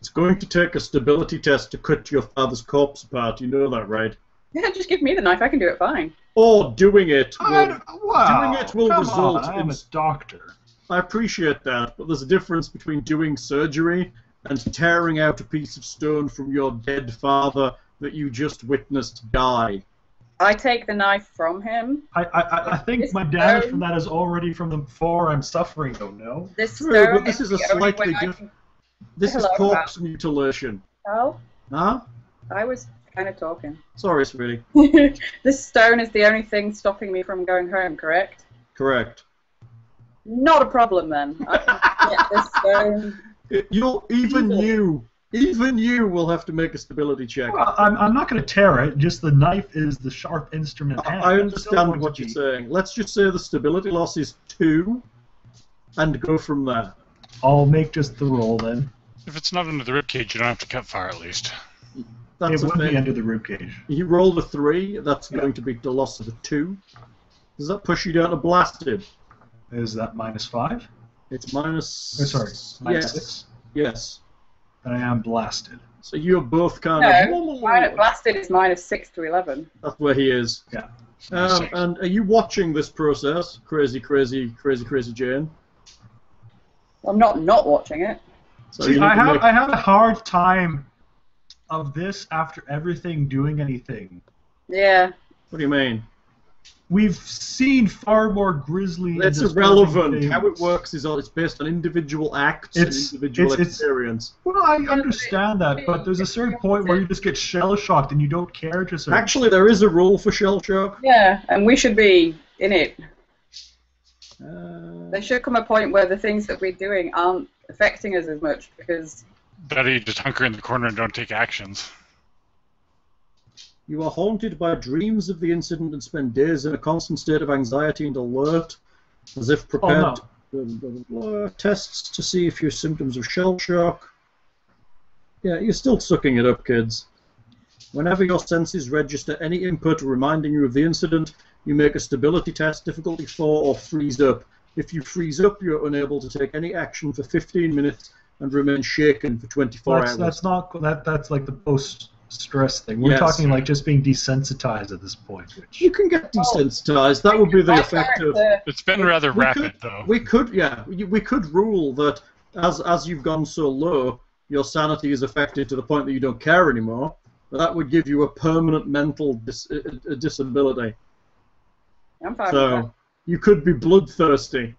It's going to take a stability test to cut your father's corpse apart. You know that, right? Yeah, just give me the knife. I can do it fine. Or doing it will, Wow, doing it will come result on, I'm in... a doctor. I appreciate that, but there's a difference between doing surgery and tearing out a piece of stone from your dead father that you just witnessed die. I take the knife from him. I think my damage from that is already from the before I'm suffering, though, no? This True, stone but this is a the only slightly way I different... This is Hello, corpse mutilation. Oh, Huh? I was kind of talking. Sorry, sweetie. This stone is the only thing stopping me from going home, correct? Correct. Not a problem then. I can get this stone. Even you will have to make a stability check. Well, I'm not going to tear it, just the knife is the sharp instrument. I understand what you're saying. Let's just say the stability loss is 2, and go from there. I'll make just the roll then. If it's not under the ribcage, you don't have to cut fire at least. That's It would be under the ribcage. You rolled a 3, that's going to be the loss of a 2. Does that push you down to blasted? Is that -5? It's minus... Oh, sorry, yes. -6? Yes. And I am blasted. So you're both kind No, of... blasted is -6 to 11. That's where he is. Yeah. And are you watching this process? Crazy Jane? I'm not watching it. So See, you need I to make- have a hard time of this after everything doing anything. Yeah. What do you mean? We've seen far more grisly. and It's disturbing irrelevant. things. How it works is it's based on individual acts It's- and individual it's- experience. Well, I understand that, but there's a certain point where you just get shell shocked and you don't care to. Actually, there is a rule for shell shock. Yeah, and we should be in it. Uh, There should come a point where the things that we're doing aren't affecting us as much because Better you just hunker in the corner and don't take actions. You are haunted by dreams of the incident and spend days in a constant state of anxiety and alert, as if prepared. Tests to see if your symptoms of shell shock. Yeah, you're still sucking it up, kids. Whenever your senses register any input reminding you of the incident, you make a stability test, difficulty 4, or freeze up. If you freeze up, you're unable to take any action for 15 minutes and remain shaken for 24 hours. That's like the post-stress thing. We're Yes. talking like just being desensitized at this point. Which You can get desensitized. That would be the my effect of... character- It's been rather We rapid, could- though. We could rule that as you've gone so low, your sanity is affected to the point that you don't care anymore. But that would give you a permanent mental disability. I'm fine with So you could be bloodthirsty,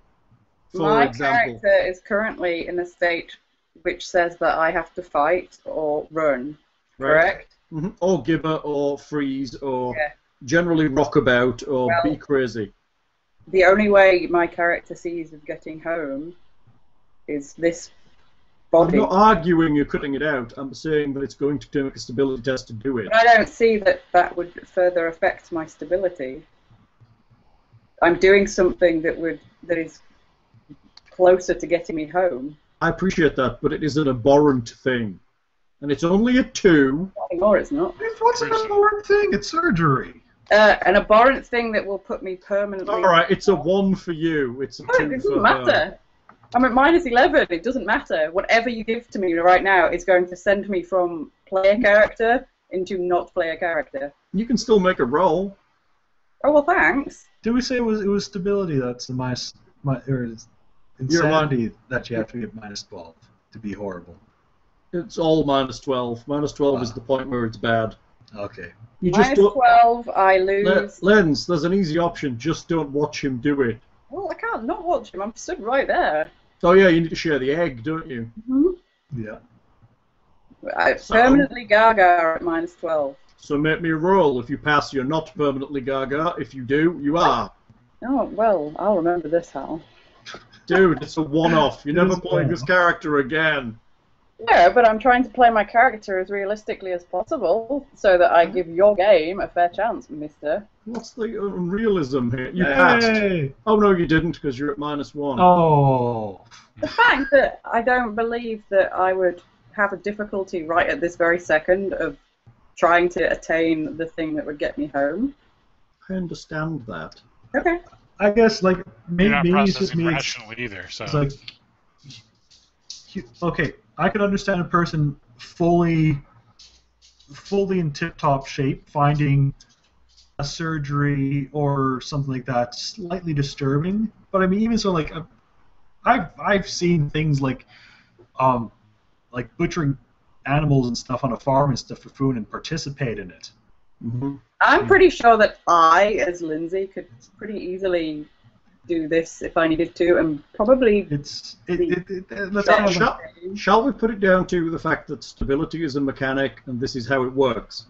that. for My example. character is currently in a state which says that I have to fight or run, correct? Mhm. Or gibber, or freeze, or Yeah. generally rock about, or Well- be crazy. The only way my character sees of getting home is this I'm body. not arguing you're cutting it out. I'm saying that it's going to take a stability test to do it. But I don't see that that would further affect my stability. I'm doing something that is closer to getting me home. I appreciate that, but it is an abhorrent thing. And it's only a 2. Not anymore, it's not. what's an important thing? It's surgery. An abhorrent thing that will put me permanently... Alright, it's a 1 for you. It's a 2 No, it for doesn't her. matter. I'm at -11. It doesn't matter. Whatever you give to me right now is going to send me from player character into not player character. You can still make a roll. Oh, well, thanks. Did we say it was stability? That's the or insanity that you have to get -12 to be horrible. It's all -12. -12 is the point where it's bad. Okay. You just don't... -12, I lose. Lens, there's an easy option. Just don't watch him do it. Well, I can't not watch him. I'm stood right there. Oh yeah, you need to share the egg, don't you? Yeah. I permanently gaga at -12. So make me a roll. If you pass, you're not permanently gaga. If you do, you are. Oh, well, I'll remember this, Hal. Dude, it's a one-off. You're It never is playing this character again. No, but I'm trying to play my character as realistically as possible so that I give your game a fair chance, mister. What's the unrealism here? You Yay! passed. Oh no, you didn't, because you're at -1. Oh. The fact that I don't believe that I would have a difficulty right at this very second of trying to attain the thing that would get me home. I understand that. Okay. I guess like You're not maybe it's just processing me. rationally either, so... It's like okay. I could understand a person fully in tip-top shape finding a surgery or something like that slightly disturbing. But I mean, even so, like I've seen things like butchering animals and stuff on a farm and stuff for food and participate in it. Mm-hmm. I'm pretty sure that I, as Lindsay, could pretty easily do this if I needed to, and probably. Shall we put it down to the fact that stability is a mechanic and this is how it works?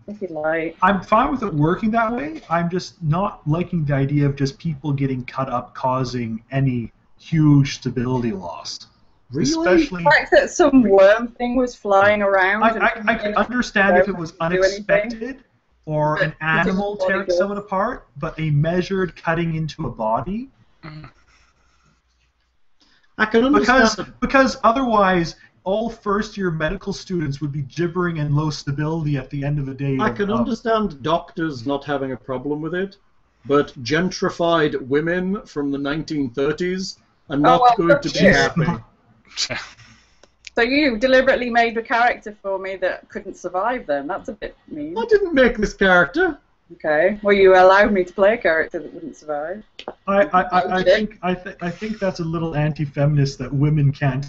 If you'd like. I'm fine with it working that way. I'm just not liking the idea of just people getting cut up causing any huge stability loss. Really? Especially The fact that some worm thing was flying around. I could understand if it was unexpected or an animal tearing someone apart, but a measured cutting into a body. I can understand because otherwise all first-year medical students would be gibbering and low stability at the end of the day. I can understand doctors not having a problem with it, but gentrified women from the 1930s are not going to be happy. So you deliberately made a character for me that couldn't survive then? That's a bit mean. I didn't make this character. Okay. Well, you allowed me to play a character that wouldn't survive. I think that's a little anti-feminist that women can't.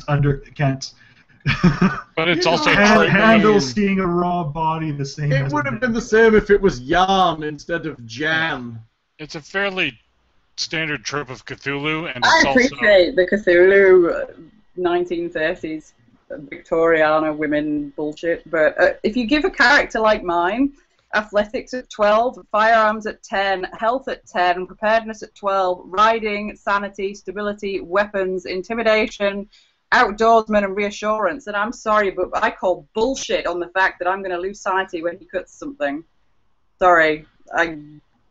But it's also handle seeing a raw body the same. It would have been the same if it was Jan instead of Jan. It's a fairly standard trope of Cthulhu, and I it's appreciate the Cthulhu 1930s Victoriana women bullshit, but if you give a character like mine athletics at 12, firearms at 10, health at 10, preparedness at 12, riding, sanity, stability, weapons, intimidation, outdoorsman, and reassurance, and I'm sorry, but I call bullshit on the fact that I'm going to lose sanity when he cuts something. Sorry, I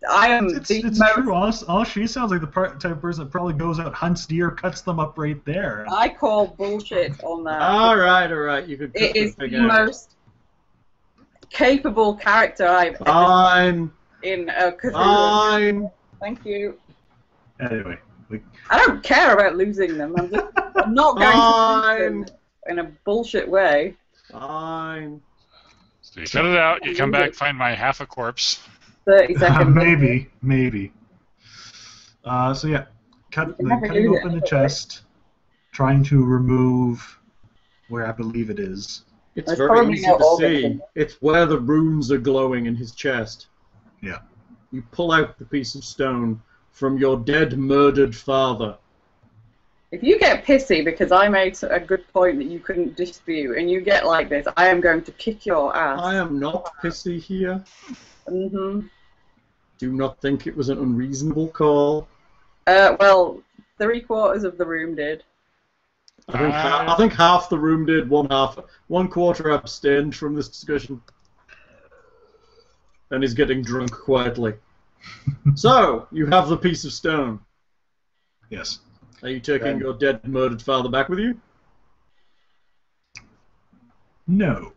am it's true. Honestly, she sounds like the type of person that probably goes out, hunts deer, cuts them up right there. I call bullshit on that. All right. You could. It is the most capable character I've ever seen in a Cthulhu. Fine. Thank you. Anyway, I don't care about losing them. I'm not going to lose them in a bullshit way. Fine. So you cut it out. You come back, find my half a corpse. 30 seconds. Maybe. So yeah, cutting open the chest, trying to remove where I believe it is. It's very easy to see. It's where the runes are glowing in his chest. Yeah. You pull out the piece of stone from your dead, murdered father. If you get pissy because I made a good point that you couldn't dispute, and you get like this, I am going to kick your ass. I am not pissy here. Mm-hmm. Do not think it was an unreasonable call. Well, 3/4 of the room did. I think half the room did, one quarter abstained from this discussion. And is getting drunk quietly. So, you have the piece of stone. Yes. Are you taking your dead, murdered father back with you? No.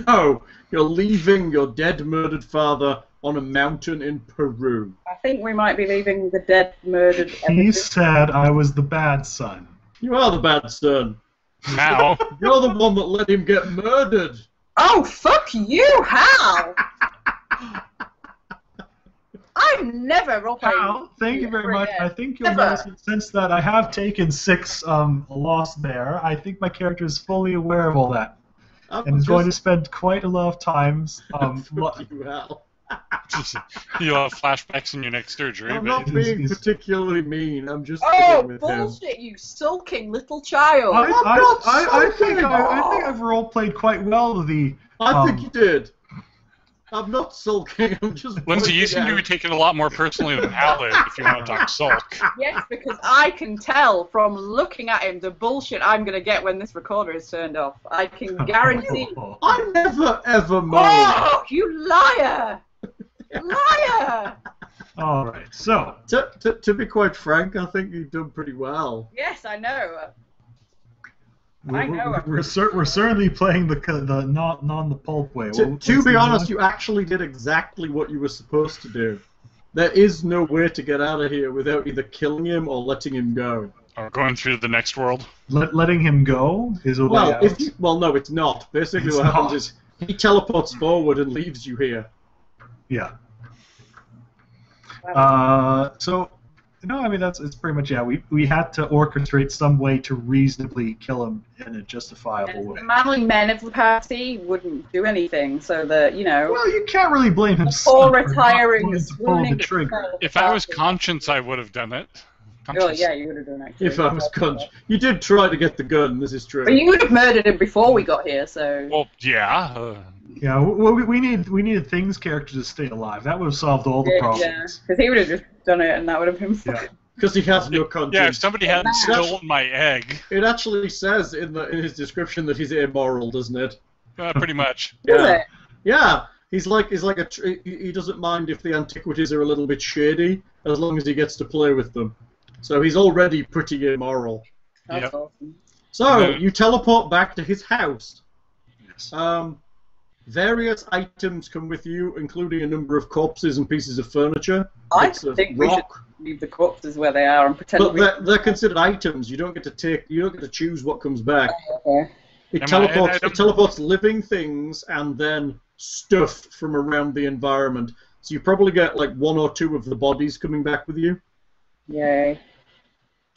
No, you're leaving your dead, murdered father on a mountain in Peru. I think we might be leaving the dead, murdered... He said I was the bad son. You are the bad son. Now. You're the one that let him get murdered. Oh, fuck you! How? I'm never role-playing. Al, thank you very much. I think you'll notice, since that I have taken 6 loss there, I think my character is fully aware of all that. And is going to spend quite a lot of time... you, Al. You'll have flashbacks in your next surgery. I'm not being particularly mean. I'm just with bullshit! him. You sulking little child! I think I've role-played quite well the... I think you did. I'm not sulking, I'm just... Lindsay, you seem to be taking it a lot more personally than Al is, if you want to talk sulk. Yes, because I can tell from looking at him the bullshit I'm going to get when this recorder is turned off. I can guarantee... I never, ever moan. Oh, you liar! Liar! Alright, so... To be quite frank, I think you've done pretty well. Yes, I know. We're certainly playing the not the pulp way. To be honest, you actually did exactly what you were supposed to do. There is no way to get out of here without either killing him or letting him go. Or going through the next world? Letting him go is a way out. No, it's not. Basically, It's what happens not. is he teleports forward and leaves you here. Yeah. So, no, I mean it's pretty much We had to orchestrate some way to reasonably kill him in a justifiable way. The manly men of the party wouldn't do anything, so that Well, you can't really blame him. Before retiring, to pull the trigger. If I was conscious, I would have done it. Oh yeah, you would have done actually. If I was conscious, you did try to get the gun. This is true. But you would have murdered him before we got here, so. Well, yeah. Yeah, well, we needed Things character to stay alive. That would have solved all the problems. Yeah, because he would have just done it, and that would have been fine. Yeah. Because he has no conscience. Yeah, if somebody hadn't stolen my egg. It actually says in his description that he's immoral, doesn't it? Pretty much. Yeah. Yeah. He doesn't mind if the antiquities are a little bit shady, as long as he gets to play with them. So he's already pretty immoral. That's awesome. So you teleport back to his house. Yes. Various items come with you, including a number of corpses and pieces of furniture. I bits of think we should rock. leave the corpses where they are and pretend. But they're considered items. You don't get to choose what comes back. Okay. It teleports living things and then stuff from around the environment. So you probably get like one or two of the bodies coming back with you, Yay.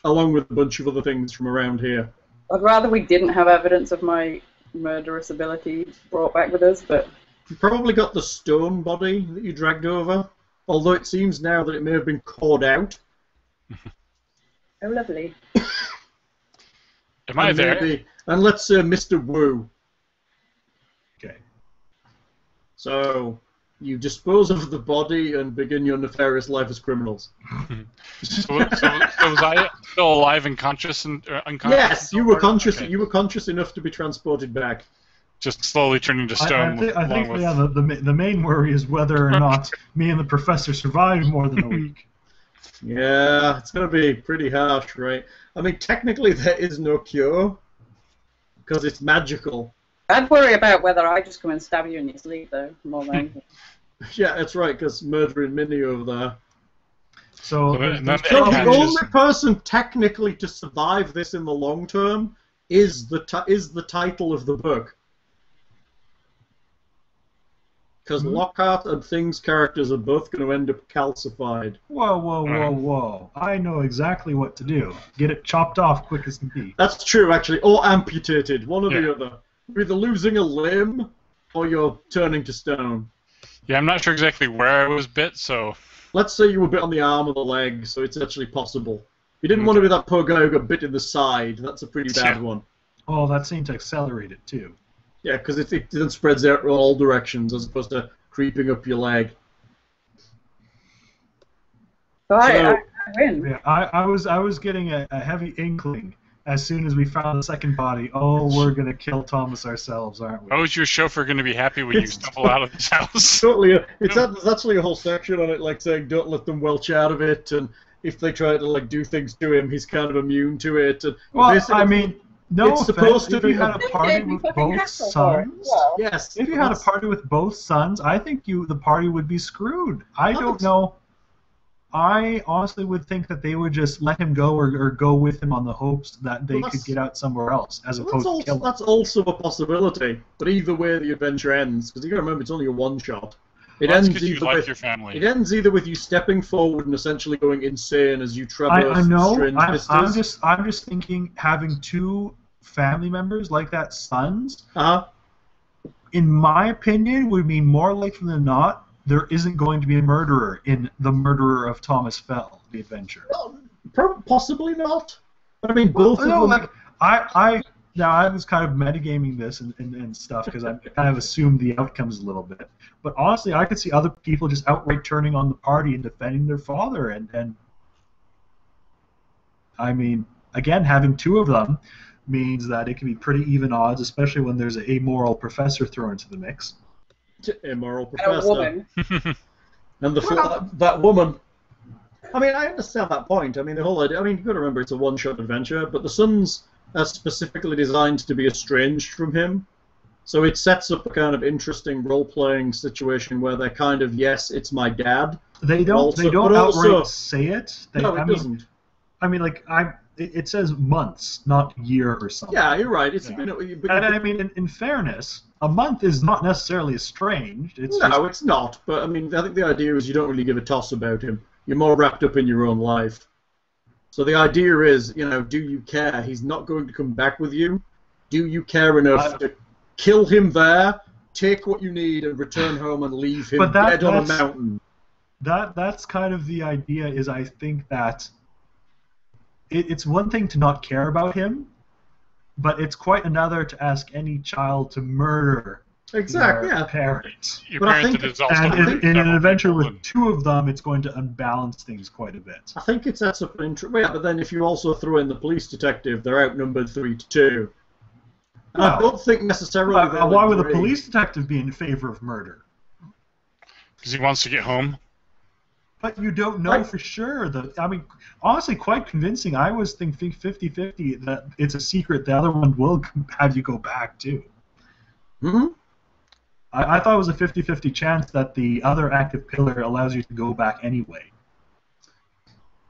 along with a bunch of other things from around here. I'd rather we didn't have evidence of my murderous ability brought back with us, but. You probably got the stone body that you dragged over, although it seems now that it may have been clawed out. Oh, lovely. Am I there? And let's say Mr. Wu. Okay. So, you dispose of the body and begin your nefarious life as criminals. So was I still alive and conscious and unconscious? Yes, you were conscious. Okay. You were conscious enough to be transported back. Just slowly turning to stone. I think the main worry is whether or not me and the professor survived more than a week. Yeah, it's going to be pretty harsh, right? I mean, technically there is no cure, because it's magical. I'd worry about whether I just come and stab you in your sleep, though, more than anything. Yeah, that's right, because murdering Minnie over there. So the only person technically to survive this in the long term is the title of the book. Because Lockhart and Things characters are both going to end up calcified. Whoa. I know exactly what to do. Get it chopped off quick as can be. That's true, actually. Or amputated. One or the other. You're either losing a limb or you're turning to stone. Yeah, I'm not sure exactly where I was bit, so... Let's say you were bit on the arm or the leg, so it's actually possible. You didn't want to be that poor guy who got bit in the side. That's a pretty bad one. Oh, that seemed to accelerate it, too. Yeah, because it then spreads out in all directions as opposed to creeping up your leg. So I win. Yeah, I was getting a heavy inkling as soon as we found the second body. Oh, we're gonna kill Thomas ourselves, aren't we? How is your chauffeur going to be happy when you stumble out of his house? Totally. There's actually a whole section on it, like saying don't let them welch out of it, and if they try to like do things to him, he's kind of immune to it. And well, I mean. No it's offense, supposed to if be you had a party with both sons, yes. If you had a party with both sons, I think the party would be screwed. I don't know. I honestly would think that they would just let him go or go with him on the hopes that they could get out somewhere else, as opposed to kill him. That's also a possibility. But either way, the adventure ends because you got to remember it's only a one-shot. It ends your family. It ends either with you stepping forward and essentially going insane as you traverse. I know. strange vistas. I'm just thinking having two family members like that, sons. In my opinion, would mean more likely than not there isn't going to be a murderer in The Murderer of Thomas Fell, the adventure. Well, possibly not. But I mean, both of them. Like, Now, I was kind of metagaming this and stuff because I kind of assumed the outcomes a little bit. But honestly, I could see other people just outright turning on the party and defending their father. And I mean, again, having two of them means that it can be pretty even odds, especially when there's an amoral professor thrown into the mix. Immoral professor. A woman. And that woman. I mean, I understand that point. I mean, the whole idea. I mean, you've got to remember it's a one-shot adventure, but the sons are specifically designed to be estranged from him. So it sets up a kind of interesting role-playing situation where they're kind of, yes, it's my dad. They don't outright say it. No, it doesn't. I mean, like, it says months, not year or something. Yeah, you're right. It's Yeah. but And I mean, in fairness, a month is not necessarily estranged. It's no, it's not. But I mean, I think the idea is you don't really give a toss about him. You're more wrapped up in your own life. So the idea is, do you care? He's not going to come back with you. Do you care enough to kill him there, take what you need, and return home and leave him dead on a mountain? That's kind of the idea. Is I think that it's one thing to not care about him, but it's quite another to ask any child to murder their parents. Your But I parent think- that is also And in an adventure people with and- two of them, it's going to unbalance things quite a bit. I think it sets up an interesting. Yeah, but then if you also throw in the police detective, they're outnumbered 3-2. And I Well, don't think necessarily. Why would the police detective be in favor of murder? because he wants to get home. But you don't know for sure. I mean, honestly, quite convincing. I was thinking 50-50 that it's a secret. The other one will have you go back, too. Hmm. I thought it was a 50-50 chance that the other active pillar allows you to go back anyway.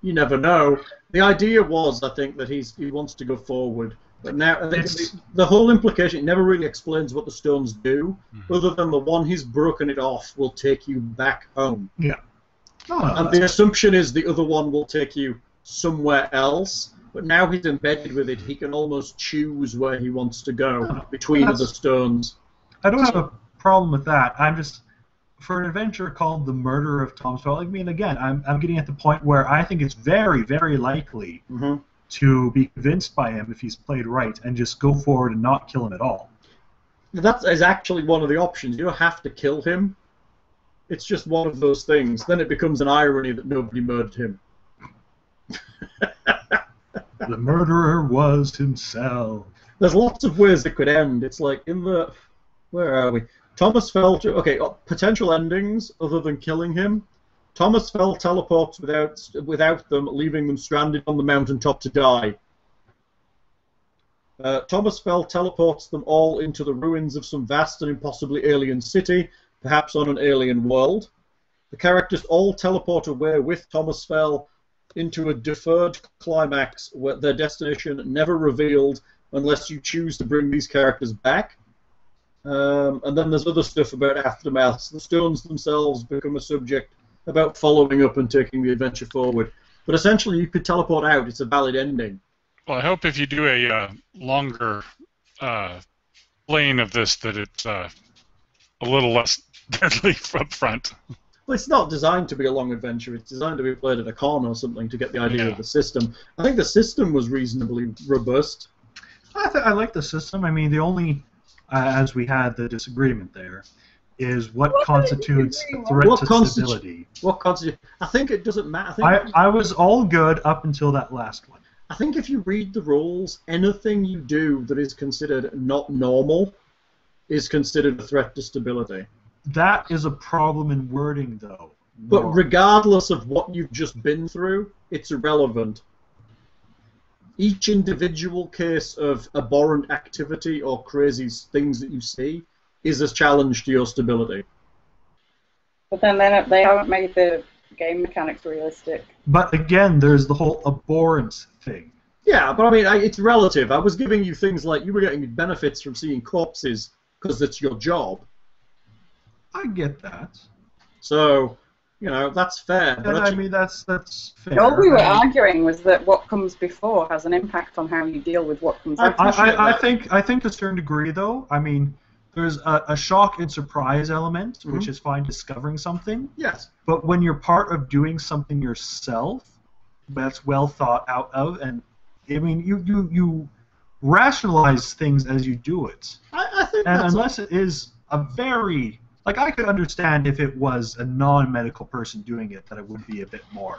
You never know. The idea was, I think, that he wants to go forward. But now, I think the whole implication, it never really explains what the stones do, other than the one he's broken it off will take you back home. Yeah. And the assumption is the other one will take you somewhere else, but now he's embedded with it, he can almost choose where he wants to go between the stones. I don't have a problem with that. I'm just, for an adventure called The Murder of Thomas Fell, I mean, again, I'm getting at the point where I think it's very, very likely to be convinced by him if he's played right and just go forward and not kill him at all. That is actually one of the options. You don't have to kill him. It's just one of those things. Then it becomes an irony that nobody murdered him. The murderer was himself. There's lots of ways it could end. It's like in the... Where are we? Thomas Fell... Okay, potential endings other than killing him. Thomas Fell teleports without them, leaving them stranded on the mountaintop to die. Thomas Fell teleports them all into the ruins of some vast and impossibly alien city, perhaps on an alien world. The characters all teleport away with Thomas Fell into a deferred climax where their destination never revealed unless you choose to bring these characters back. And then there's other stuff about aftermath. The stones themselves become a subject about following up and taking the adventure forward. But essentially, you could teleport out. It's a valid ending. Well, I hope if you do a longer playing of this that it's a little less deadly up front. Well, it's not designed to be a long adventure. It's designed to be played at a con or something to get the idea of the system. I think the system was reasonably robust. I like the system. I mean, the only, as we had the disagreement there, is what constitutes a threat to stability. What constitutes? I think it doesn't matter. I was all good up until that last one. I think if you read the rules, anything you do that is considered not normal is considered a threat to stability. That is a problem in wording, though. But regardless of what you've just been through, it's irrelevant. Each individual case of abhorrent activity or crazy things that you see is a challenge to your stability. But then they haven't made the game mechanics realistic. But again, there's the whole abhorrence thing. Yeah, but I mean, it's relative. I was giving you things like you were getting benefits from seeing corpses because it's your job. I get that. So, that's fair. And I mean, that's fair. All we were arguing was that what comes before has an impact on how you deal with what comes after. I think to a certain degree, though, I mean, there's a shock and surprise element, which is fine discovering something. Yes. But when you're part of doing something yourself, that's well thought out of, and I mean, you rationalize things as you do it. I think and that's unless it is a very... Like, I could understand if it was a non-medical person doing it, that it would be a bit more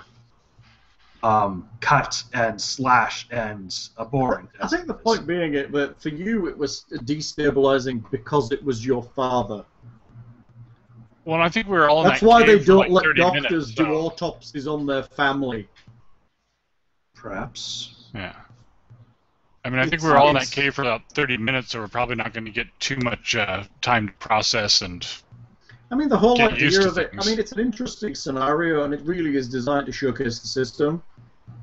cut and slash and abhorrent. I think the point being that for you it was destabilizing because it was your father. Well, I think we were all in That's that why they cave for don't like let 30 doctors minutes, do so- autopsies on their family. Perhaps. Yeah. I mean, I think we were all in that cave for about 30 minutes, so we're probably not going to get too much time to process and... I mean, the whole Get used idea to of it, things. I mean, it's an interesting scenario, and it really is designed to showcase the system.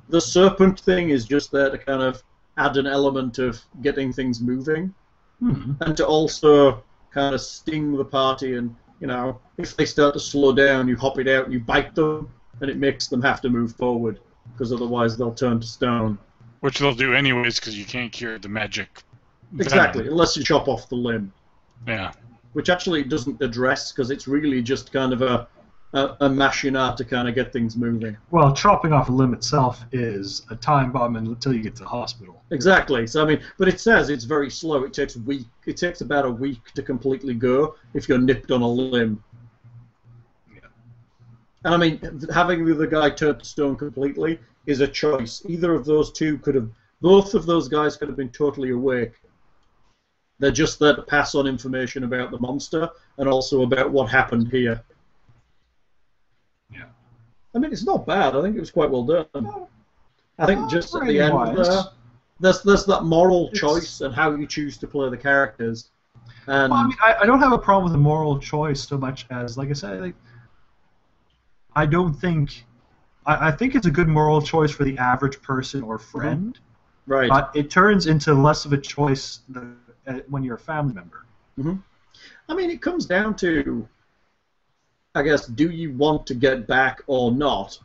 The serpent thing is just there to kind of add an element of getting things moving, and to also kind of sting the party. And if they start to slow down, you hop it out and you bite them, and it makes them have to move forward because otherwise they'll turn to stone. Which they'll do anyways because you can't cure the magic. Exactly, venom. unless you chop off the limb. Yeah. Which actually doesn't address because it's really just kind of a machinat to kind of get things moving. Well, chopping off a limb itself is a time bomb until you get to the hospital. Exactly. So I mean, but it says it's very slow. It takes about a week to completely go if you're nipped on a limb. Yeah. And I mean, having the other guy turn to stone completely is a choice. Either of those two both of those guys could have been totally awake. They're just there to pass on information about the monster and also about what happened here. Yeah. I mean, it's not bad. I think it was quite well done. I think just at the end there's that moral choice and how you choose to play the characters. And well, I mean, I don't have a problem with the moral choice so much as, like I said, I don't think... I think it's a good moral choice for the average person or friend. Right. But it turns into less of a choice when you're a family member. I mean, it comes down to, I guess, do you want to get back or not?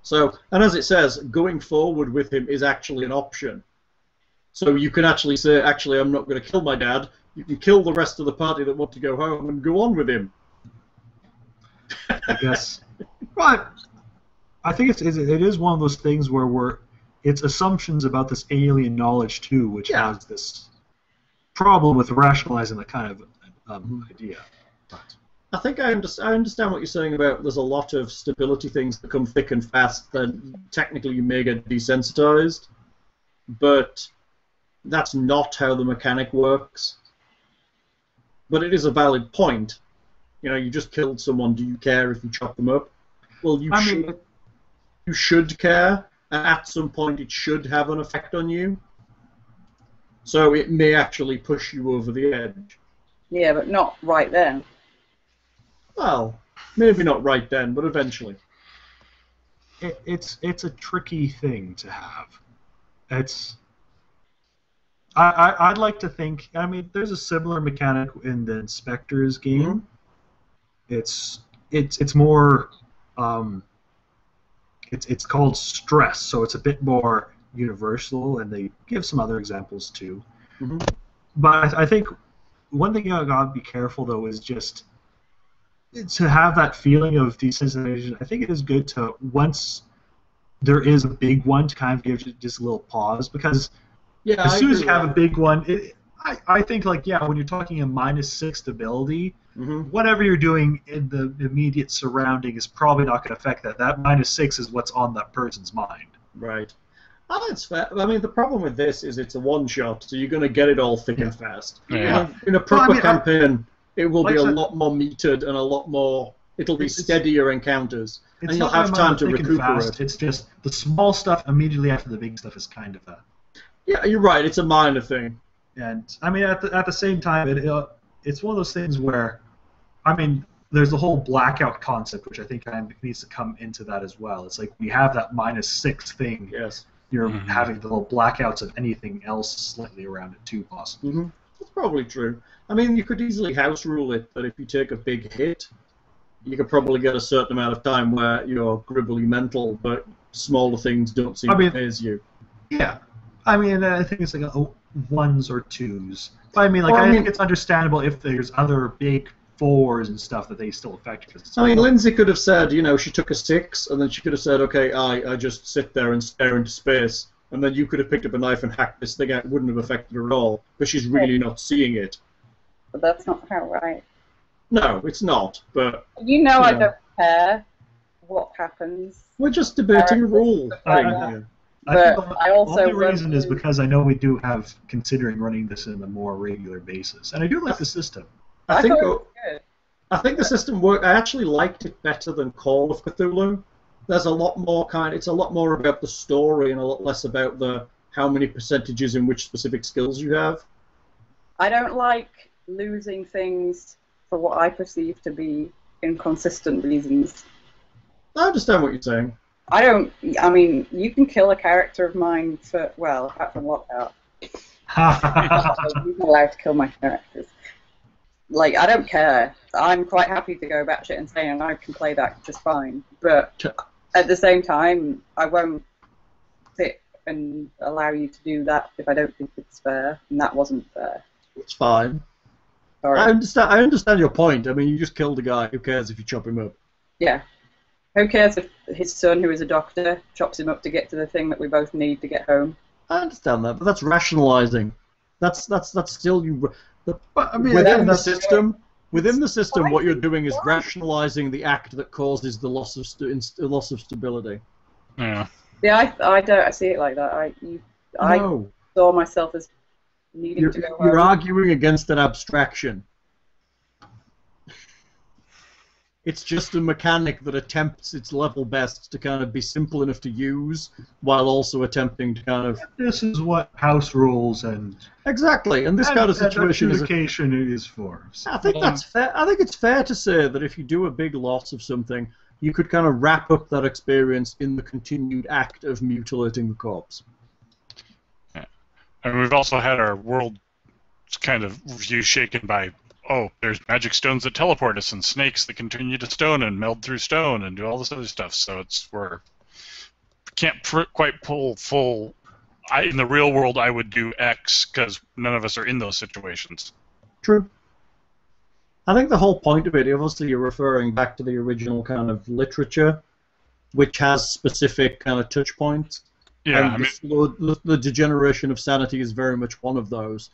So, and as it says, going forward with him is actually an option. So you can actually say, actually, I'm not going to kill my dad. You can kill the rest of the party that want to go home and go on with him. I guess. But I think it is one of those things where it's assumptions about this alien knowledge too, which has this problem with rationalizing that kind of idea. But I think I understand what you're saying about there's a lot of stability things that come thick and fast that technically you may get desensitized, but that's not how the mechanic works. But it is a valid point. You just killed someone. Do you care if you chop them up? Well, you should care, and at some point it should have an effect on you. So it may actually push you over the edge. Yeah, but not right then. Well, maybe not right then, but eventually. It's a tricky thing to have. I'd like to think. I mean, there's a similar mechanic in the Inspector's game. It's more. It's called stress, so it's a bit more universal, and they give some other examples too. But I think one thing you gotta be careful though is just to have that feeling of desensitization. I think it is good to, once there is a big one, to kind of give it just a little pause, because as soon as you have a big one, I think when you're talking a -6 stability, whatever you're doing in the immediate surrounding is probably not going to affect that. That -6 is what's on that person's mind. Right. Oh, that's fair. I mean, the problem with this is it's a one-shot, so you're going to get it all thick and fast. Yeah. In a proper campaign, it will be a lot more metered and a lot more... It'll be steadier encounters, and you'll have time to recuperate. It's just the small stuff immediately after the big stuff is kind of a... Yeah, you're right. It's a minor thing. And, I mean, at the same time, it's one of those things where, I mean, there's the whole blackout concept, which I think needs to come into that as well. It's like we have that -6 thing. Yes. You're having the little blackouts of anything else slightly around it too, possibly. That's probably true. I mean, you could easily house rule it that if you take a big hit, you could probably get a certain amount of time where you're gribbly mental, but smaller things don't seem to phase you. Yeah. I mean, I think it's like ones or twos. But I mean, I think it's understandable if there's other big 4s and stuff that they still affect you. I mean, Lindsay could have said, she took a 6, and then she could have said, okay, I just sit there and stare into space, and then you could have picked up a knife and hacked this thing out. It wouldn't have affected her at all, but she's really not seeing it. But that's not how right. No, it's not, but... I don't care what happens. We're just debating a rule. I think the only reason is because I know we do have considering running this in a more regular basis, and I do like the system. I think the system worked. I actually liked it better than Call of Cthulhu. There's a lot more it's a lot more about the story and a lot less about the how many percentages in which specific skills you have. I don't like losing things for what I perceive to be inconsistent reasons. I understand what you're saying. I don't. I mean, you can kill a character of mine for apart from Lockout. You're not allowed to kill my characters. Like, I don't care. I'm quite happy to go batshit insane, and I can play that just fine. But at the same time, I won't sit and allow you to do that if I don't think it's fair, and that wasn't fair. It's fine. Sorry. I understand your point. I mean, you just killed a guy. Who cares if you chop him up? Yeah. Who cares if his son, who is a doctor, chops him up to get to the thing that we both need to get home? I understand that, but that's rationalizing. That's still you. I mean, Within the system, Why what you're is it doing is wrong? rationalizing the act that causes the loss of stability. Yeah. Yeah, I don't. I see it like that. I No, saw myself as needing to go you're home. arguing against an abstraction. It's just a mechanic that attempts its level best to kind of be simple enough to use, while also attempting to kind of... This is what house rules and Exactly, and this kind of situation is... adjudication is for. I think that's fair. I think it's fair to say that if you do a big loss of something, you could kind of wrap up that experience in the continued act of mutilating the corpse. Yeah. And we've also had our world kind of view shaken by, oh, there's magic stones that teleport us and snakes that continue to stone and meld through stone and do all this other stuff. So we can't quite pull full. In the real world, I would do X because none of us are in those situations. True. I think the whole point of it, obviously you're referring back to the original kind of literature, which has specific kind of touch points. Yeah, And the degeneration of sanity is very much one of those.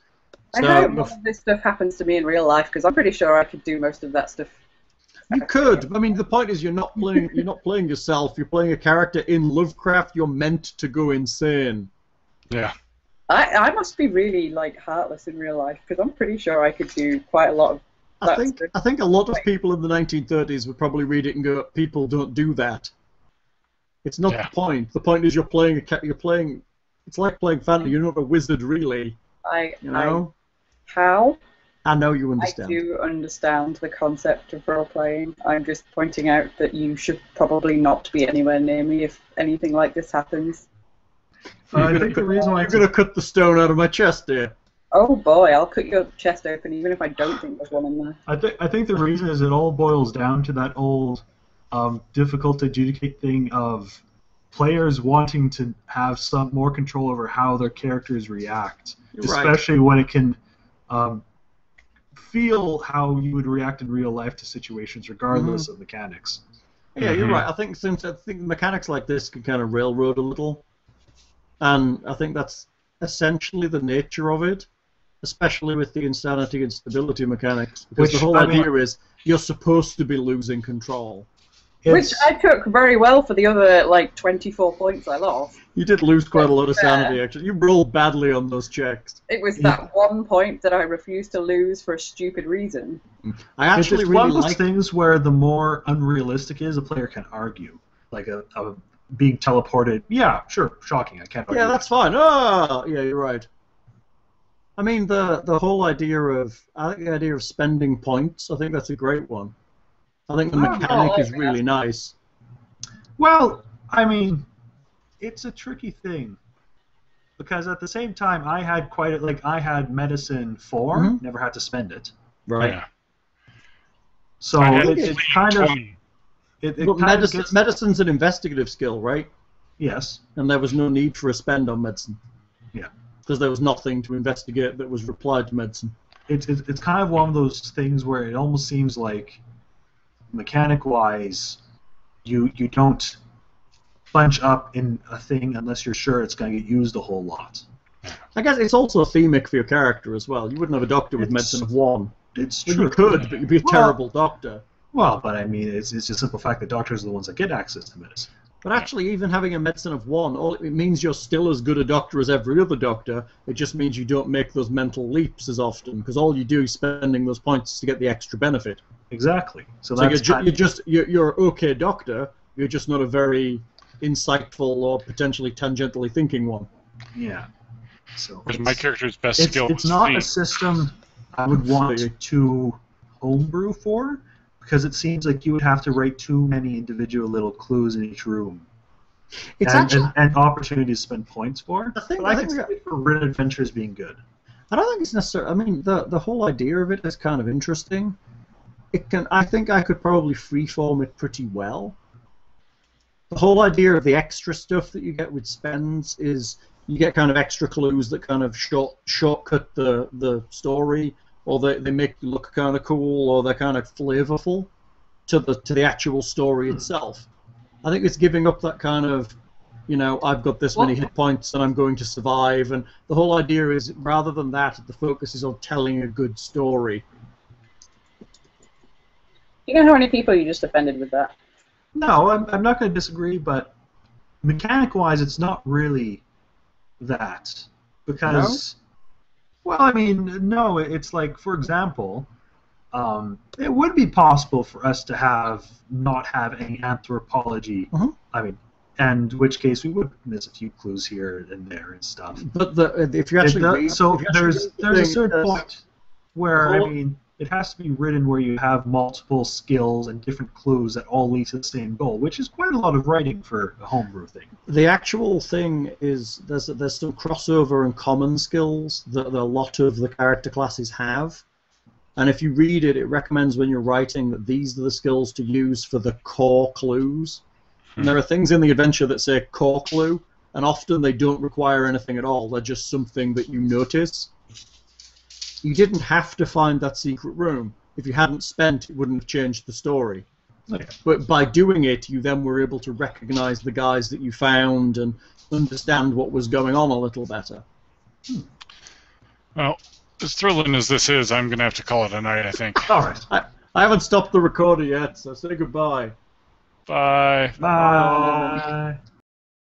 I hope none of this stuff happens to me in real life, because I'm pretty sure I could do most of that stuff. You could. I mean, the point is, you're not playing yourself. You're playing a character in Lovecraft. You're meant to go insane. Yeah. I must be really heartless in real life, because I'm pretty sure I could do quite a lot of. I think a lot of people in the 1930s would probably read it and go, "People don't do that." It's not the point. The point is you're playing. It's like playing fantasy. You're not a wizard, really. How? I know you understand. I do understand the concept of role-playing. I'm just pointing out that you should probably not be anywhere near me if anything like this happens. I think the reason why you're going to cut the stone out of my chest, dear. Oh boy, I'll cut your chest open even if I don't think there's one in there. I think the reason is it all boils down to that old difficult to adjudicate thing of players wanting to have some more control over how their characters react, especially when it can feel how you would react in real life to situations, regardless of mechanics. Yeah, you're right. I think mechanics like this can kind of railroad a little, and I think that's essentially the nature of it, especially with the insanity and stability mechanics, because the whole idea is you're supposed to be losing control. Which I took very well for the other 24 points I lost. You did lose quite a lot of sanity, actually. You rolled badly on those checks. It was that 1 point that I refused to lose for a stupid reason. I actually it's really one of those like things where the more unrealistic it is, a player can argue. Like a being teleported. Yeah, sure, shocking. I can't argue. Yeah, that's fine. Oh, yeah, you're right. I mean, the whole idea of spending points, I think that's a great one. I think the mechanic is really nice. Well, I mean, it's a tricky thing because at the same time, I had I had medicine 4, never had to spend it. Right. Yeah. So it's kind of medicine's an investigative skill, right? Yes. And there was no need for a spend on medicine. Yeah. Because there was nothing to investigate that was applied to medicine. It's kind of one of those things where it almost seems like mechanic-wise, you don't bunch up in a thing unless you're sure it's going to get used a whole lot. I guess it's also themic for your character as well. You wouldn't have a doctor with medicine of 1. It's true. true. You could, but you'd be a terrible doctor. Well, but I mean, it's just a simple fact that doctors are the ones that get access to medicine. But actually, even having a medicine of 1, it means you're still as good a doctor as every other doctor. It just means you don't make those mental leaps as often, because all you do is spending those points to get the extra benefit. Exactly. So you're okay doctor. You're just not a very insightful or potentially tangentially thinking one. Yeah. So my character's best skill. It's not a system I would want to homebrew for, because it seems like you would have to write too many individual little clues in each room. It's actually and opportunity to spend points for. I think- But I I think can we see it for written adventures being good. I don't think it's necessarily. I mean, the whole idea of it is kind of interesting. It can. I think I could probably freeform it pretty well. The whole idea of the extra stuff that you get with spends is you get kind of extra clues that kind of shortcut the story, or they make you look kind of cool, or they're kind of flavorful to the actual story itself. I think it's giving up that kind of, I've got this many hit points and I'm going to survive, and the whole idea is, rather than that, the focus is on telling a good story. You know how many people you just offended with that? No, I'm not going to disagree, but mechanic-wise, it's not really that. Because, well, I mean, no, it's like, for example, it would be possible for us to not have any anthropology. I mean, and in which case we would miss a few clues here and there and stuff. But if you actually read, there's a certain point where, I mean, it has to be written where you have multiple skills and different clues that all lead to the same goal, which is quite a lot of writing for a homebrew thing. The actual thing is there's some crossover and common skills that a lot of the character classes have. And if you read it, it recommends when you're writing that these are the skills to use for the core clues. And there are things in the adventure that say core clue, and often they don't require anything at all. They're just something that you notice. You didn't have to find that secret room. If you hadn't spent, it wouldn't have changed the story. Okay. But by doing it, you then were able to recognize the guys that you found and understand what was going on a little better. Well, as thrilling as this is, I'm going to have to call it a night, I think. All right. I haven't stopped the recorder yet, so say goodbye. Bye. Bye.